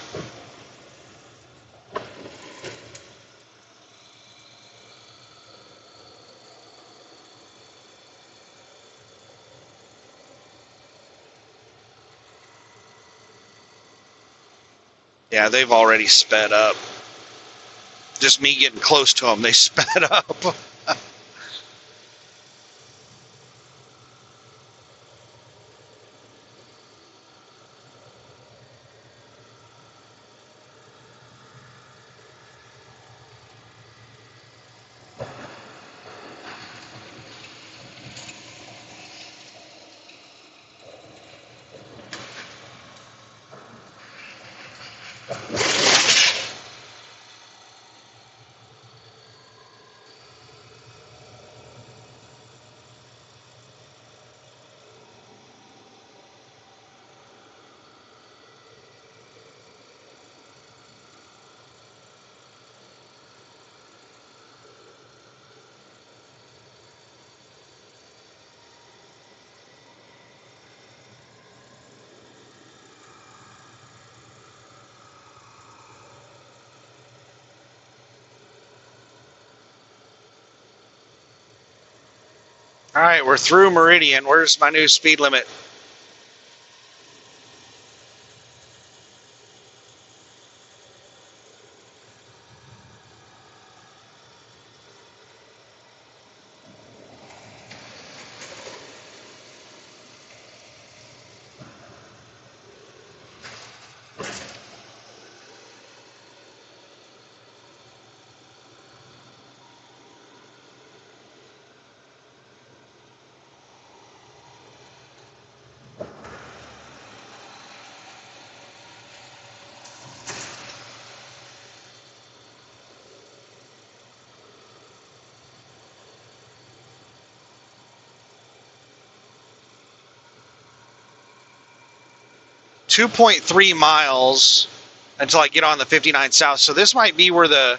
Yeah, they've already sped up. Just me getting close to them, they sped up. All right, we're through Meridian. Where's my new speed limit? .3 miles, until I get on the 59 South. So this might be where the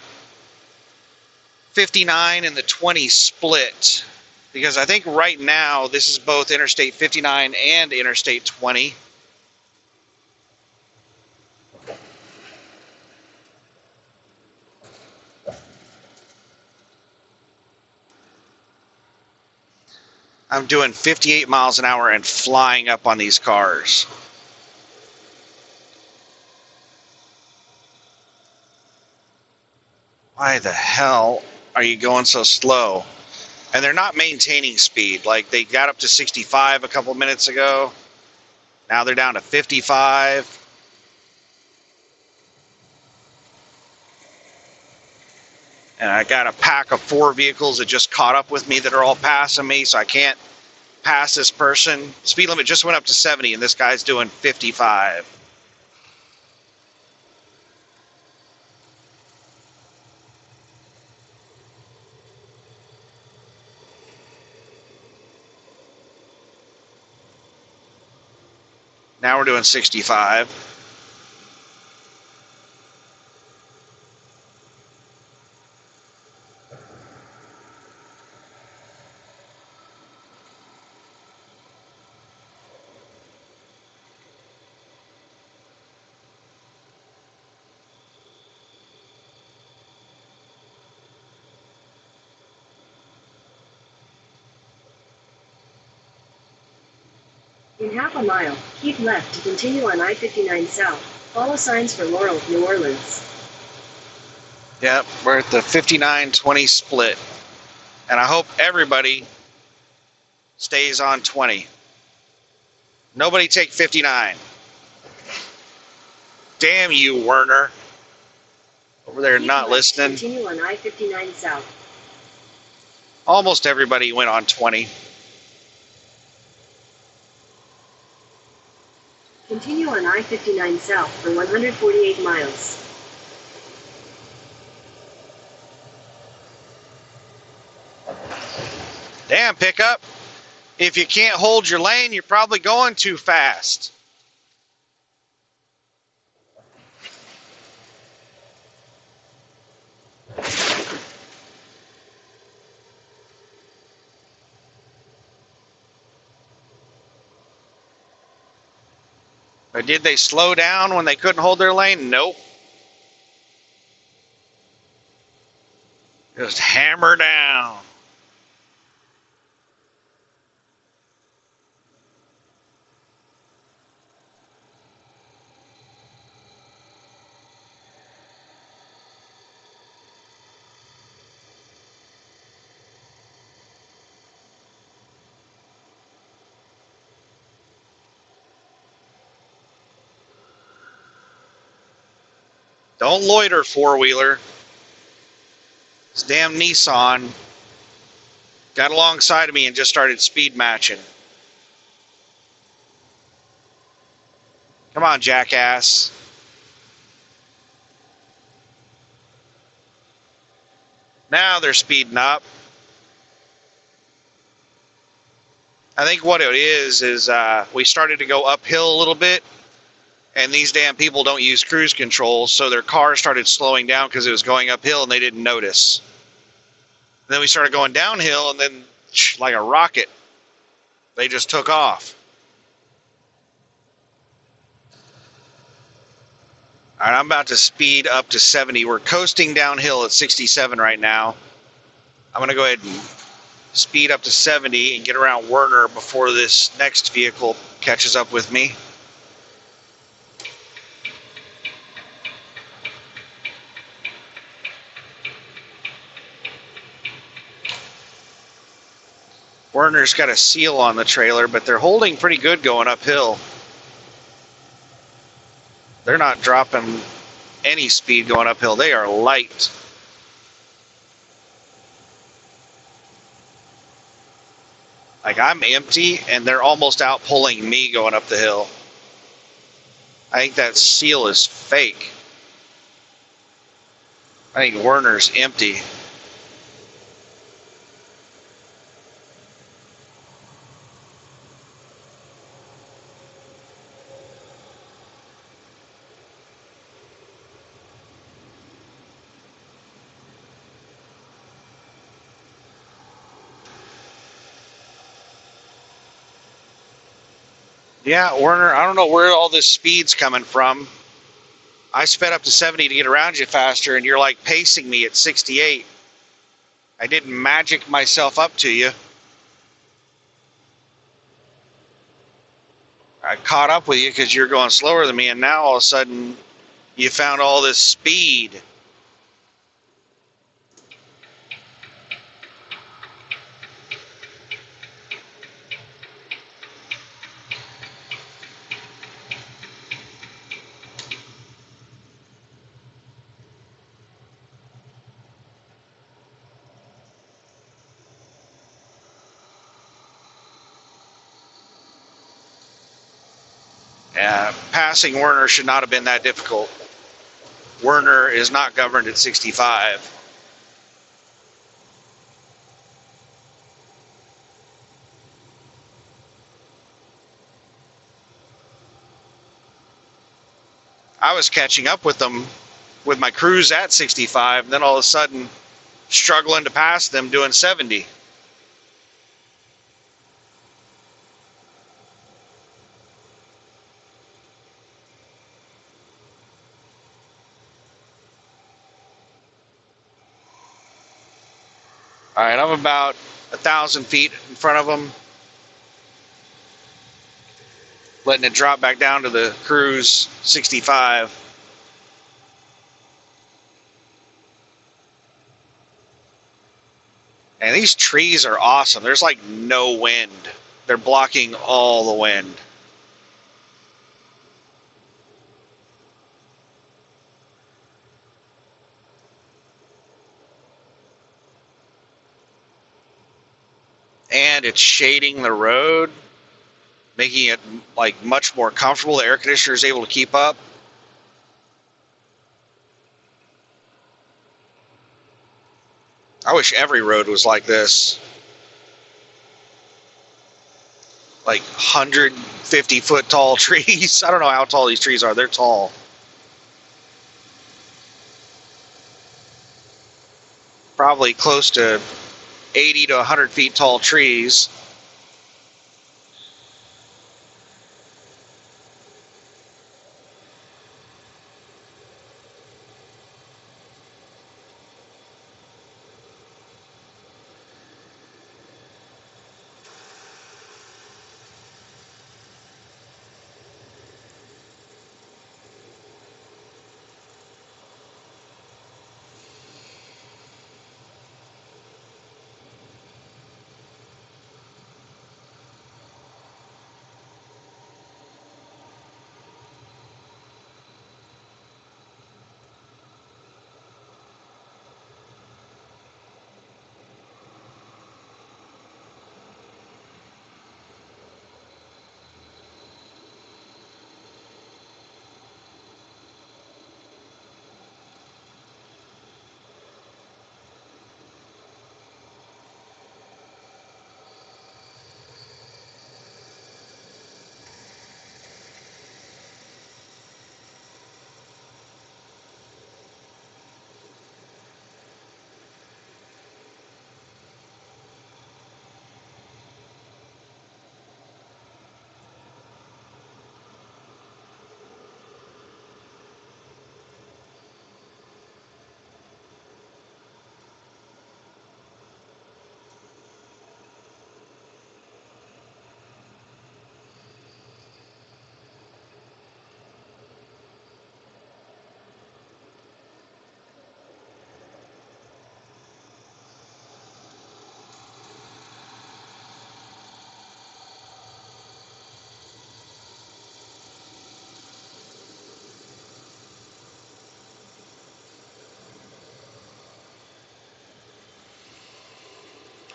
59 and the 20 split, because I think right now this is both Interstate 59 and Interstate 20. I'm doing 58 miles an hour and flying up on these cars. Why the hell are you going so slow? And they're not maintaining speed. Like, they got up to 65 a couple minutes ago. Now they're down to 55. And I got a pack of 4 vehicles that just caught up with me that are all passing me, so I can't pass this person. Speed limit just went up to 70, and this guy's doing 55. Now we're doing 65. In half a mile, keep left to continue on I-59 South. Follow signs for Laurel, New Orleans. Yep, we're at the 59-20 split. And I hope everybody stays on 20. Nobody take 59. Damn you, Werner. Over there Keep not left to listening. continue on I-59 South. Almost everybody went on 20. Continue on I-59 South for 148 miles. Damn, pickup. If you can't hold your lane, you're probably going too fast. Or did they slow down when they couldn't hold their lane? Nope. Just hammer down. Don't loiter, four-wheeler. This damn Nissan got alongside of me and just started speed matching. Come on, jackass. Now they're speeding up. I think what it is we started to go uphill a little bit, and these damn people don't use cruise control, so their car started slowing down because it was going uphill and they didn't notice. Then we started going downhill, and then like a rocket, they just took off. All right, I'm about to speed up to 70. We're coasting downhill at 67 right now. I'm going to go ahead and speed up to 70 and get around Werner before this next vehicle catches up with me. Werner's got a seal on the trailer, but they're holding pretty good going uphill. They're not dropping any speed going uphill. They are light. Like, I'm empty, and they're almost out pulling me going up the hill. I think that seal is fake. I think Werner's empty. Yeah, Werner, I don't know where all this speed's coming from. I sped up to 70 to get around you faster, and you're like pacing me at 68. I didn't magic myself up to you. I caught up with you because you're going slower than me, and now all of a sudden you found all this speed. Passing Werner should not have been that difficult. Werner is not governed at 65. I was catching up with them with my cruise at 65, then all of a sudden struggling to pass them doing 70. All right, I'm about 1,000 feet in front of them, letting it drop back down to the cruise 65. And these trees are awesome. There's like no wind. They're blocking all the wind. And it's shading the road, making it like much more comfortable. The air conditioner is able to keep up. I wish every road was like this. Like 150-foot tall trees. I don't know how tall these trees are. They're tall. Probably close to 80 to 100 feet tall trees.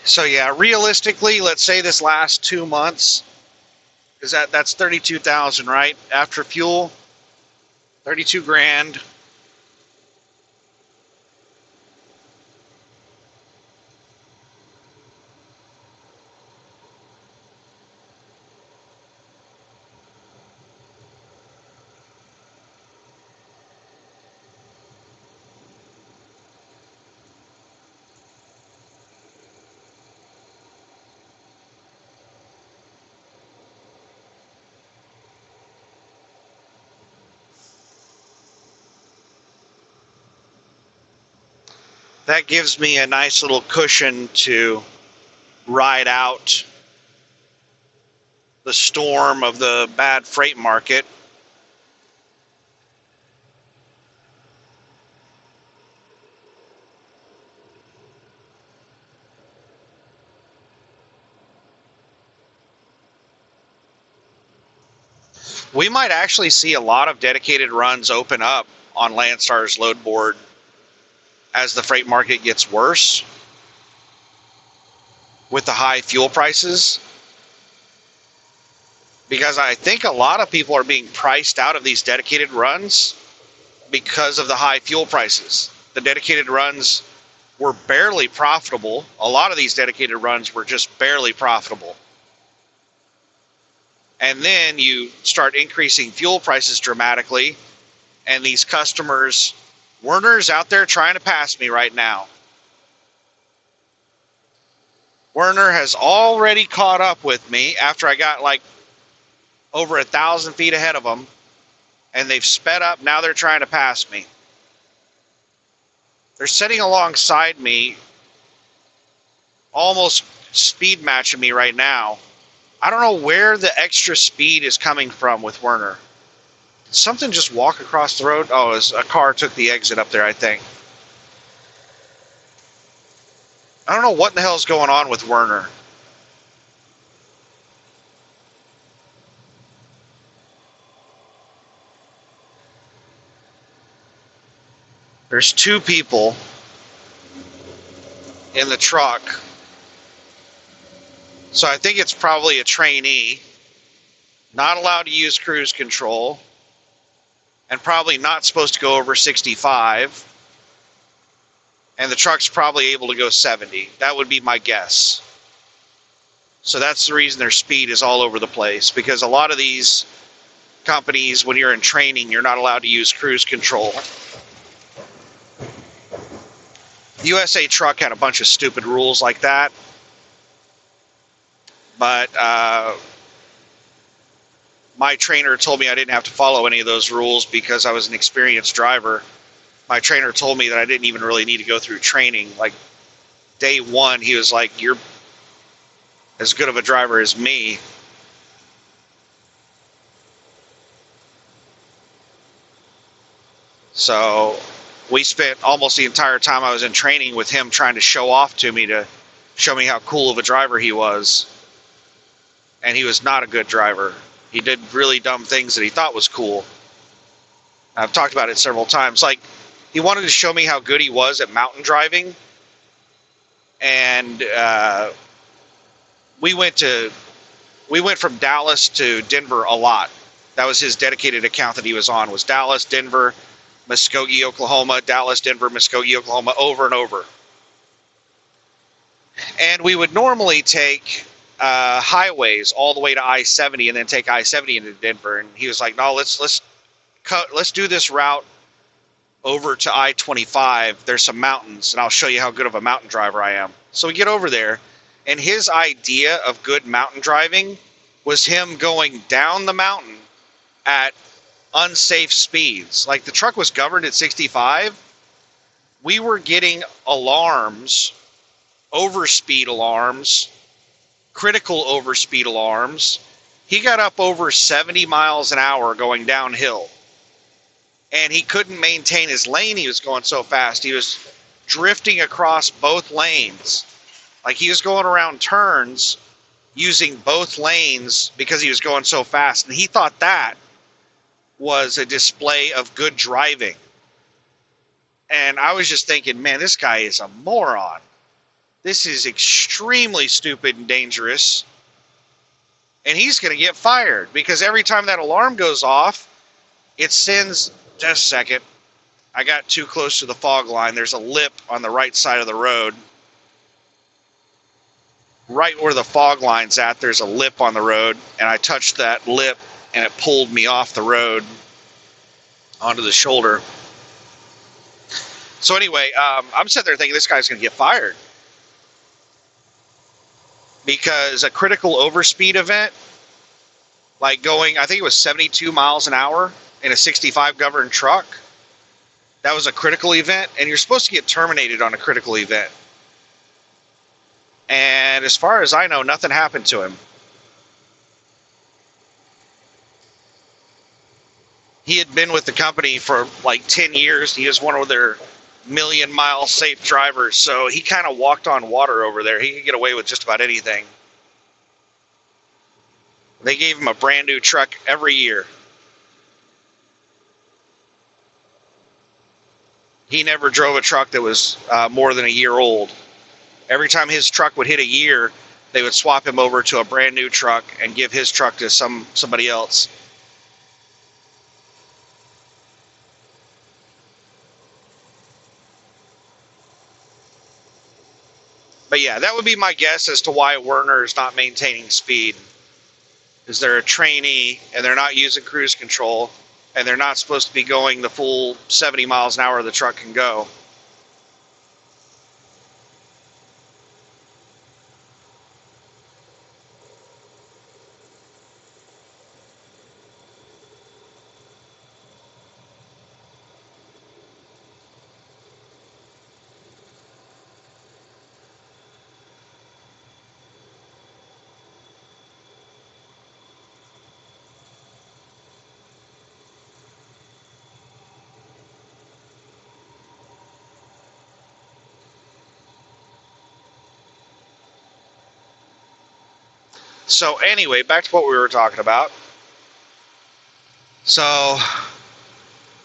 So yeah, realistically, let's say this last 2 months, is that's 32,000, right? After fuel, 32 grand. That gives me a nice little cushion to ride out the storm of the bad freight market. We might actually see a lot of dedicated runs open up on Landstar's load board as the freight market gets worse with the high fuel prices, because I think a lot of people are being priced out of these dedicated runs because of the high fuel prices. The dedicated runs were barely profitable. A lot of these dedicated runs were just barely profitable. And then you start increasing fuel prices dramatically, and these customers, Werner's out there trying to pass me right now. Werner has already caught up with me after I got like over 1,000 feet ahead of them, and they've sped up. Now they're trying to pass me. They're sitting alongside me, almost speed matching me right now. I don't know where the extra speed is coming from with Werner. Did something just walk across the road? Oh, a car took the exit up there, I think. I don't know what in the hell is going on with Werner. There's two people in the truck. So I think it's probably a trainee, not allowed to use cruise control, and probably not supposed to go over 65. And the truck's probably able to go 70. That would be my guess. So that's the reason their speed is all over the place, because a lot of these companies, when you're in training, you're not allowed to use cruise control. USA Truck had a bunch of stupid rules like that. But my trainer told me I didn't have to follow any of those rules because I was an experienced driver. My trainer told me that I didn't even really need to go through training. Like day one, he was like, "You're as good of a driver as me." So we spent almost the entire time I was in training with him trying to show off to me, to show me how cool of a driver he was. And he was not a good driver. He did really dumb things that he thought was cool. I've talked about it several times. Like, he wanted to show me how good he was at mountain driving. And we went from Dallas to Denver a lot. That was his dedicated account that he was on, was Dallas, Denver, Muskogee, Oklahoma, Dallas, Denver, Muskogee, Oklahoma, over and over. And we would normally take highways all the way to I-70 and then take I-70 into Denver. And he was like, "No, let's do this route over to I-25. There's some mountains, and I'll show you how good of a mountain driver I am." So we get over there, and his idea of good mountain driving was him going down the mountain at unsafe speeds. Like, the truck was governed at 65. We were getting alarms, overspeed alarms, critical overspeed alarms. He got up over 70 miles an hour going downhill, and he couldn't maintain his lane. He was going so fast. He was drifting across both lanes. Like, he was going around turns using both lanes because he was going so fast, and he thought that was a display of good driving. And I was just thinking, man, this guy is a moron. This is extremely stupid and dangerous. And he's going to get fired, because every time that alarm goes off, it sends... Just a second. I got too close to the fog line. There's a lip on the right side of the road. Right where the fog line's at, there's a lip on the road. And I touched that lip, and it pulled me off the road onto the shoulder. So anyway, I'm sitting there thinking this guy's going to get fired. Because a critical overspeed event, like going, I think it was 72 miles an hour in a 65 governed truck, That was a critical event, and you're supposed to get terminated on a critical event. And as far as I know, nothing happened to him. He had been with the company for like 10 years. He was one of their million-mile safe drivers, so he kind of walked on water over there. He could get away with just about anything. They gave him a brand new truck every year. He never drove a truck that was more than a year old. Every time his truck would hit a year, they would swap him over to a brand new truck and give his truck to somebody else. But yeah, that would be my guess as to why Werner is not maintaining speed. Is they're a trainee and they're not using cruise control, and they're not supposed to be going the full 70 miles an hour the truck can go. So anyway, back to what we were talking about. So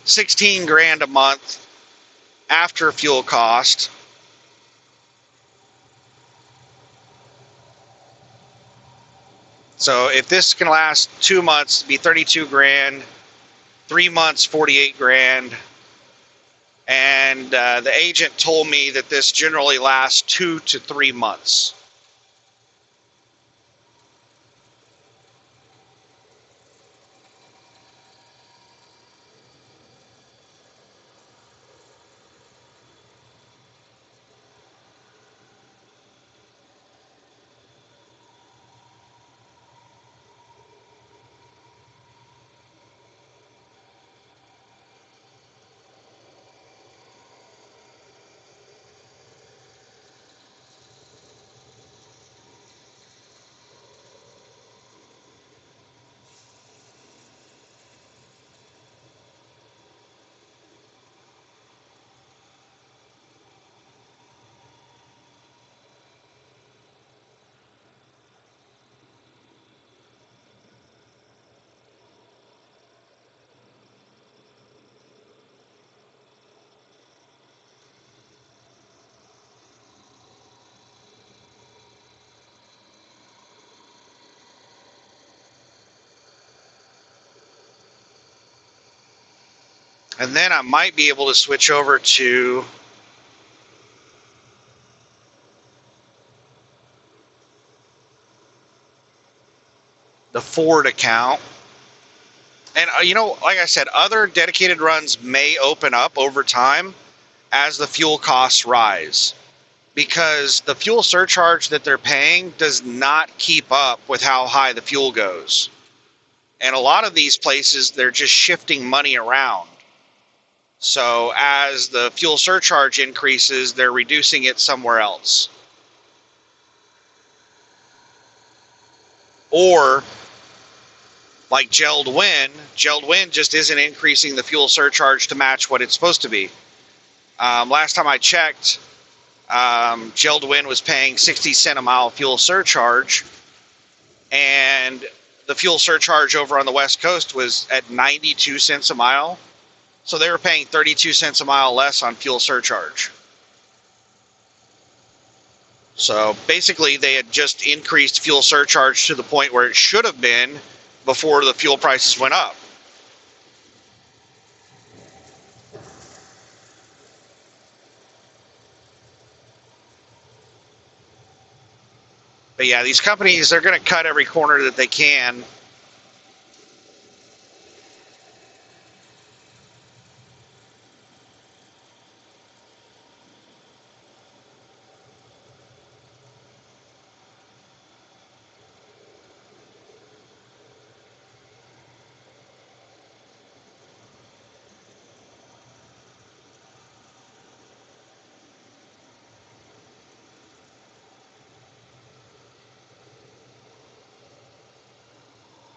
16 grand a month after fuel cost. So if this can last 2 months, it'd be 32 grand. 3 months, 48 grand. And the agent told me that this generally lasts 2 to 3 months. And then I might be able to switch over to the Ford account. And, like I said, other dedicated runs may open up over time as the fuel costs rise, because the fuel surcharge that they're paying does not keep up with how high the fuel goes. And a lot of these places, they're just shifting money around. So as the fuel surcharge increases, they're reducing it somewhere else. Or like Gelled Wind just isn't increasing the fuel surcharge to match what it's supposed to be. Last time I checked, Gelled Wind was paying 60 cent a mile fuel surcharge, and the fuel surcharge over on the West Coast was at 92 cents a mile. So they were paying 32 cents a mile less on fuel surcharge. So basically they had just increased fuel surcharge to the point where it should have been before the fuel prices went up. But yeah, these companies, they're going to cut every corner that they can.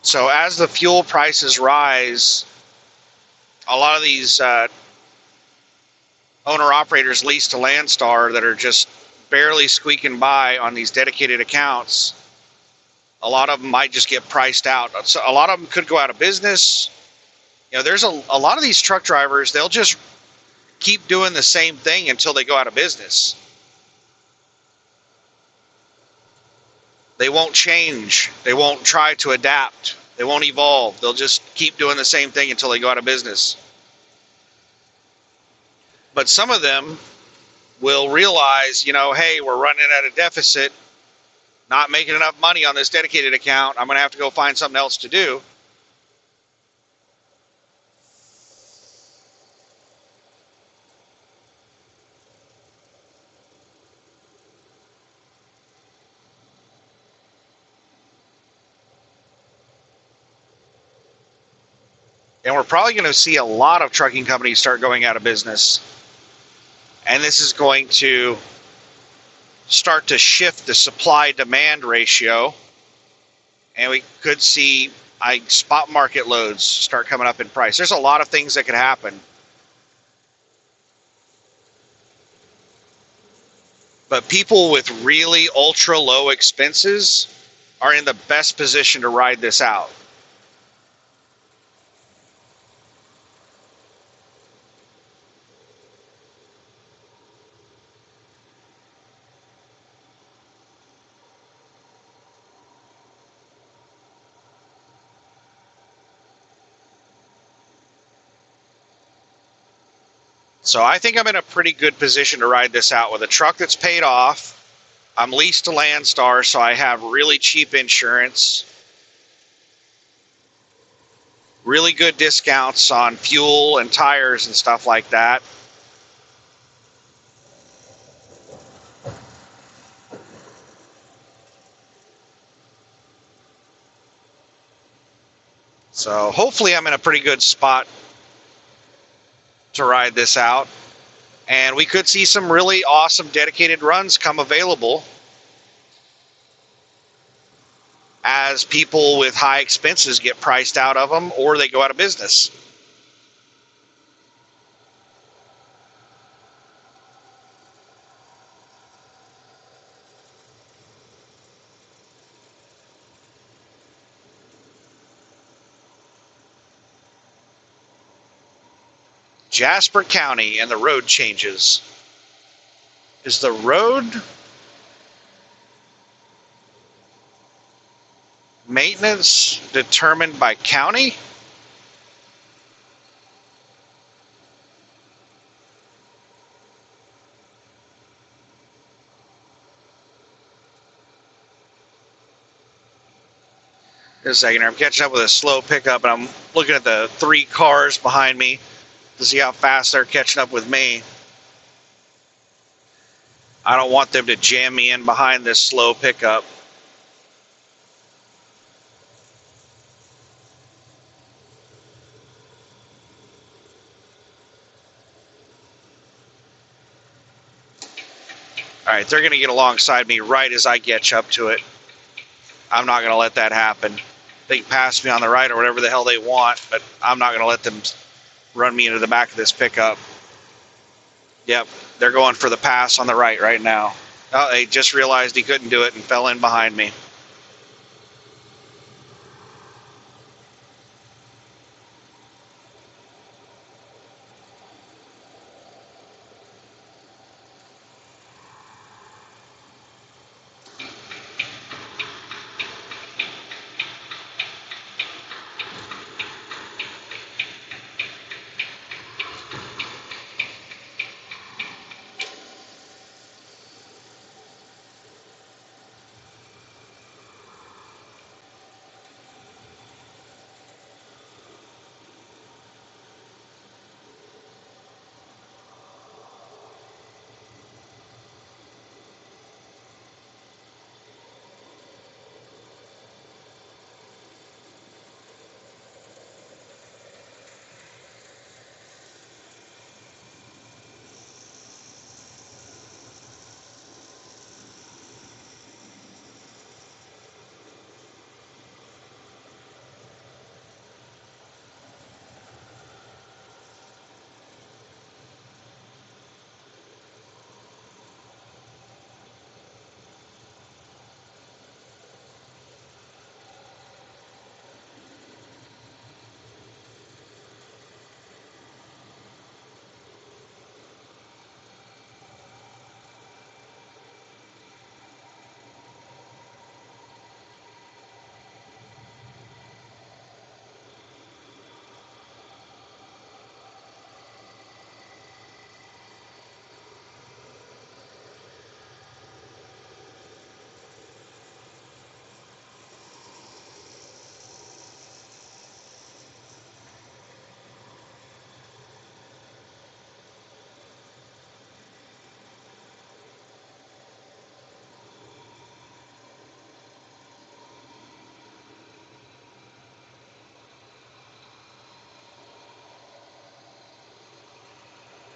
So as the fuel prices rise, a lot of these owner-operators leased to Landstar that are just barely squeaking by on these dedicated accounts, a lot of them might just get priced out. So a lot of them could go out of business. You know, there's a lot of these truck drivers, they'll just keep doing the same thing until they go out of business. They won't change. They won't try to adapt. They won't evolve. They'll just keep doing the same thing until they go out of business. But some of them will realize, you know, hey, we're running at a deficit, not making enough money on this dedicated account. I'm going to have to go find something else to do. And we're probably going to see a lot of trucking companies start going out of business. And this is going to start to shift the supply-demand ratio. And we could see spot market loads start coming up in price. There's a lot of things that could happen. But people with really ultra low expenses are in the best position to ride this out. So I think I'm in a pretty good position to ride this out with a truck that's paid off. I'm leased to Landstar, so I have really cheap insurance, really good discounts on fuel and tires and stuff like that. So hopefully I'm in a pretty good spot to ride this out. And we could see some really awesome dedicated runs come available as people with high expenses get priced out of them or they go out of business. Jasper County and the road changes. Is the road maintenance determined by county? Just a second here. I'm catching up with a slow pickup, and I'm looking at the 3 cars behind me to see how fast they're catching up with me. I don't want them to jam me in behind this slow pickup. All right, they're going to get alongside me right as I catch up to it. I'm not going to let that happen. They can pass me on the right or whatever the hell they want, but I'm not going to let them run me into the back of this pickup. Yep, they're going for the pass on the right now. Oh, they just realized he couldn't do it and fell in behind me.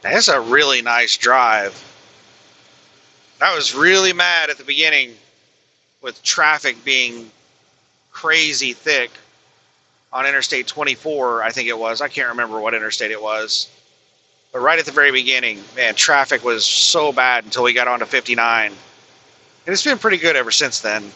That's a really nice drive. I was really mad at the beginning with traffic being crazy thick on Interstate 24, I think it was. I can't remember what interstate it was. But right at the very beginning, man, traffic was so bad until we got onto 59. And it's been pretty good ever since then.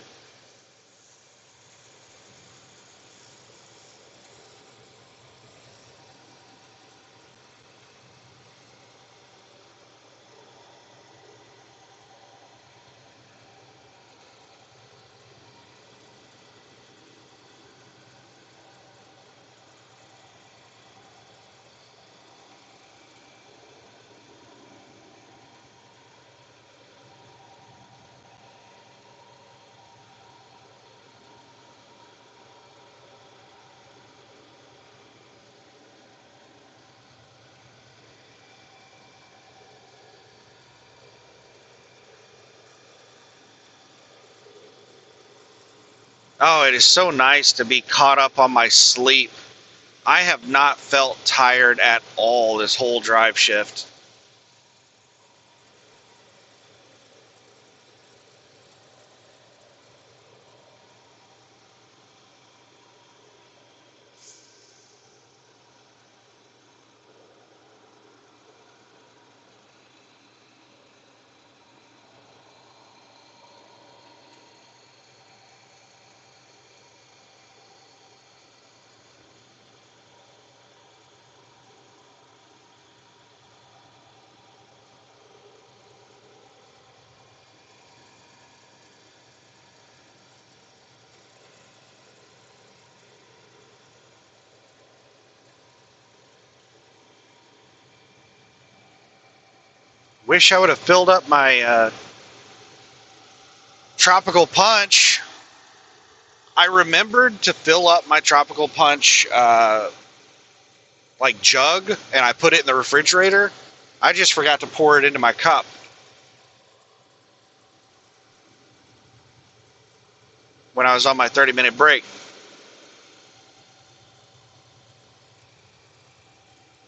Oh, it is so nice to be caught up on my sleep. I have not felt tired at all this whole drive shift. Wish I would have filled up my tropical punch. I remembered to fill up my tropical punch like jug, and I put it in the refrigerator. I just forgot to pour it into my cup. When I was on my 30-minute break.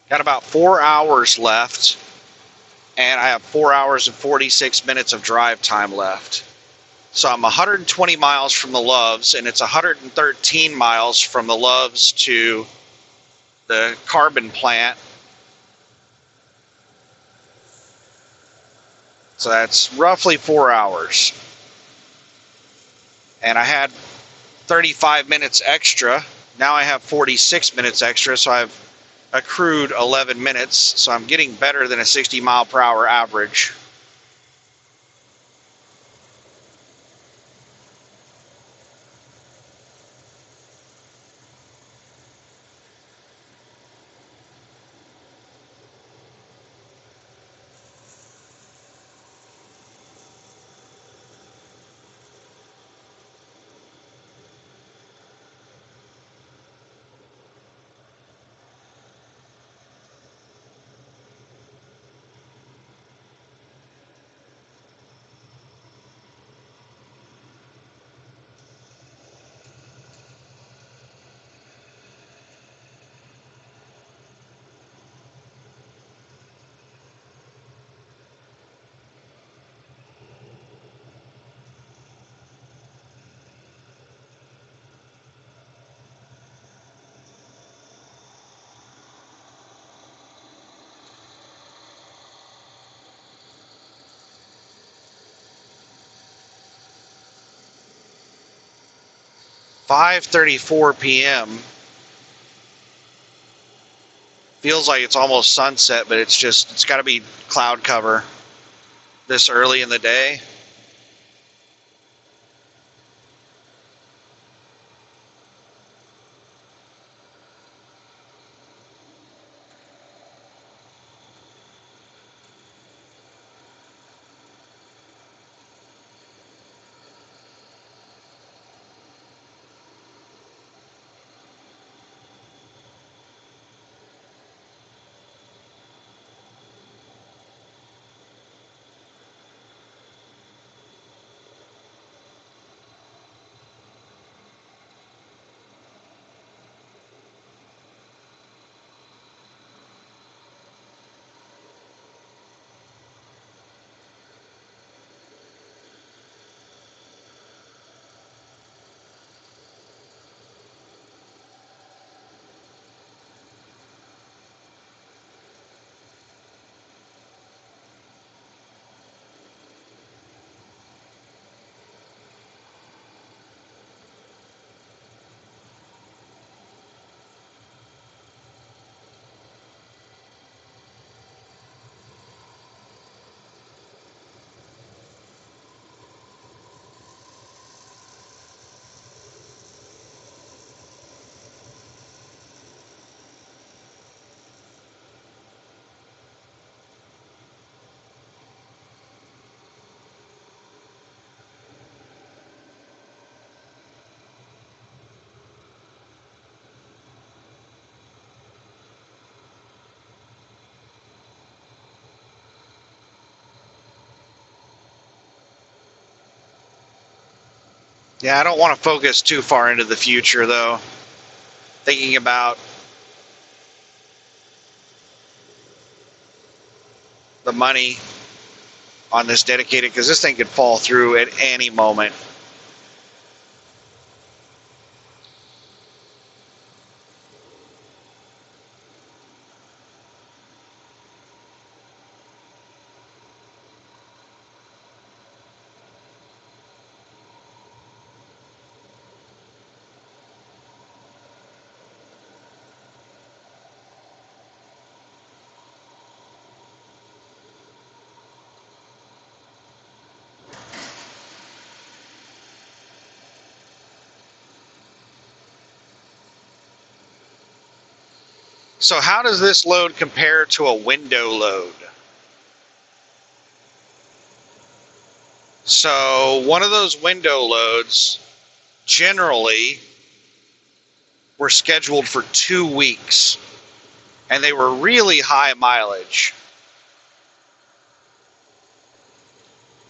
Got about 4 hours left, and I have 4 hours and 46 minutes of drive time left. So I'm 120 miles from the Loves, and it's 113 miles from the Loves to the carbon plant. So that's roughly 4 hours. And I had 35 minutes extra. Now I have 46 minutes extra, so I've accrued 11 minutes. So I'm getting better than a 60 mile per hour average. "5:34 p.m. Feels like it's almost sunset, but it's got to be cloud cover this early in the day. Yeah, I don't want to focus too far into the future, though. Thinking about the money on this dedicated, because this thing could fall through at any moment. So how does this load compare to a window load? So one of those window loads generally were scheduled for 2 weeks, and they were really high mileage.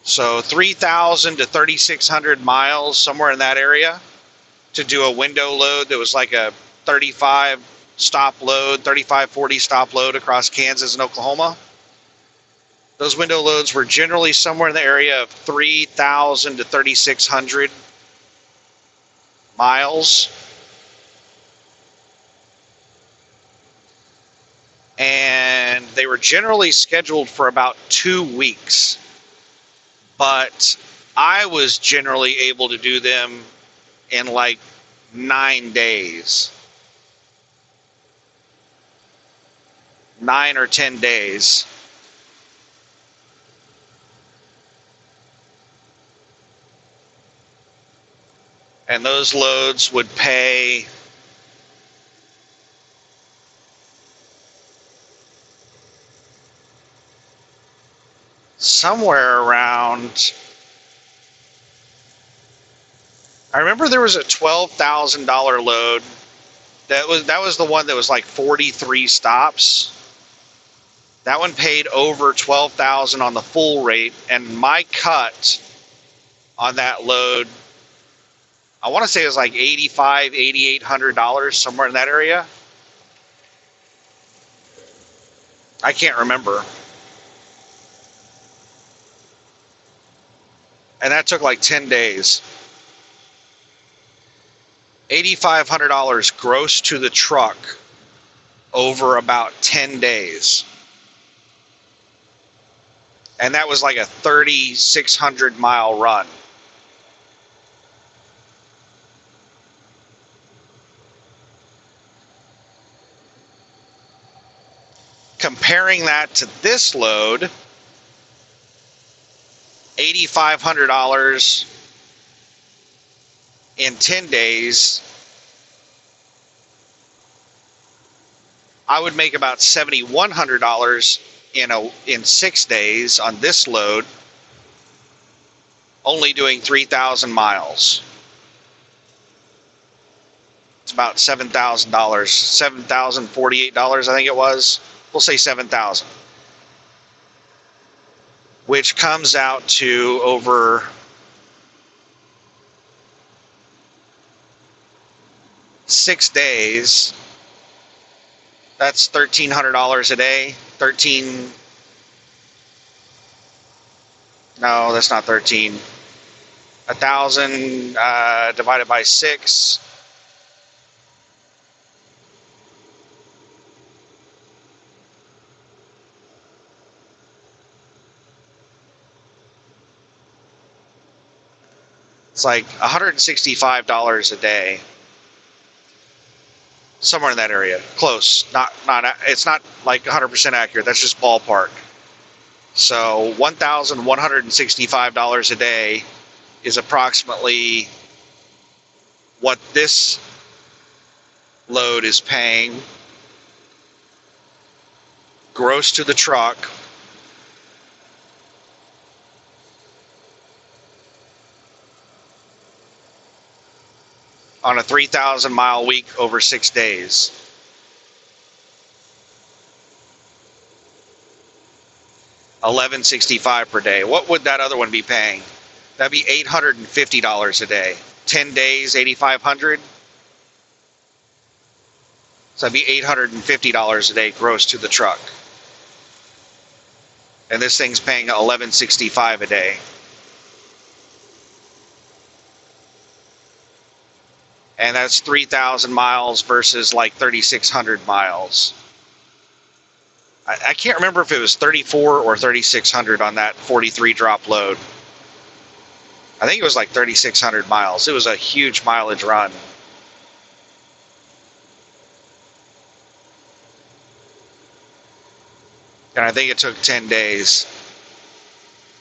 So 3,000 to 3,600 miles, somewhere in that area, to do a window load that was like a 35 stop load, 35, 40 stop load across Kansas and Oklahoma. Those window loads were generally somewhere in the area of 3,000 to 3,600 miles. And they were generally scheduled for about 2 weeks. But I was generally able to do them in like 9 days. 9 or 10 days. And those loads would pay somewhere around, I remember there was a $12,000 load. That was the one that was like 43 stops. That one paid over $12,000 on the full rate, and my cut on that load, I want to say it was like $8,500, $8,800, somewhere in that area. I can't remember. And that took like 10 days. $8,500 gross to the truck over about 10 days. And that was like a 3,600 mile run. Comparing that to this load, $8,500 in 10 days, I would make about $7,100 in 6 days on this load, only doing 3,000 miles. It's about $7,000, $7,048, I think it was. We'll say 7,000, which comes out to over six days. That's $1,300 a day. No, that's not 13. 1,000 divided by 6. It's like $165 a day. Somewhere in that area. Close. It's not like 100% accurate. That's just ballpark. So $1,165 a day is approximately what this load is paying gross to the truck on a 3,000 mile week over 6 days. $1,165 per day. What would that other one be paying? That'd be $850 a day. 10 days, 8,500. So that'd be $850 a day gross to the truck. And this thing's paying $1,165 a day. And that's 3,000 miles versus like 3,600 miles. I can't remember if it was 34 or 3,600 on that 43 drop load. I think it was like 3,600 miles. It was a huge mileage run. And I think it took 10 days.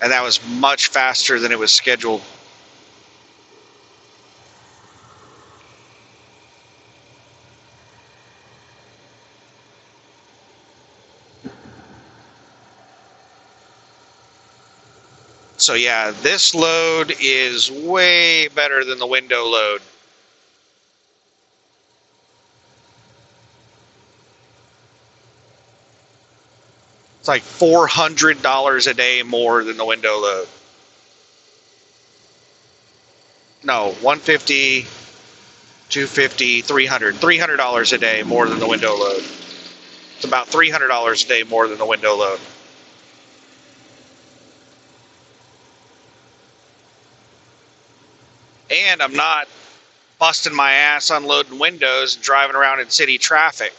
And that was much faster than it was scheduled. So yeah, this load is way better than the window load. It's like $400 a day more than the window load. No, 150, 250, 300. $300 a day more than the window load. It's about $300 a day more than the window load. And I'm not busting my ass unloading windows and driving around in city traffic.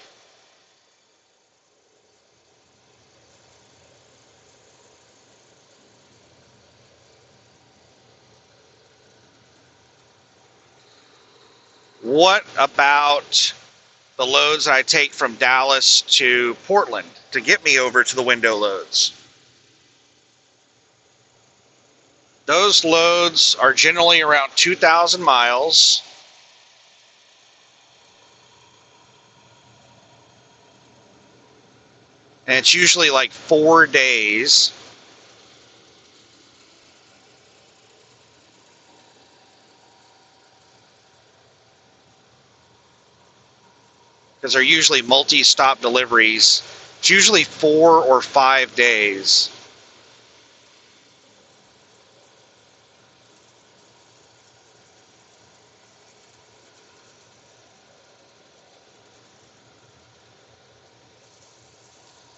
What about the loads I take from Dallas to Portland to get me over to the window loads? Those loads are generally around 2,000 miles. And it's usually like 4 days. Because they're usually multi-stop deliveries. It's usually 4 or 5 days.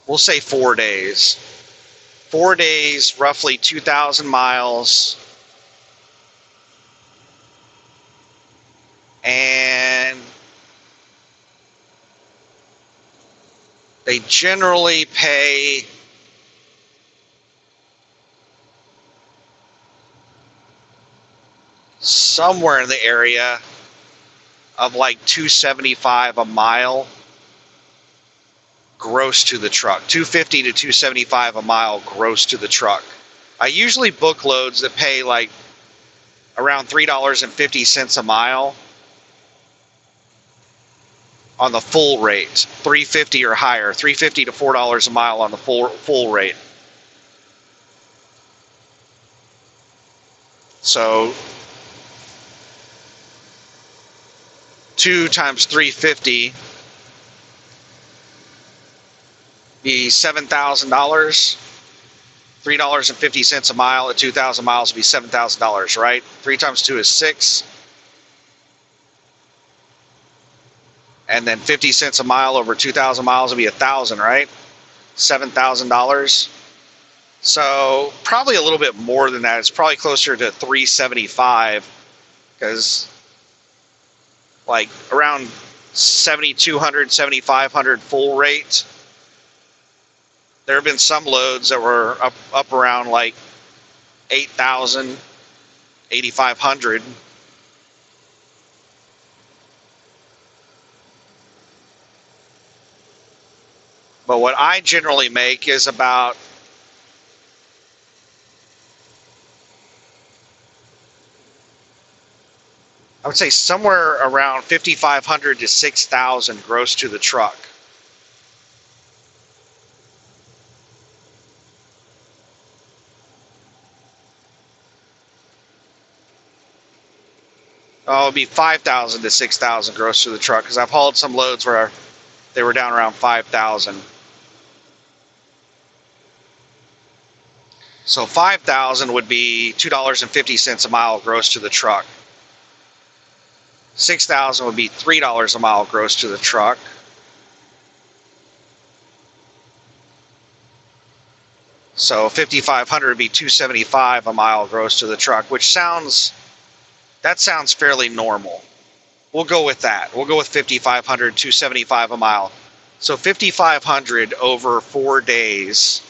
We'll say 4 days. 4 days, roughly 2,000 miles. And they generally pay somewhere in the area of like $275 a mile gross to the truck. $250 to $275 a mile gross to the truck. I usually book loads that pay like around $3.50 a mile on the full rate. $3.50 or higher. $3.50 to $4 a mile on the full rate. So 2 times $3.50 be $7,000. $3.50 a mile at 2,000 miles would be $7,000, right? 3 times 2 is 6. And then 50 cents a mile over 2,000 miles would be 1,000, right? $7,000. So probably a little bit more than that. It's probably closer to $375, because like around 7,200, 7,500 full rate. There have been some loads that were up around like 8,000, 8,500. But what I generally make is about I would say somewhere around 5,500 to 6,000 gross to the truck. Oh, it'd be 5,000 to 6,000 gross to the truck, because I've hauled some loads where they were down around 5,000. So 5,000 would be $2.50 a mile gross to the truck. 6,000 would be $3 a mile gross to the truck. So 5,500 would be $275 a mile gross to the truck, which sounds fairly normal. We'll go with that. We'll go with 5,500, $275 a mile. So 5,500 over 4 days.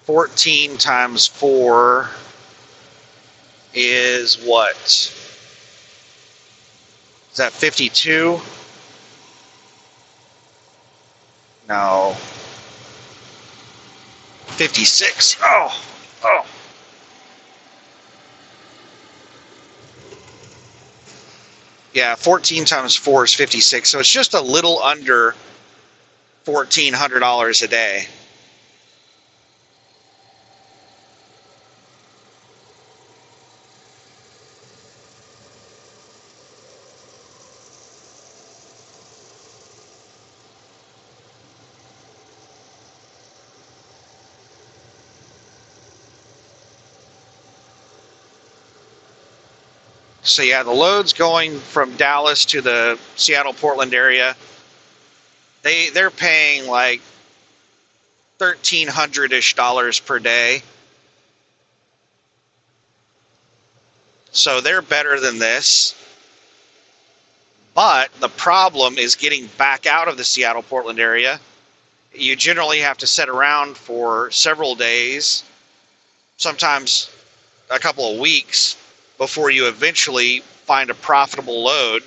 $14 times 4 is what? Is that 52? No. 56. Oh. Yeah, 14 times 4 is 56. So it's just a little under $1,400 a day. So yeah, the loads going from Dallas to the Seattle-Portland area, they're paying like $1,300-ish per day. So they're better than this. But the problem is getting back out of the Seattle-Portland area. You generally have to sit around for several days, sometimes a couple of weeks, before you eventually find a profitable load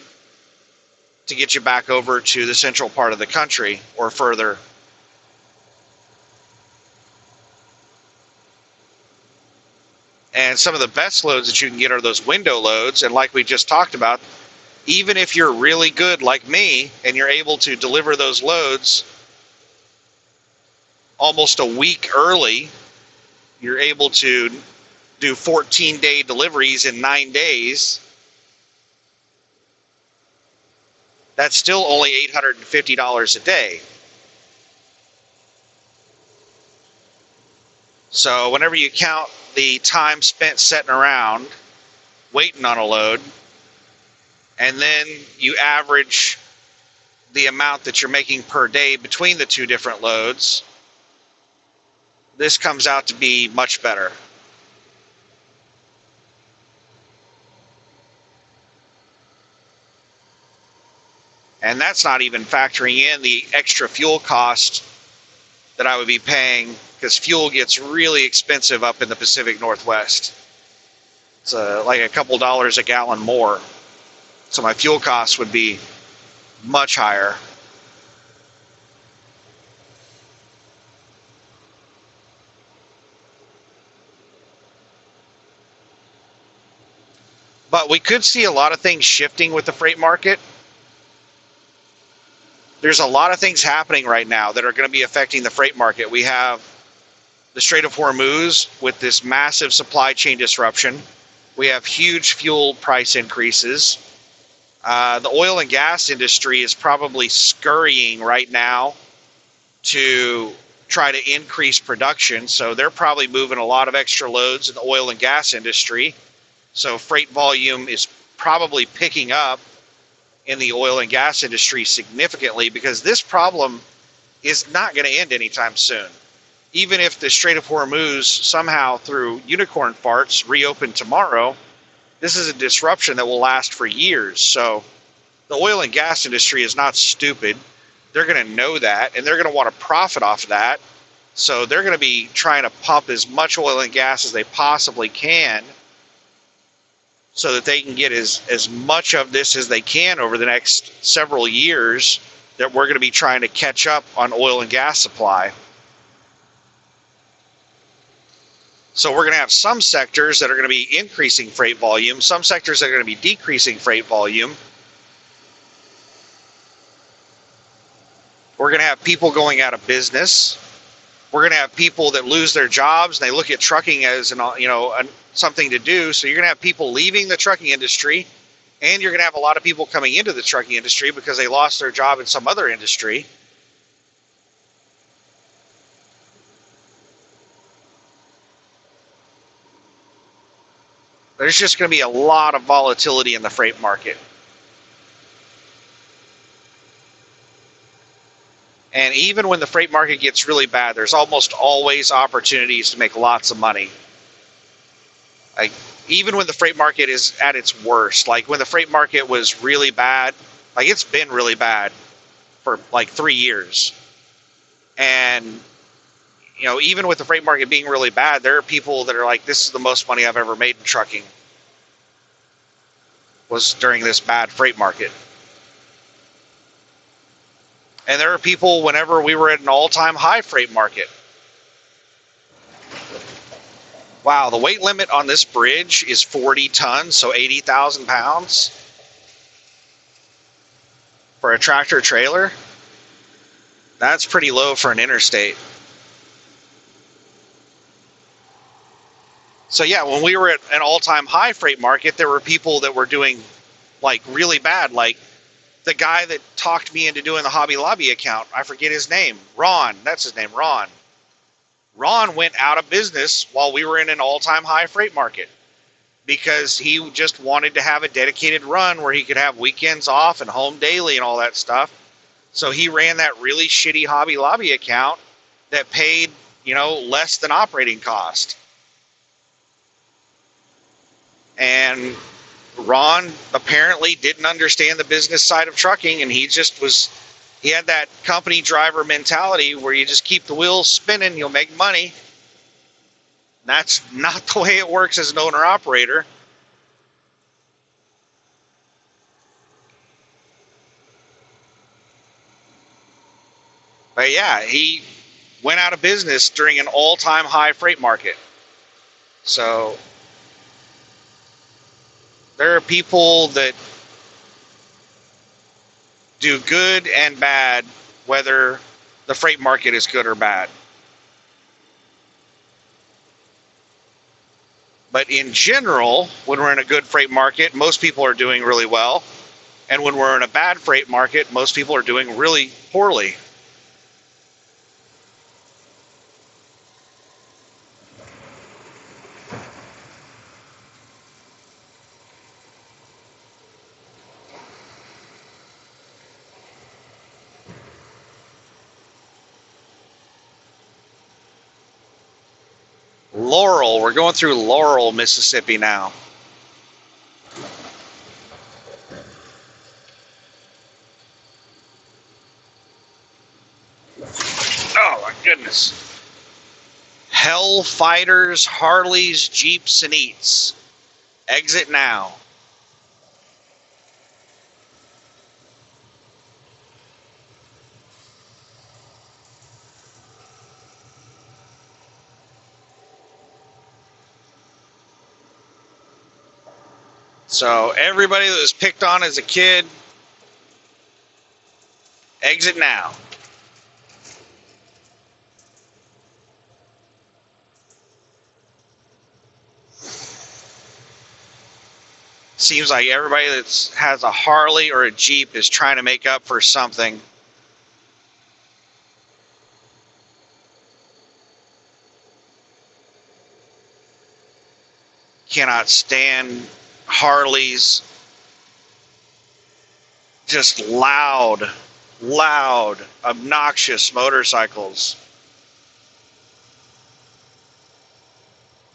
to get you back over to the central part of the country or further. And some of the best loads that you can get are those window loads. And like we just talked about, even if you're really good like me and you're able to deliver those loads almost a week early, you're able to do 14-day deliveries in 9 days. That's still only $850 a day. So whenever you count the time spent sitting around waiting on a load, and then you average the amount that you're making per day between the two different loads, this comes out to be much better. And that's not even factoring in the extra fuel cost that I would be paying, because fuel gets really expensive up in the Pacific Northwest. It's like a couple dollars a gallon more. So my fuel costs would be much higher. But we could see a lot of things shifting with the freight market. There's a lot of things happening right now that are going to be affecting the freight market. We have the Strait of Hormuz with this massive supply chain disruption. We have huge fuel price increases. The oil and gas industry is probably scurrying right now to try to increase production. So they're probably moving a lot of extra loads in the oil and gas industry. So freight volume is probably picking up in the oil and gas industry significantly, because this problem is not going to end anytime soon. Even if the Strait of Hormuz somehow through unicorn farts reopen tomorrow, this is a disruption that will last for years. So the oil and gas industry is not stupid. They're going to know that, and they're going to want to profit off of that. So they're going to be trying to pump as much oil and gas as they possibly can, so that they can get as much of this as they can over the next several years, that we're going to be trying to catch up on oil and gas supply. So we're going to have some sectors that are going to be increasing freight volume, some sectors that are going to be decreasing freight volume. We're going to have people going out of business. We're going to have people that lose their jobs, and they look at trucking as something to do. So you're going to have people leaving the trucking industry And you're going to have a lot of people coming into the trucking industry because they lost their job in some other industry. There's just going to be a lot of volatility in the freight market. And even when the freight market gets really bad, there's almost always opportunities to make lots of money. Like, even when the freight market is at its worst, like when the freight market was really bad, like it's been really bad for like 3 years. And, you know, even with the freight market being really bad, there are people that are like, this is the most money I've ever made in trucking, was during this bad freight market. And there are people, whenever we were at an all-time high freight market. Wow, the weight limit on this bridge is 40 tons, so 80,000 pounds for a tractor trailer. That's pretty low for an interstate. So yeah, when we were at an all-time high freight market, there were people that were doing like really bad, like the guy that talked me into doing the Hobby Lobby account. I forget his name. Ron. That's his name, Ron. Ron went out of business while we were in an all-time high freight market because he just wanted to have a dedicated run where he could have weekends off and home daily and all that stuff. So he ran that really shitty Hobby Lobby account that paid, you know, less than operating cost. And Ron apparently didn't understand the business side of trucking, and he had that company driver mentality where you just keep the wheels spinning, you'll make money. That's not the way it works as an owner-operator. But yeah, he went out of business during an all-time high freight market. So there are people that do good and bad, whether the freight market is good or bad. But in general, when we're in a good freight market, most people are doing really well. And when we're in a bad freight market, most people are doing really poorly. Laurel, we're going through Laurel, Mississippi now. Oh my goodness. Hellfighters, Harleys, Jeeps, and Eats. Exit now. So everybody that was picked on as a kid, exit now. Seems like everybody that has a Harley or a Jeep is trying to make up for something. Cannot stand Harleys. Just loud, obnoxious motorcycles.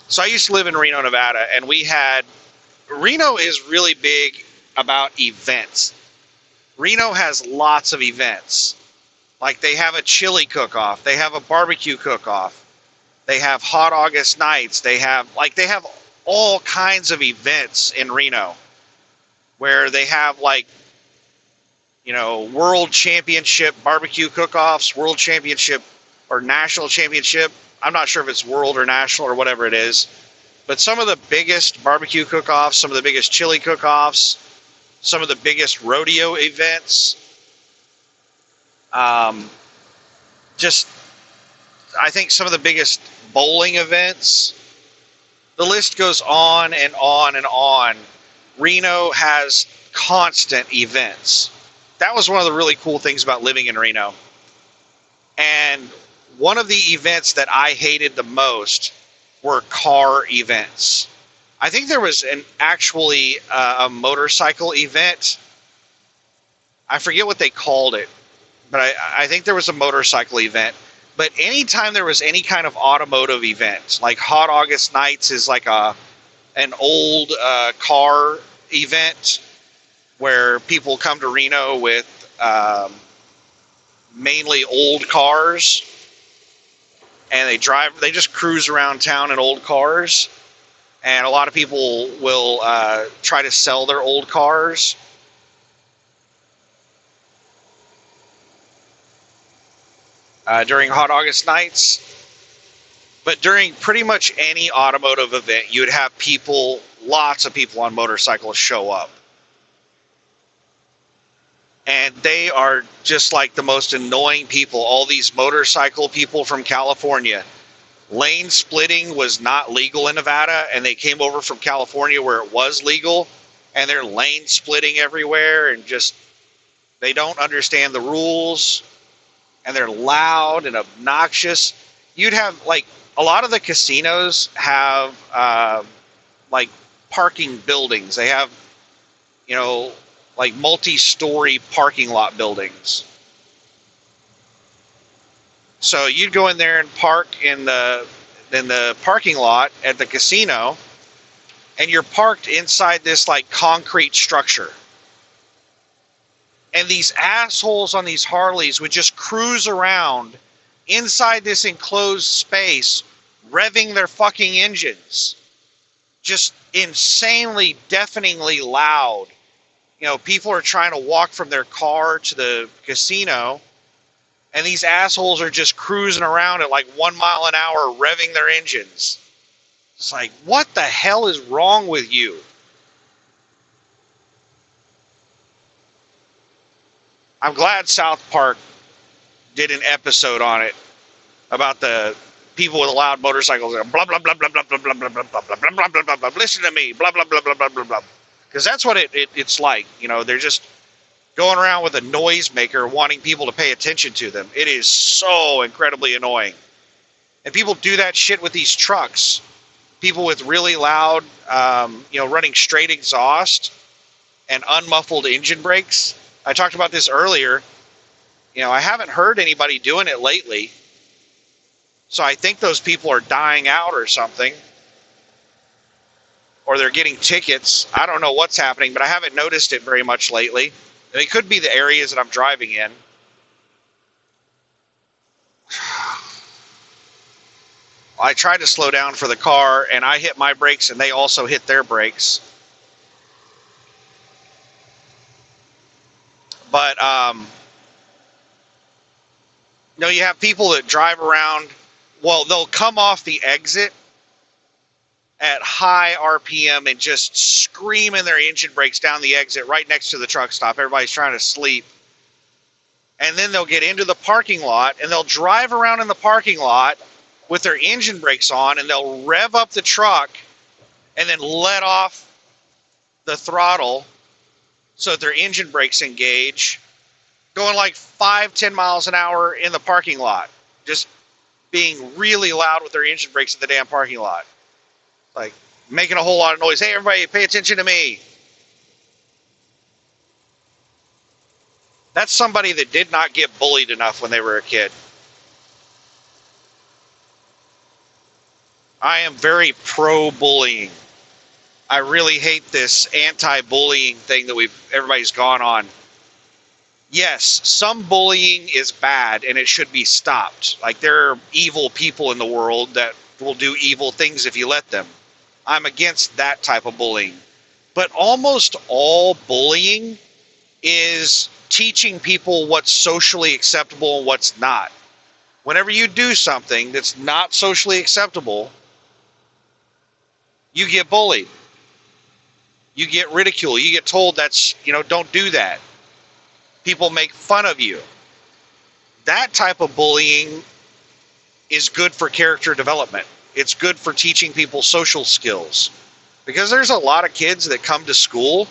So I used to live in Reno, Nevada, and Reno is really big about events. Reno has lots of events. Like they have a chili cook-off, they have a barbecue cook-off, they have hot August nights, they have all kinds of events in Reno where they have like, you know, world championship barbecue cook-offs, world championship or national championship. I'm not sure if it's world or national or whatever it is, but some of the biggest barbecue cook-offs, some of the biggest chili cook-offs, some of the biggest rodeo events, I think some of the biggest bowling events. The list goes on and on and on. Reno has constant events. That was one of the really cool things about living in Reno. And one of the events that I hated the most were car events. I think there was actually a motorcycle event. I forget what they called it, but I think there was a motorcycle event. But anytime there was any kind of automotive event, like Hot August Nights is like an old car event where people come to Reno with mainly old cars, and they just cruise around town in old cars, and a lot of people will try to sell their old cars. During Hot August Nights. But during pretty much any automotive event, you would have lots of people on motorcycles show up. And they are just like the most annoying people. All these motorcycle people from California. Lane splitting was not legal in Nevada, and they came over from California where it was legal, and they're lane splitting everywhere, and just, they don't understand the rules, and they're loud and obnoxious. You'd have, like, a lot of the casinos have, like, parking buildings. They have, like, multi-story parking lot buildings. So you'd go in there and park in the parking lot at the casino, and you're parked inside this, like, concrete structure. And these assholes on these Harleys would just cruise around inside this enclosed space, revving their fucking engines. Just insanely, deafeningly loud. People are trying to walk from their car to the casino, and these assholes are just cruising around at like 1 mile an hour, revving their engines. It's like, what the hell is wrong with you? I'm glad South Park did an episode on it about the people with loud motorcycles. Blah blah blah blah blah blah blah blah blah blah blah blah blah blah blah. Listen to me. Blah blah blah blah blah blah blah. Because that's what it's like. They're just going around with a noisemaker, wanting people to pay attention to them. It is so incredibly annoying. And people do that shit with these trucks. People with really loud, running straight exhaust and unmuffled engine brakes. I talked about this earlier. I haven't heard anybody doing it lately. So I think those people are dying out or something. Or they're getting tickets. I don't know what's happening, but I haven't noticed it very much lately. And it could be the areas that I'm driving in. I tried to slow down for the car, and I hit my brakes, and they also hit their brakes. But, you have people that drive around. Well, they'll come off the exit at high RPM and just screaming their engine brakes down the exit right next to the truck stop. Everybody's trying to sleep. And then they'll get into the parking lot, and they'll drive around in the parking lot with their engine brakes on, and they'll rev up the truck and then let off the throttle so that their engine brakes engage, going like 5-10 miles an hour in the parking lot, just being really loud with their engine brakes in the damn parking lot, like making a whole lot of noise. Hey, everybody, pay attention to me. That's somebody that did not get bullied enough when they were a kid. I am very pro-bullying. I really hate this anti-bullying thing that everybody's gone on. Yes, some bullying is bad and it should be stopped. Like, there are evil people in the world that will do evil things if you let them. I'm against that type of bullying. But almost all bullying is teaching people what's socially acceptable and what's not. Whenever you do something that's not socially acceptable, you get bullied. You get ridiculed. You get told that's, don't do that. People make fun of you. That type of bullying is good for character development. It's good for teaching people social skills. Because there's a lot of kids that come to school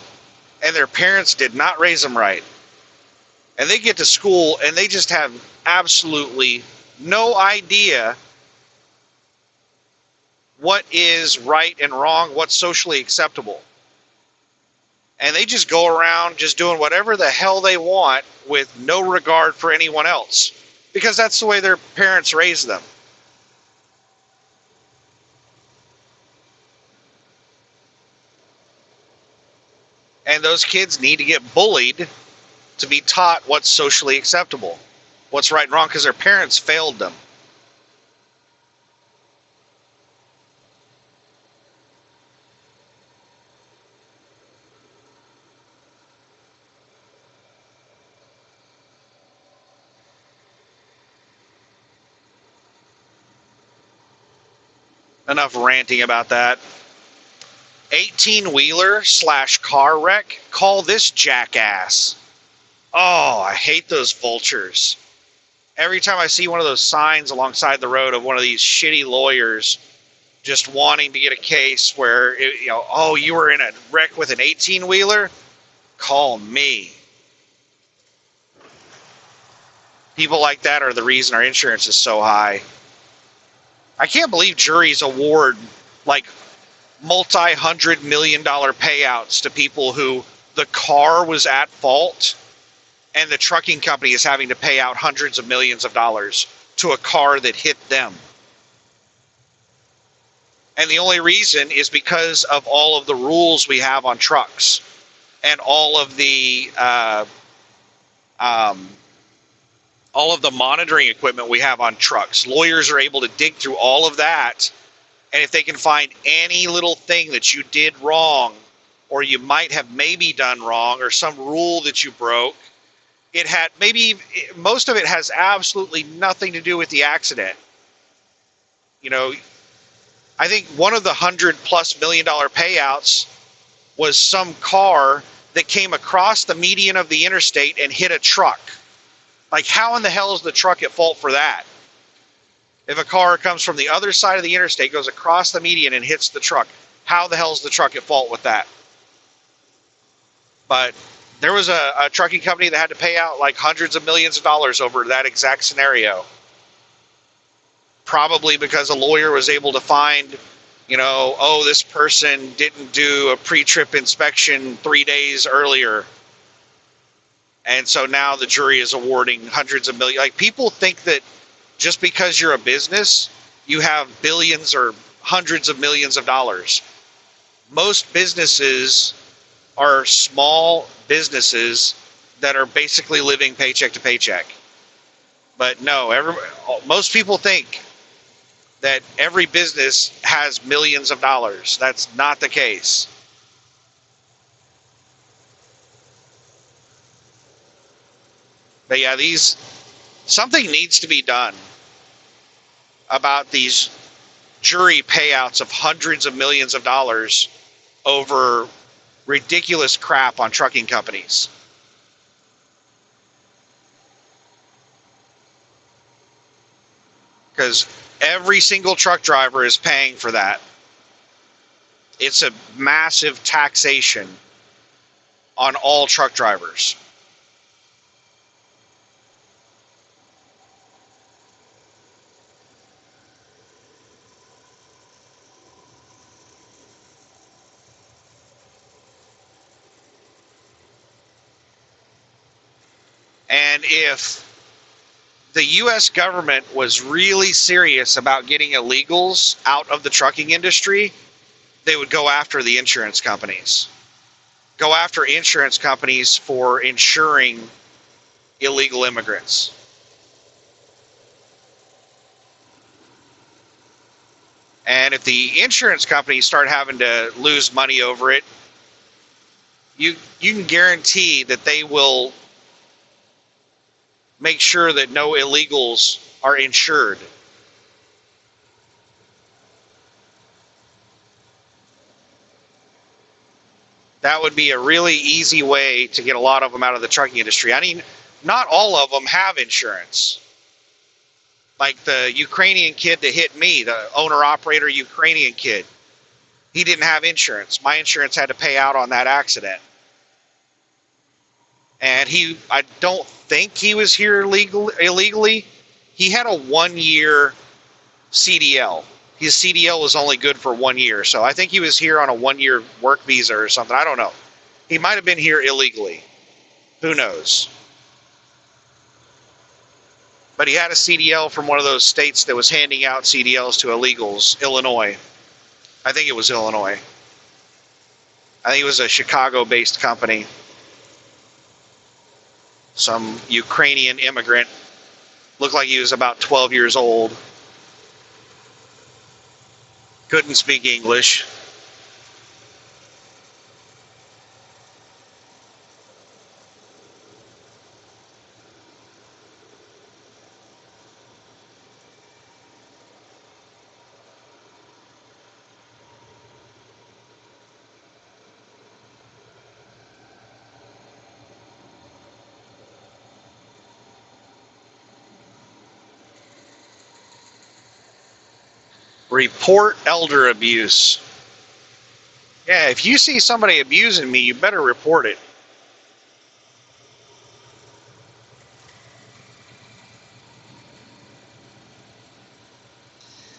and their parents did not raise them right. And they get to school and they just have absolutely no idea what is right and wrong, what's socially acceptable. And they just go around just doing whatever the hell they want with no regard for anyone else. Because that's the way their parents raised them. And those kids need to get bullied to be taught what's socially acceptable, what's right and wrong, because their parents failed them. Enough ranting about that. 18-wheeler / car wreck. Call this jackass. Oh, I hate those vultures. Every time I see one of those signs alongside the road of one of these shitty lawyers just wanting to get a case where, oh, you were in a wreck with an 18-wheeler? Call me. People like that are the reason our insurance is so high. I can't believe juries award like multi-hundred-million-dollar payouts to people who the car was at fault and the trucking company is having to pay out hundreds of millions of dollars to a car that hit them. And the only reason is because of all of the rules we have on trucks and all of the monitoring equipment we have on trucks. Lawyers are able to dig through all of that, and if they can find any little thing that you did wrong, or you might have maybe done wrong, or some rule that you broke, most of it has absolutely nothing to do with the accident. I think one of the $100+ million payouts was some car that came across the median of the interstate and hit a truck. Like, how in the hell is the truck at fault for that? If a car comes from the other side of the interstate, goes across the median and hits the truck, how the hell is the truck at fault with that? But there was a trucking company that had to pay out like hundreds of millions of dollars over that exact scenario. Probably because a lawyer was able to find, this person didn't do a pre-trip inspection 3 days earlier. And so now the jury is awarding hundreds of millions. Like, people think that just because you're a business, you have billions or hundreds of millions of dollars. Most businesses are small businesses that are basically living paycheck to paycheck. But no, most people think that every business has millions of dollars. That's not the case. But yeah, something needs to be done about these jury payouts of hundreds of millions of dollars over ridiculous crap on trucking companies. Because every single truck driver is paying for that. It's a massive taxation on all truck drivers. And if the U.S. government was really serious about getting illegals out of the trucking industry, they would go after the insurance companies. Go after insurance companies for insuring illegal immigrants. And if the insurance companies start having to lose money over it, you can guarantee that they will make sure that no illegals are insured. That would be a really easy way to get a lot of them out of the trucking industry. I mean, not all of them have insurance. Like the Ukrainian kid that hit me, the owner-operator Ukrainian kid. He didn't have insurance. My insurance had to pay out on that accident. And I don't think he was here illegally. He had a 1-year CDL. His CDL was only good for 1 year. So I think he was here on a 1-year work visa or something. I don't know. He might have been here illegally. Who knows? But he had a CDL from one of those states that was handing out CDLs to illegals. Illinois. I think it was Illinois. I think it was a Chicago-based company. Some Ukrainian immigrant. Looked like he was about 12 years old. Couldn't speak English. Report elder abuse. Yeah, if you see somebody abusing me, you better report it.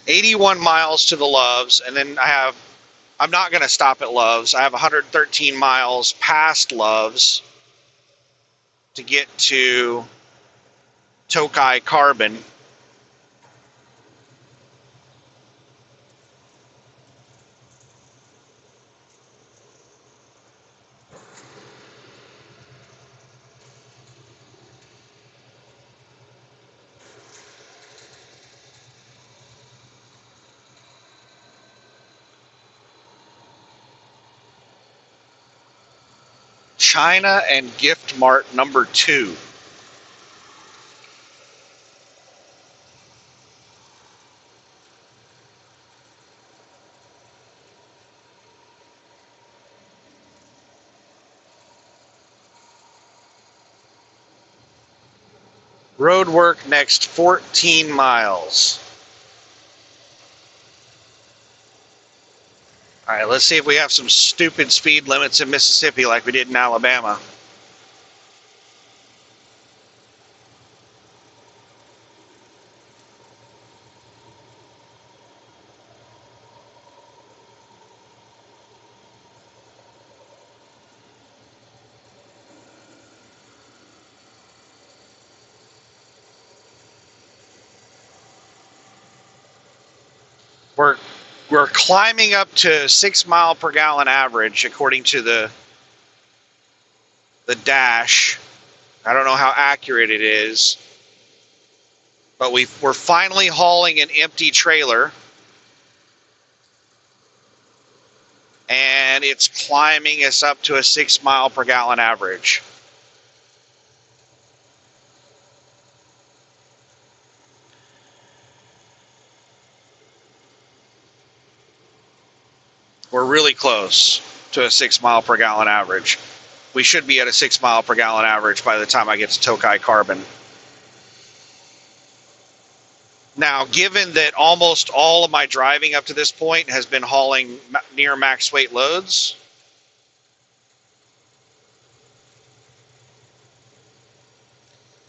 "81 miles to the Loves," and then I'm not going to stop at Loves. I have 113 miles past Loves to get to Tokai Carbon. China and Gift Mart number 2. Road work next 14 miles. All right, let's see if we have some stupid speed limits in Mississippi like we did in Alabama. We're climbing up to 6 mile per gallon average according to the dash. I don't know how accurate it is, but we're finally hauling an empty trailer, and it's climbing us up to a 6 mile per gallon average. We're really close to a 6 mile per gallon average. We should be at a 6 mile per gallon average by the time I get to Tokai Carbon. Now, given that almost all of my driving up to this point has been hauling near max weight loads,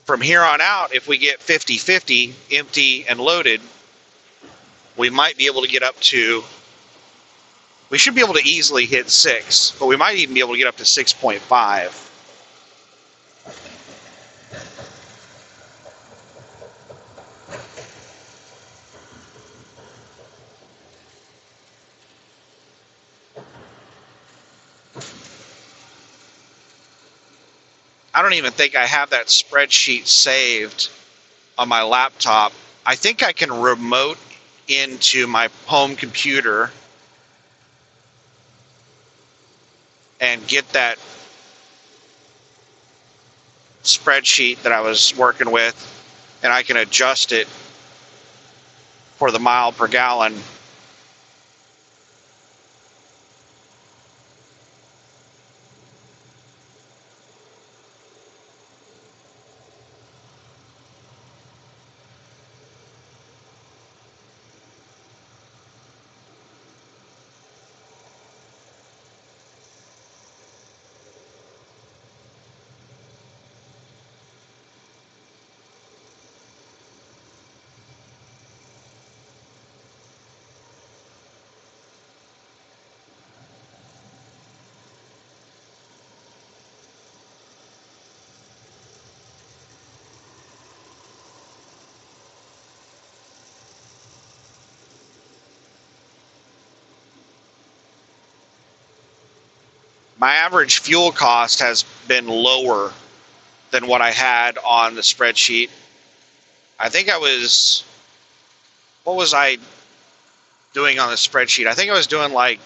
from here on out, if we get 50-50, empty and loaded, we might be able to get up to, we should be able to easily hit 6, but we might even be able to get up to 6.5. I don't even think I have that spreadsheet saved on my laptop. I think I can remote into my home computer and get that spreadsheet that I was working with, and I can adjust it for the mile per gallon. my average fuel cost has been lower than what I had on the spreadsheet. I think what was I doing on the spreadsheet? I think I was doing like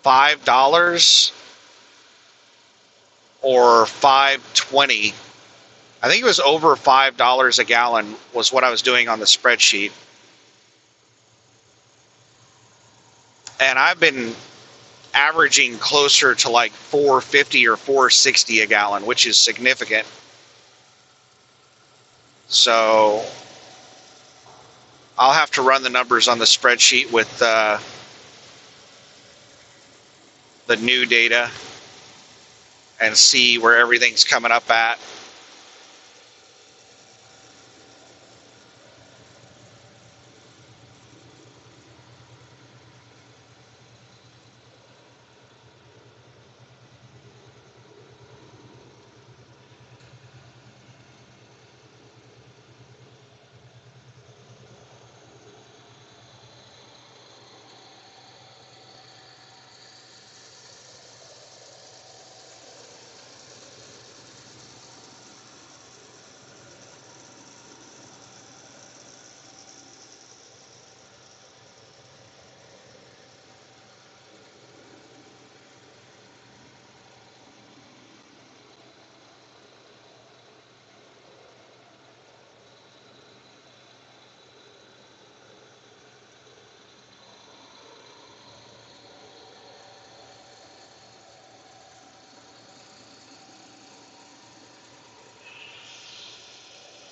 $5 or $5.20. I think it was over $5 a gallon was what I was doing on the spreadsheet. And I've been averaging closer to like $4.50 or $4.60 a gallon, which is significant. So I'll have to run the numbers on the spreadsheet with the new data and see where everything's coming up at.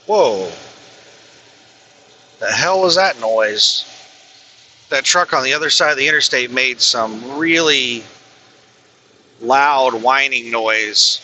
Whoa. The hell was that noise? That truck on the other side of the interstate made some really loud whining noise.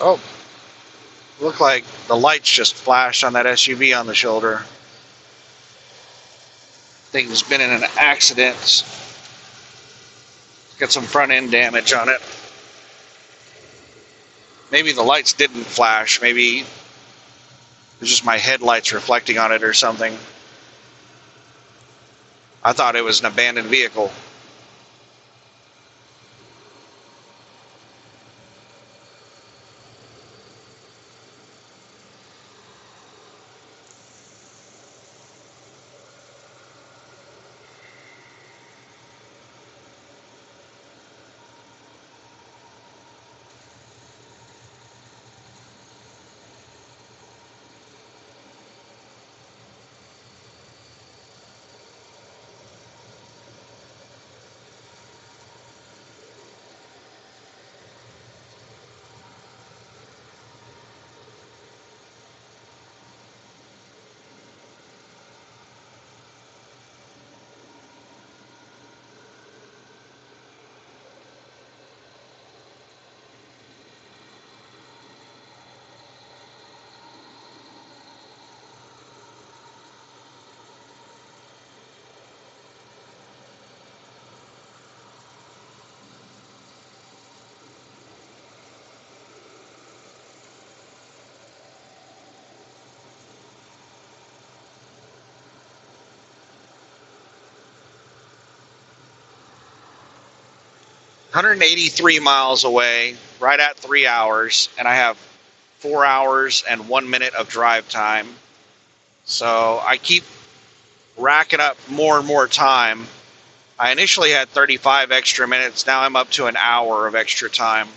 Oh, looked like the lights just flashed on that SUV on the shoulder. Thing's been in an accident. Got some front end damage on it. Maybe the lights didn't flash. Maybe it was just my headlights reflecting on it or something. I thought it was an abandoned vehicle. 183 miles away, right at 3 hours, and I have 4 hours and 1 minute of drive time. So I keep racking up more and more time. I initially had 35 extra minutes. Now I'm up to an hour of extra time.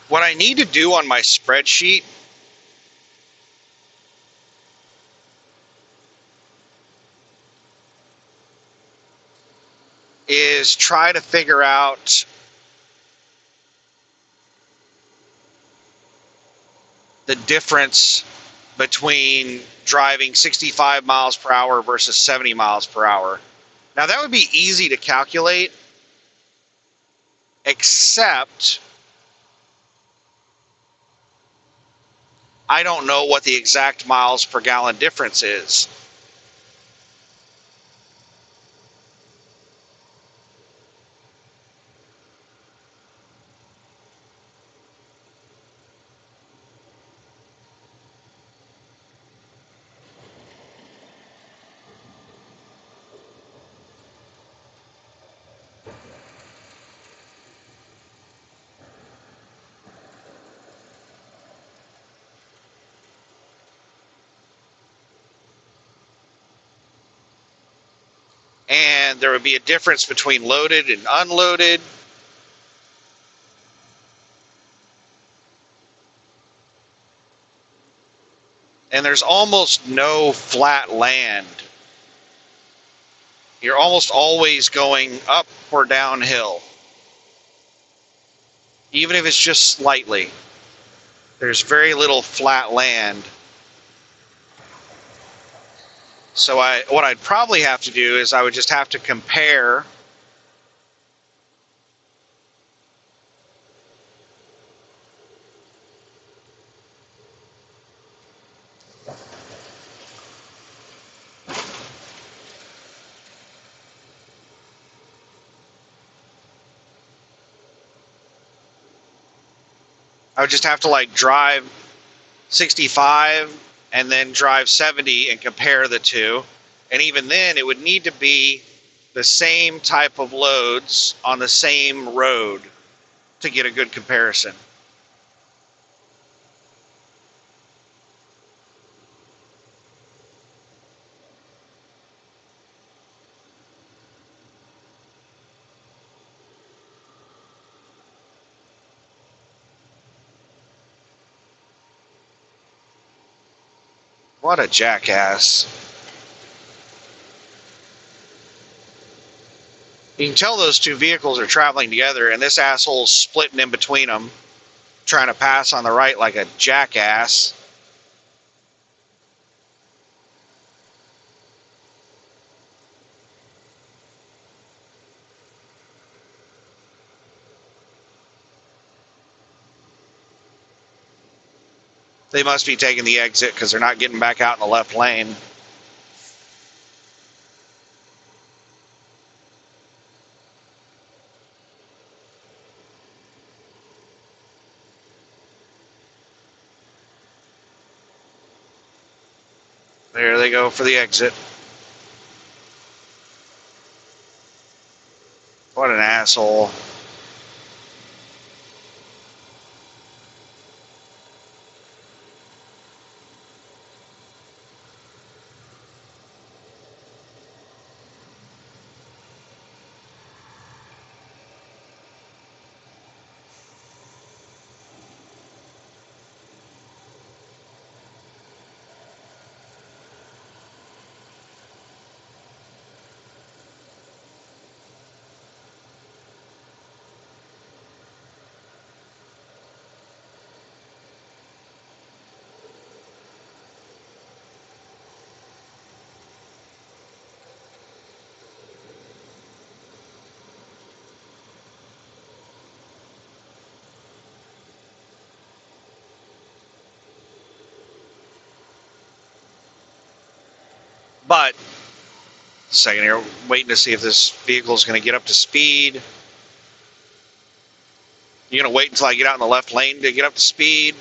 What I need to do on my spreadsheet is try to figure out the difference between driving 65 miles per hour versus 70 miles per hour. Now, that would be easy to calculate, except I don't know what the exact miles per gallon difference is. And there would be a difference between loaded and unloaded. And there's almost no flat land. You're almost always going up or downhill, even if it's just slightly. There's very little flat land. So what I'd probably have to do is I would just have to compare I would just have to like drive 65 and then drive 70 and compare the two. And even then, it would need to be the same type of loads on the same road to get a good comparison. What a jackass. You can tell those two vehicles are traveling together, and this asshole's splitting in between them, trying to pass on the right like a jackass. They must be taking the exit because they're not getting back out in the left lane. There they go for the exit. What an asshole. But Second here, waiting to see if this vehicle is going to get up to speed. You're going to wait until I get out in the left lane to get up to speed.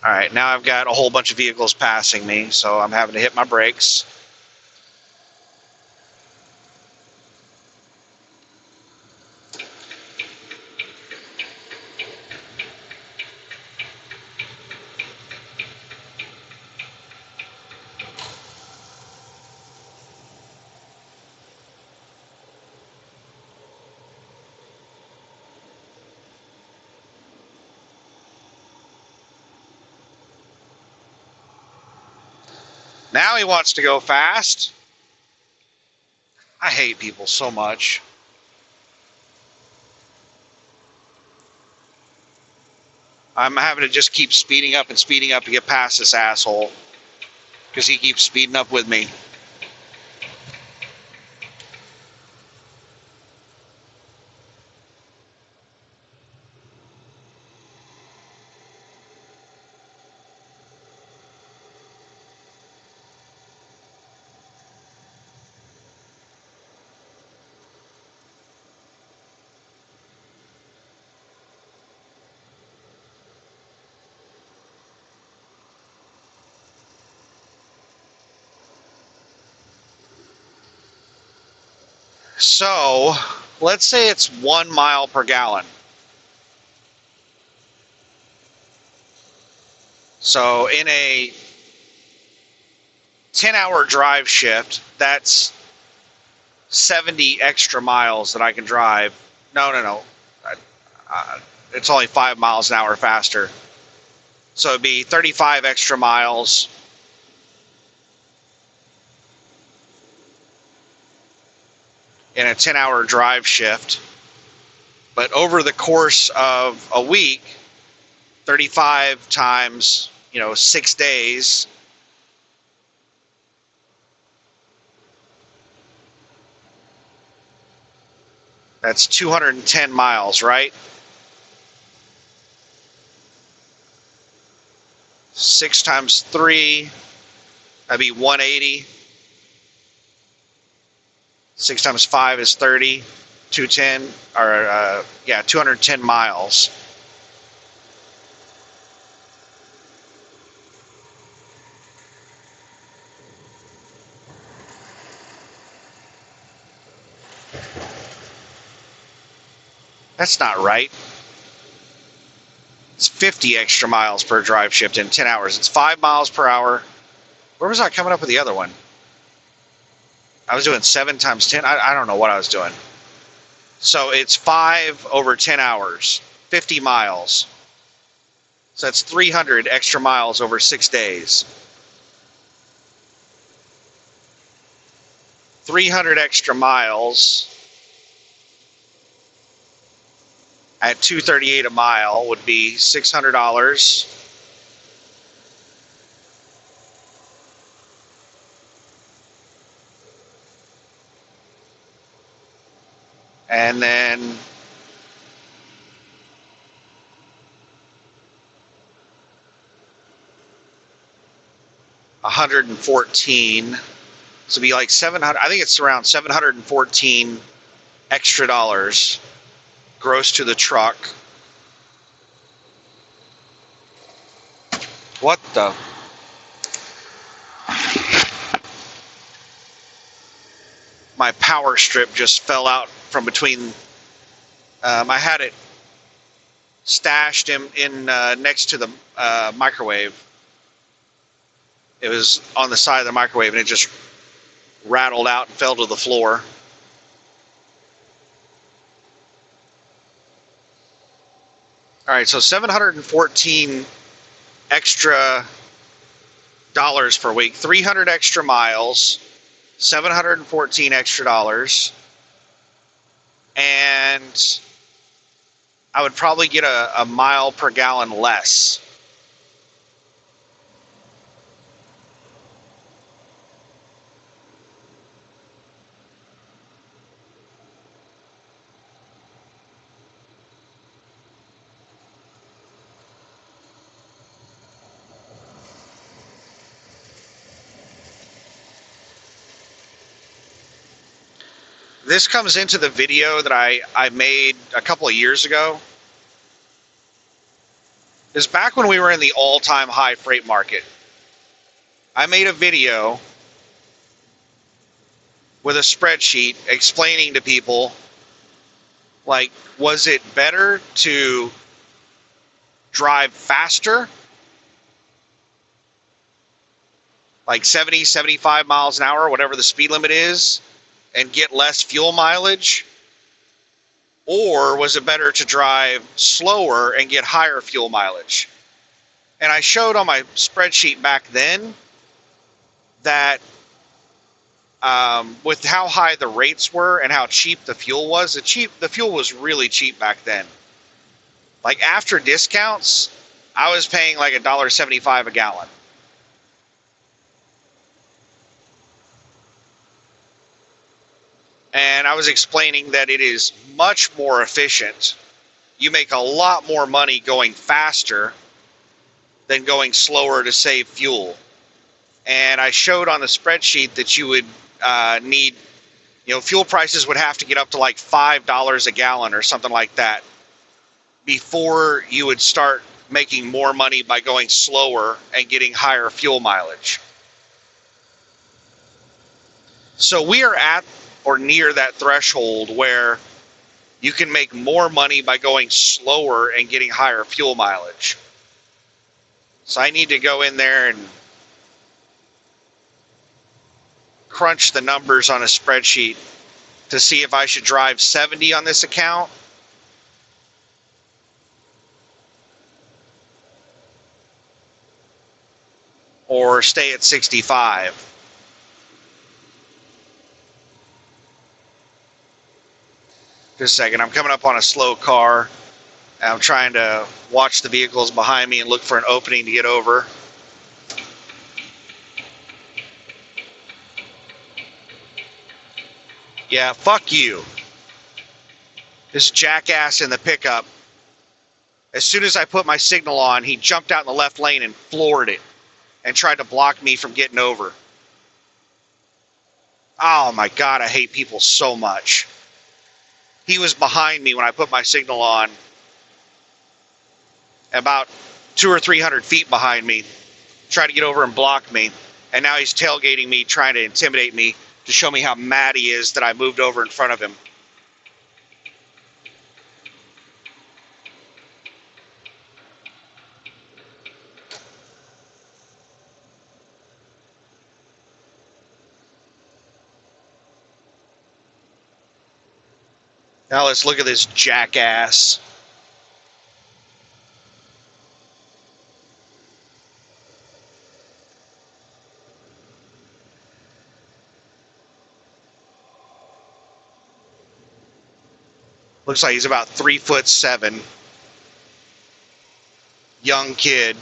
All right, now I've got a whole bunch of vehicles passing me, so I'm having to hit my brakes. Now he wants to go fast. I hate people so much. I'm having to just keep speeding up to get past this asshole because he keeps speeding up with me. So let's say it's 1 mile per gallon. So in a 10-hour drive shift, that's 70 extra miles that I can drive. No. It's only 5 miles an hour faster. So it'd be 35 extra miles. In a 10-hour drive shift. But over the course of a week, 35 times, 6 days, that's 210 miles, right? 6 times 3, that'd be 180. 6 times 5 is 30. 210, or 210 miles. That's not right. It's 50 extra miles per drive shift in 10 hours. It's 5 miles per hour. Where was I coming up with the other one? I was doing 7 times 10. I don't know what I was doing. So it's 5 over 10 hours, 50 miles. So that's 300 extra miles over 6 days. 300 extra miles at $2.38 a mile would be $600. And then $114. So it'd be like 700. I think it's around 714 extra dollars gross to the truck. What the? My power strip just fell out from between. I had it stashed in next to the microwave. It was on the side of the microwave, and it just rattled out and fell to the floor. All right, so 714 extra dollars per week, 300 extra miles, 714 extra dollars, and I would probably get a mile per gallon less. This comes into the video that I made a couple of years ago. Is back when we were in the all-time high freight market. I made a video with a spreadsheet explaining to people, like, was it better to drive faster, like 70, 75 miles an hour, whatever the speed limit is, and get less fuel mileage? Or was it better to drive slower and get higher fuel mileage? And I showed on my spreadsheet back then that with how high the rates were and how cheap the fuel was, the fuel was really cheap back then. Like after discounts, I was paying like $1.75 a gallon. And I was explaining that it is much more efficient. You make a lot more money going faster than going slower to save fuel. And I showed on the spreadsheet that you would need, fuel prices would have to get up to like $5 a gallon or something like that before you would start making more money by going slower and getting higher fuel mileage. So we are at or near that threshold where you can make more money by going slower and getting higher fuel mileage. So I need to go in there and crunch the numbers on a spreadsheet to see if I should drive 70 on this account or stay at 65. Just a second, I'm coming up on a slow car. I'm trying to watch the vehicles behind me and look for an opening to get over. Yeah, fuck you. This jackass in the pickup, as soon as I put my signal on, he jumped out in the left lane and floored it and tried to block me from getting over. Oh my God, I hate people so much. He was behind me when I put my signal on, about 200 or 300 feet behind me, tried to get over and block me. And now he's tailgating me, trying to intimidate me to show me how mad he is that I moved over in front of him. Now let's look at this jackass. Looks like he's about 3'7". Young kid.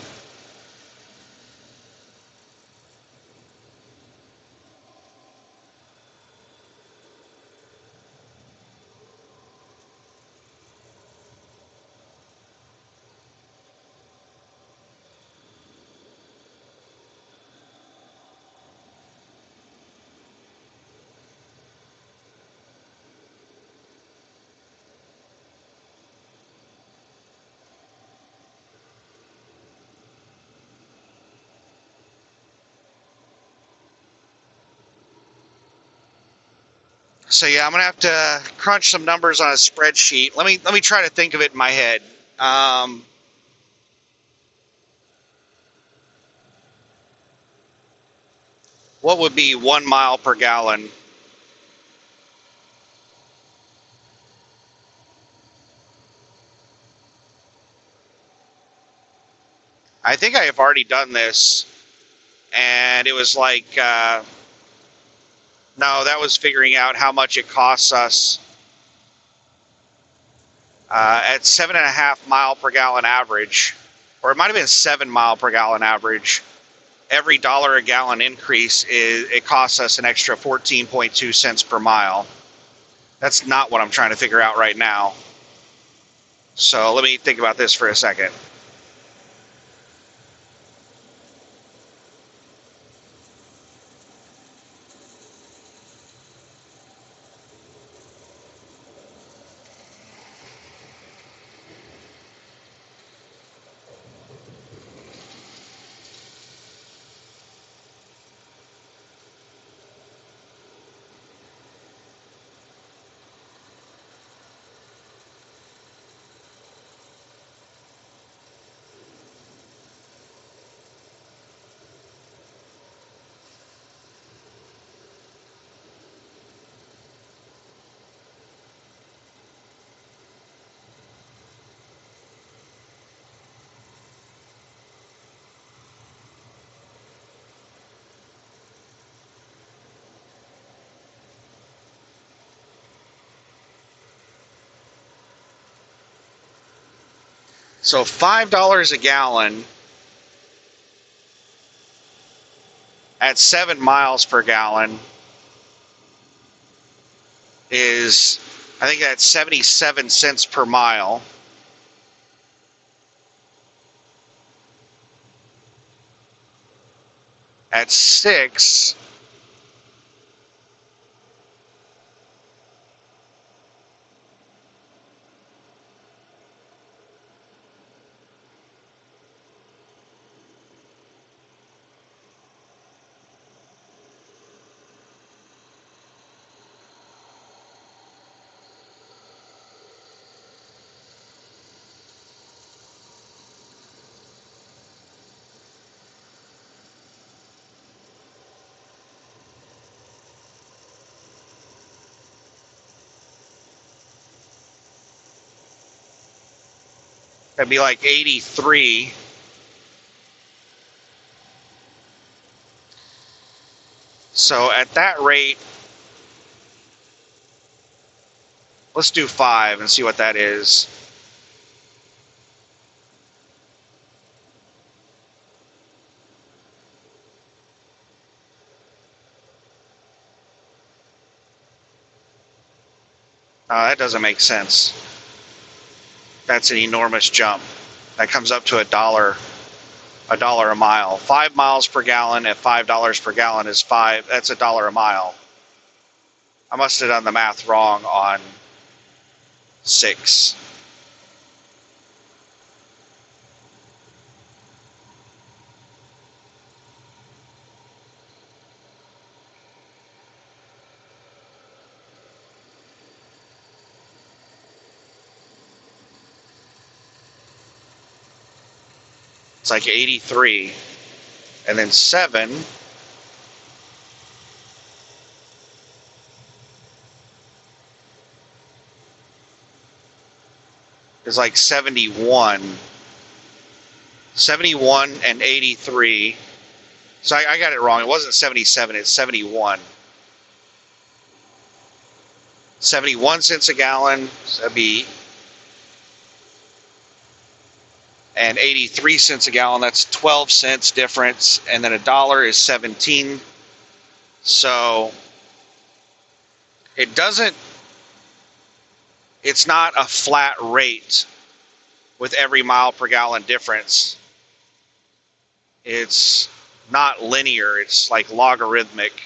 So yeah, I'm gonna have to crunch some numbers on a spreadsheet. Let me try to think of it in my head. What would be 1 mile per gallon? I think I have already done this, and it was like, no, that was figuring out how much it costs us at 7.5 mile per gallon average, or it might have been 7 mile per gallon average. Every dollar a gallon increase it costs us an extra 14.2 cents per mile. That's not what I'm trying to figure out right now. So let me think about this for a second. So $5 a gallon at 7 miles per gallon is, I think that's 77 cents per mile. At 6, that'd be like 83. So at that rate, let's do 5 and see what that is. That doesn't make sense. That's an enormous jump. That comes up to $1 a mile. 5 miles per gallon at $5 per gallon is that's $1 a mile. I must have done the math wrong on 6. It's like 83. And then 7 is like 71. 71 and 83. So I got it wrong. It wasn't 77, it's 71. 71 cents a gallon, so that'd be, and 83 cents a gallon, that's 12 cents difference, and then $1 is 17. So it's not a flat rate with every mile per gallon difference. It's not linear, it's like logarithmic.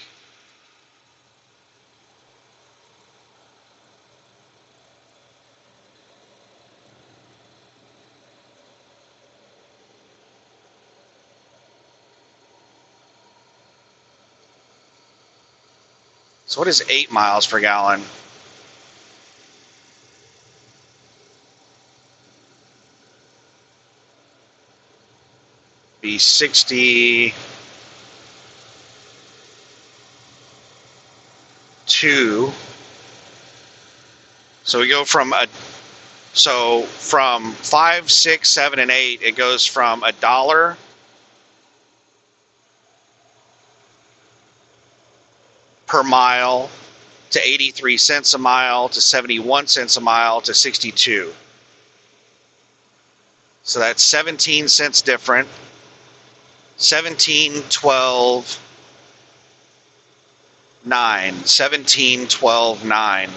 So what is 8 miles per gallon? Be 62. So we go from from 5, 6, 7, and 8, it goes from $1 per mile to 83 cents a mile to 71 cents a mile to 62. So that's 17 cents different. 17, 12, 9. 17, 12, 9.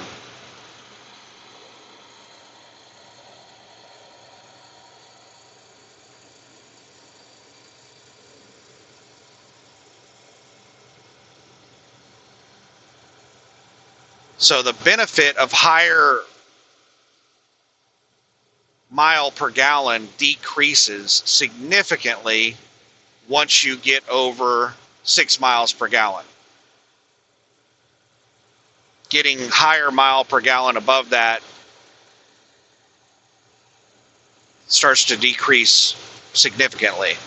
So the benefit of higher mile per gallon decreases significantly once you get over 6 miles per gallon. Getting higher mile per gallon above that starts to decrease significantly.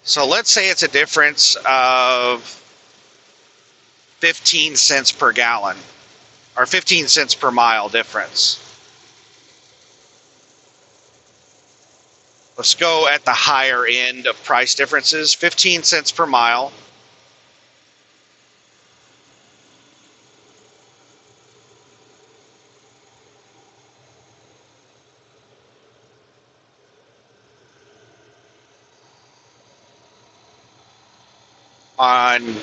So let's say it's a difference of 15 cents per gallon, or 15 cents per mile difference. Let's go at the higher end of price differences, 15 cents per mile. On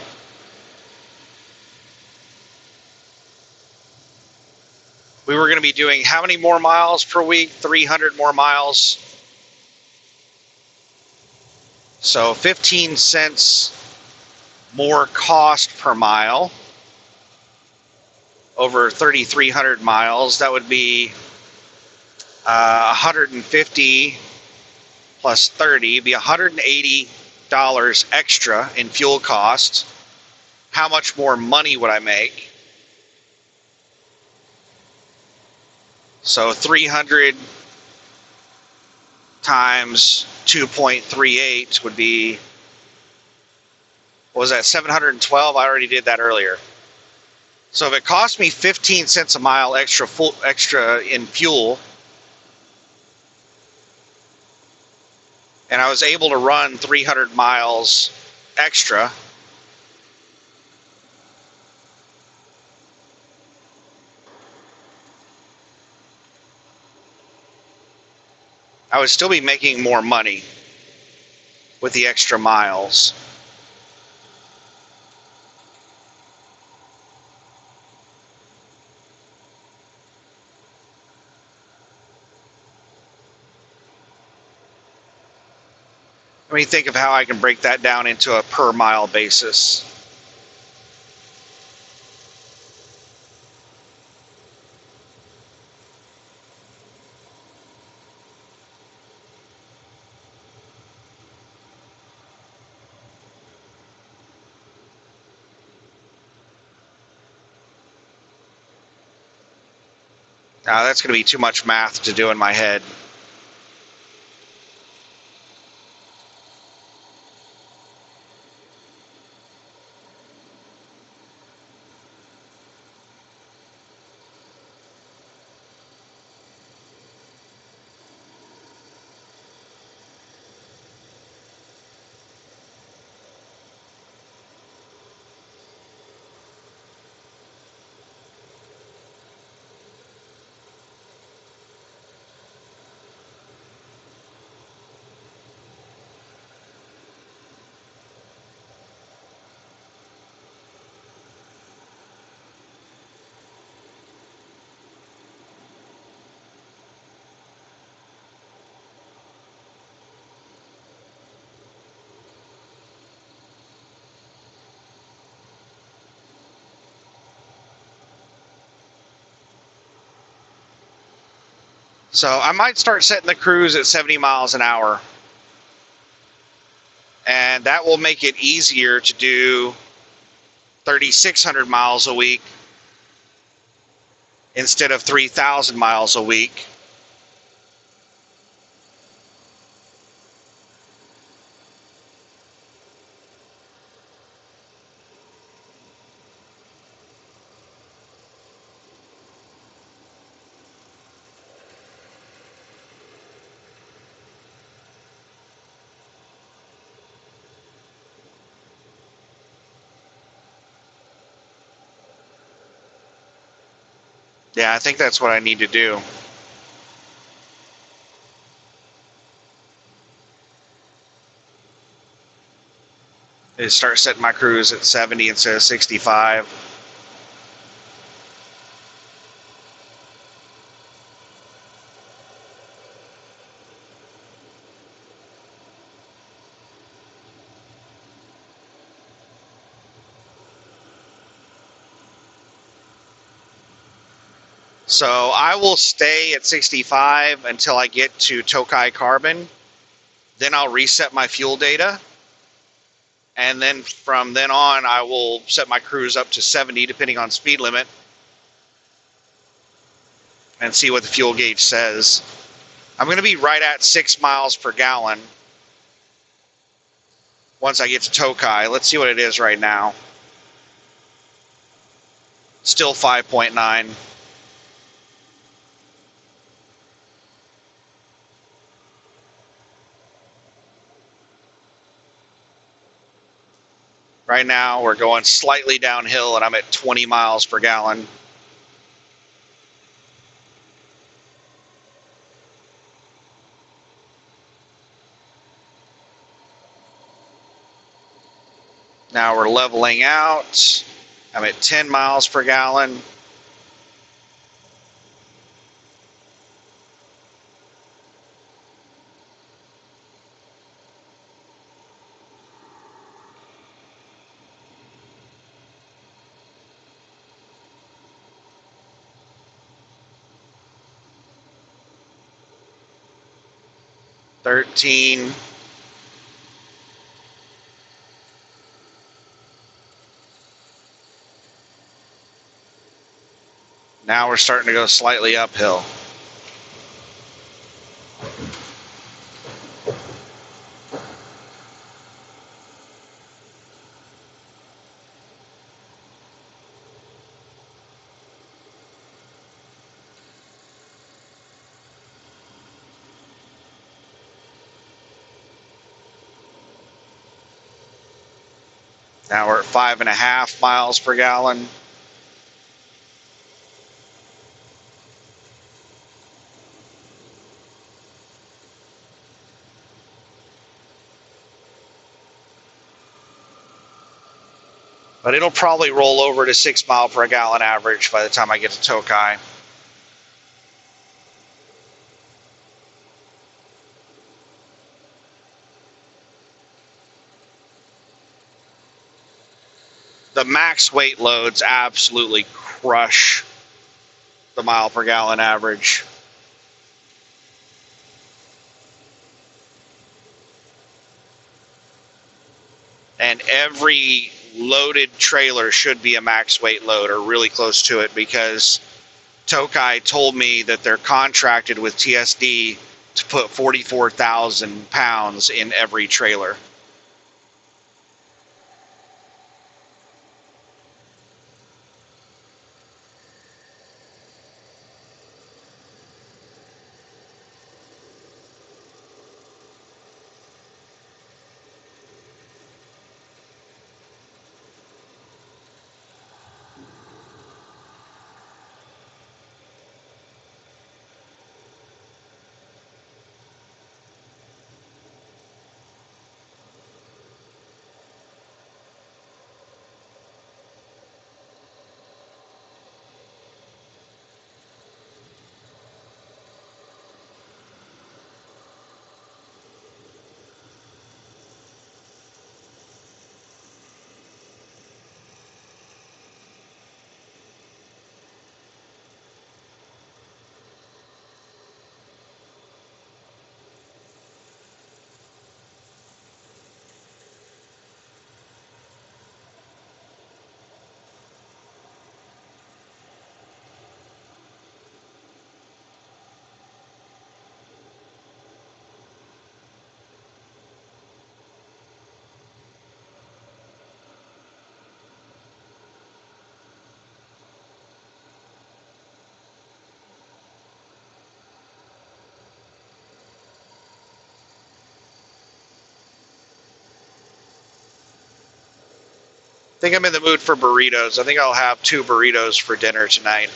we were going to be doing how many more miles per week? 300 more miles. So 15 cents more cost per mile over 3,300 miles. That would be 150 plus 30, be $180 extra in fuel costs. How much more money would I make? So 300 times 2.38 would be, what was that, 712? I already did that earlier. So if it cost me 15 cents a mile extra in fuel, and I was able to run 300 miles extra, I would still be making more money with the extra miles. Let me think of how I can break that down into a per mile basis. Now that's going to be too much math to do in my head. So I might start setting the cruise at 70 miles an hour. And that will make it easier to do 3,600 miles a week instead of 3,000 miles a week. Yeah, I think that's what I need to do. Is start setting my cruise at 70 instead of 65. So I will stay at 65 until I get to Tokai Carbon. Then I'll reset my fuel data. And then from then on, I will set my cruise up to 70, depending on speed limit, and see what the fuel gauge says. I'm going to be right at 6 miles per gallon. once I get to Tokai. Let's see what it is right now. Still 5.9. Right now, we're going slightly downhill, and I'm at 20 miles per gallon. Now we're leveling out. I'm at 10 miles per gallon. $13. Now we're starting to go slightly uphill. Now we're at 5.5 miles per gallon. But it'll probably roll over to 6 mile per gallon average by the time I get to Tokai. The max weight loads absolutely crush the mile per gallon average. And every loaded trailer should be a max weight load or really close to it, because Tokai told me that they're contracted with TSD to put 44,000 pounds in every trailer. I think I'm in the mood for burritos. I think I'll have 2 burritos for dinner tonight.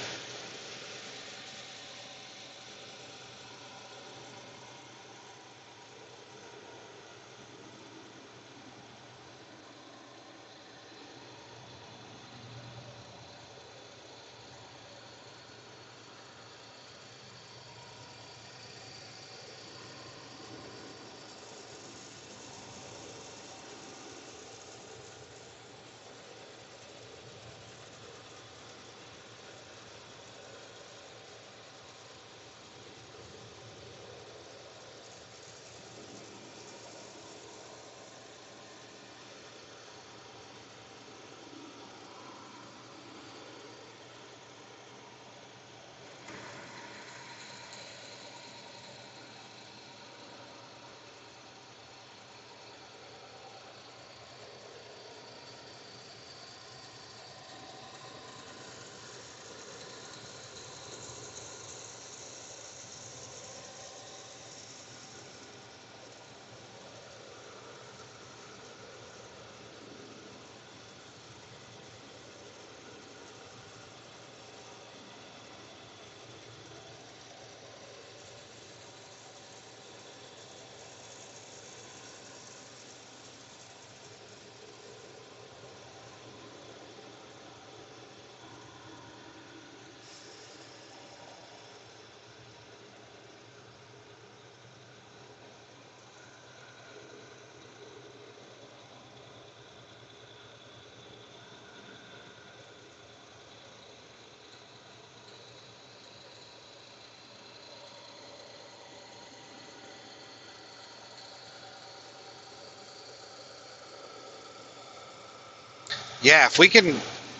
Yeah, if we can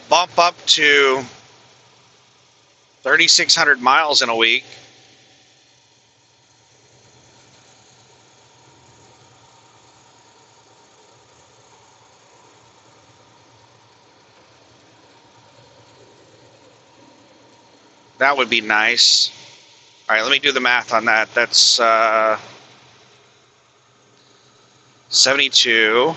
bump up to 3,600 miles in a week, that would be nice. All right, let me do the math on that. That's 72.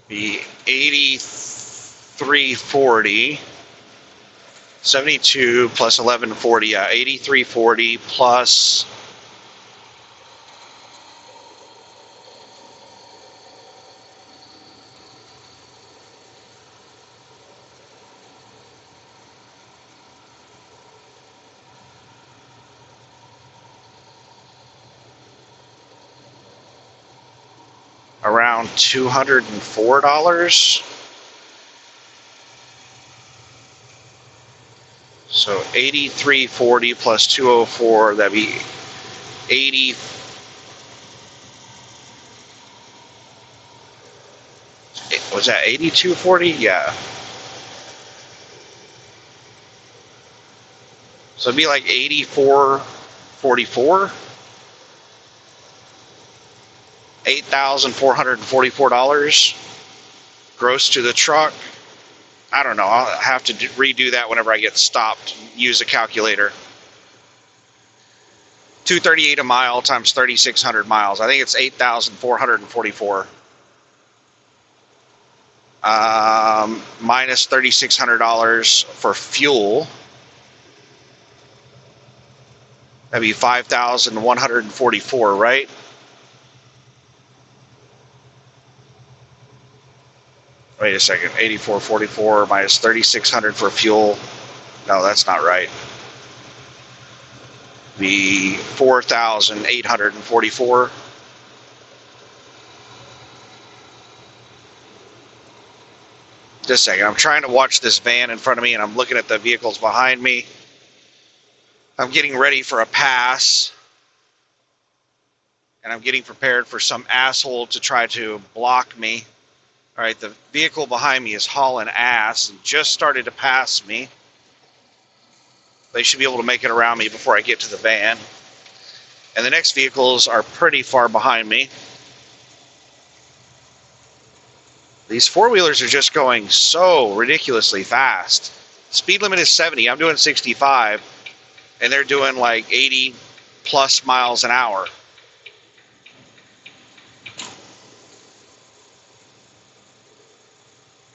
Be 8340. 72 plus 1140, yeah, 8340 plus around $204. So 8340 plus 204, that'd be 80. Was that 8240? Yeah. So it'd be like 8444. $8,444 gross to the truck. I don't know. I'll have to redo that whenever I get stopped. Use a calculator. 238 a mile times 3,600 miles. I think it's 8,444. Minus $3,600 for fuel. That'd be 5,144, right? Wait a second. 8444 minus 3,600 for fuel. No, that's not right. Be 4,844. Just a second. I'm trying to watch this van in front of me, and I'm looking at the vehicles behind me. I'm getting ready for a pass, and I'm getting prepared for some asshole to try to block me. All right, the vehicle behind me is hauling ass and just started to pass me. They should be able to make it around me before I get to the van. And the next vehicles are pretty far behind me. These four-wheelers are just going so ridiculously fast. Speed limit is 70. I'm doing 65. And they're doing like 80 plus miles an hour.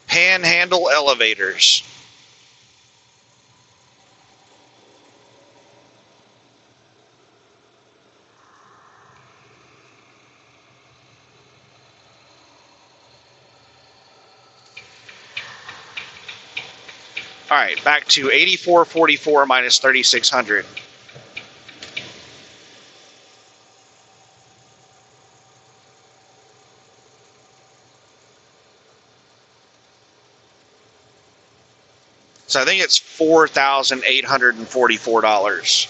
Panhandle elevators. All right, back to 8444 minus 3,600. So I think it's $4,844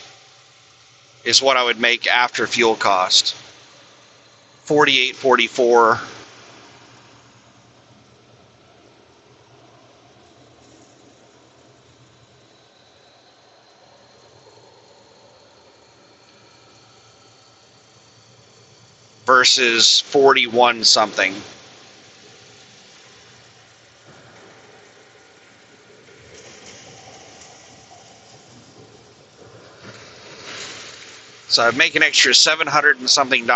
is what I would make after fuel cost. 4844. Versus 41 something. So I'd make an extra $700 and something.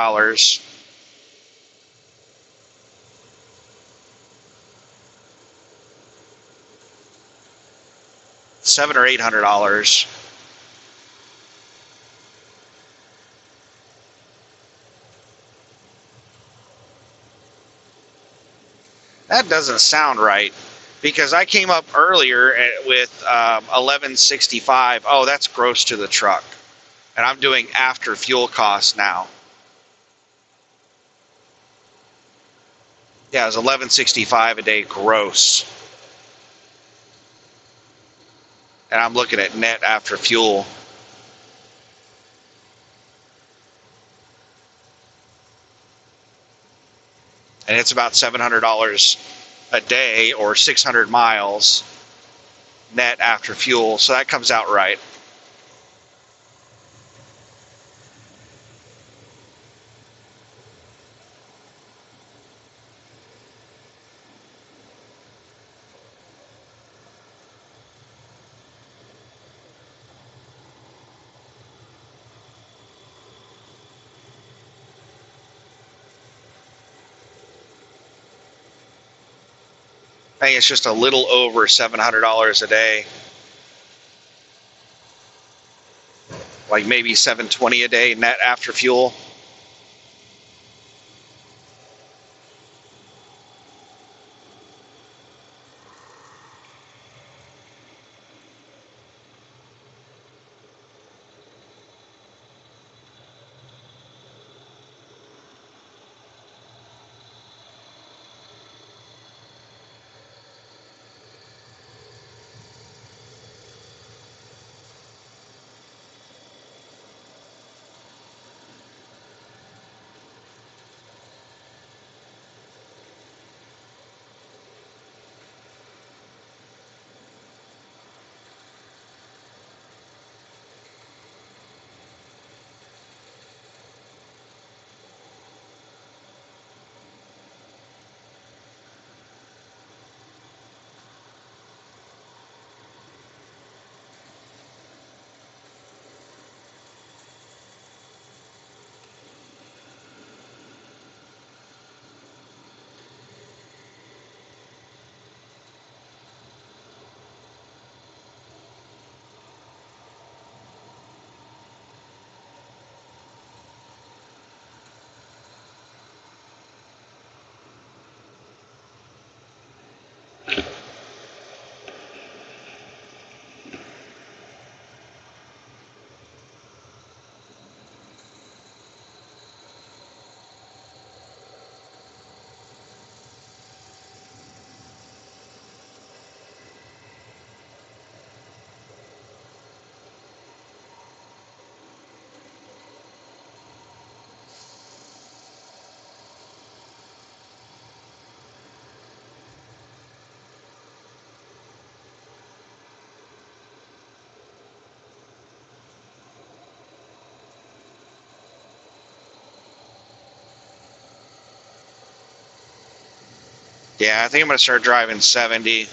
$700 or $800. That doesn't sound right, because I came up earlier with 1165. Oh, that's gross to the truck, and I'm doing after fuel costs now. Yeah, it was 1165 a day gross, and I'm looking at net after fuel. And it's about $700 a day or 600 miles net after fuel, so that comes out right. I think it's just a little over $700 a day, like maybe $720 a day net after fuel. Yeah, I think I'm going to start driving 70.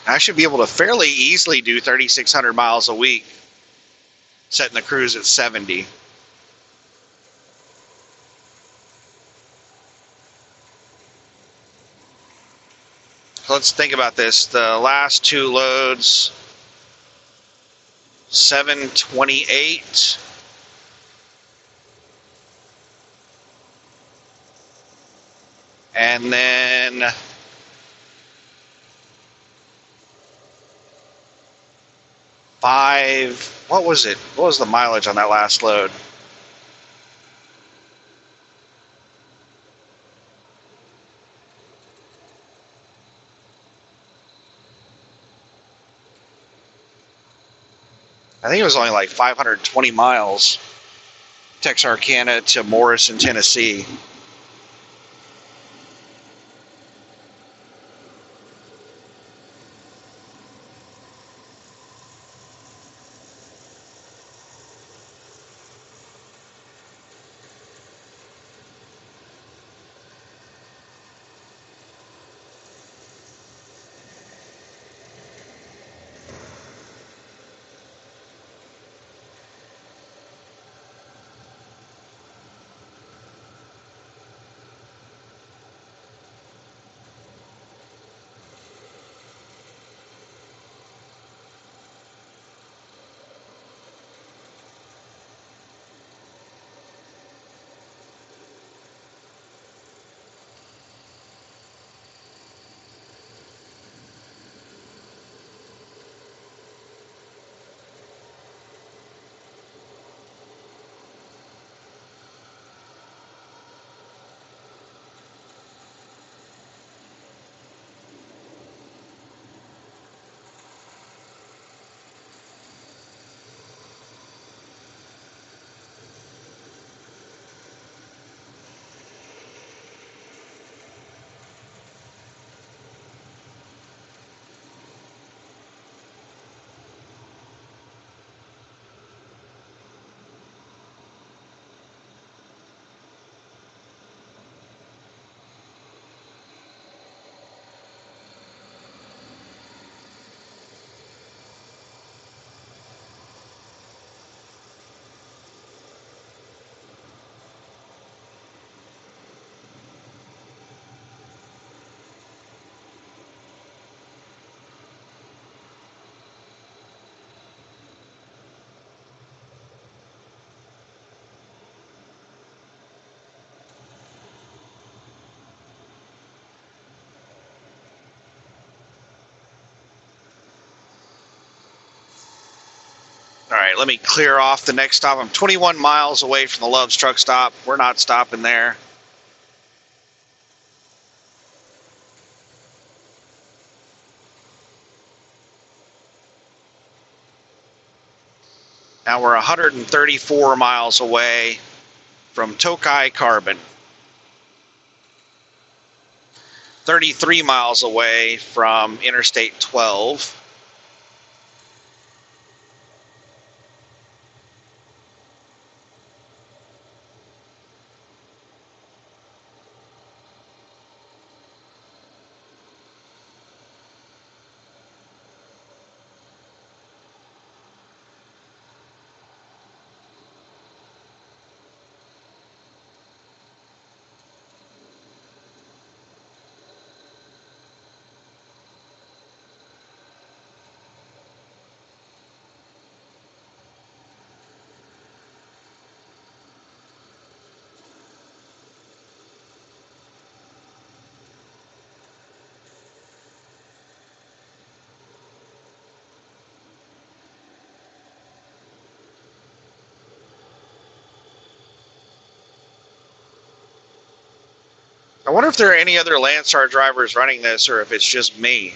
I should be able to fairly easily do 3,600 miles a week, setting the cruise at 70. So let's think about this. The last two loads, 728. And then what was it? What was the mileage on that last load? I think it was only like 520 miles, Texarkana to Morrison, Tennessee. right, let me clear off the next stop. I'm 21 miles away from the Love's truck stop. We're not stopping there. Now we're 134 miles away from Tokai Carbon. 33 miles away from Interstate 12. I wonder if there are any other Landstar drivers running this or if it's just me.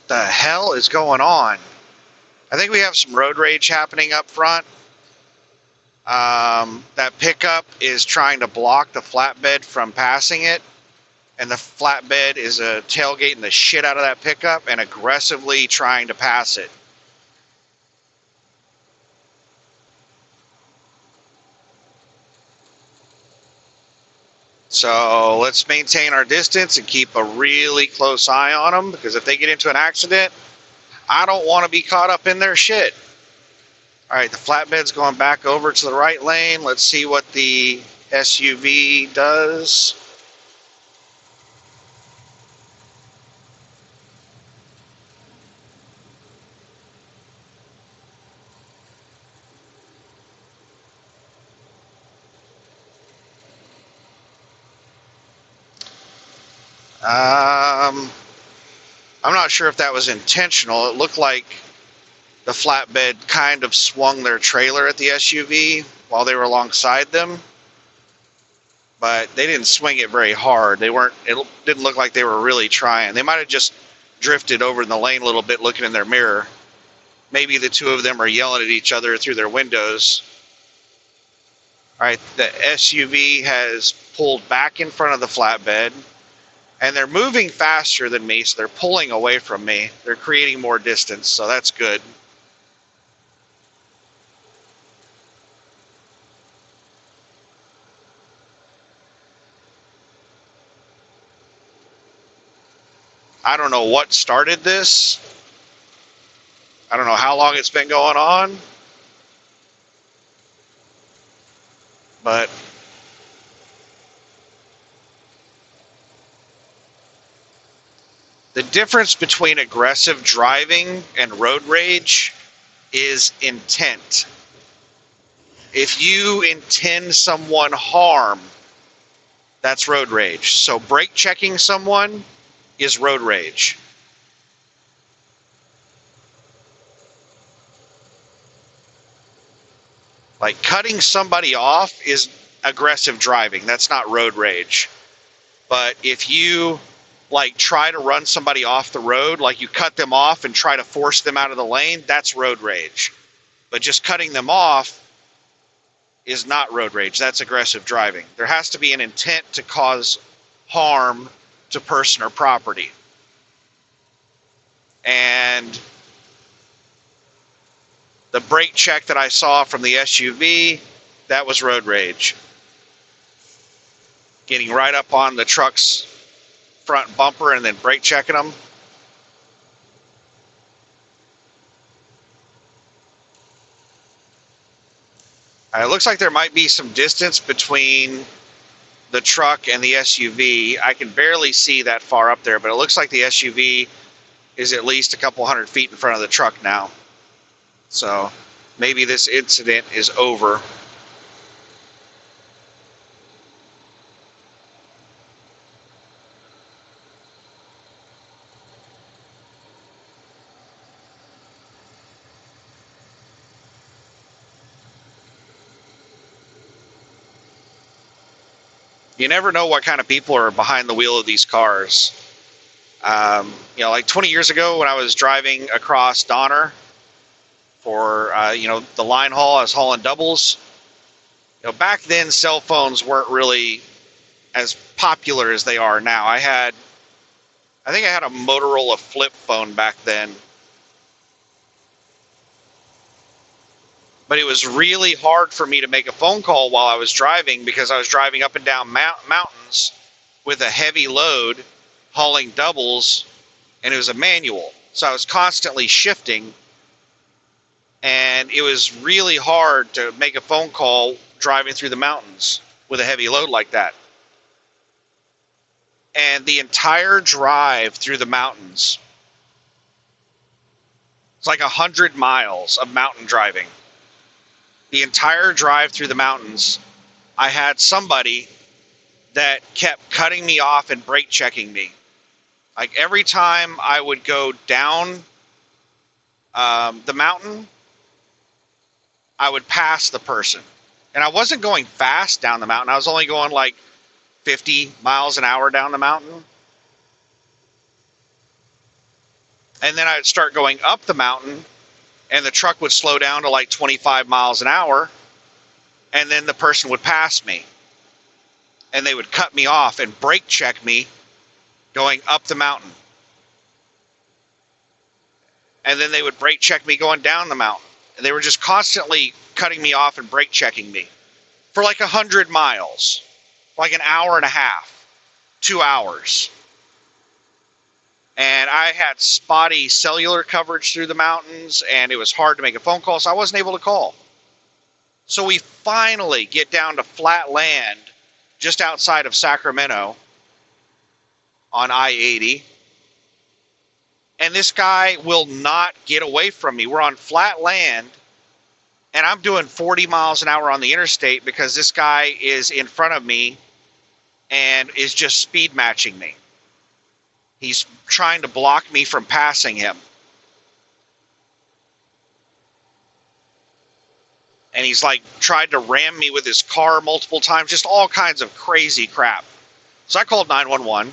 The hell is going on? I think we have some road rage happening up front. That pickup is trying to block the flatbed from passing it, and the flatbed is tailgating the shit out of that pickup and aggressively trying to pass it. So let's maintain our distance and keep a really close eye on them, because if they get into an accident, I don't want to be caught up in their shit. All right, the flatbed's going back over to the right lane. Let's see what the SUV does. I'm not sure if that was intentional. It looked like the flatbed kind of swung their trailer at the SUV while they were alongside them, but they didn't swing it very hard. It didn't look like they were really trying. They might have just drifted over in the lane a little bit looking in their mirror. Maybe the two of them are yelling at each other through their windows. All right, the SUV has pulled back in front of the flatbed, and they're moving faster than me, so they're pulling away from me. They're creating more distance, so that's good. I don't know what started this. I don't know how long it's been going on. But the difference between aggressive driving and road rage is intent. If you intend someone harm, that's road rage. So brake checking someone is road rage. Like cutting somebody off is aggressive driving. That's not road rage. But if you like try to run somebody off the road, like you cut them off and try to force them out of the lane, that's road rage. But just cutting them off is not road rage. That's aggressive driving. There has to be an intent to cause harm to person or property. And the brake check that I saw from the SUV, that was road rage. Getting right up on the truck's front bumper and then brake checking them. It looks like there might be some distance between the truck and the SUV. I can barely see that far up there, but it looks like the SUV is at least a couple 100 feet in front of the truck now. So maybe this incident is over. You never know what kind of people are behind the wheel of these cars. Like 20 years ago when I was driving across Donner for, the line haul, I was hauling doubles. Back then cell phones weren't really as popular as they are now. I think I had a Motorola flip phone back then. But it was really hard for me to make a phone call while I was driving because I was driving up and down mountains with a heavy load, hauling doubles, and it was a manual. So I was constantly shifting, and it was really hard to make a phone call driving through the mountains with a heavy load like that. And the entire drive through the mountains, it's like 100 miles of mountain driving. The entire drive through the mountains, I had somebody that kept cutting me off and brake checking me. Like every time I would go down the mountain, I would pass the person. And I wasn't going fast down the mountain. I was only going like 50 miles an hour down the mountain. And then I'd start going up the mountain, and the truck would slow down to like 25 miles an hour, and then the person would pass me. And they would cut me off and brake check me going up the mountain. And then they would brake check me going down the mountain. And they were just constantly cutting me off and brake checking me for like 100 miles, like an hour and a half, 2 hours. And I had spotty cellular coverage through the mountains, and it was hard to make a phone call, so I wasn't able to call. So we finally get down to flat land just outside of Sacramento on I-80. And this guy will not get away from me. We're on flat land, and I'm doing 40 miles an hour on the interstate because this guy is in front of me and is just speed matching me. He's trying to block me from passing him. And he's like tried to ram me with his car multiple times, just all kinds of crazy crap. So I called 911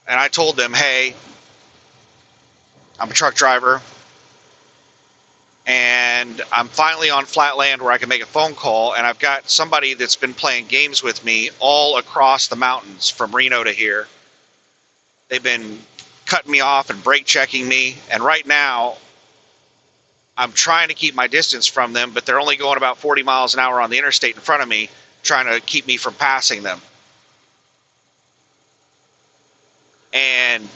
and I told them, hey, I'm a truck driver and I'm finally on flat land where I can make a phone call, and I've got somebody that's been playing games with me all across the mountains from Reno to here. They've been cutting me off and brake checking me, and right now I'm trying to keep my distance from them, but they're only going about 40 miles an hour on the interstate in front of me, trying to keep me from passing them. And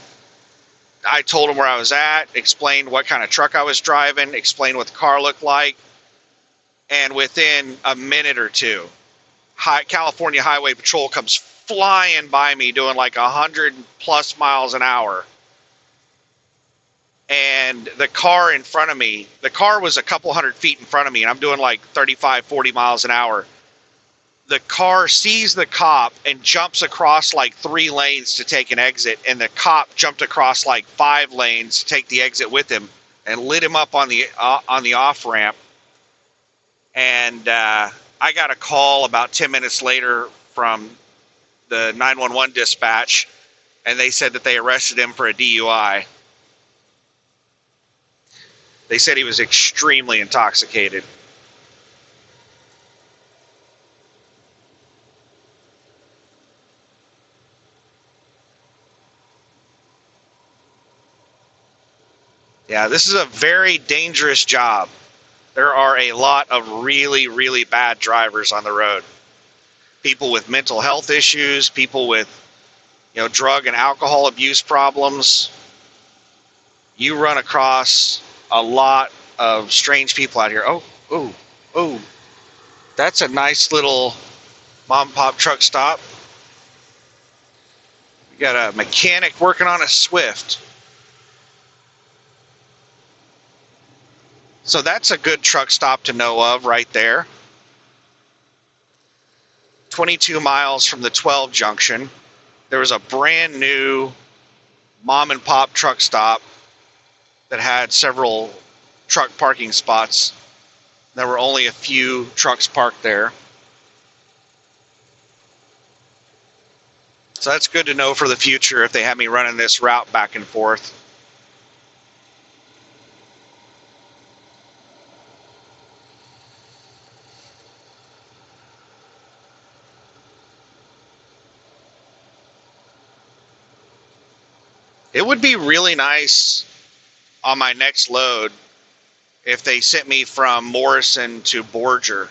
I told them where I was at, explained what kind of truck I was driving, explained what the car looked like, and within a minute or two, California Highway Patrol comes flying by me doing like 100 plus miles an hour. And the car in front of me, the car was a couple 100 feet in front of me, and I'm doing like 35, 40 miles an hour. The car sees the cop and jumps across like 3 lanes to take an exit, and the cop jumped across like 5 lanes to take the exit with him and lit him up on the off ramp. And I got a call about 10 minutes later from the 911 dispatch and they said that they arrested him for a DUI. They said he was extremely intoxicated. Yeah, this is a very dangerous job. There are a lot of really, really bad drivers on the road. People with mental health issues, people with, drug and alcohol abuse problems. You run across a lot of strange people out here. Oh, that's a nice little mom and pop truck stop. We got a mechanic working on a Swift. So that's a good truck stop to know of right there. 22 miles from the 12 junction, there was a brand new mom and pop truck stop that had several truck parking spots. There were only a few trucks parked there. So that's good to know for the future if they have me running this route back and forth. It would be really nice on my next load if they sent me from Morrison to Borger.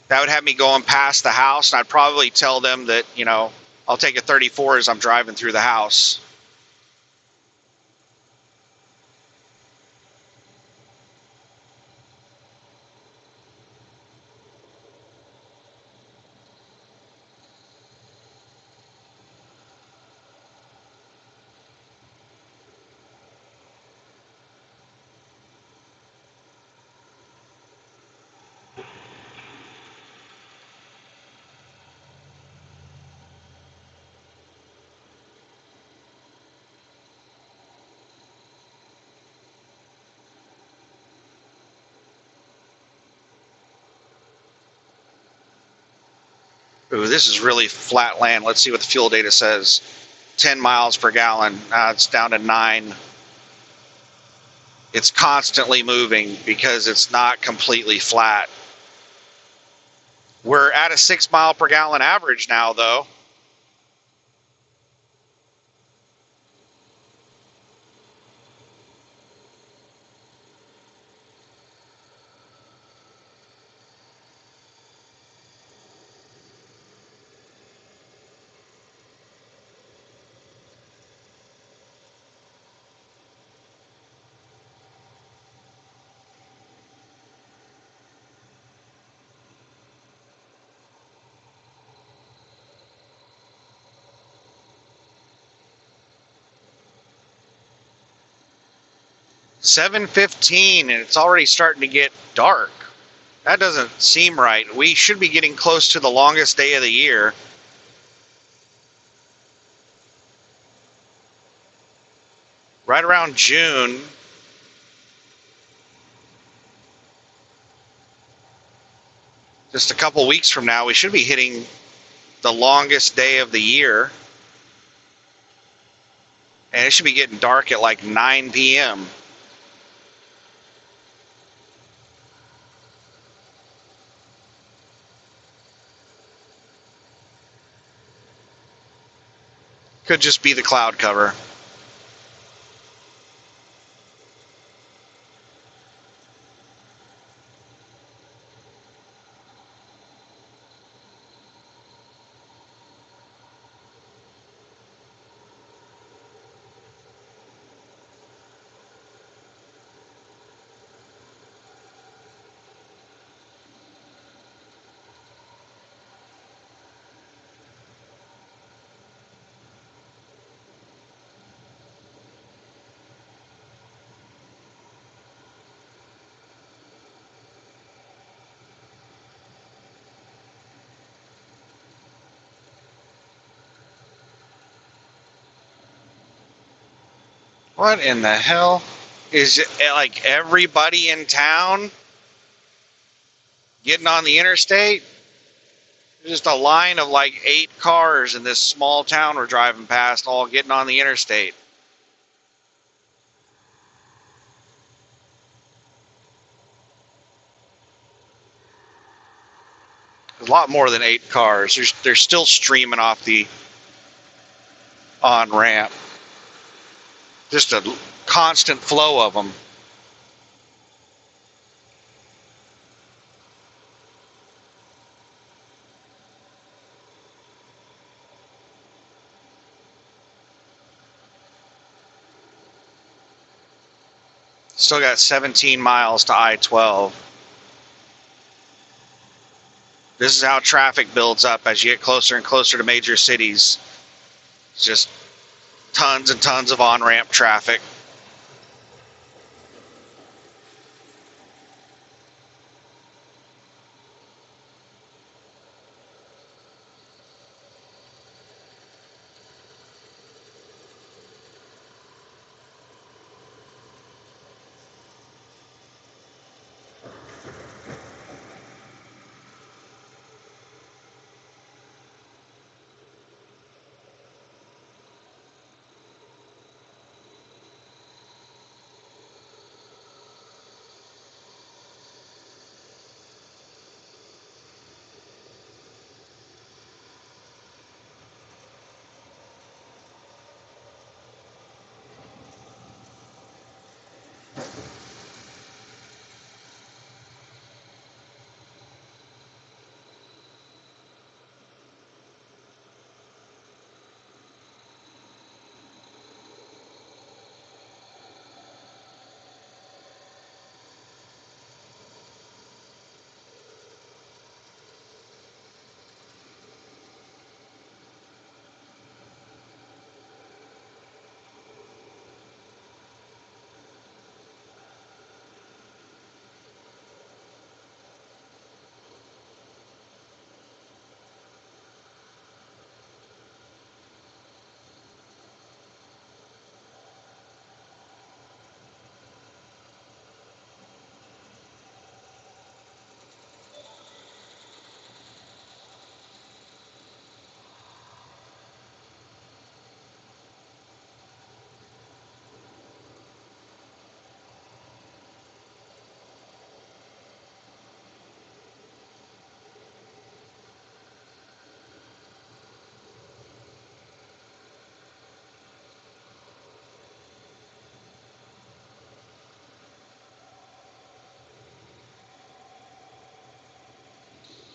That would have me going past the house, and I'd probably tell them that, I'll take a 34 as I'm driving through the house. Ooh, this is really flat land. Let's see what the fuel data says. 10 miles per gallon. It's down to 9. It's constantly moving because it's not completely flat. We're at a 6 mile per gallon average now, though. $7.15 and it's already starting to get dark. That doesn't seem right. We should be getting close to the longest day of the year. Right around June. Just a couple weeks from now, we should be hitting the longest day of the year. And it should be getting dark at like 9 p.m. Could just be the cloud cover. What in the hell? Is it like everybody in town getting on the interstate? Just a line of like 8 cars in this small town we're driving past, all getting on the interstate. A lot more than 8 cars. They're still streaming off the on ramp. Just a constant flow of them. Still got 17 miles to I-12. This is how traffic builds up as you get closer and closer to major cities. It's just tons and tons of on-ramp traffic.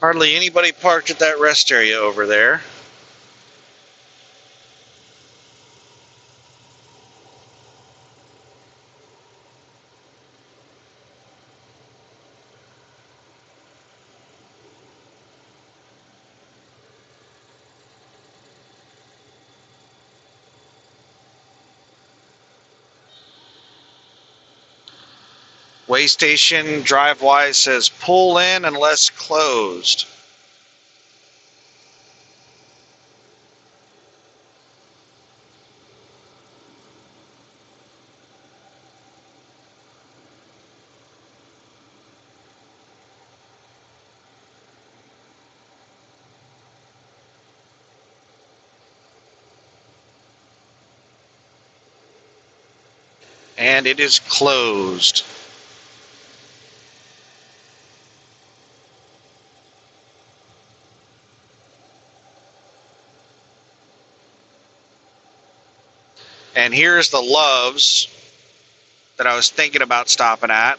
Hardly anybody parked at that rest area over there. Way station DriveWise says pull in unless closed. And it is closed. And here's the Loves that I was thinking about stopping at.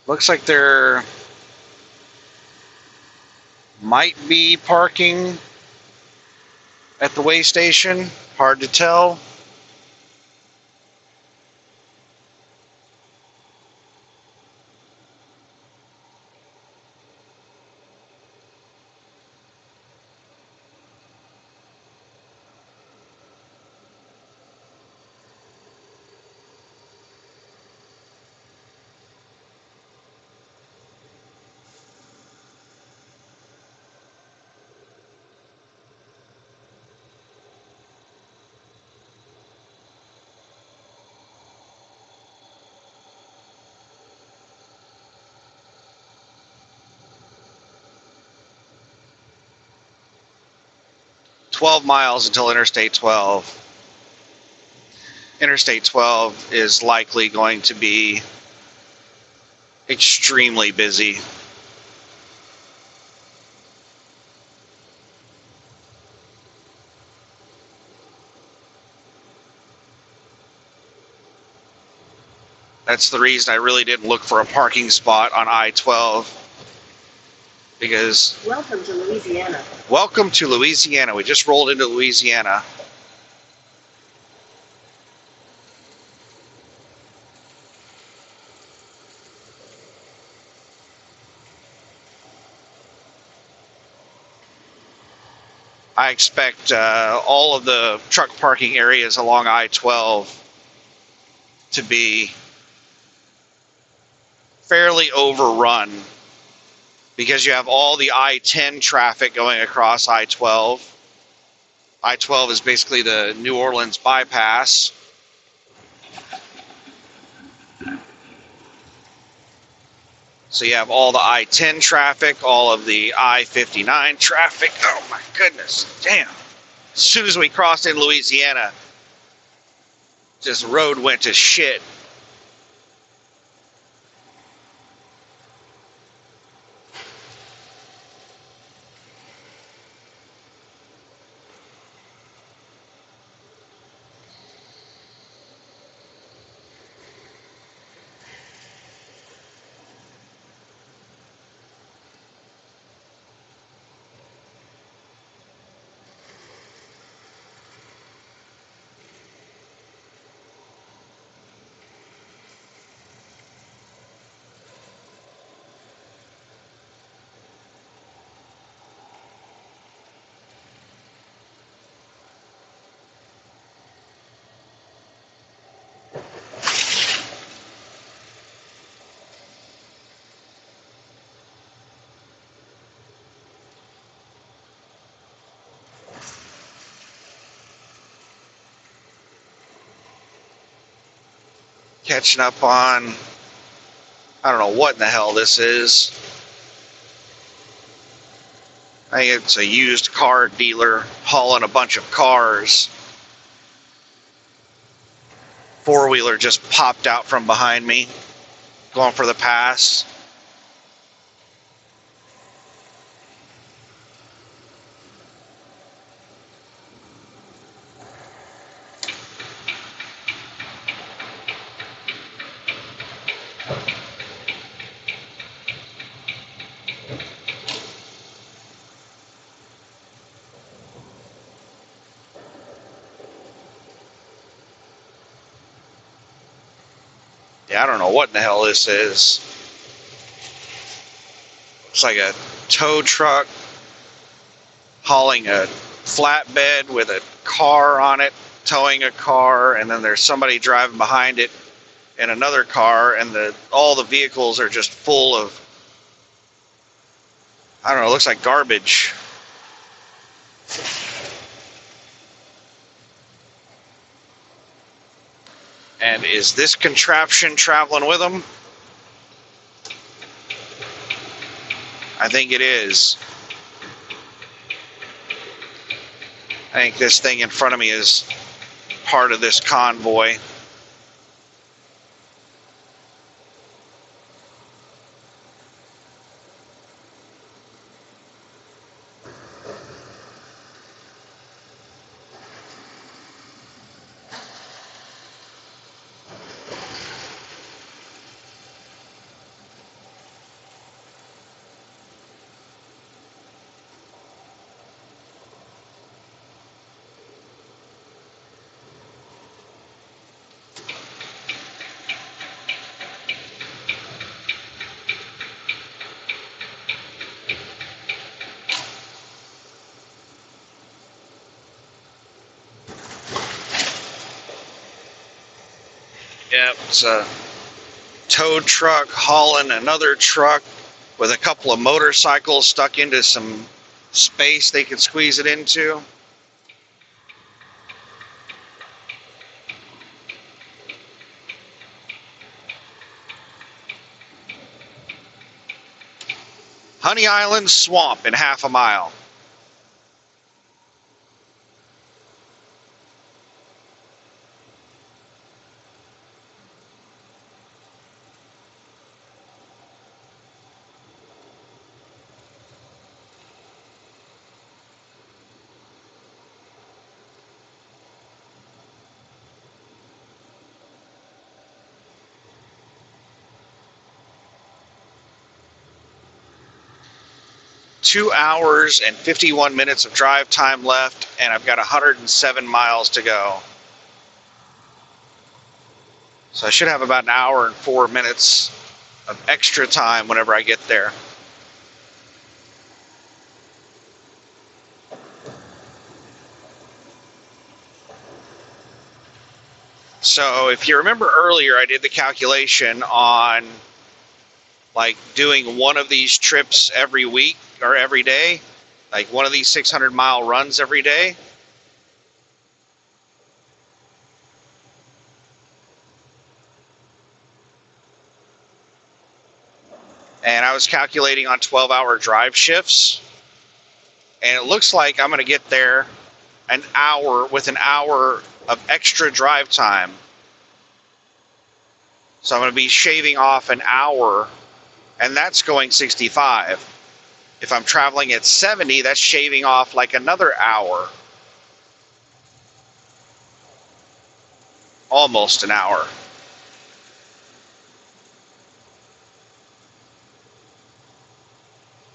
Looks like there might be parking at the way station. Hard to tell. 12 miles until Interstate 12. Interstate 12 is likely going to be extremely busy. That's the reason I really didn't look for a parking spot on I-12, because Welcome to Louisiana. welcome to Louisiana. We just rolled into Louisiana. I expect all of the truck parking areas along I-12 to be fairly overrun, because you have all the I-10 traffic going across I-12. I-12 is basically the New Orleans bypass. So you have all the I-10 traffic, all of the I-59 traffic. Oh my goodness, damn. As soon as we crossed in Louisiana, this road went to shit. Catching up on, I don't know what in the hell this is. I think it's a used car dealer hauling a bunch of cars. Four-wheeler just popped out from behind me, going for the pass. Yeah, I don't know what in the hell this is. Looks like a tow truck hauling a flatbed with a car on it, towing a car, and then there's somebody driving behind it in another car, and all the vehicles are just full of, I don't know, it looks like garbage. And is this contraption traveling with them? I think it is. I think this thing in front of me is part of this convoy. Yep, it's a tow truck hauling another truck with a couple of motorcycles stuck into some space they could squeeze it into. Honey Island swamp in half a mile. 2 hours and 51 minutes of drive time left, and I've got 107 miles to go. So I should have about an hour and 4 minutes of extra time whenever I get there. So if you remember earlier, I did the calculation on like doing one of these trips every week or every day, like one of these 600-mile runs every day. And I was calculating on 12-hour drive shifts. And it looks like I'm going to get there an hour with an hour of extra drive time. So I'm going to be shaving off an hour, and that's going 65. If I'm traveling at 70, that's shaving off like another hour. Almost an hour.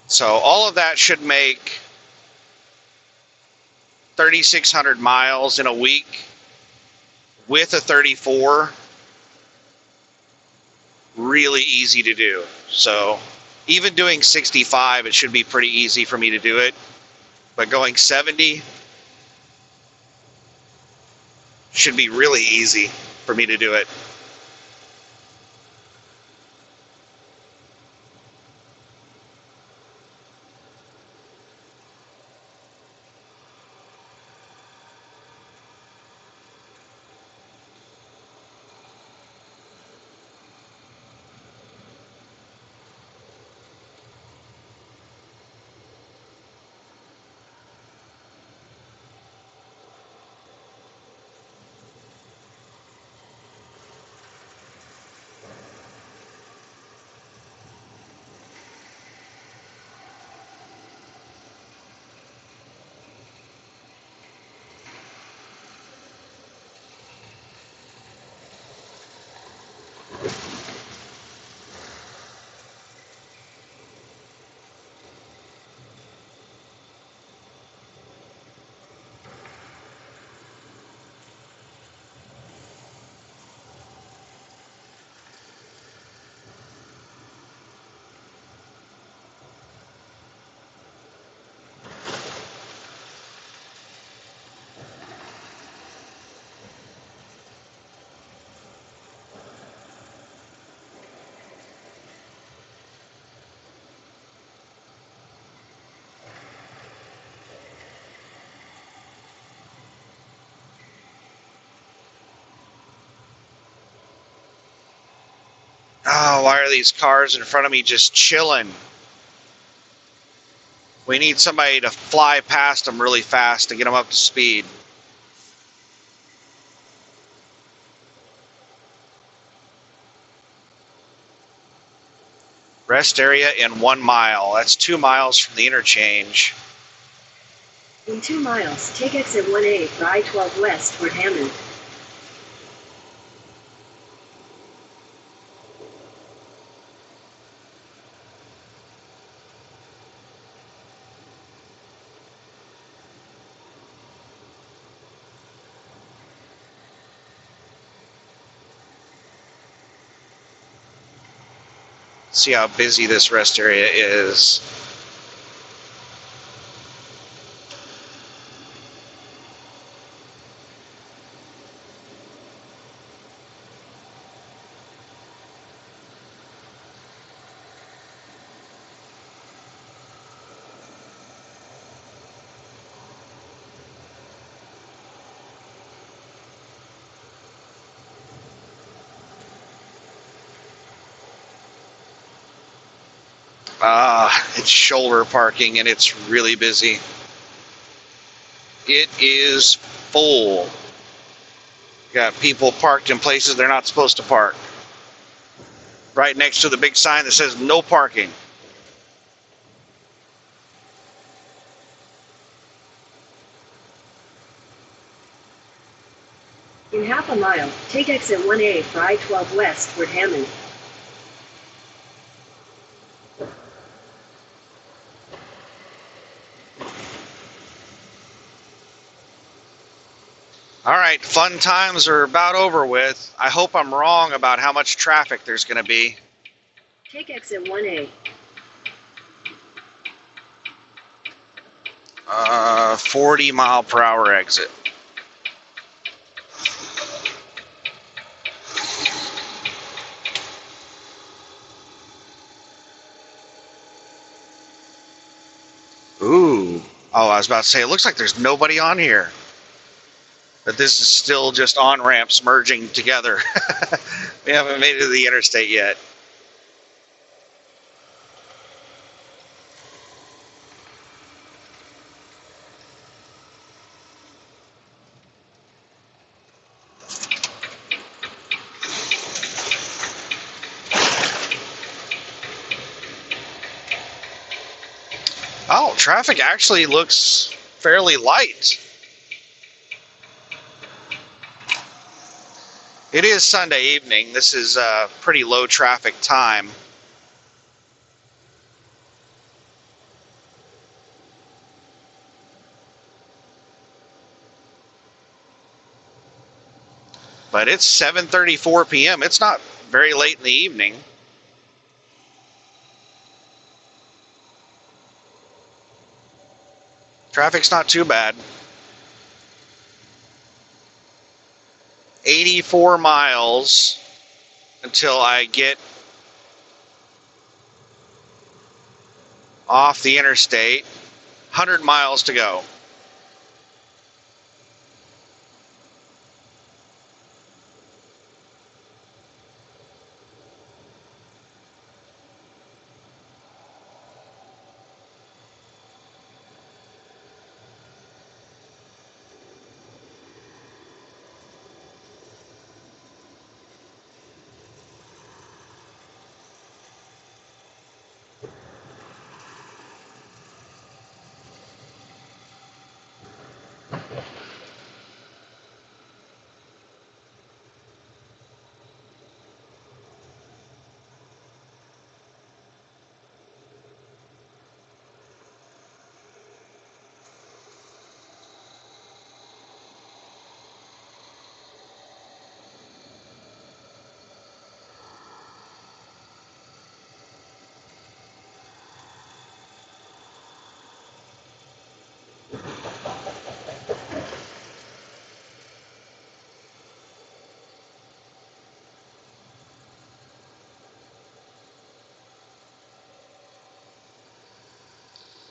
So all of that should make 3,600 miles in a week with a 34 really easy to do. So even doing 65, it should be pretty easy for me to do it. But going 70 should be really easy for me to do it. Oh, why are these cars in front of me just chilling? We need somebody to fly past them really fast to get them up to speed. Rest area in 1 mile. That's 2 miles from the interchange. In 2 miles, take exit 1A for I-12 west toward Hammond. See how busy this rest area is. It's shoulder parking and it's really busy. It is full. Got people parked in places they're not supposed to park. Right next to the big sign that says no parking. In half a mile, take exit 1A for I-12 west toward Hammond. All right, fun times are about over with. I hope I'm wrong about how much traffic there's going to be. Take exit 1A. 40-mile-per-hour exit. Ooh. Oh, I was about to say, it looks like there's nobody on here. But this is still just on-ramps merging together. We haven't made it to the interstate yet. Oh, traffic actually looks fairly light. It is Sunday evening. This is a pretty low traffic time. But it's 7:34 p.m. It's not very late in the evening. Traffic's not too bad. 84 miles until I get off the interstate. 100 miles to go.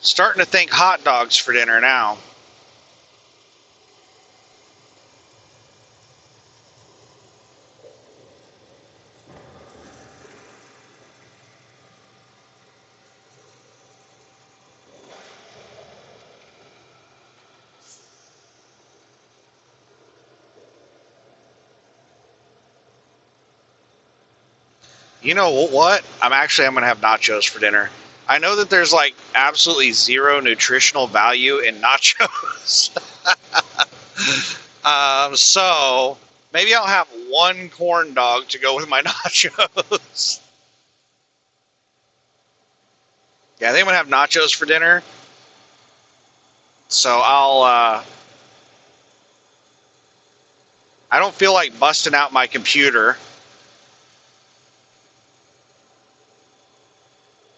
Starting to think hot dogs for dinner now. You know what? I'm going to have nachos for dinner. I know that there's like absolutely zero nutritional value in nachos. So maybe I'll have one corn dog to go with my nachos. Yeah, I think I'm going to have nachos for dinner. So I don't feel like busting out my computer.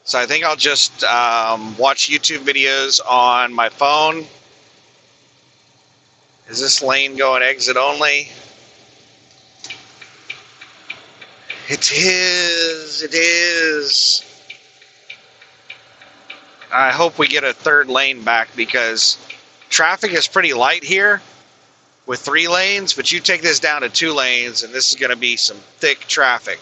So I think I'll just watch YouTube videos on my phone. Is this lane going exit only? It is. It is. I hope we get a third lane back because traffic is pretty light here with 3 lanes, but you take this down to 2 lanes and this is going to be some thick traffic.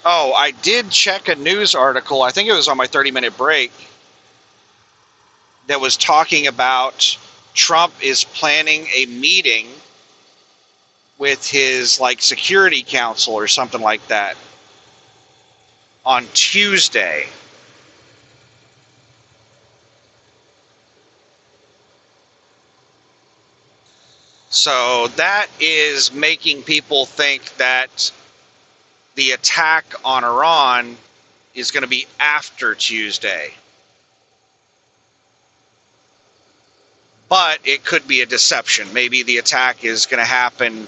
Oh, I did check a news article, I think it was on my 30-minute break, that was talking about Trump is planning a meeting with his like security council or something like that on Tuesday. So that is making people think that the attack on Iran is going to be after Tuesday. But it could be a deception. Maybe the attack is going to happen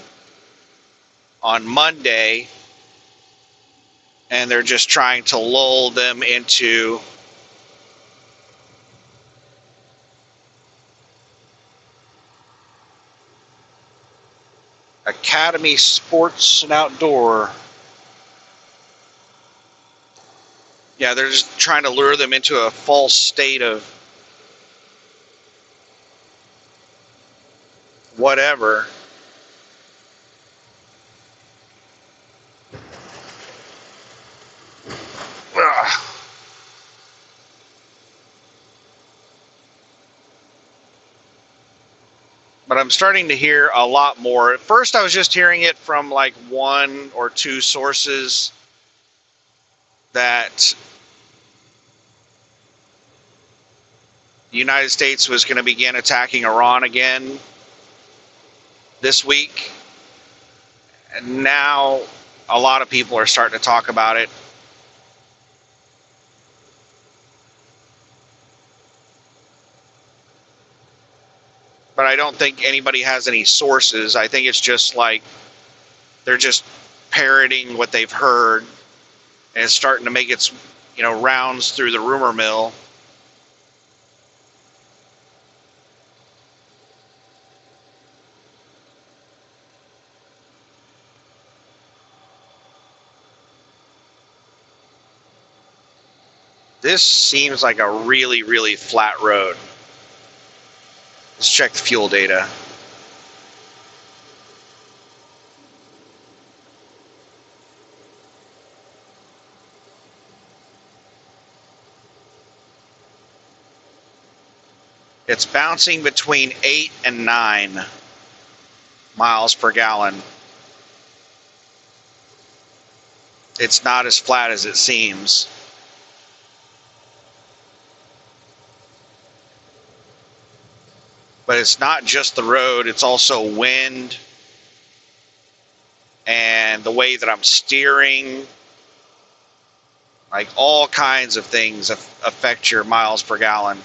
on Monday, and they're just trying to lull them into Academy Sports and Outdoor. Yeah, they're just trying to lure them into a false state of whatever. Ugh. But I'm starting to hear a lot more. At first, I was just hearing it from like one or two sources that the United States was going to begin attacking Iran again this week. And now a lot of people are starting to talk about it. But I don't think anybody has any sources. I think it's just like they're just parroting what they've heard, and it's starting to make its rounds through the rumor mill. This seems like a really, really flat road. Let's check the fuel data. It's bouncing between 8 and 9 miles per gallon. It's not as flat as it seems. But it's not just the road, it's also wind and the way that I'm steering. Like all kinds of things affect your miles per gallon.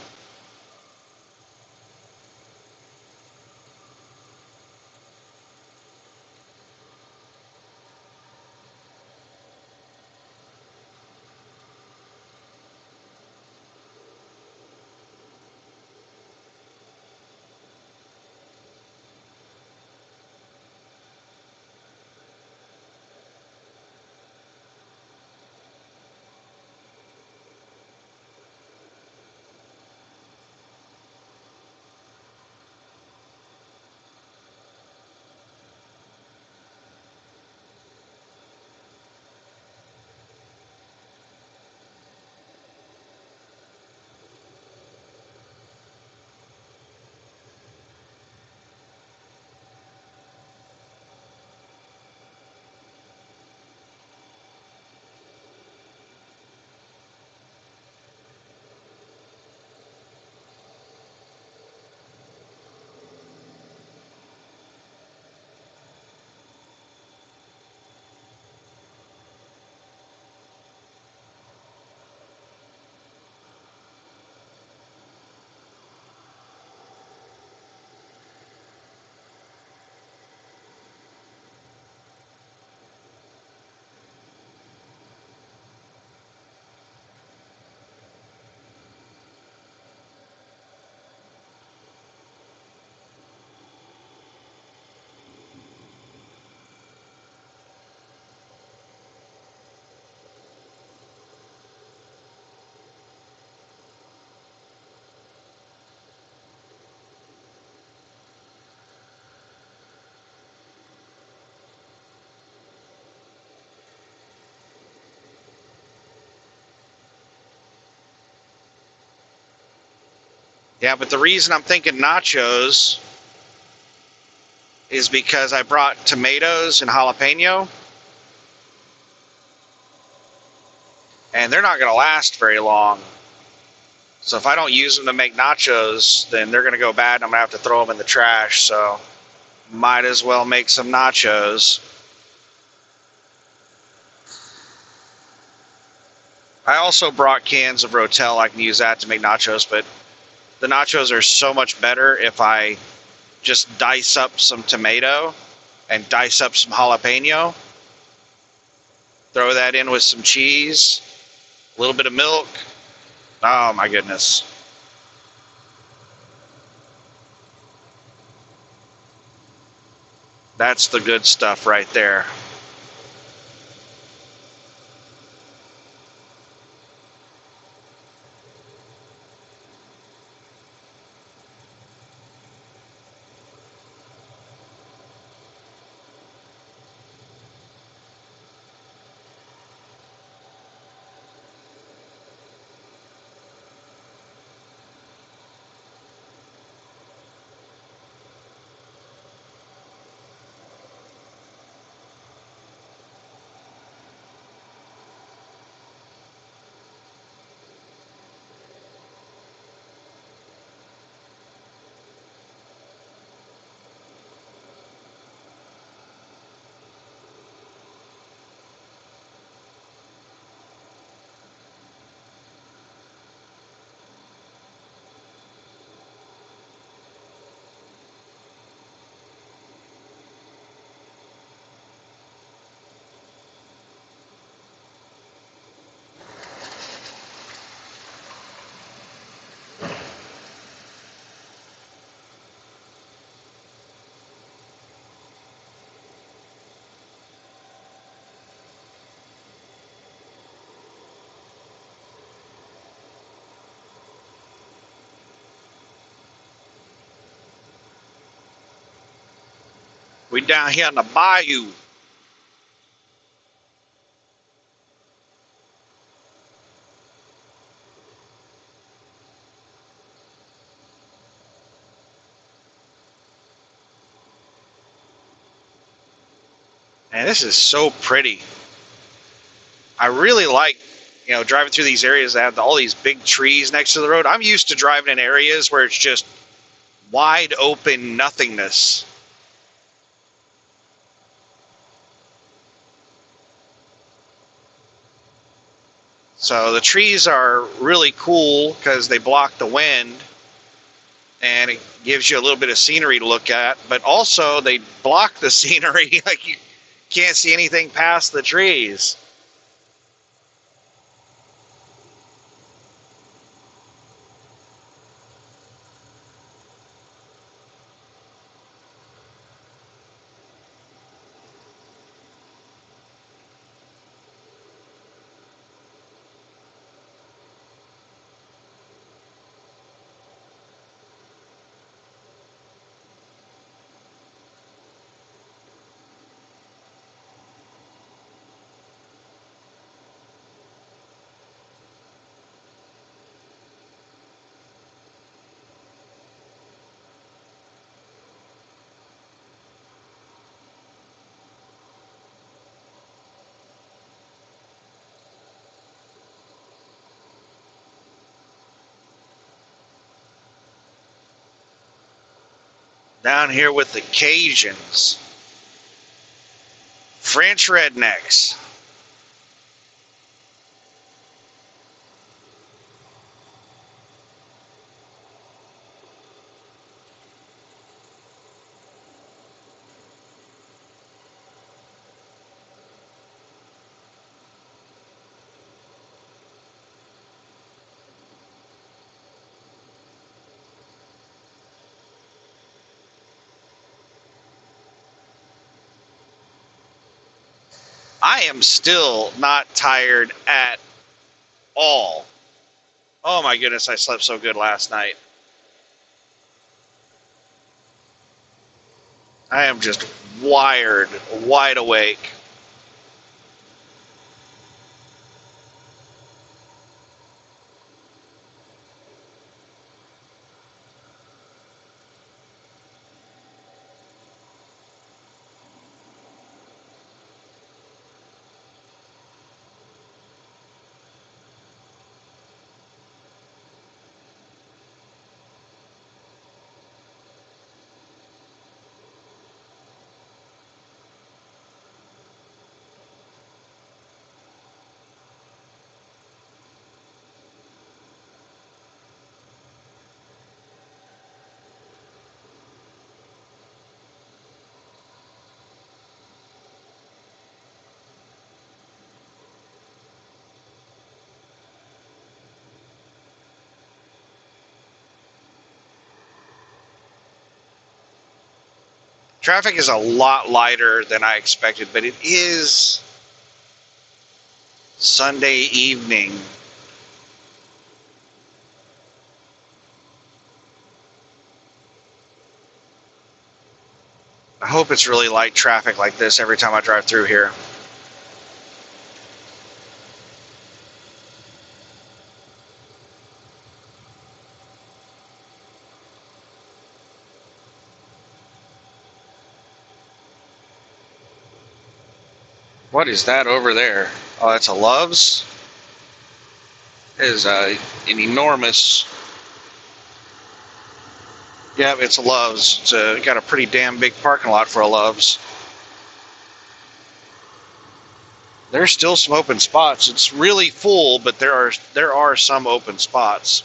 Yeah, but the reason I'm thinking nachos is because I brought tomatoes and jalapeno, and they're not going to last very long. So if I don't use them to make nachos, then they're going to go bad, and I'm going to have to throw them in the trash. So Might as well make some nachos. I also brought cans of Rotel. I can use that to make nachos, but the nachos are so much better if I just dice up some tomato and dice up some jalapeno. Throw that in with some cheese, a little bit of milk. Oh my goodness. That's the good stuff right there. We down here in the bayou. Man, this is so pretty. I really like, driving through these areas that have all these big trees next to the road. I'm used to driving in areas where it's just wide open nothingness. So the trees are really cool because they block the wind and it gives you a little bit of scenery to look at, but also they block the scenery. Like you can't see anything past the trees. Down here with the Cajuns, French rednecks. I am still not tired at all. Oh my goodness, I slept so good last night. I am just wired, wide awake. Traffic is a lot lighter than I expected, but it is Sunday evening. I hope it's really light traffic like this every time I drive through here. What is that over there? Oh, that's a Love's? It is an enormous... Yep, it's a Love's. It's got a pretty damn big parking lot for a Love's. There's still some open spots. It's really full, but there are some open spots.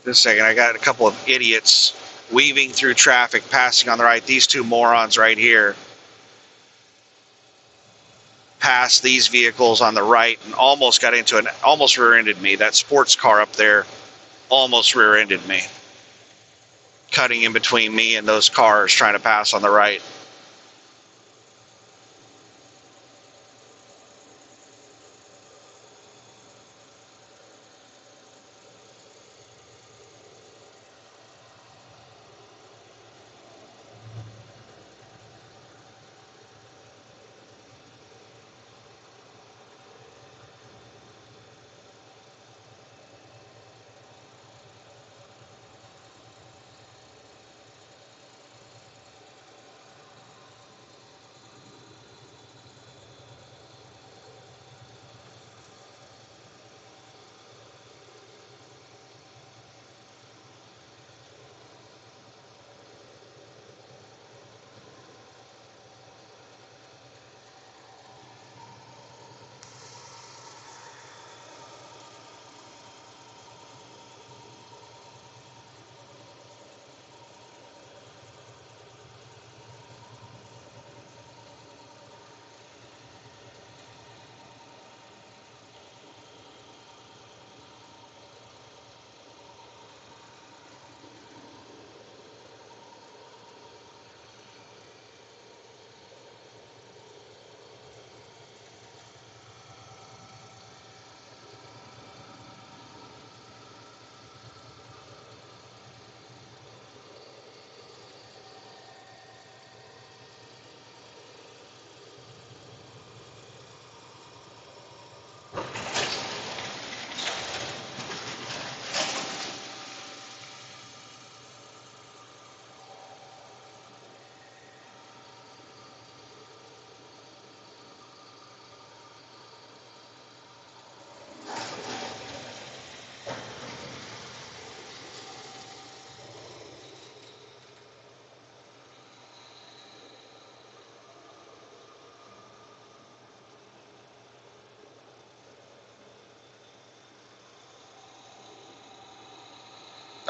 Just a second, I got a couple of idiots weaving through traffic, passing on the right. These two morons right here passed these vehicles on the right and almost got into almost rear-ended me. That sports car up there almost rear-ended me, cutting in between me and those cars trying to pass on the right.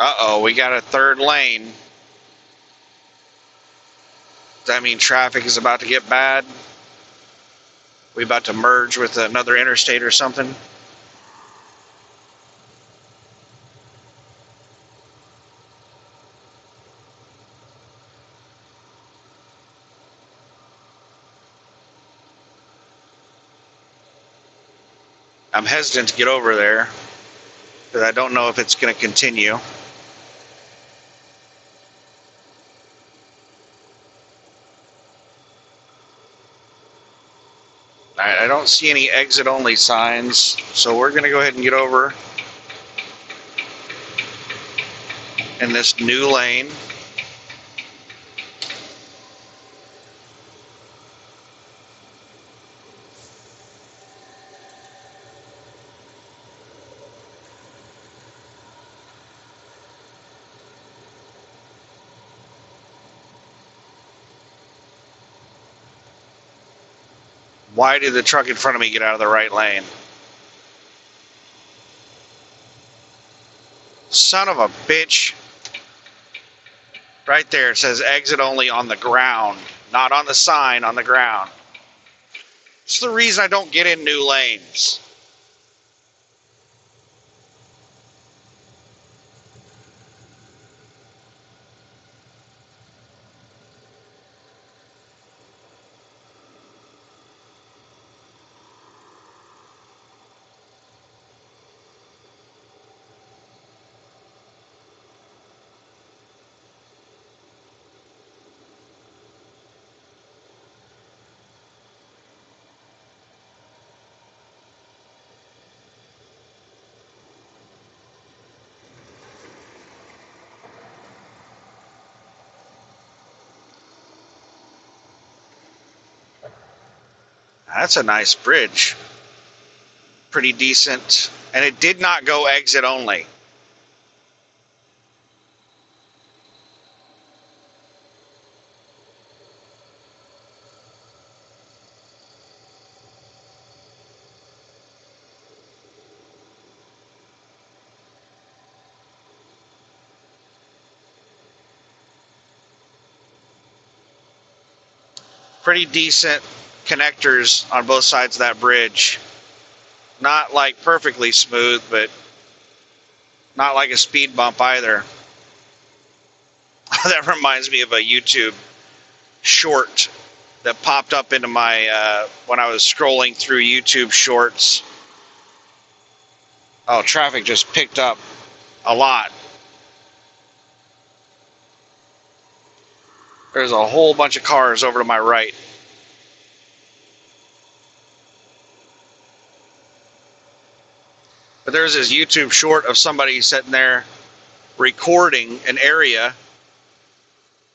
Uh-oh, we got a third lane. Does that mean traffic is about to get bad? We about to merge with another interstate or something? I'm hesitant to get over there because I don't know if it's going to continue. I don't see any exit only signs, so we're going to go ahead and get over in this new lane. Why did the truck in front of me get out of the right lane? Son of a bitch. Right there, it says exit only on the ground, not on the sign, on the ground. It's the reason I don't get in new lanes. That's a nice bridge. Pretty decent. And it did not go exit only. Pretty decent connectors on both sides of that bridge. Not like perfectly smooth, but not like a speed bump either. That reminds me of a YouTube short that popped up into my when I was scrolling through YouTube shorts. Oh, traffic just picked up a lot. There's a whole bunch of cars over to my right. But there's this YouTube short of somebody sitting there recording an area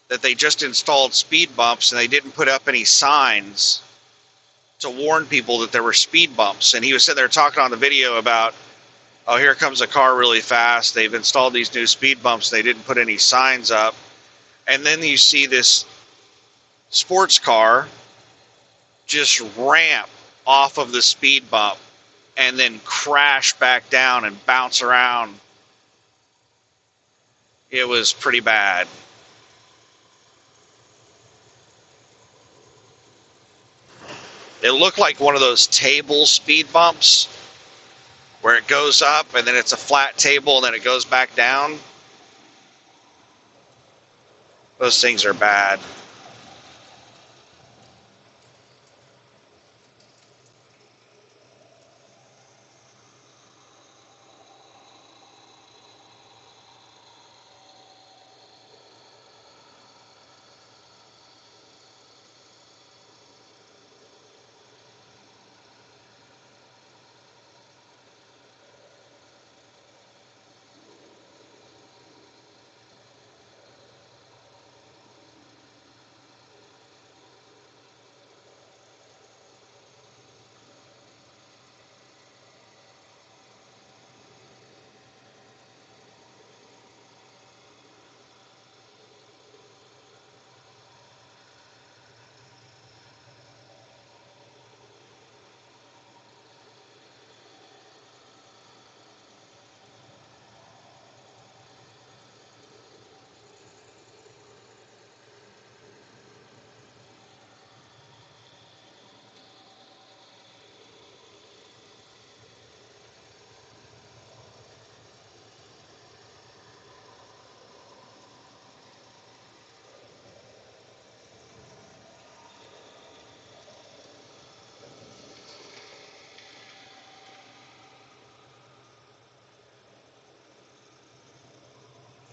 that they just installed speed bumps, and they didn't put up any signs to warn people that there were speed bumps. And he was sitting there talking on the video about, oh, here comes a car really fast. They've installed these new speed bumps. They didn't put any signs up. And then you see this sports car just ramp off of the speed bump and then crash back down and bounce around. It was pretty bad. It looked like one of those table speed bumps where it goes up and then it's a flat table and then it goes back down. Those things are bad.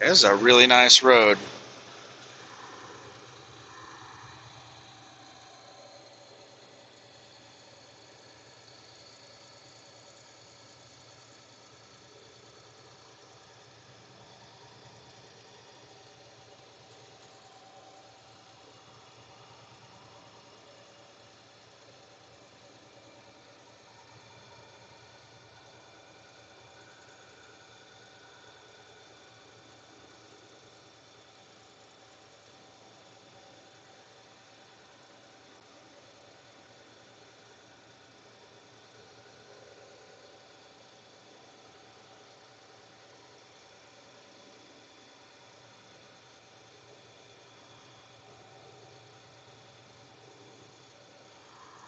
It's a really nice road.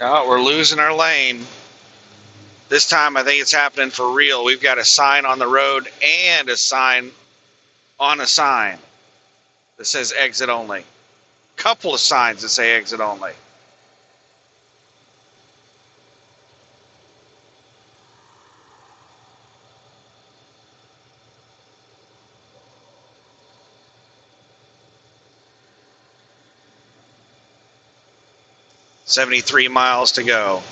Oh, we're losing our lane. This time I think it's happening for real. We've got a sign on the road and a sign on a sign that says exit only. Couple of signs that say exit only. $73 miles to go.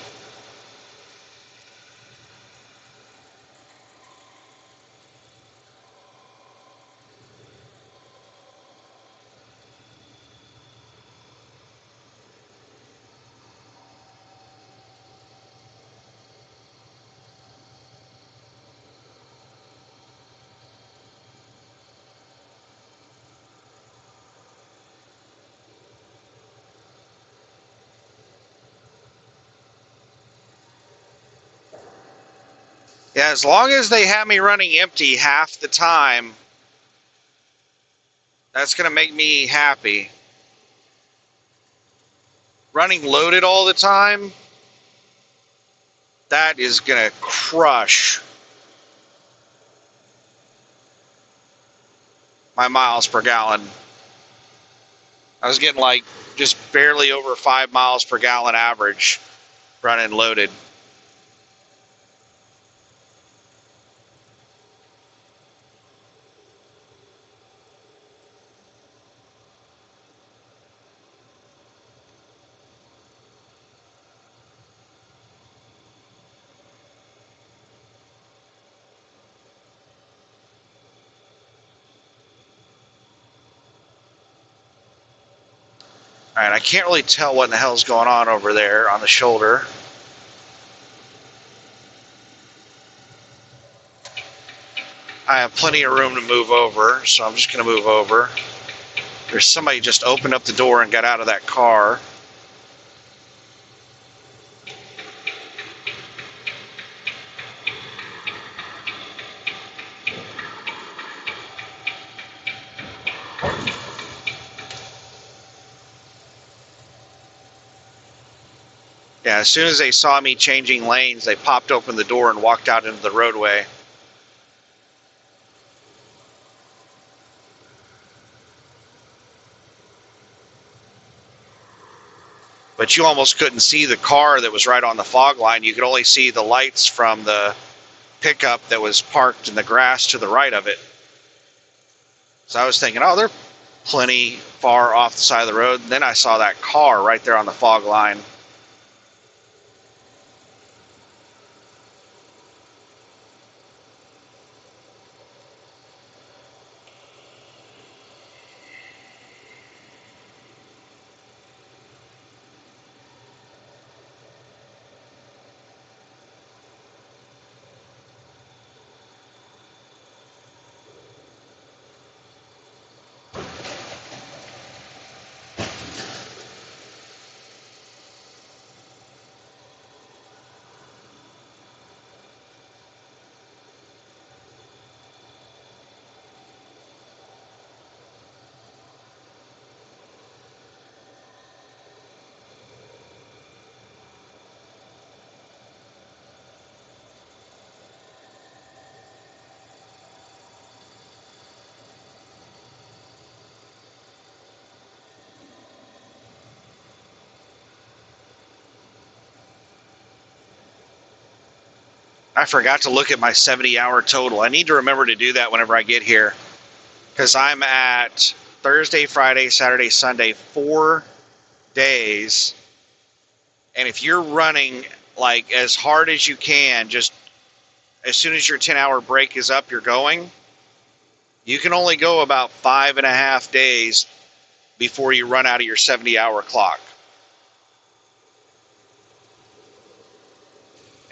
Yeah, as long as they have me running empty half the time, that's going to make me happy. Running loaded all the time, that is going to crush my miles per gallon. I was getting like just barely over 5 miles per gallon average running loaded. All right, I can't really tell what in the hell's going on over there on the shoulder. I have plenty of room to move over, so I'm just going to move over. There's somebody just opened up the door and got out of that car. Yeah, as soon as they saw me changing lanes, they popped open the door and walked out into the roadway. But you almost couldn't see the car that was right on the fog line. You could only see the lights from the pickup that was parked in the grass to the right of it. So I was thinking, oh, they're plenty far off the side of the road. And then I saw that car right there on the fog line. I forgot to look at my 70-hour total. I need to remember to do that whenever I get here, because I'm at Thursday, Friday, Saturday, Sunday, 4 days. And if you're running like as hard as you can, just as soon as your 10-hour break is up, you're going, you can only go about 5.5 days before you run out of your 70-hour clock.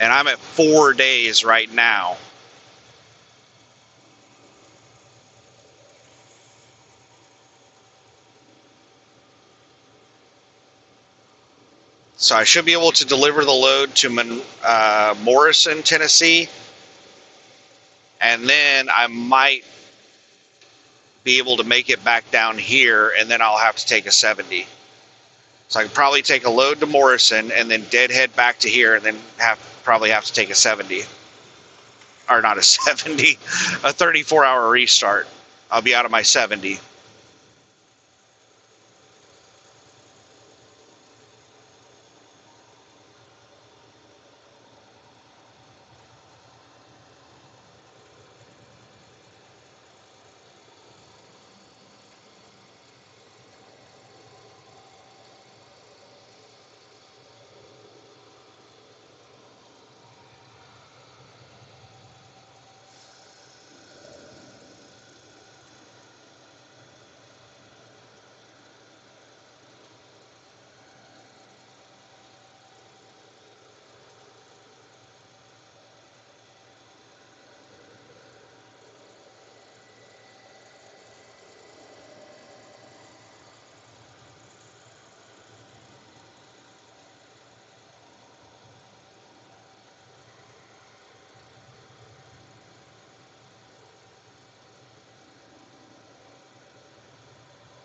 And I'm at 4 days right now. So I should be able to deliver the load to Morrison, Tennessee. And then I might be able to make it back down here, and then I'll have to take a 70. So I could probably take a load to Morrison and then deadhead back to here, and then probably have to take a 70, or not a 70, a 34-hour restart. I'll be out of my 70.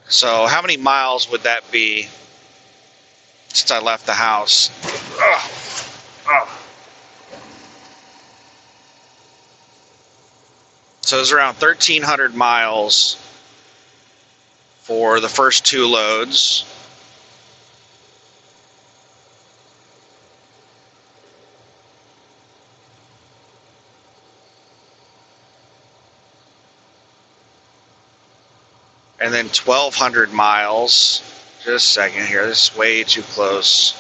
So how many miles would that be since I left the house? Ugh. Ugh. So it's around 1,300 miles for the first 2 loads. And then 1,200 miles. Just a second here. This is way too close.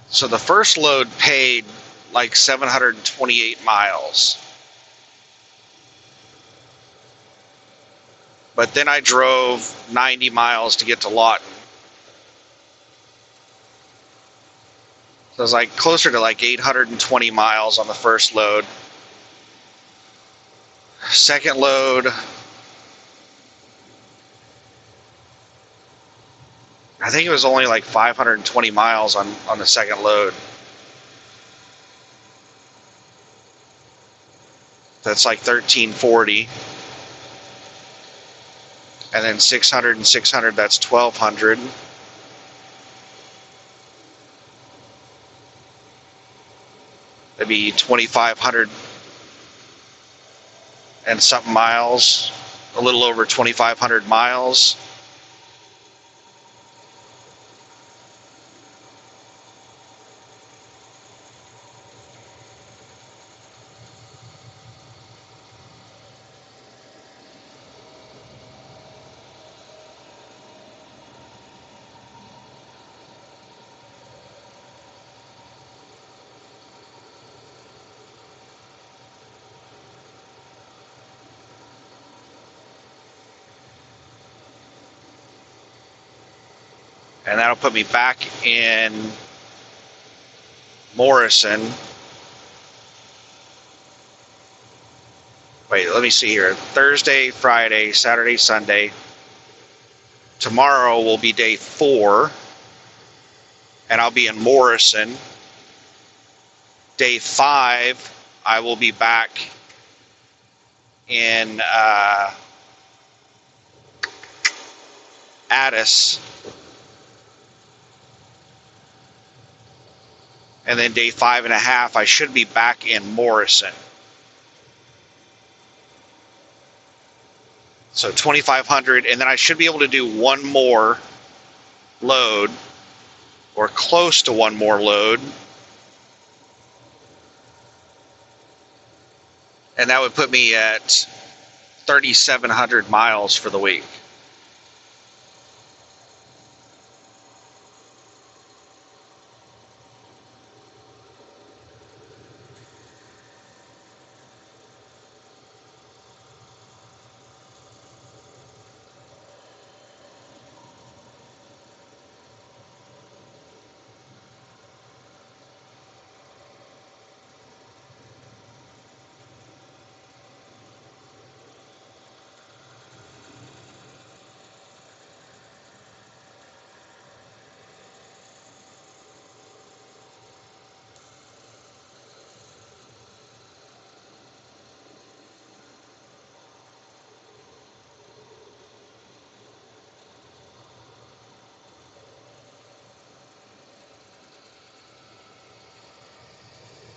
So the first load paid like 728 miles. But then I drove 90 miles to get to Lawton. So it was like closer to like 820 miles on the first load. Second load, I think it was only like 520 miles on the second load. That's like 1,340. And then 600 and 600, that's 1,200. That'd be 2,500 and something miles, a little over 2,500 miles. And that'll put me back in Morrison. Wait, let me see here. Thursday, Friday, Saturday, Sunday. Tomorrow will be day 4. And I'll be in Morrison. Day 5, I will be back in Addis. And then day 5.5, I should be back in Morrison. So 2,500, and then I should be able to do one more load, or close to one more load. And that would put me at 3,700 miles for the week.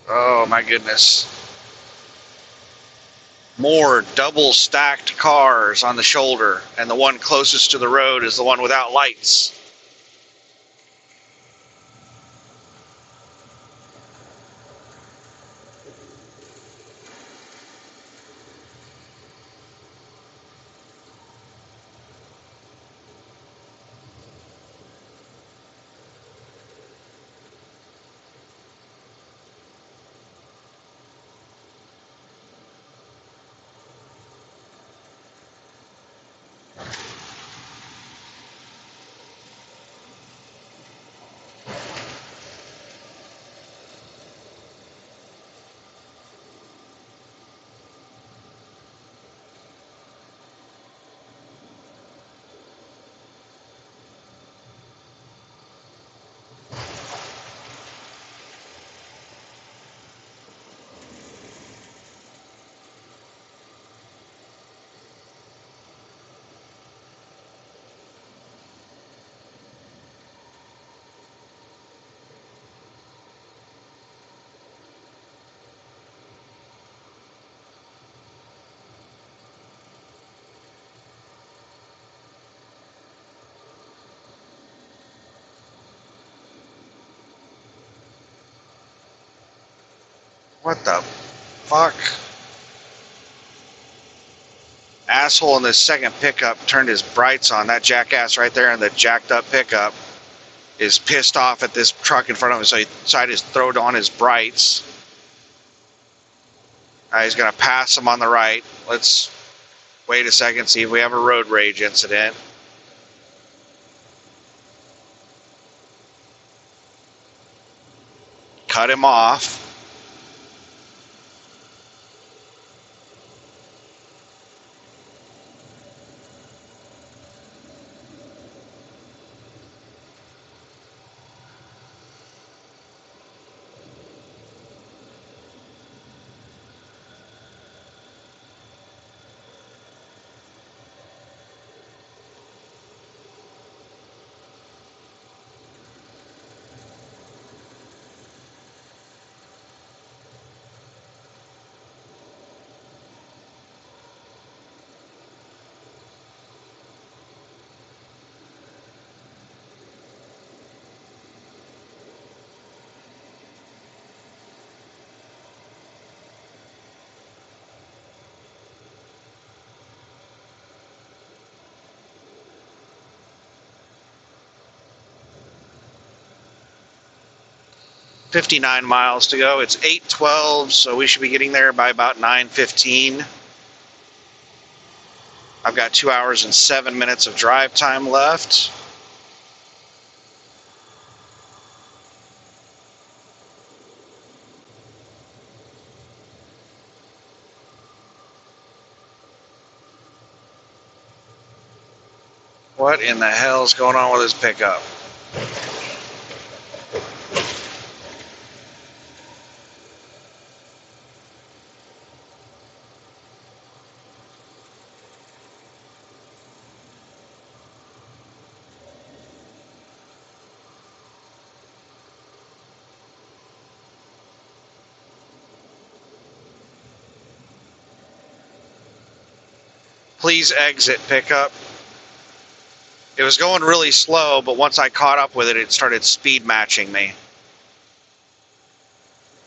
Oh my goodness. More double stacked cars on the shoulder, and the one closest to the road is the one without lights. What the fuck? Asshole in this second pickup turned his brights on. That jackass right there in the jacked up pickup is pissed off at this truck in front of him, so he decided to throw on his brights. He's going to pass him on the right. Let's wait a second, see if we have a road rage incident. Cut him off. .59 miles to go. It's 8:12, so we should be getting there by about 9:15. I've got 2 hours and 7 minutes of drive time left. What in the hell is going on with this pickup? Please exit pickup. It was going really slow, but once I caught up with it, it started speed matching me.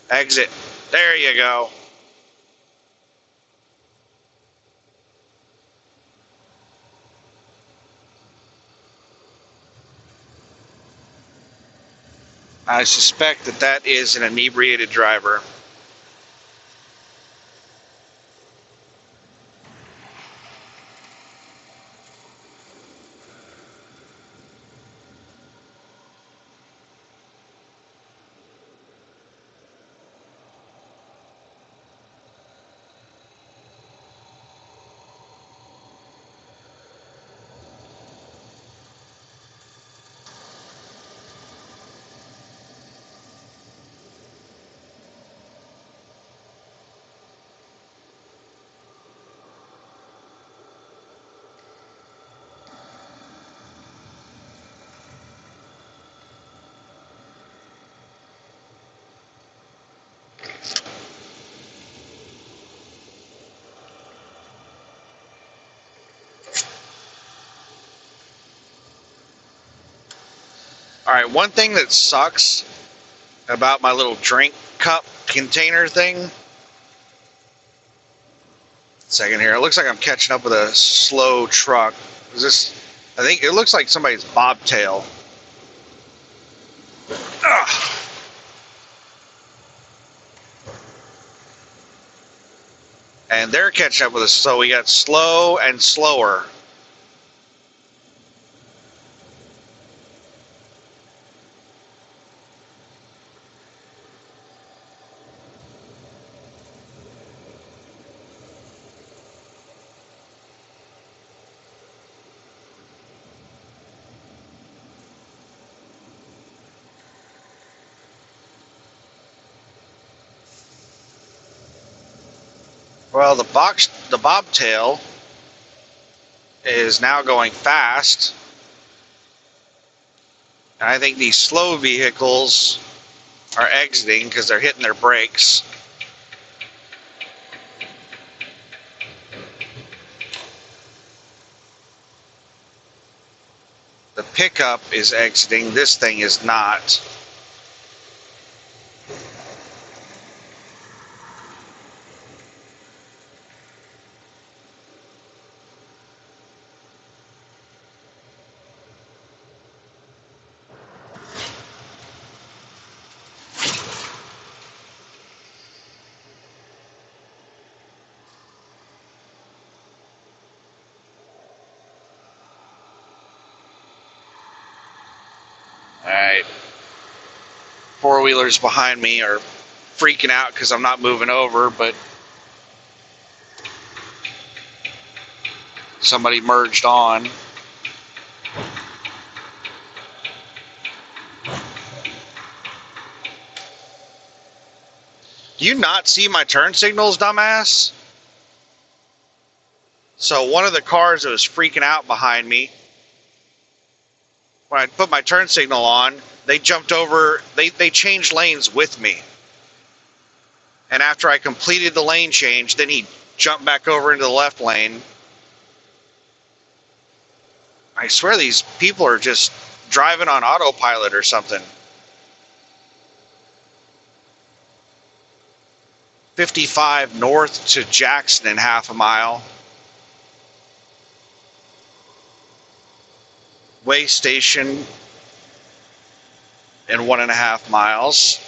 Exit. There you go. I suspect that that is an inebriated driver. Alright, one thing that sucks about my little drink cup container thing. Second here. It looks like I'm catching up with a slow truck. Is this? I think it looks like somebody's bobtail. Ugh. And they're catching up with us, so we got slow and slower. Well, the bobtail is now going fast. And I think these slow vehicles are exiting because they're hitting their brakes. The pickup is exiting. This thing is not. Alright. Four-wheelers behind me are freaking out because I'm not moving over, but somebody merged on. Do you not see my turn signals, dumbass? So one of the cars that was freaking out behind me, when I put my turn signal on, they jumped over, they changed lanes with me. And after I completed the lane change, then he jumped back over into the left lane. I swear these people are just driving on autopilot or something. 55 north to Jackson in half a mile. Way station in 1.5 miles.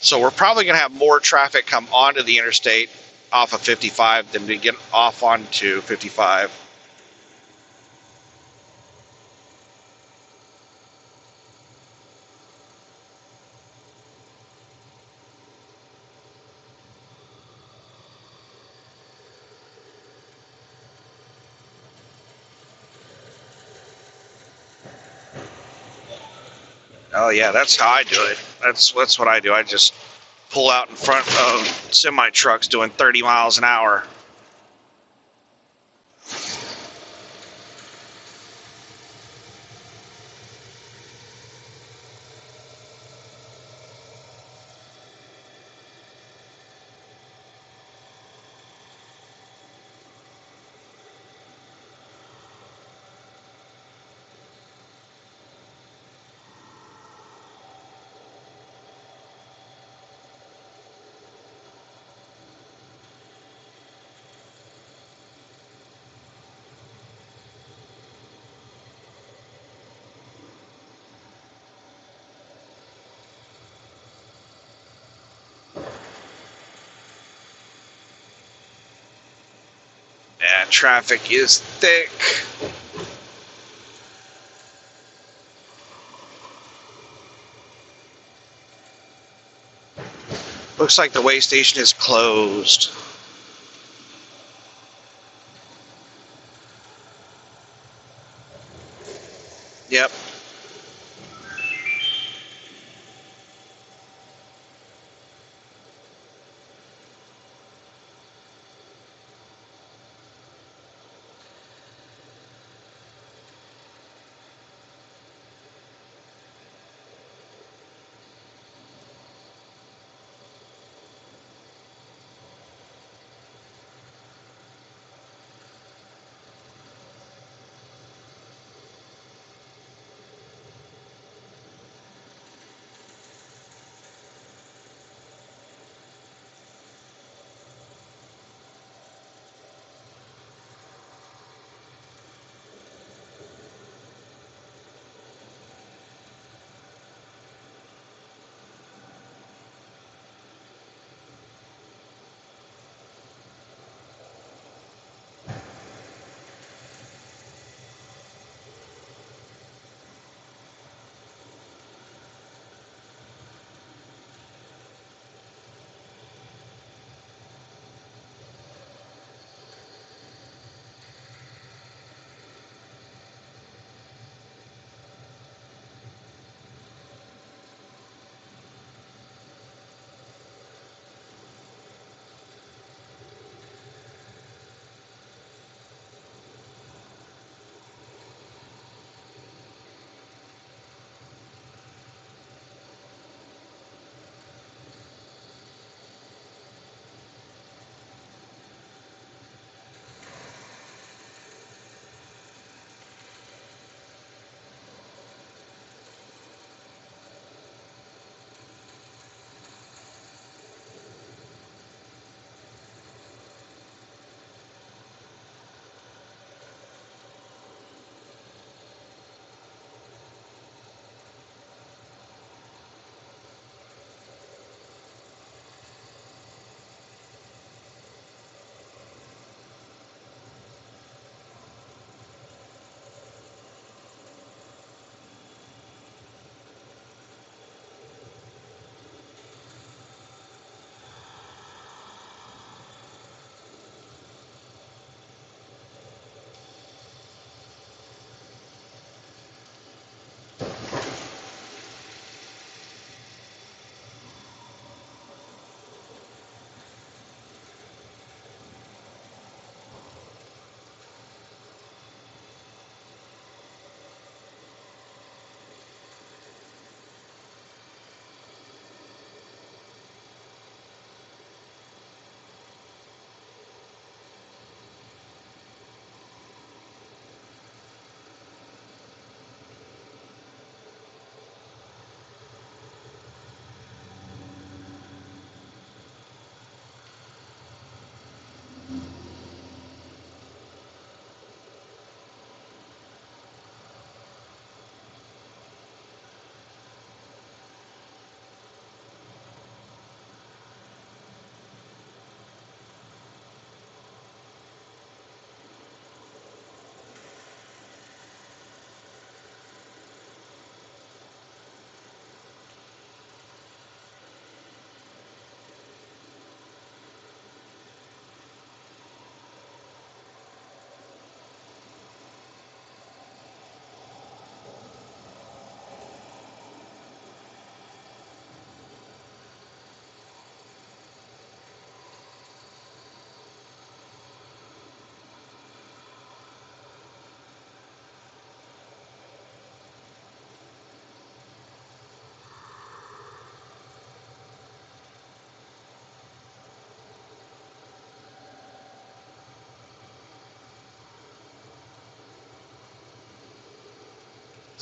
So we're probably going to have more traffic come onto the interstate off of 55 than to get off onto 55. Oh yeah, that's how I do it. That's what I do. I just pull out in front of semi trucks doing 30 miles an hour. Yeah, traffic is thick. Looks like the way station is closed. Yep.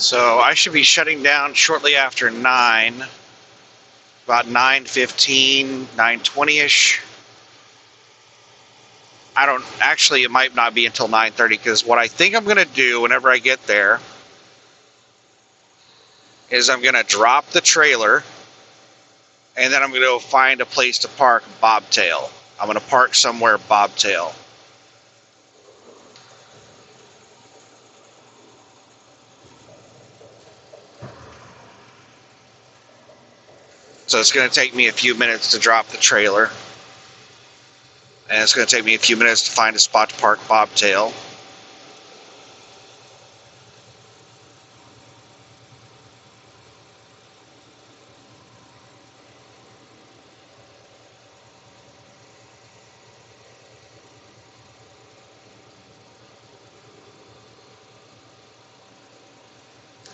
So I should be shutting down shortly after 9, about 9:15, 9:20ish. I don't actually, it might not be until 9:30, because what I think I'm going to do whenever I get there is I'm going to drop the trailer, and then I'm going to go find a place to park bobtail. I'm going to park somewhere bobtail. So it's going to take me a few minutes to drop the trailer, and it's going to take me a few minutes to find a spot to park bobtail.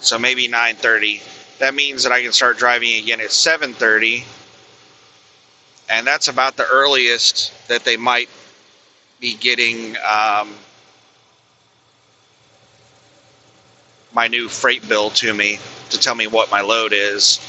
So maybe 9:30. That means that I can start driving again at 7:30, and that's about the earliest that they might be getting my new freight bill to me to tell me what my load is.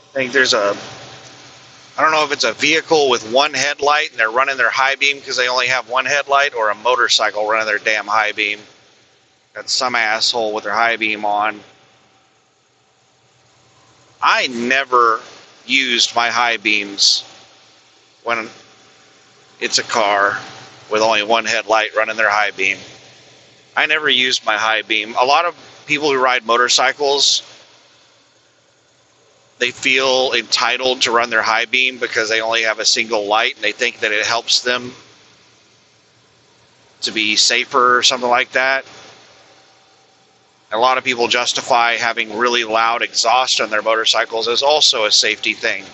I think I don't know if it's a vehicle with one headlight and they're running their high beam because they only have one headlight, or a motorcycle running their damn high beam. Got some asshole with their high beam on. I never used my high beams when it's a car with only one headlight running their high beam. I never used my high beam. A lot of people who ride motorcycles, they feel entitled to run their high beam because they only have a single light, and they think that it helps them to be safer or something like that. A lot of people justify having really loud exhaust on their motorcycles as also a safety thing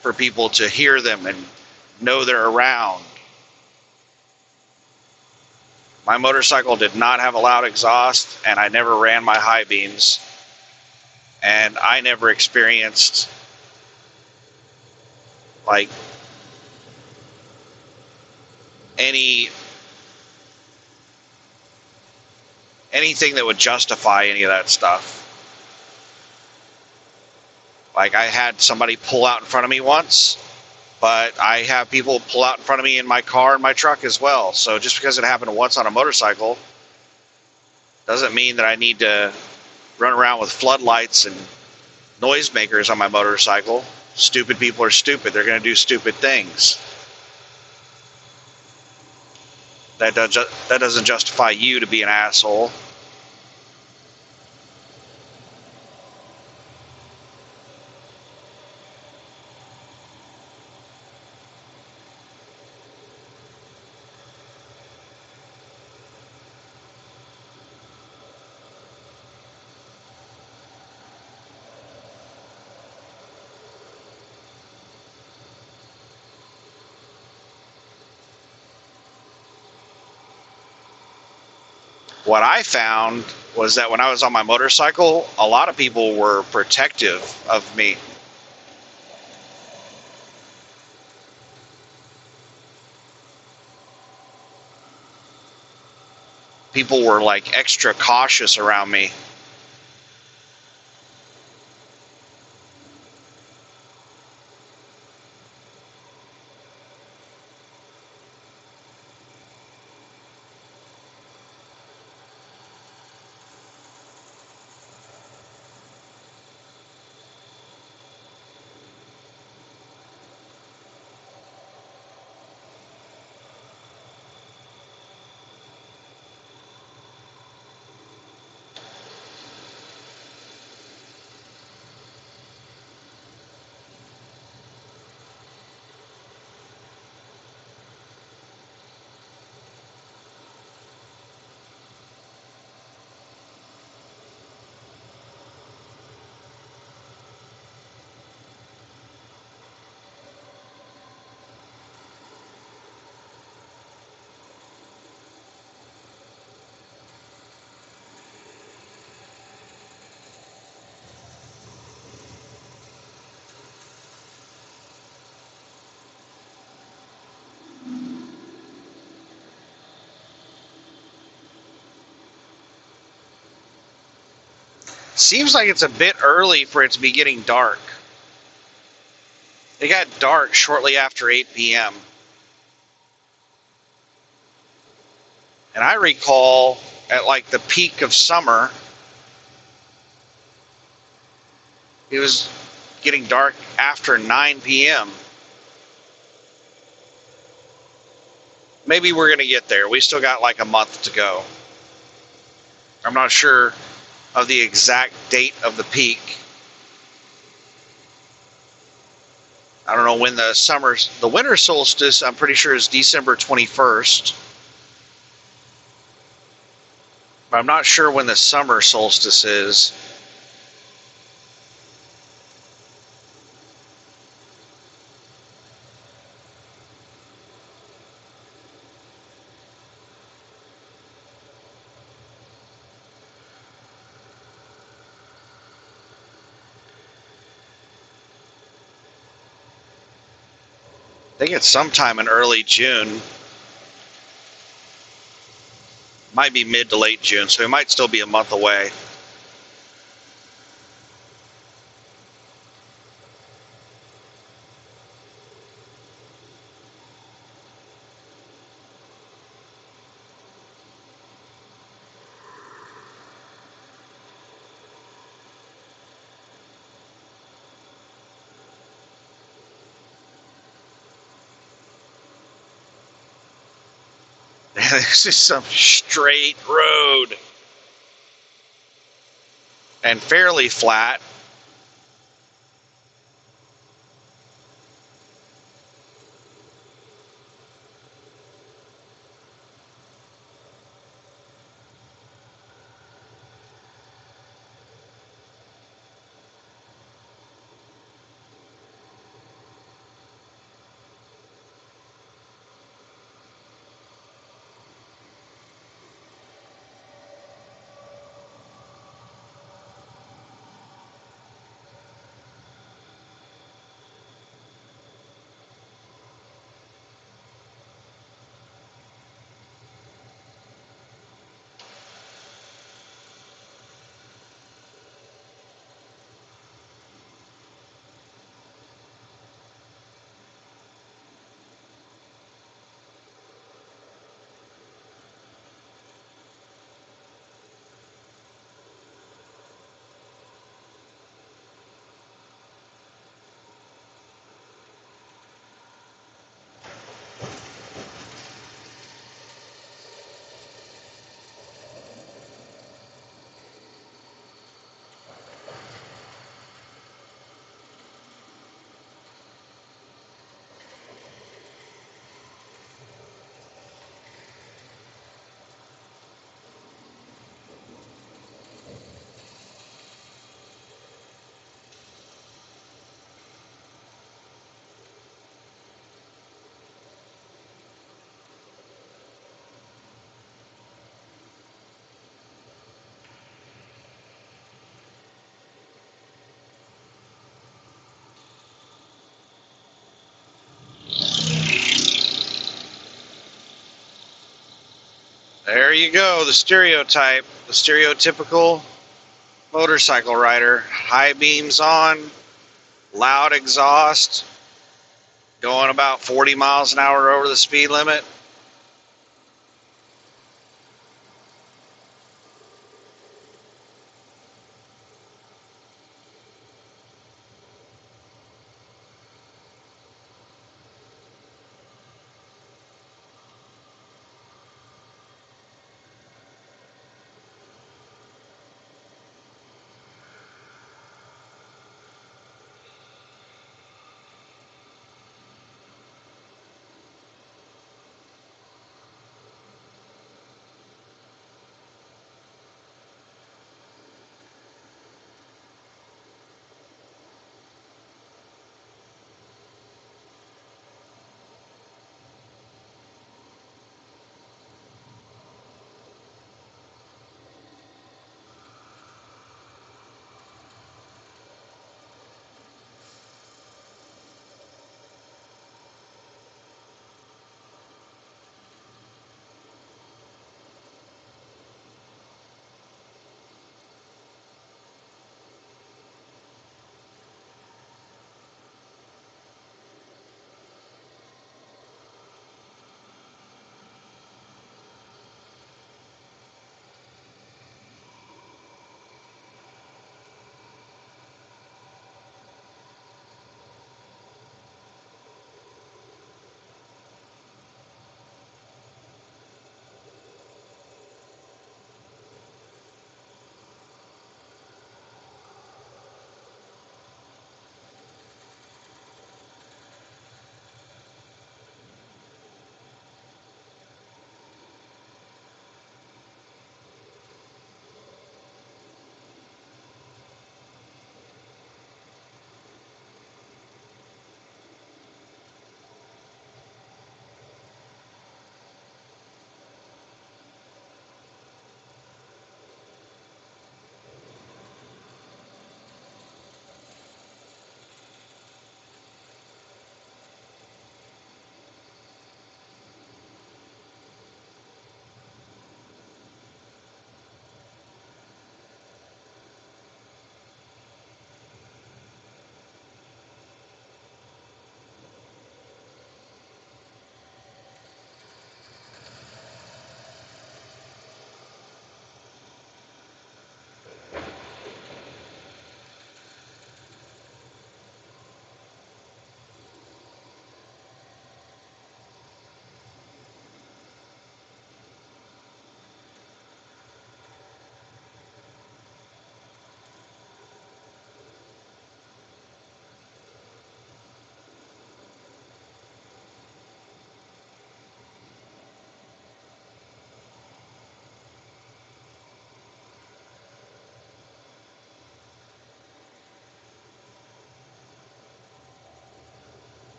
for people to hear them and know they're around. My motorcycle did not have a loud exhaust, and I never ran my high beams, and I never experienced like anything that would justify any of that stuff. Like, I had somebody pull out in front of me once, but I have people pull out in front of me in my car and my truck as well. So just because it happened once on a motorcycle doesn't mean that I need to run around with floodlights and noisemakers on my motorcycle. Stupid people are stupid. They're going to do stupid things. That doesn't justify you to be an asshole. What I found was that when I was on my motorcycle, a lot of people were protective of me. People were like extra cautious around me. Seems like it's a bit early for it to be getting dark. It got dark shortly after 8 p.m. And I recall at like the peak of summer, it was getting dark after 9 p.m. Maybe we're going to get there. We still got like a month to go. I'm not sure of the exact date of the peak. I don't know when the winter solstice, I'm pretty sure, is December 21st. But I'm not sure when the summer solstice is. I think it's sometime in early June. Might be mid to late June, so it might still be a month away. This is some straight road and fairly flat. There you go, the stereotype, the stereotypical motorcycle rider. High beams on, loud exhaust, going about 40 miles an hour over the speed limit.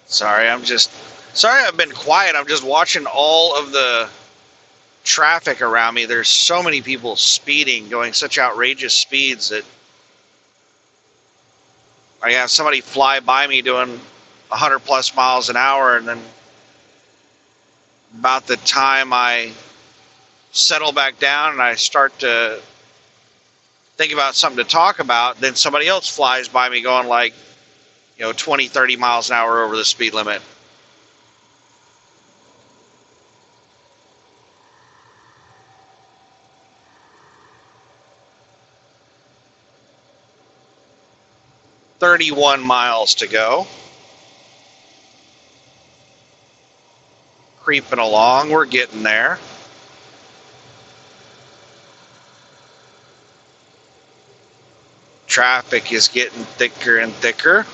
Sorry, I've been quiet. I'm just watching all of the traffic around me. There's so many people speeding, going such outrageous speeds that I have somebody fly by me doing 100 plus miles an hour, and then about the time I settle back down and I start to think about something to talk about, then somebody else flies by me going like, 20, 30 miles an hour over the speed limit. "31 miles to go." Creeping along, we're getting there. Traffic is getting thicker and thicker.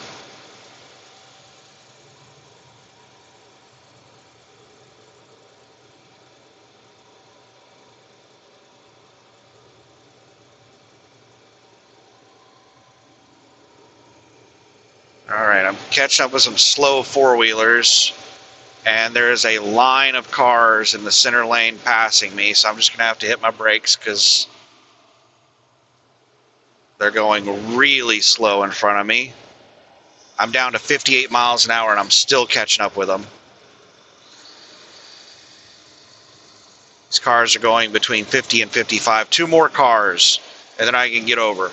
All right, I'm catching up with some slow four-wheelers, and there is a line of cars in the center lane passing me, so I'm just going to have to hit my brakes because they're going really slow in front of me. I'm down to 58 miles an hour, and I'm still catching up with them. These cars are going between 50 and 55. 2 more cars, and then I can get over.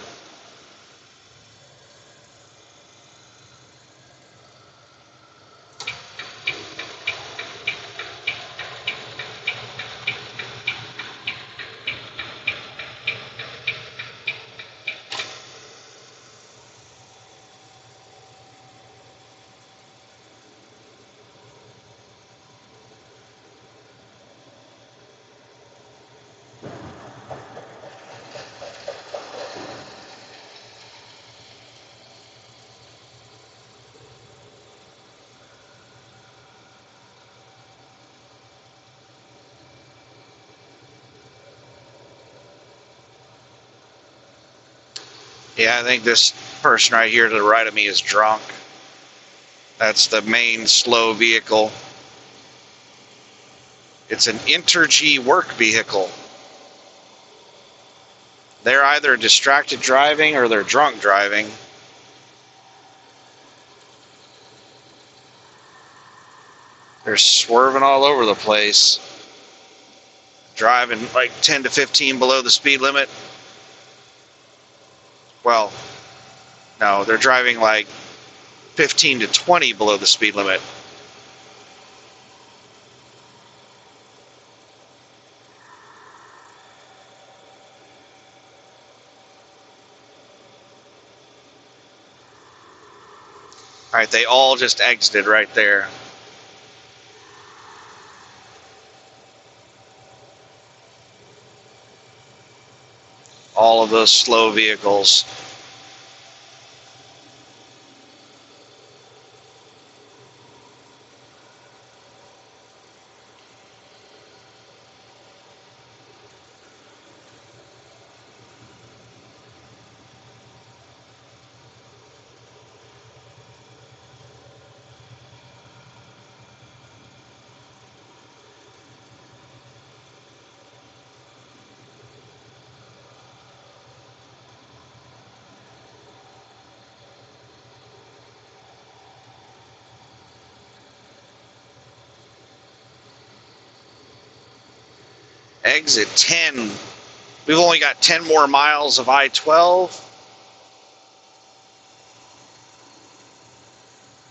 Yeah, I think this person right here to the right of me is drunk. That's the main slow vehicle. It's an Intergy work vehicle. They're either distracted driving or they're drunk driving. They're swerving all over the place. Driving like 10 to 15 below the speed limit. Well, no, they're driving like 15 to 20 below the speed limit. All right, they all just exited right there. All of those slow vehicles. Exit 10. We've only got 10 more miles of I-12.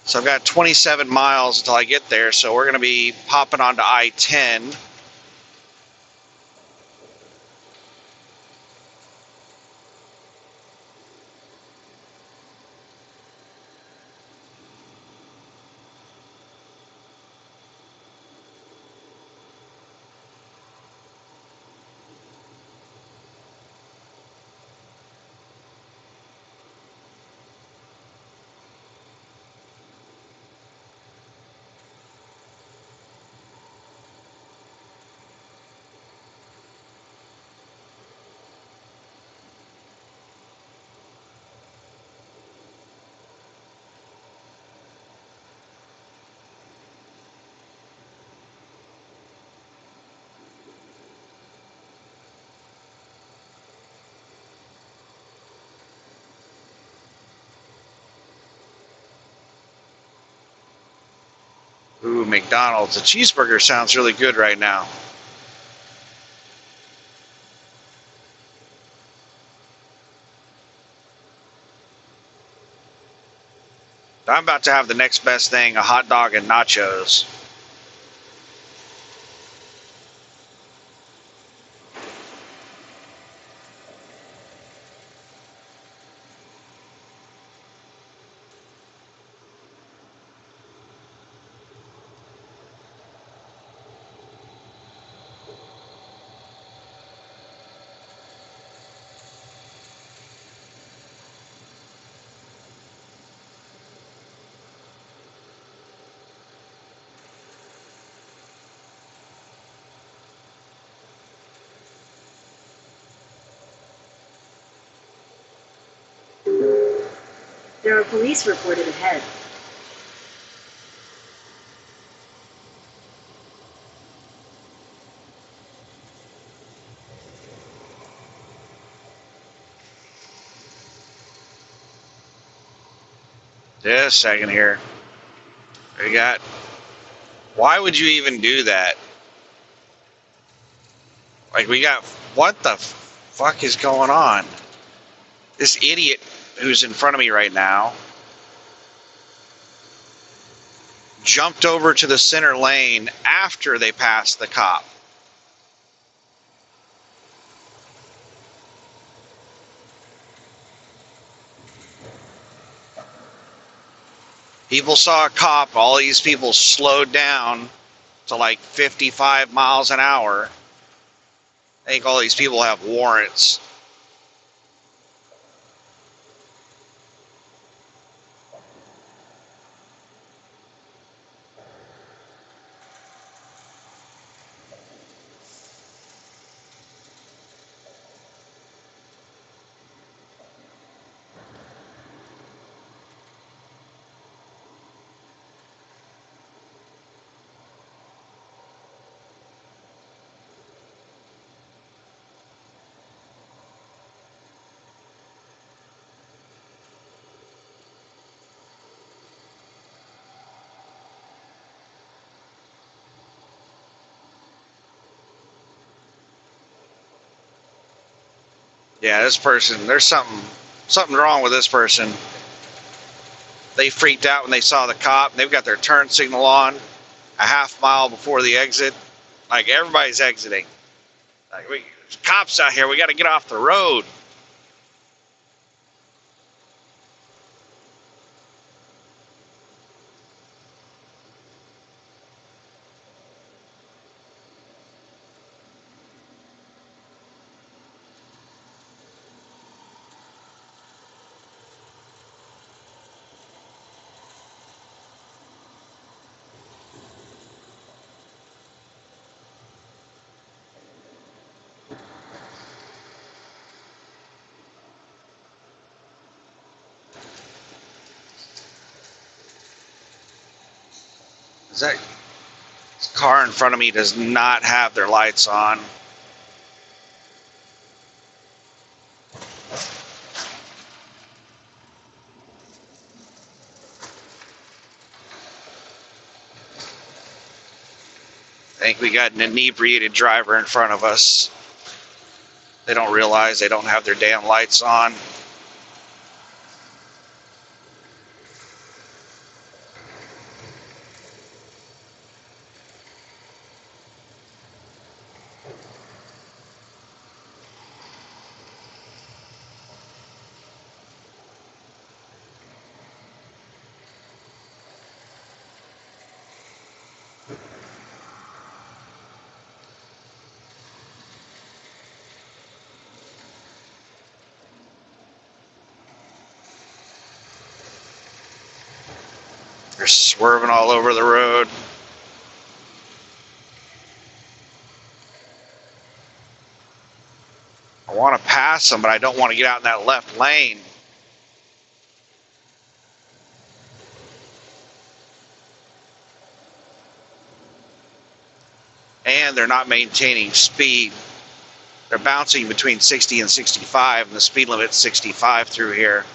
So I've got 27 miles until I get there. So we're going to be popping onto I-10. Ooh, McDonald's. The cheeseburger sounds really good right now. I'm about to have the next best thing, a hot dog and nachos. There are police reported ahead. Just a second here. We got. Why would you even do that? Like, we got, what the fuck is going on? This idiot who's in front of me right now jumped over to the center lane after they passed the cop. People saw a cop, all these people slowed down to like 55 miles an hour. I think all these people have warrants. Yeah, this person, there's something wrong with this person. They freaked out when they saw the cop. They've got their turn signal on a half mile before the exit. Like, everybody's exiting. Like, there's cops out here. We got to get off the road. That car in front of me does not have their lights on. I think we got an inebriated driver in front of us. They don't realize they don't have their damn lights on. They're swerving all over the road. I want to pass them, but I don't want to get out in that left lane. And they're not maintaining speed. They're bouncing between 60 and 65, and the speed limit's 65 through here.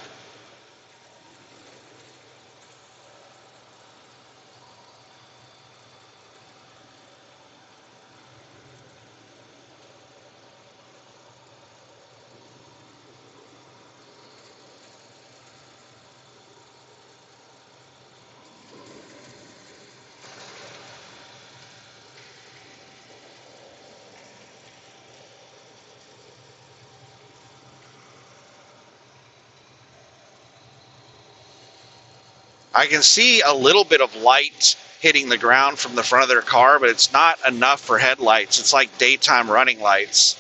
I can see a little bit of light hitting the ground from the front of their car, but it's not enough for headlights. It's like daytime running lights.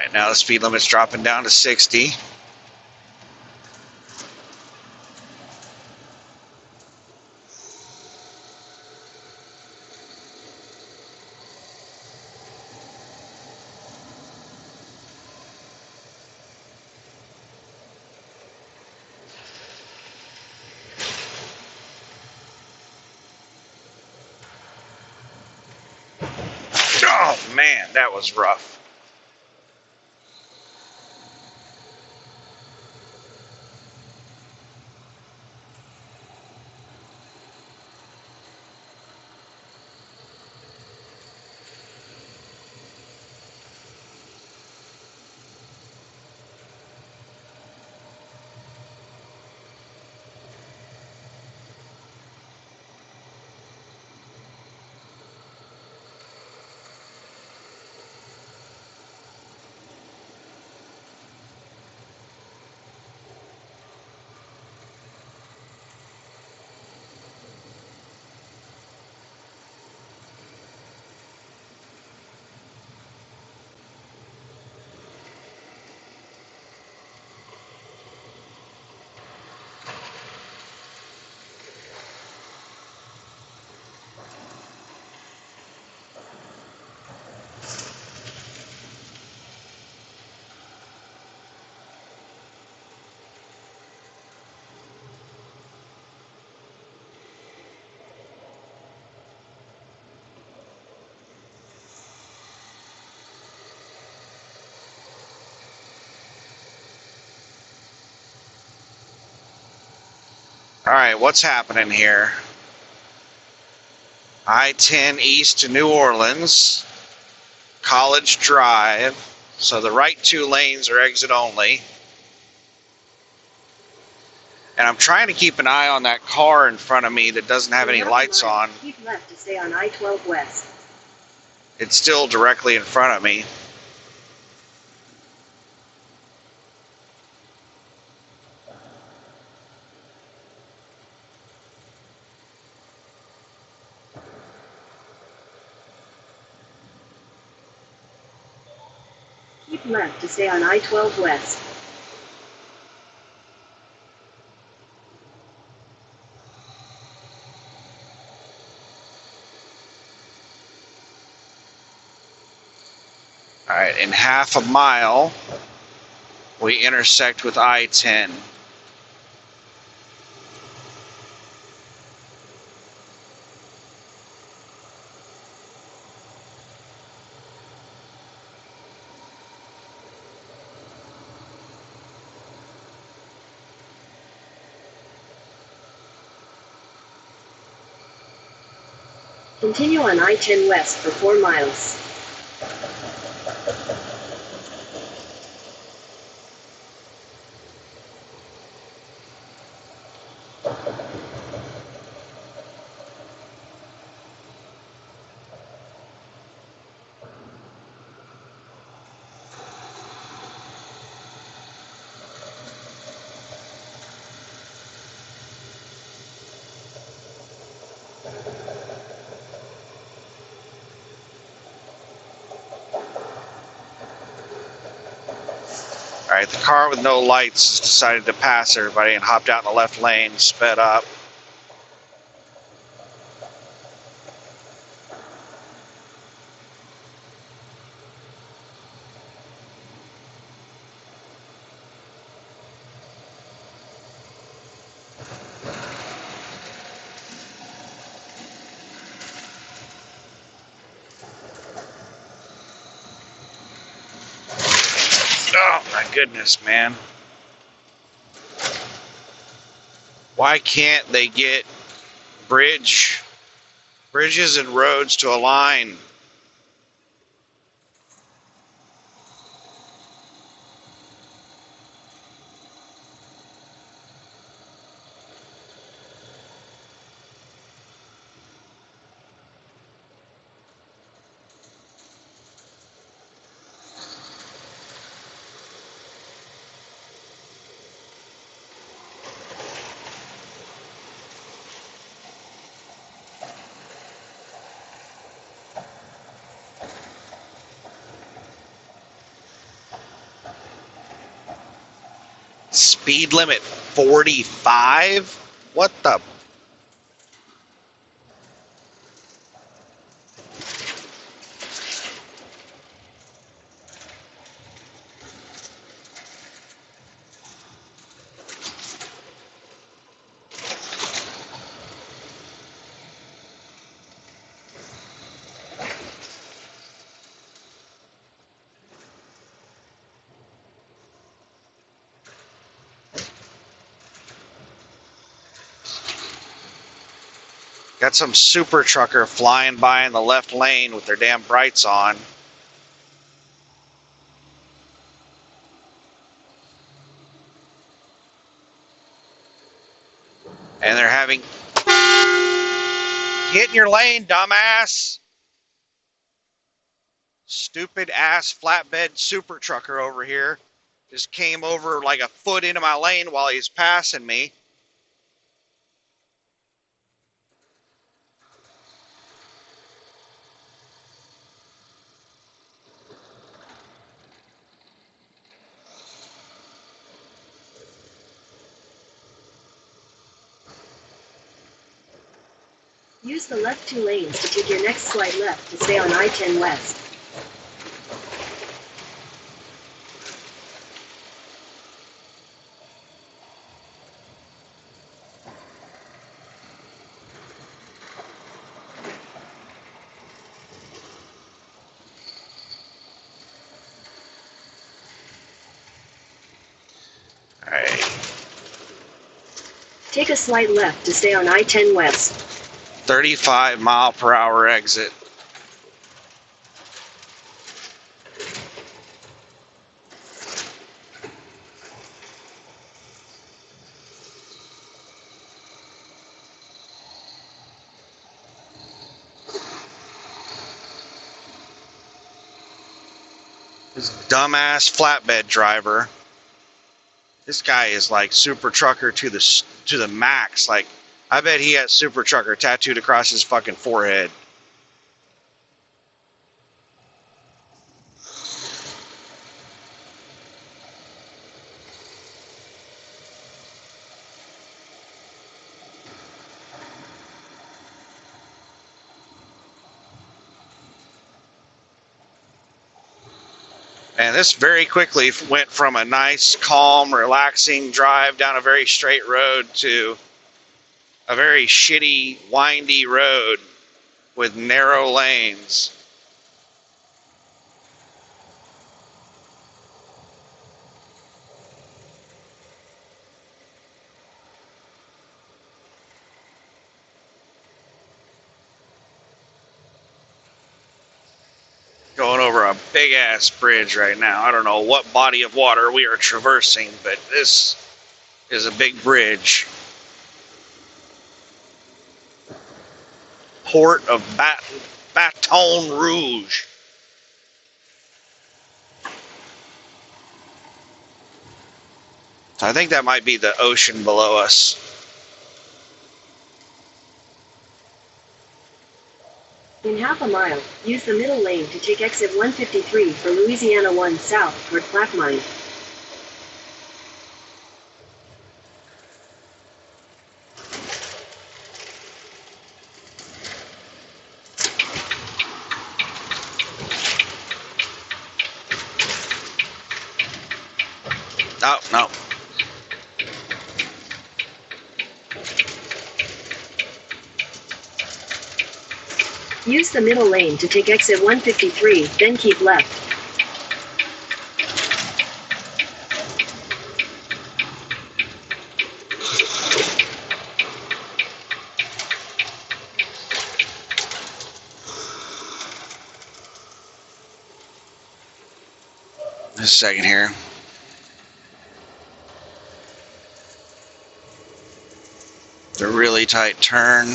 Alright, now the speed limit's dropping down to 60. Oh man, that was rough. Alright, what's happening here? I-10 east to New Orleans, College Drive. So the right two lanes are exit only. And I'm trying to keep an eye on that car in front of me that doesn't have any lights on. Keep left to stay on I-12 West. It's still directly in front of me. Keep left to stay on I-12 West. Alright, in half a mile, we intersect with I-10. Continue on I-10 West for 4 miles. Alright, the car with no lights has decided to pass everybody and hopped out in the left lane, sped up. Oh my goodness, man. Why can't they get bridges and roads to align? Speed limit 45? What the? Got some super trucker flying by in the left lane with their damn brights on. And they're having... Get in your lane, dumbass! Stupid ass flatbed super trucker over here just came over like a foot into my lane while he's passing me. Use the left 2 lanes to take your next slight left to stay on I-10 West. Alright. Take a slight left to stay on I-10 West. 35 mile per hour exit. This dumbass flatbed driver. This guy is like super trucker to the max. Like, I bet he has super trucker tattooed across his fucking forehead. And this very quickly went from a nice, calm, relaxing drive down a very straight road to a very shitty, windy road with narrow lanes. Going over a big ass bridge right now. I don't know what body of water we are traversing, but this is a big bridge. Port of Baton Rouge. I think that might be the ocean below us. In half a mile, use the middle lane to take exit 153 for Louisiana 1 south toward Plaquemine. Oh, no. Use the middle lane to take exit 153, then keep left. Just a second here. The really tight turn.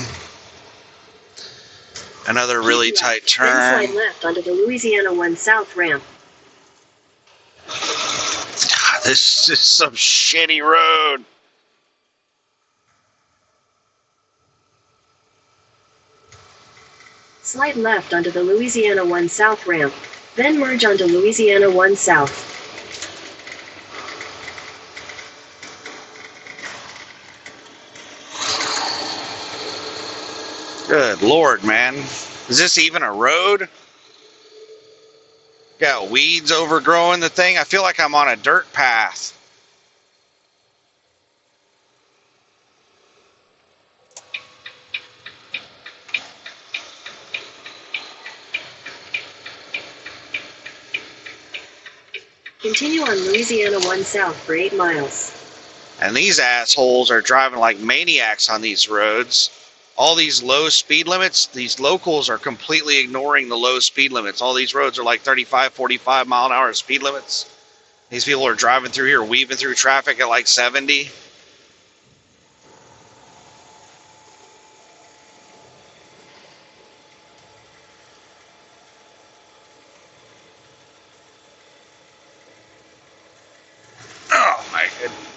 Another really tight turn. Then slide left onto the Louisiana 1 south ramp. God, this is some shitty road. Slide left onto the Louisiana 1 south ramp. Then merge onto Louisiana 1 south. Good Lord, man. Is this even a road? Got weeds overgrowing the thing. I feel like I'm on a dirt path. Continue on Louisiana 1 South for 8 miles. And these assholes are driving like maniacs on these roads. All these low speed limits, these locals are completely ignoring the low speed limits. All these roads are like 35, 45 mile an hour speed limits. These people are driving through here, weaving through traffic at like 70. Oh my goodness.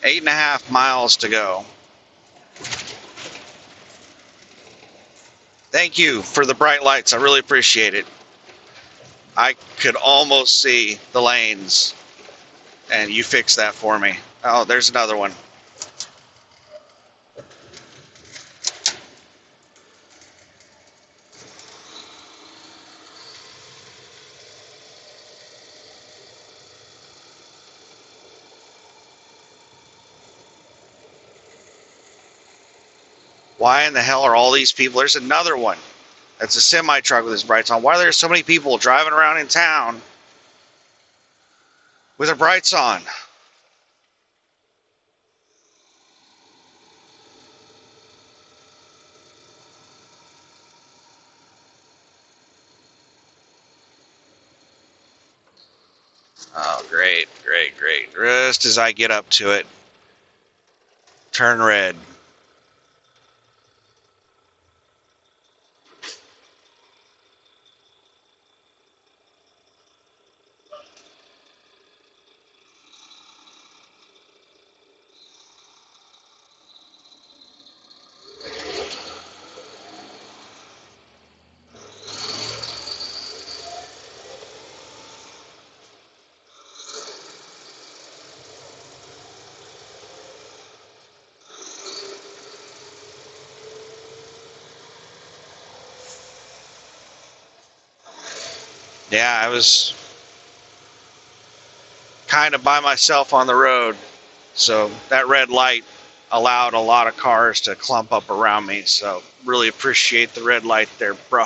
Eight and a half miles to go. Thank you for the bright lights. I really appreciate it. I could almost see the lanes, and you fixed that for me. Oh, there's another one. Why in the hell are all these people? There's another one. That's a semi truck with his brights on. Why are there so many people driving around in town with their brights on? Oh, great, great, great. Just as I get up to it, turn red. Yeah, I was kind of by myself on the road, so that red light allowed a lot of cars to clump up around me, so really appreciate the red light there, bro.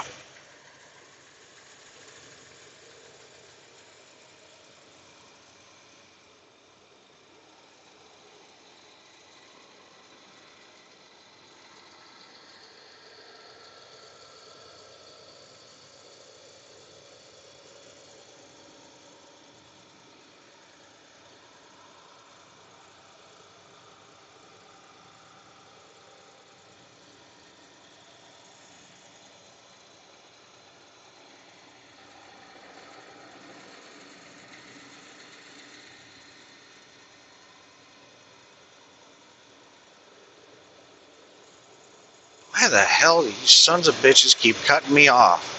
Why the hell do you sons of bitches keep cutting me off?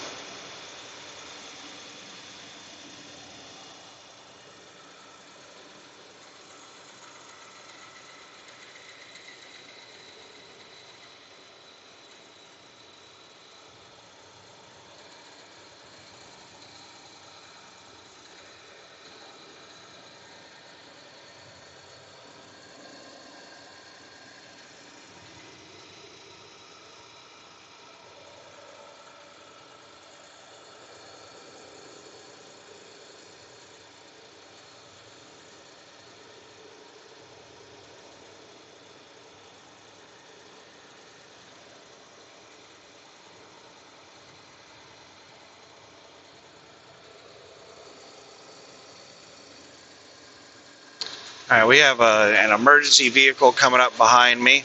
All right, we have an emergency vehicle coming up behind me.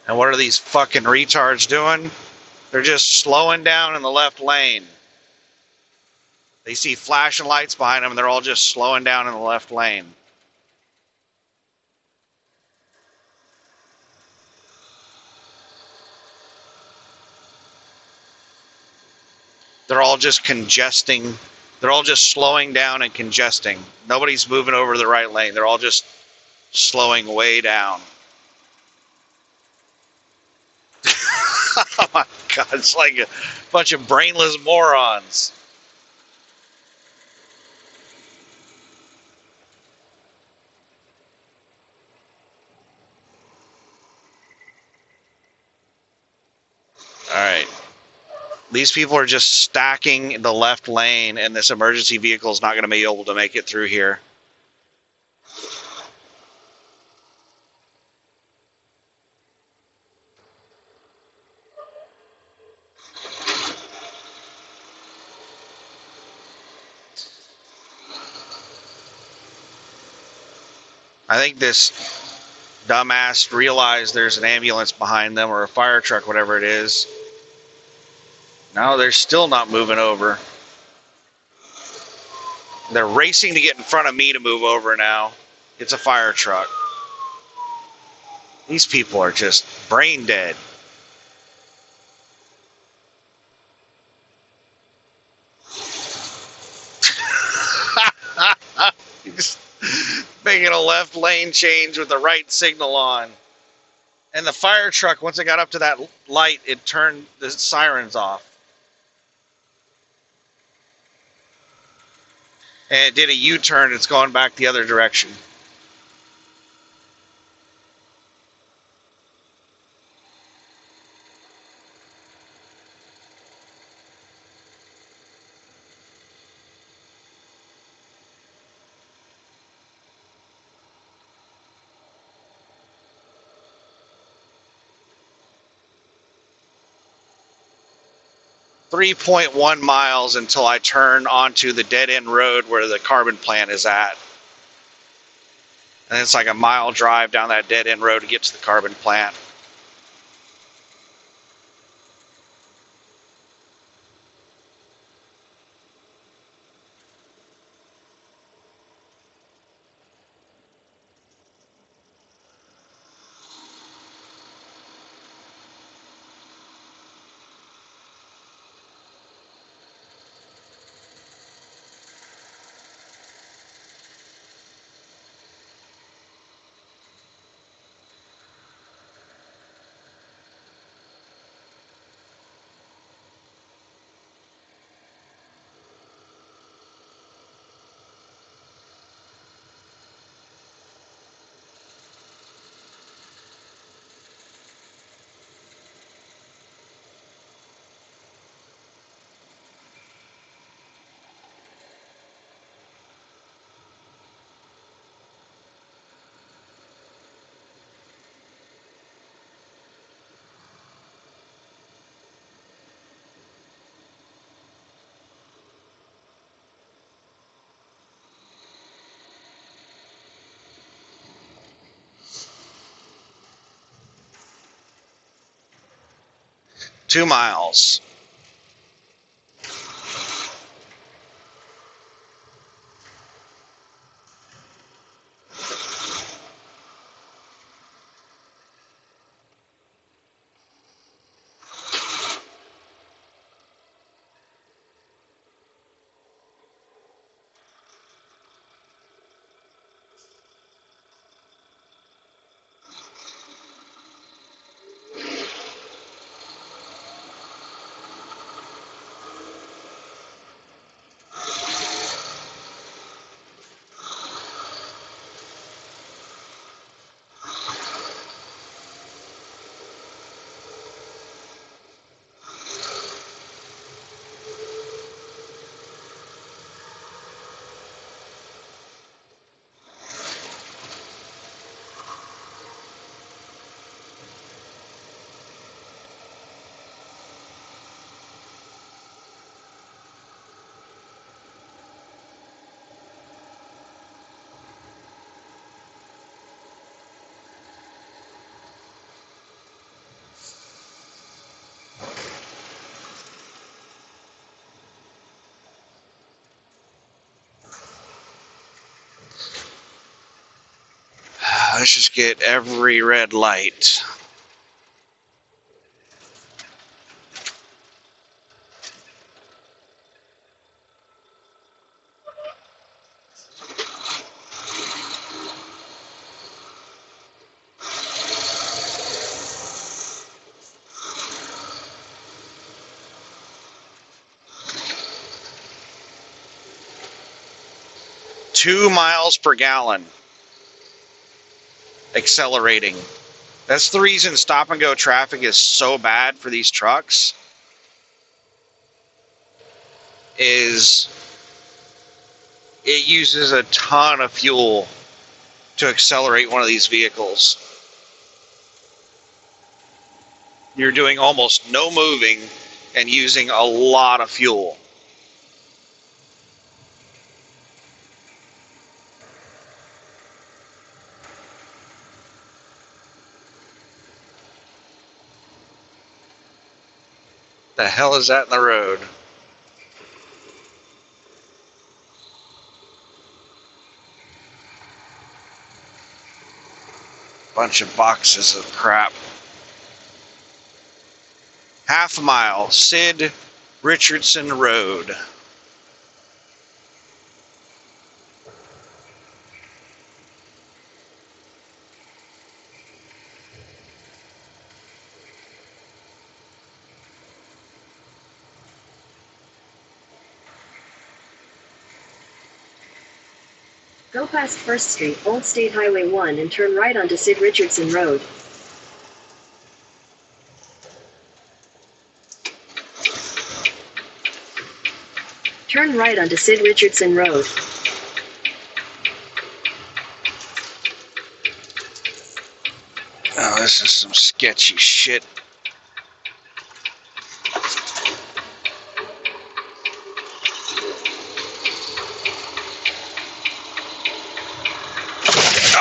And what are these fucking retards doing? They're just slowing down in the left lane. They see flashing lights behind them, and they're all just slowing down in the left lane. They're all just congesting. They're all just slowing down and congesting. Nobody's moving over the right lane. They're all just slowing way down. Oh my God, it's like a bunch of brainless morons. All right. These people are just stacking the left lane, and this emergency vehicle is not going to be able to make it through here. I think this dumbass realized there's an ambulance behind them or a fire truck, whatever it is. No, they're still not moving over. They're racing to get in front of me to move over now. It's a fire truck. These people are just brain dead. Just making a left lane change with the right signal on. And the fire truck, once it got up to that light, it turned the sirens off. And it did a U-turn. It's going back the other direction. .1 miles until I turn onto the dead-end road where the carbon plant is at. And it's like a mile drive down that dead-end road to get to the carbon plant. Two miles. Let's just get every red light. 2 miles per gallon accelerating. That's the reason stop and go traffic is so bad for these trucks, is it uses a ton of fuel to accelerate one of these vehicles. You're doing almost no moving and using a lot of fuel. The hell is that in the road? Bunch of boxes of crap. Half a mile, Sid Richardson Road. Go past First Street, Old State Highway 1 and turn right onto Sid Richardson Road. Turn right onto Sid Richardson Road. Oh, this is some sketchy shit.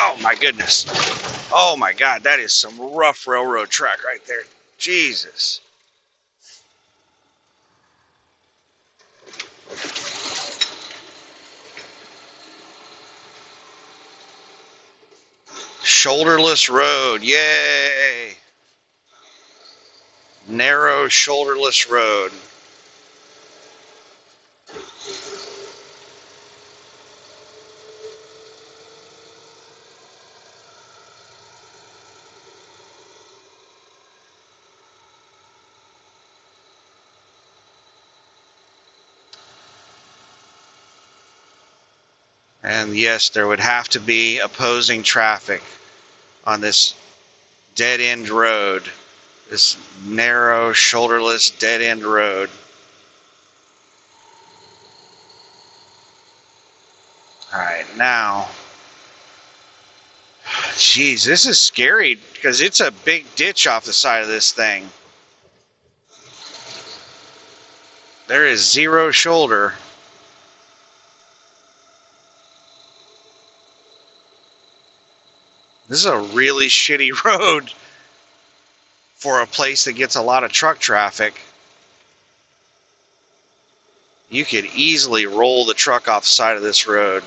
Oh my goodness. Oh my God, that is some rough railroad track right there. Jesus. Shoulderless road, yay! Narrow shoulderless road. And yes, there would have to be opposing traffic on this dead-end road, this narrow, shoulderless, dead-end road. All right, now, geez, this is scary because it's a big ditch off the side of this thing. There is zero shoulder. This is a really shitty road for a place that gets a lot of truck traffic. You could easily roll the truck off the side of this road.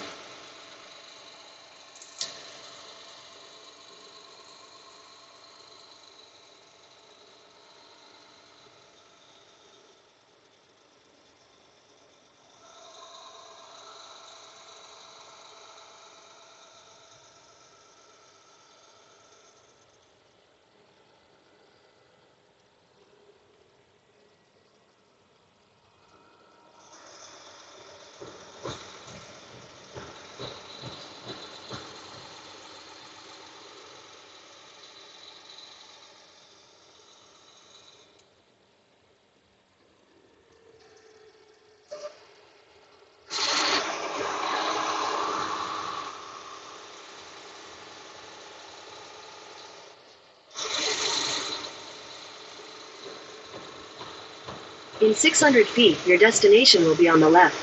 In 600 feet, your destination will be on the left.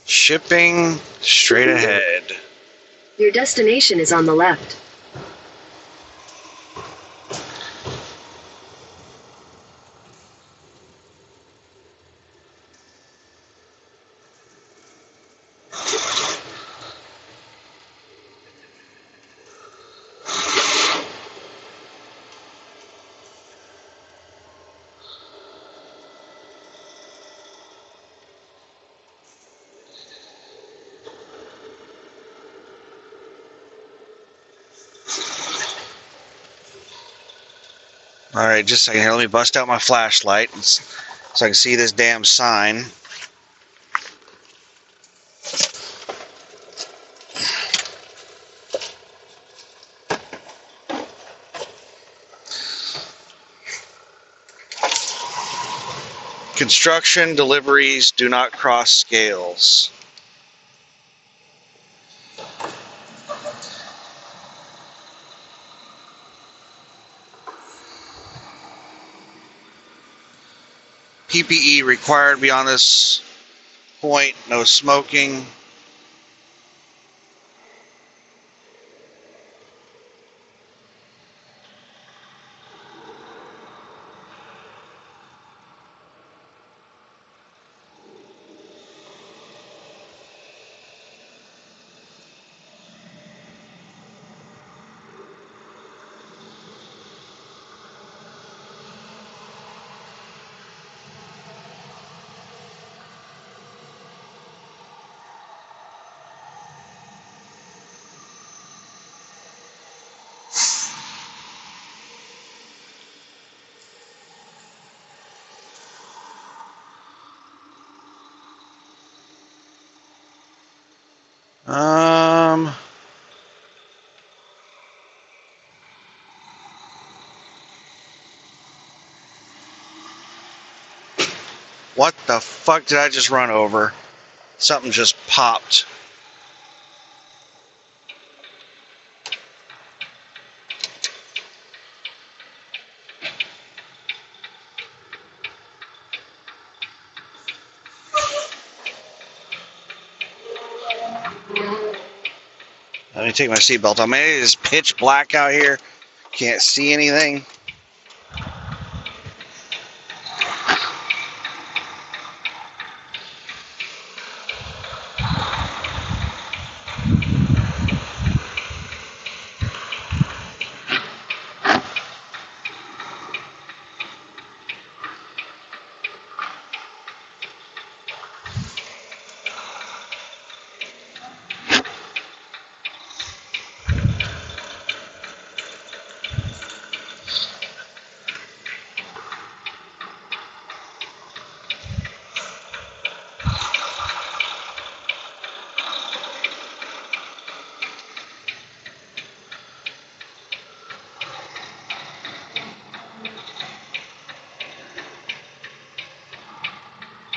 Shipping straight ahead. Your destination is on the left. All right, just a second here. Let me bust out my flashlight and so I can see this damn sign. Construction deliveries do not cross scales. PPE required beyond this point, no smoking. What the fuck did I just run over? Something just popped. Let me take my seatbelt off. Man, it is pitch black out here. Can't see anything.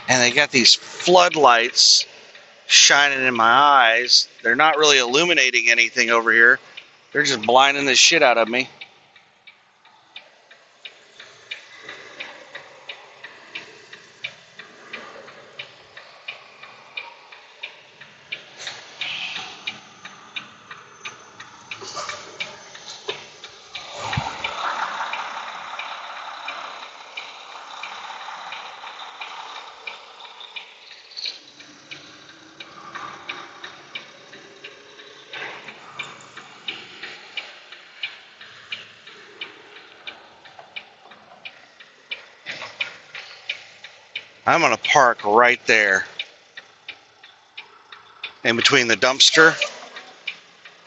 And they got these floodlights shining in my eyes. They're not really illuminating anything over here. They're just blinding the shit out of me. I'm gonna park right there in between the dumpster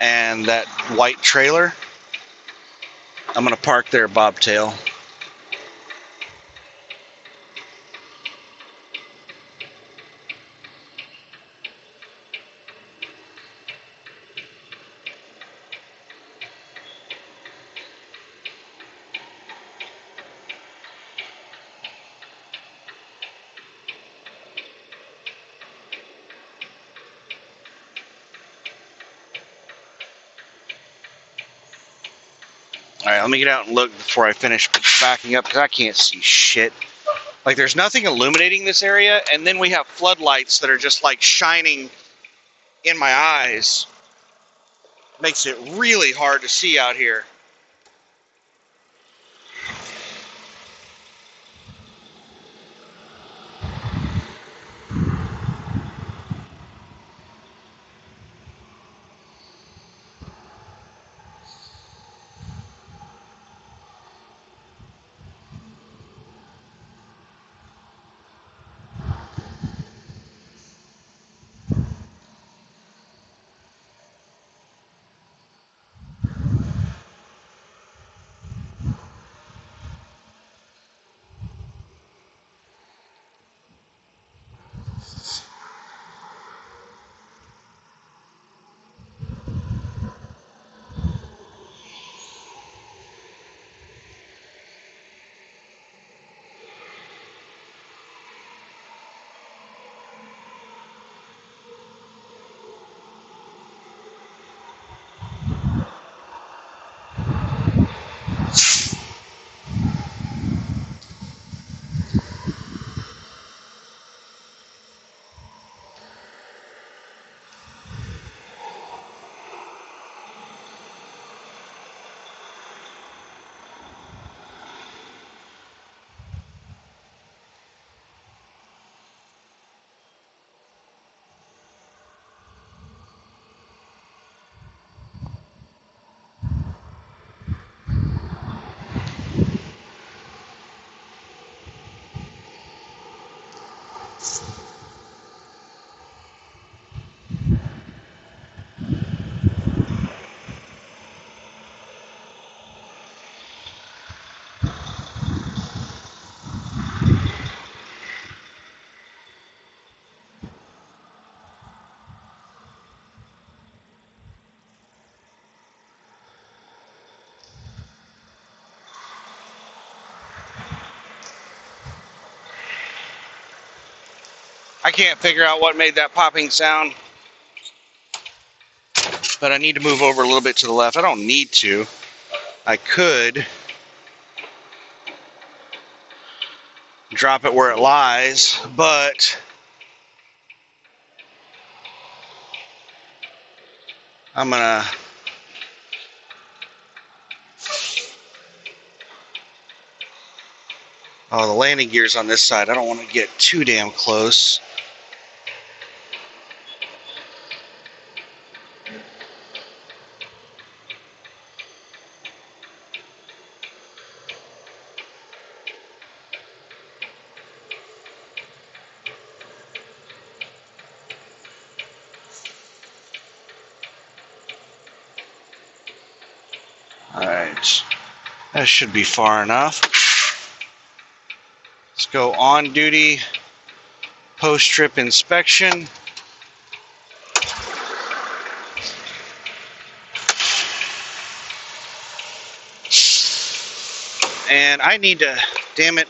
and that white trailer. I'm gonna park there, bobtail. Alright, let me get out and look before I finish backing up because I can't see shit. Like, there's nothing illuminating this area, and then we have floodlights that are just like shining in my eyes. Makes it really hard to see out here. I can't figure out what made that popping sound, but I need to move over a little bit to the left. I don't need to. I could drop it where it lies, but I'm gonna the landing gear's on this side. I don't want to get too damn close. Alright, that should be far enough. Let's go on duty post-trip inspection. And I need to, damn it,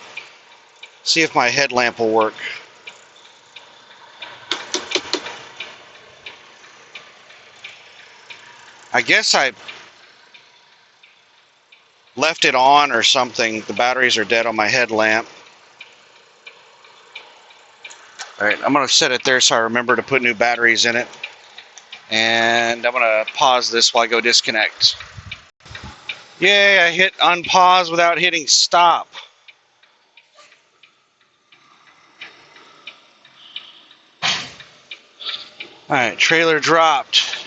see if my headlamp will work. I guess I left it on or something. The batteries are dead on my headlamp. Alright, I'm going to set it there so I remember to put new batteries in it. And I'm going to pause this while I go disconnect. Yay, I hit unpause without hitting stop. Alright, trailer dropped.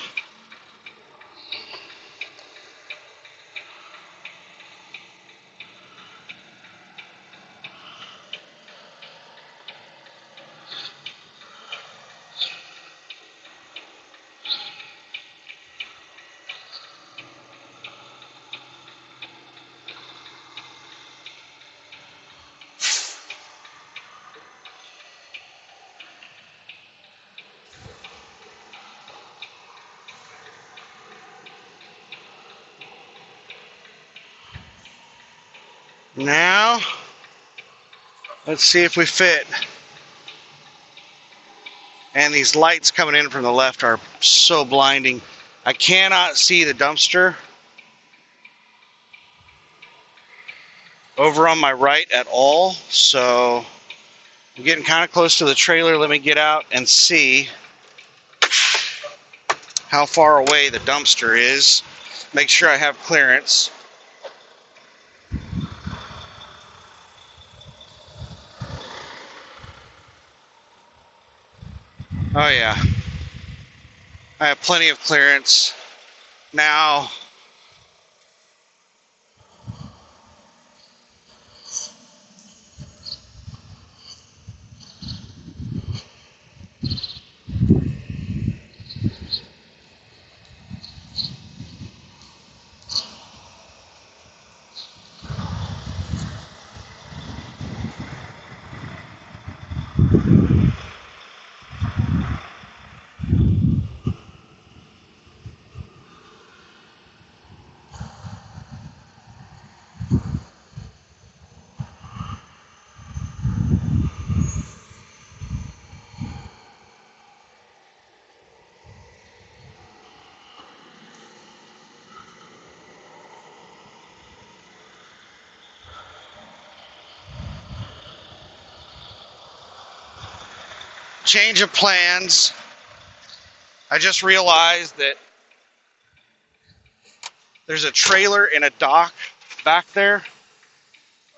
Now, let's see if we fit. And these lights coming in from the left are so blinding. I cannot see the dumpster over on my right at all. So I'm getting kind of close to the trailer. Let me get out and see how far away the dumpster is. Make sure I have clearance. Oh yeah, I have plenty of clearance. Now, change of plans. I just realized that there's a trailer in a dock back there,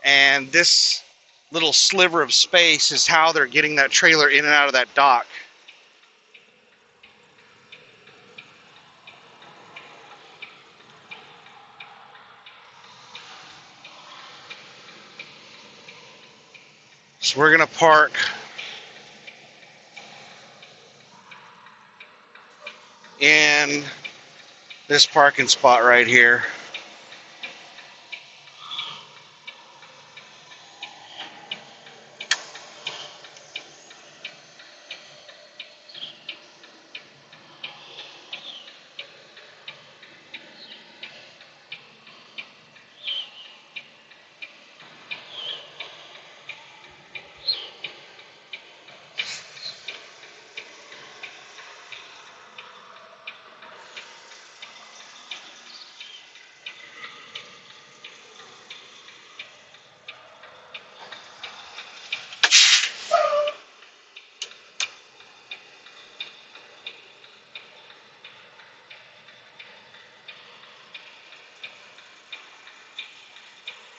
and this little sliver of space is how they're getting that trailer in and out of that dock. So we're gonna park in this parking spot right here.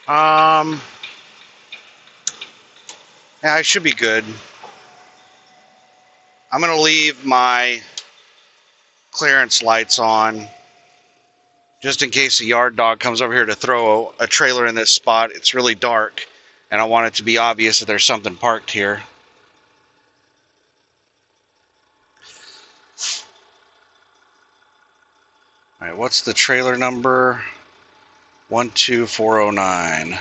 Yeah, I should be good. I'm gonna leave my clearance lights on just in case a yard dog comes over here to throw a trailer in this spot. It's really dark, and I want it to be obvious that there's something parked here. All right, what's the trailer number? 12409.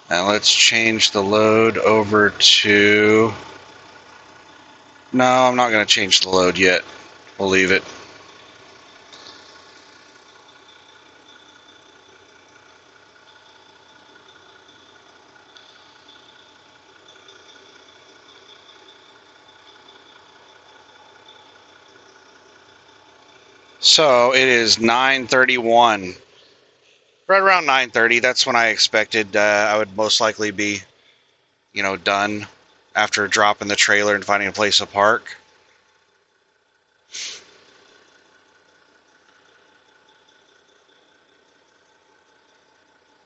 Now let's change the load over to... No, I'm not going to change the load yet. We'll leave it. So it is 9:31. Right around 9:30. That's when I expected I would most likely be, done after dropping the trailer and finding a place to park.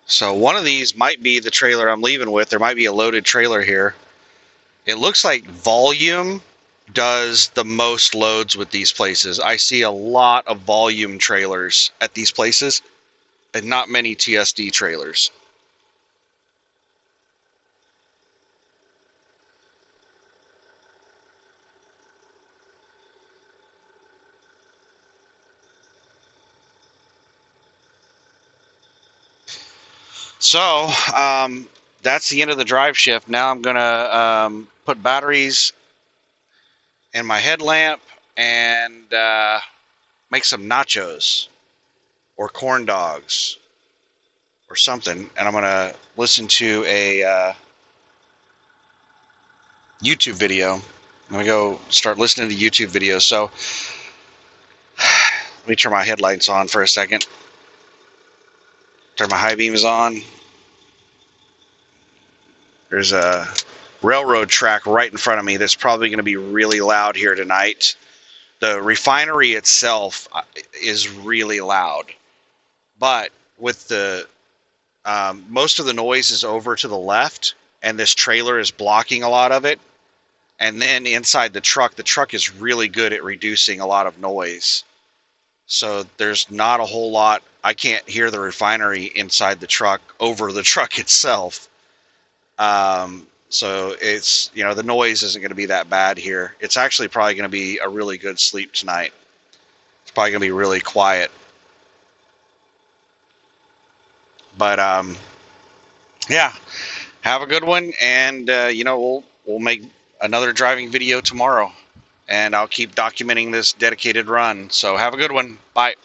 So one of these might be the trailer I'm leaving with. There might be a loaded trailer here. It looks like volume does the most loads with these places. I see a lot of volume trailers at these places and not many TSD trailers. So that's the end of the drive shift. Now I'm going to put batteries in my headlamp and make some nachos or corn dogs or something. And I'm going to listen to a YouTube video. I'm going to go start listening to YouTube videos. So let me turn my headlights on for a second. Turn my high beams on. There's a railroad track right in front of me that's probably going to be really loud here tonight. The refinery itself is really loud, but with the most of the noise is over to the left, and this trailer is blocking a lot of it. And then inside the truck is really good at reducing a lot of noise. So there's not a whole lot. I can't hear the refinery inside the truck over the truck itself. So it's, the noise isn't going to be that bad here. It's actually probably going to be a really good sleep tonight. It's probably going to be really quiet. But, yeah, have a good one. And, we'll make another driving video tomorrow, and I'll keep documenting this dedicated run. So have a good one. Bye.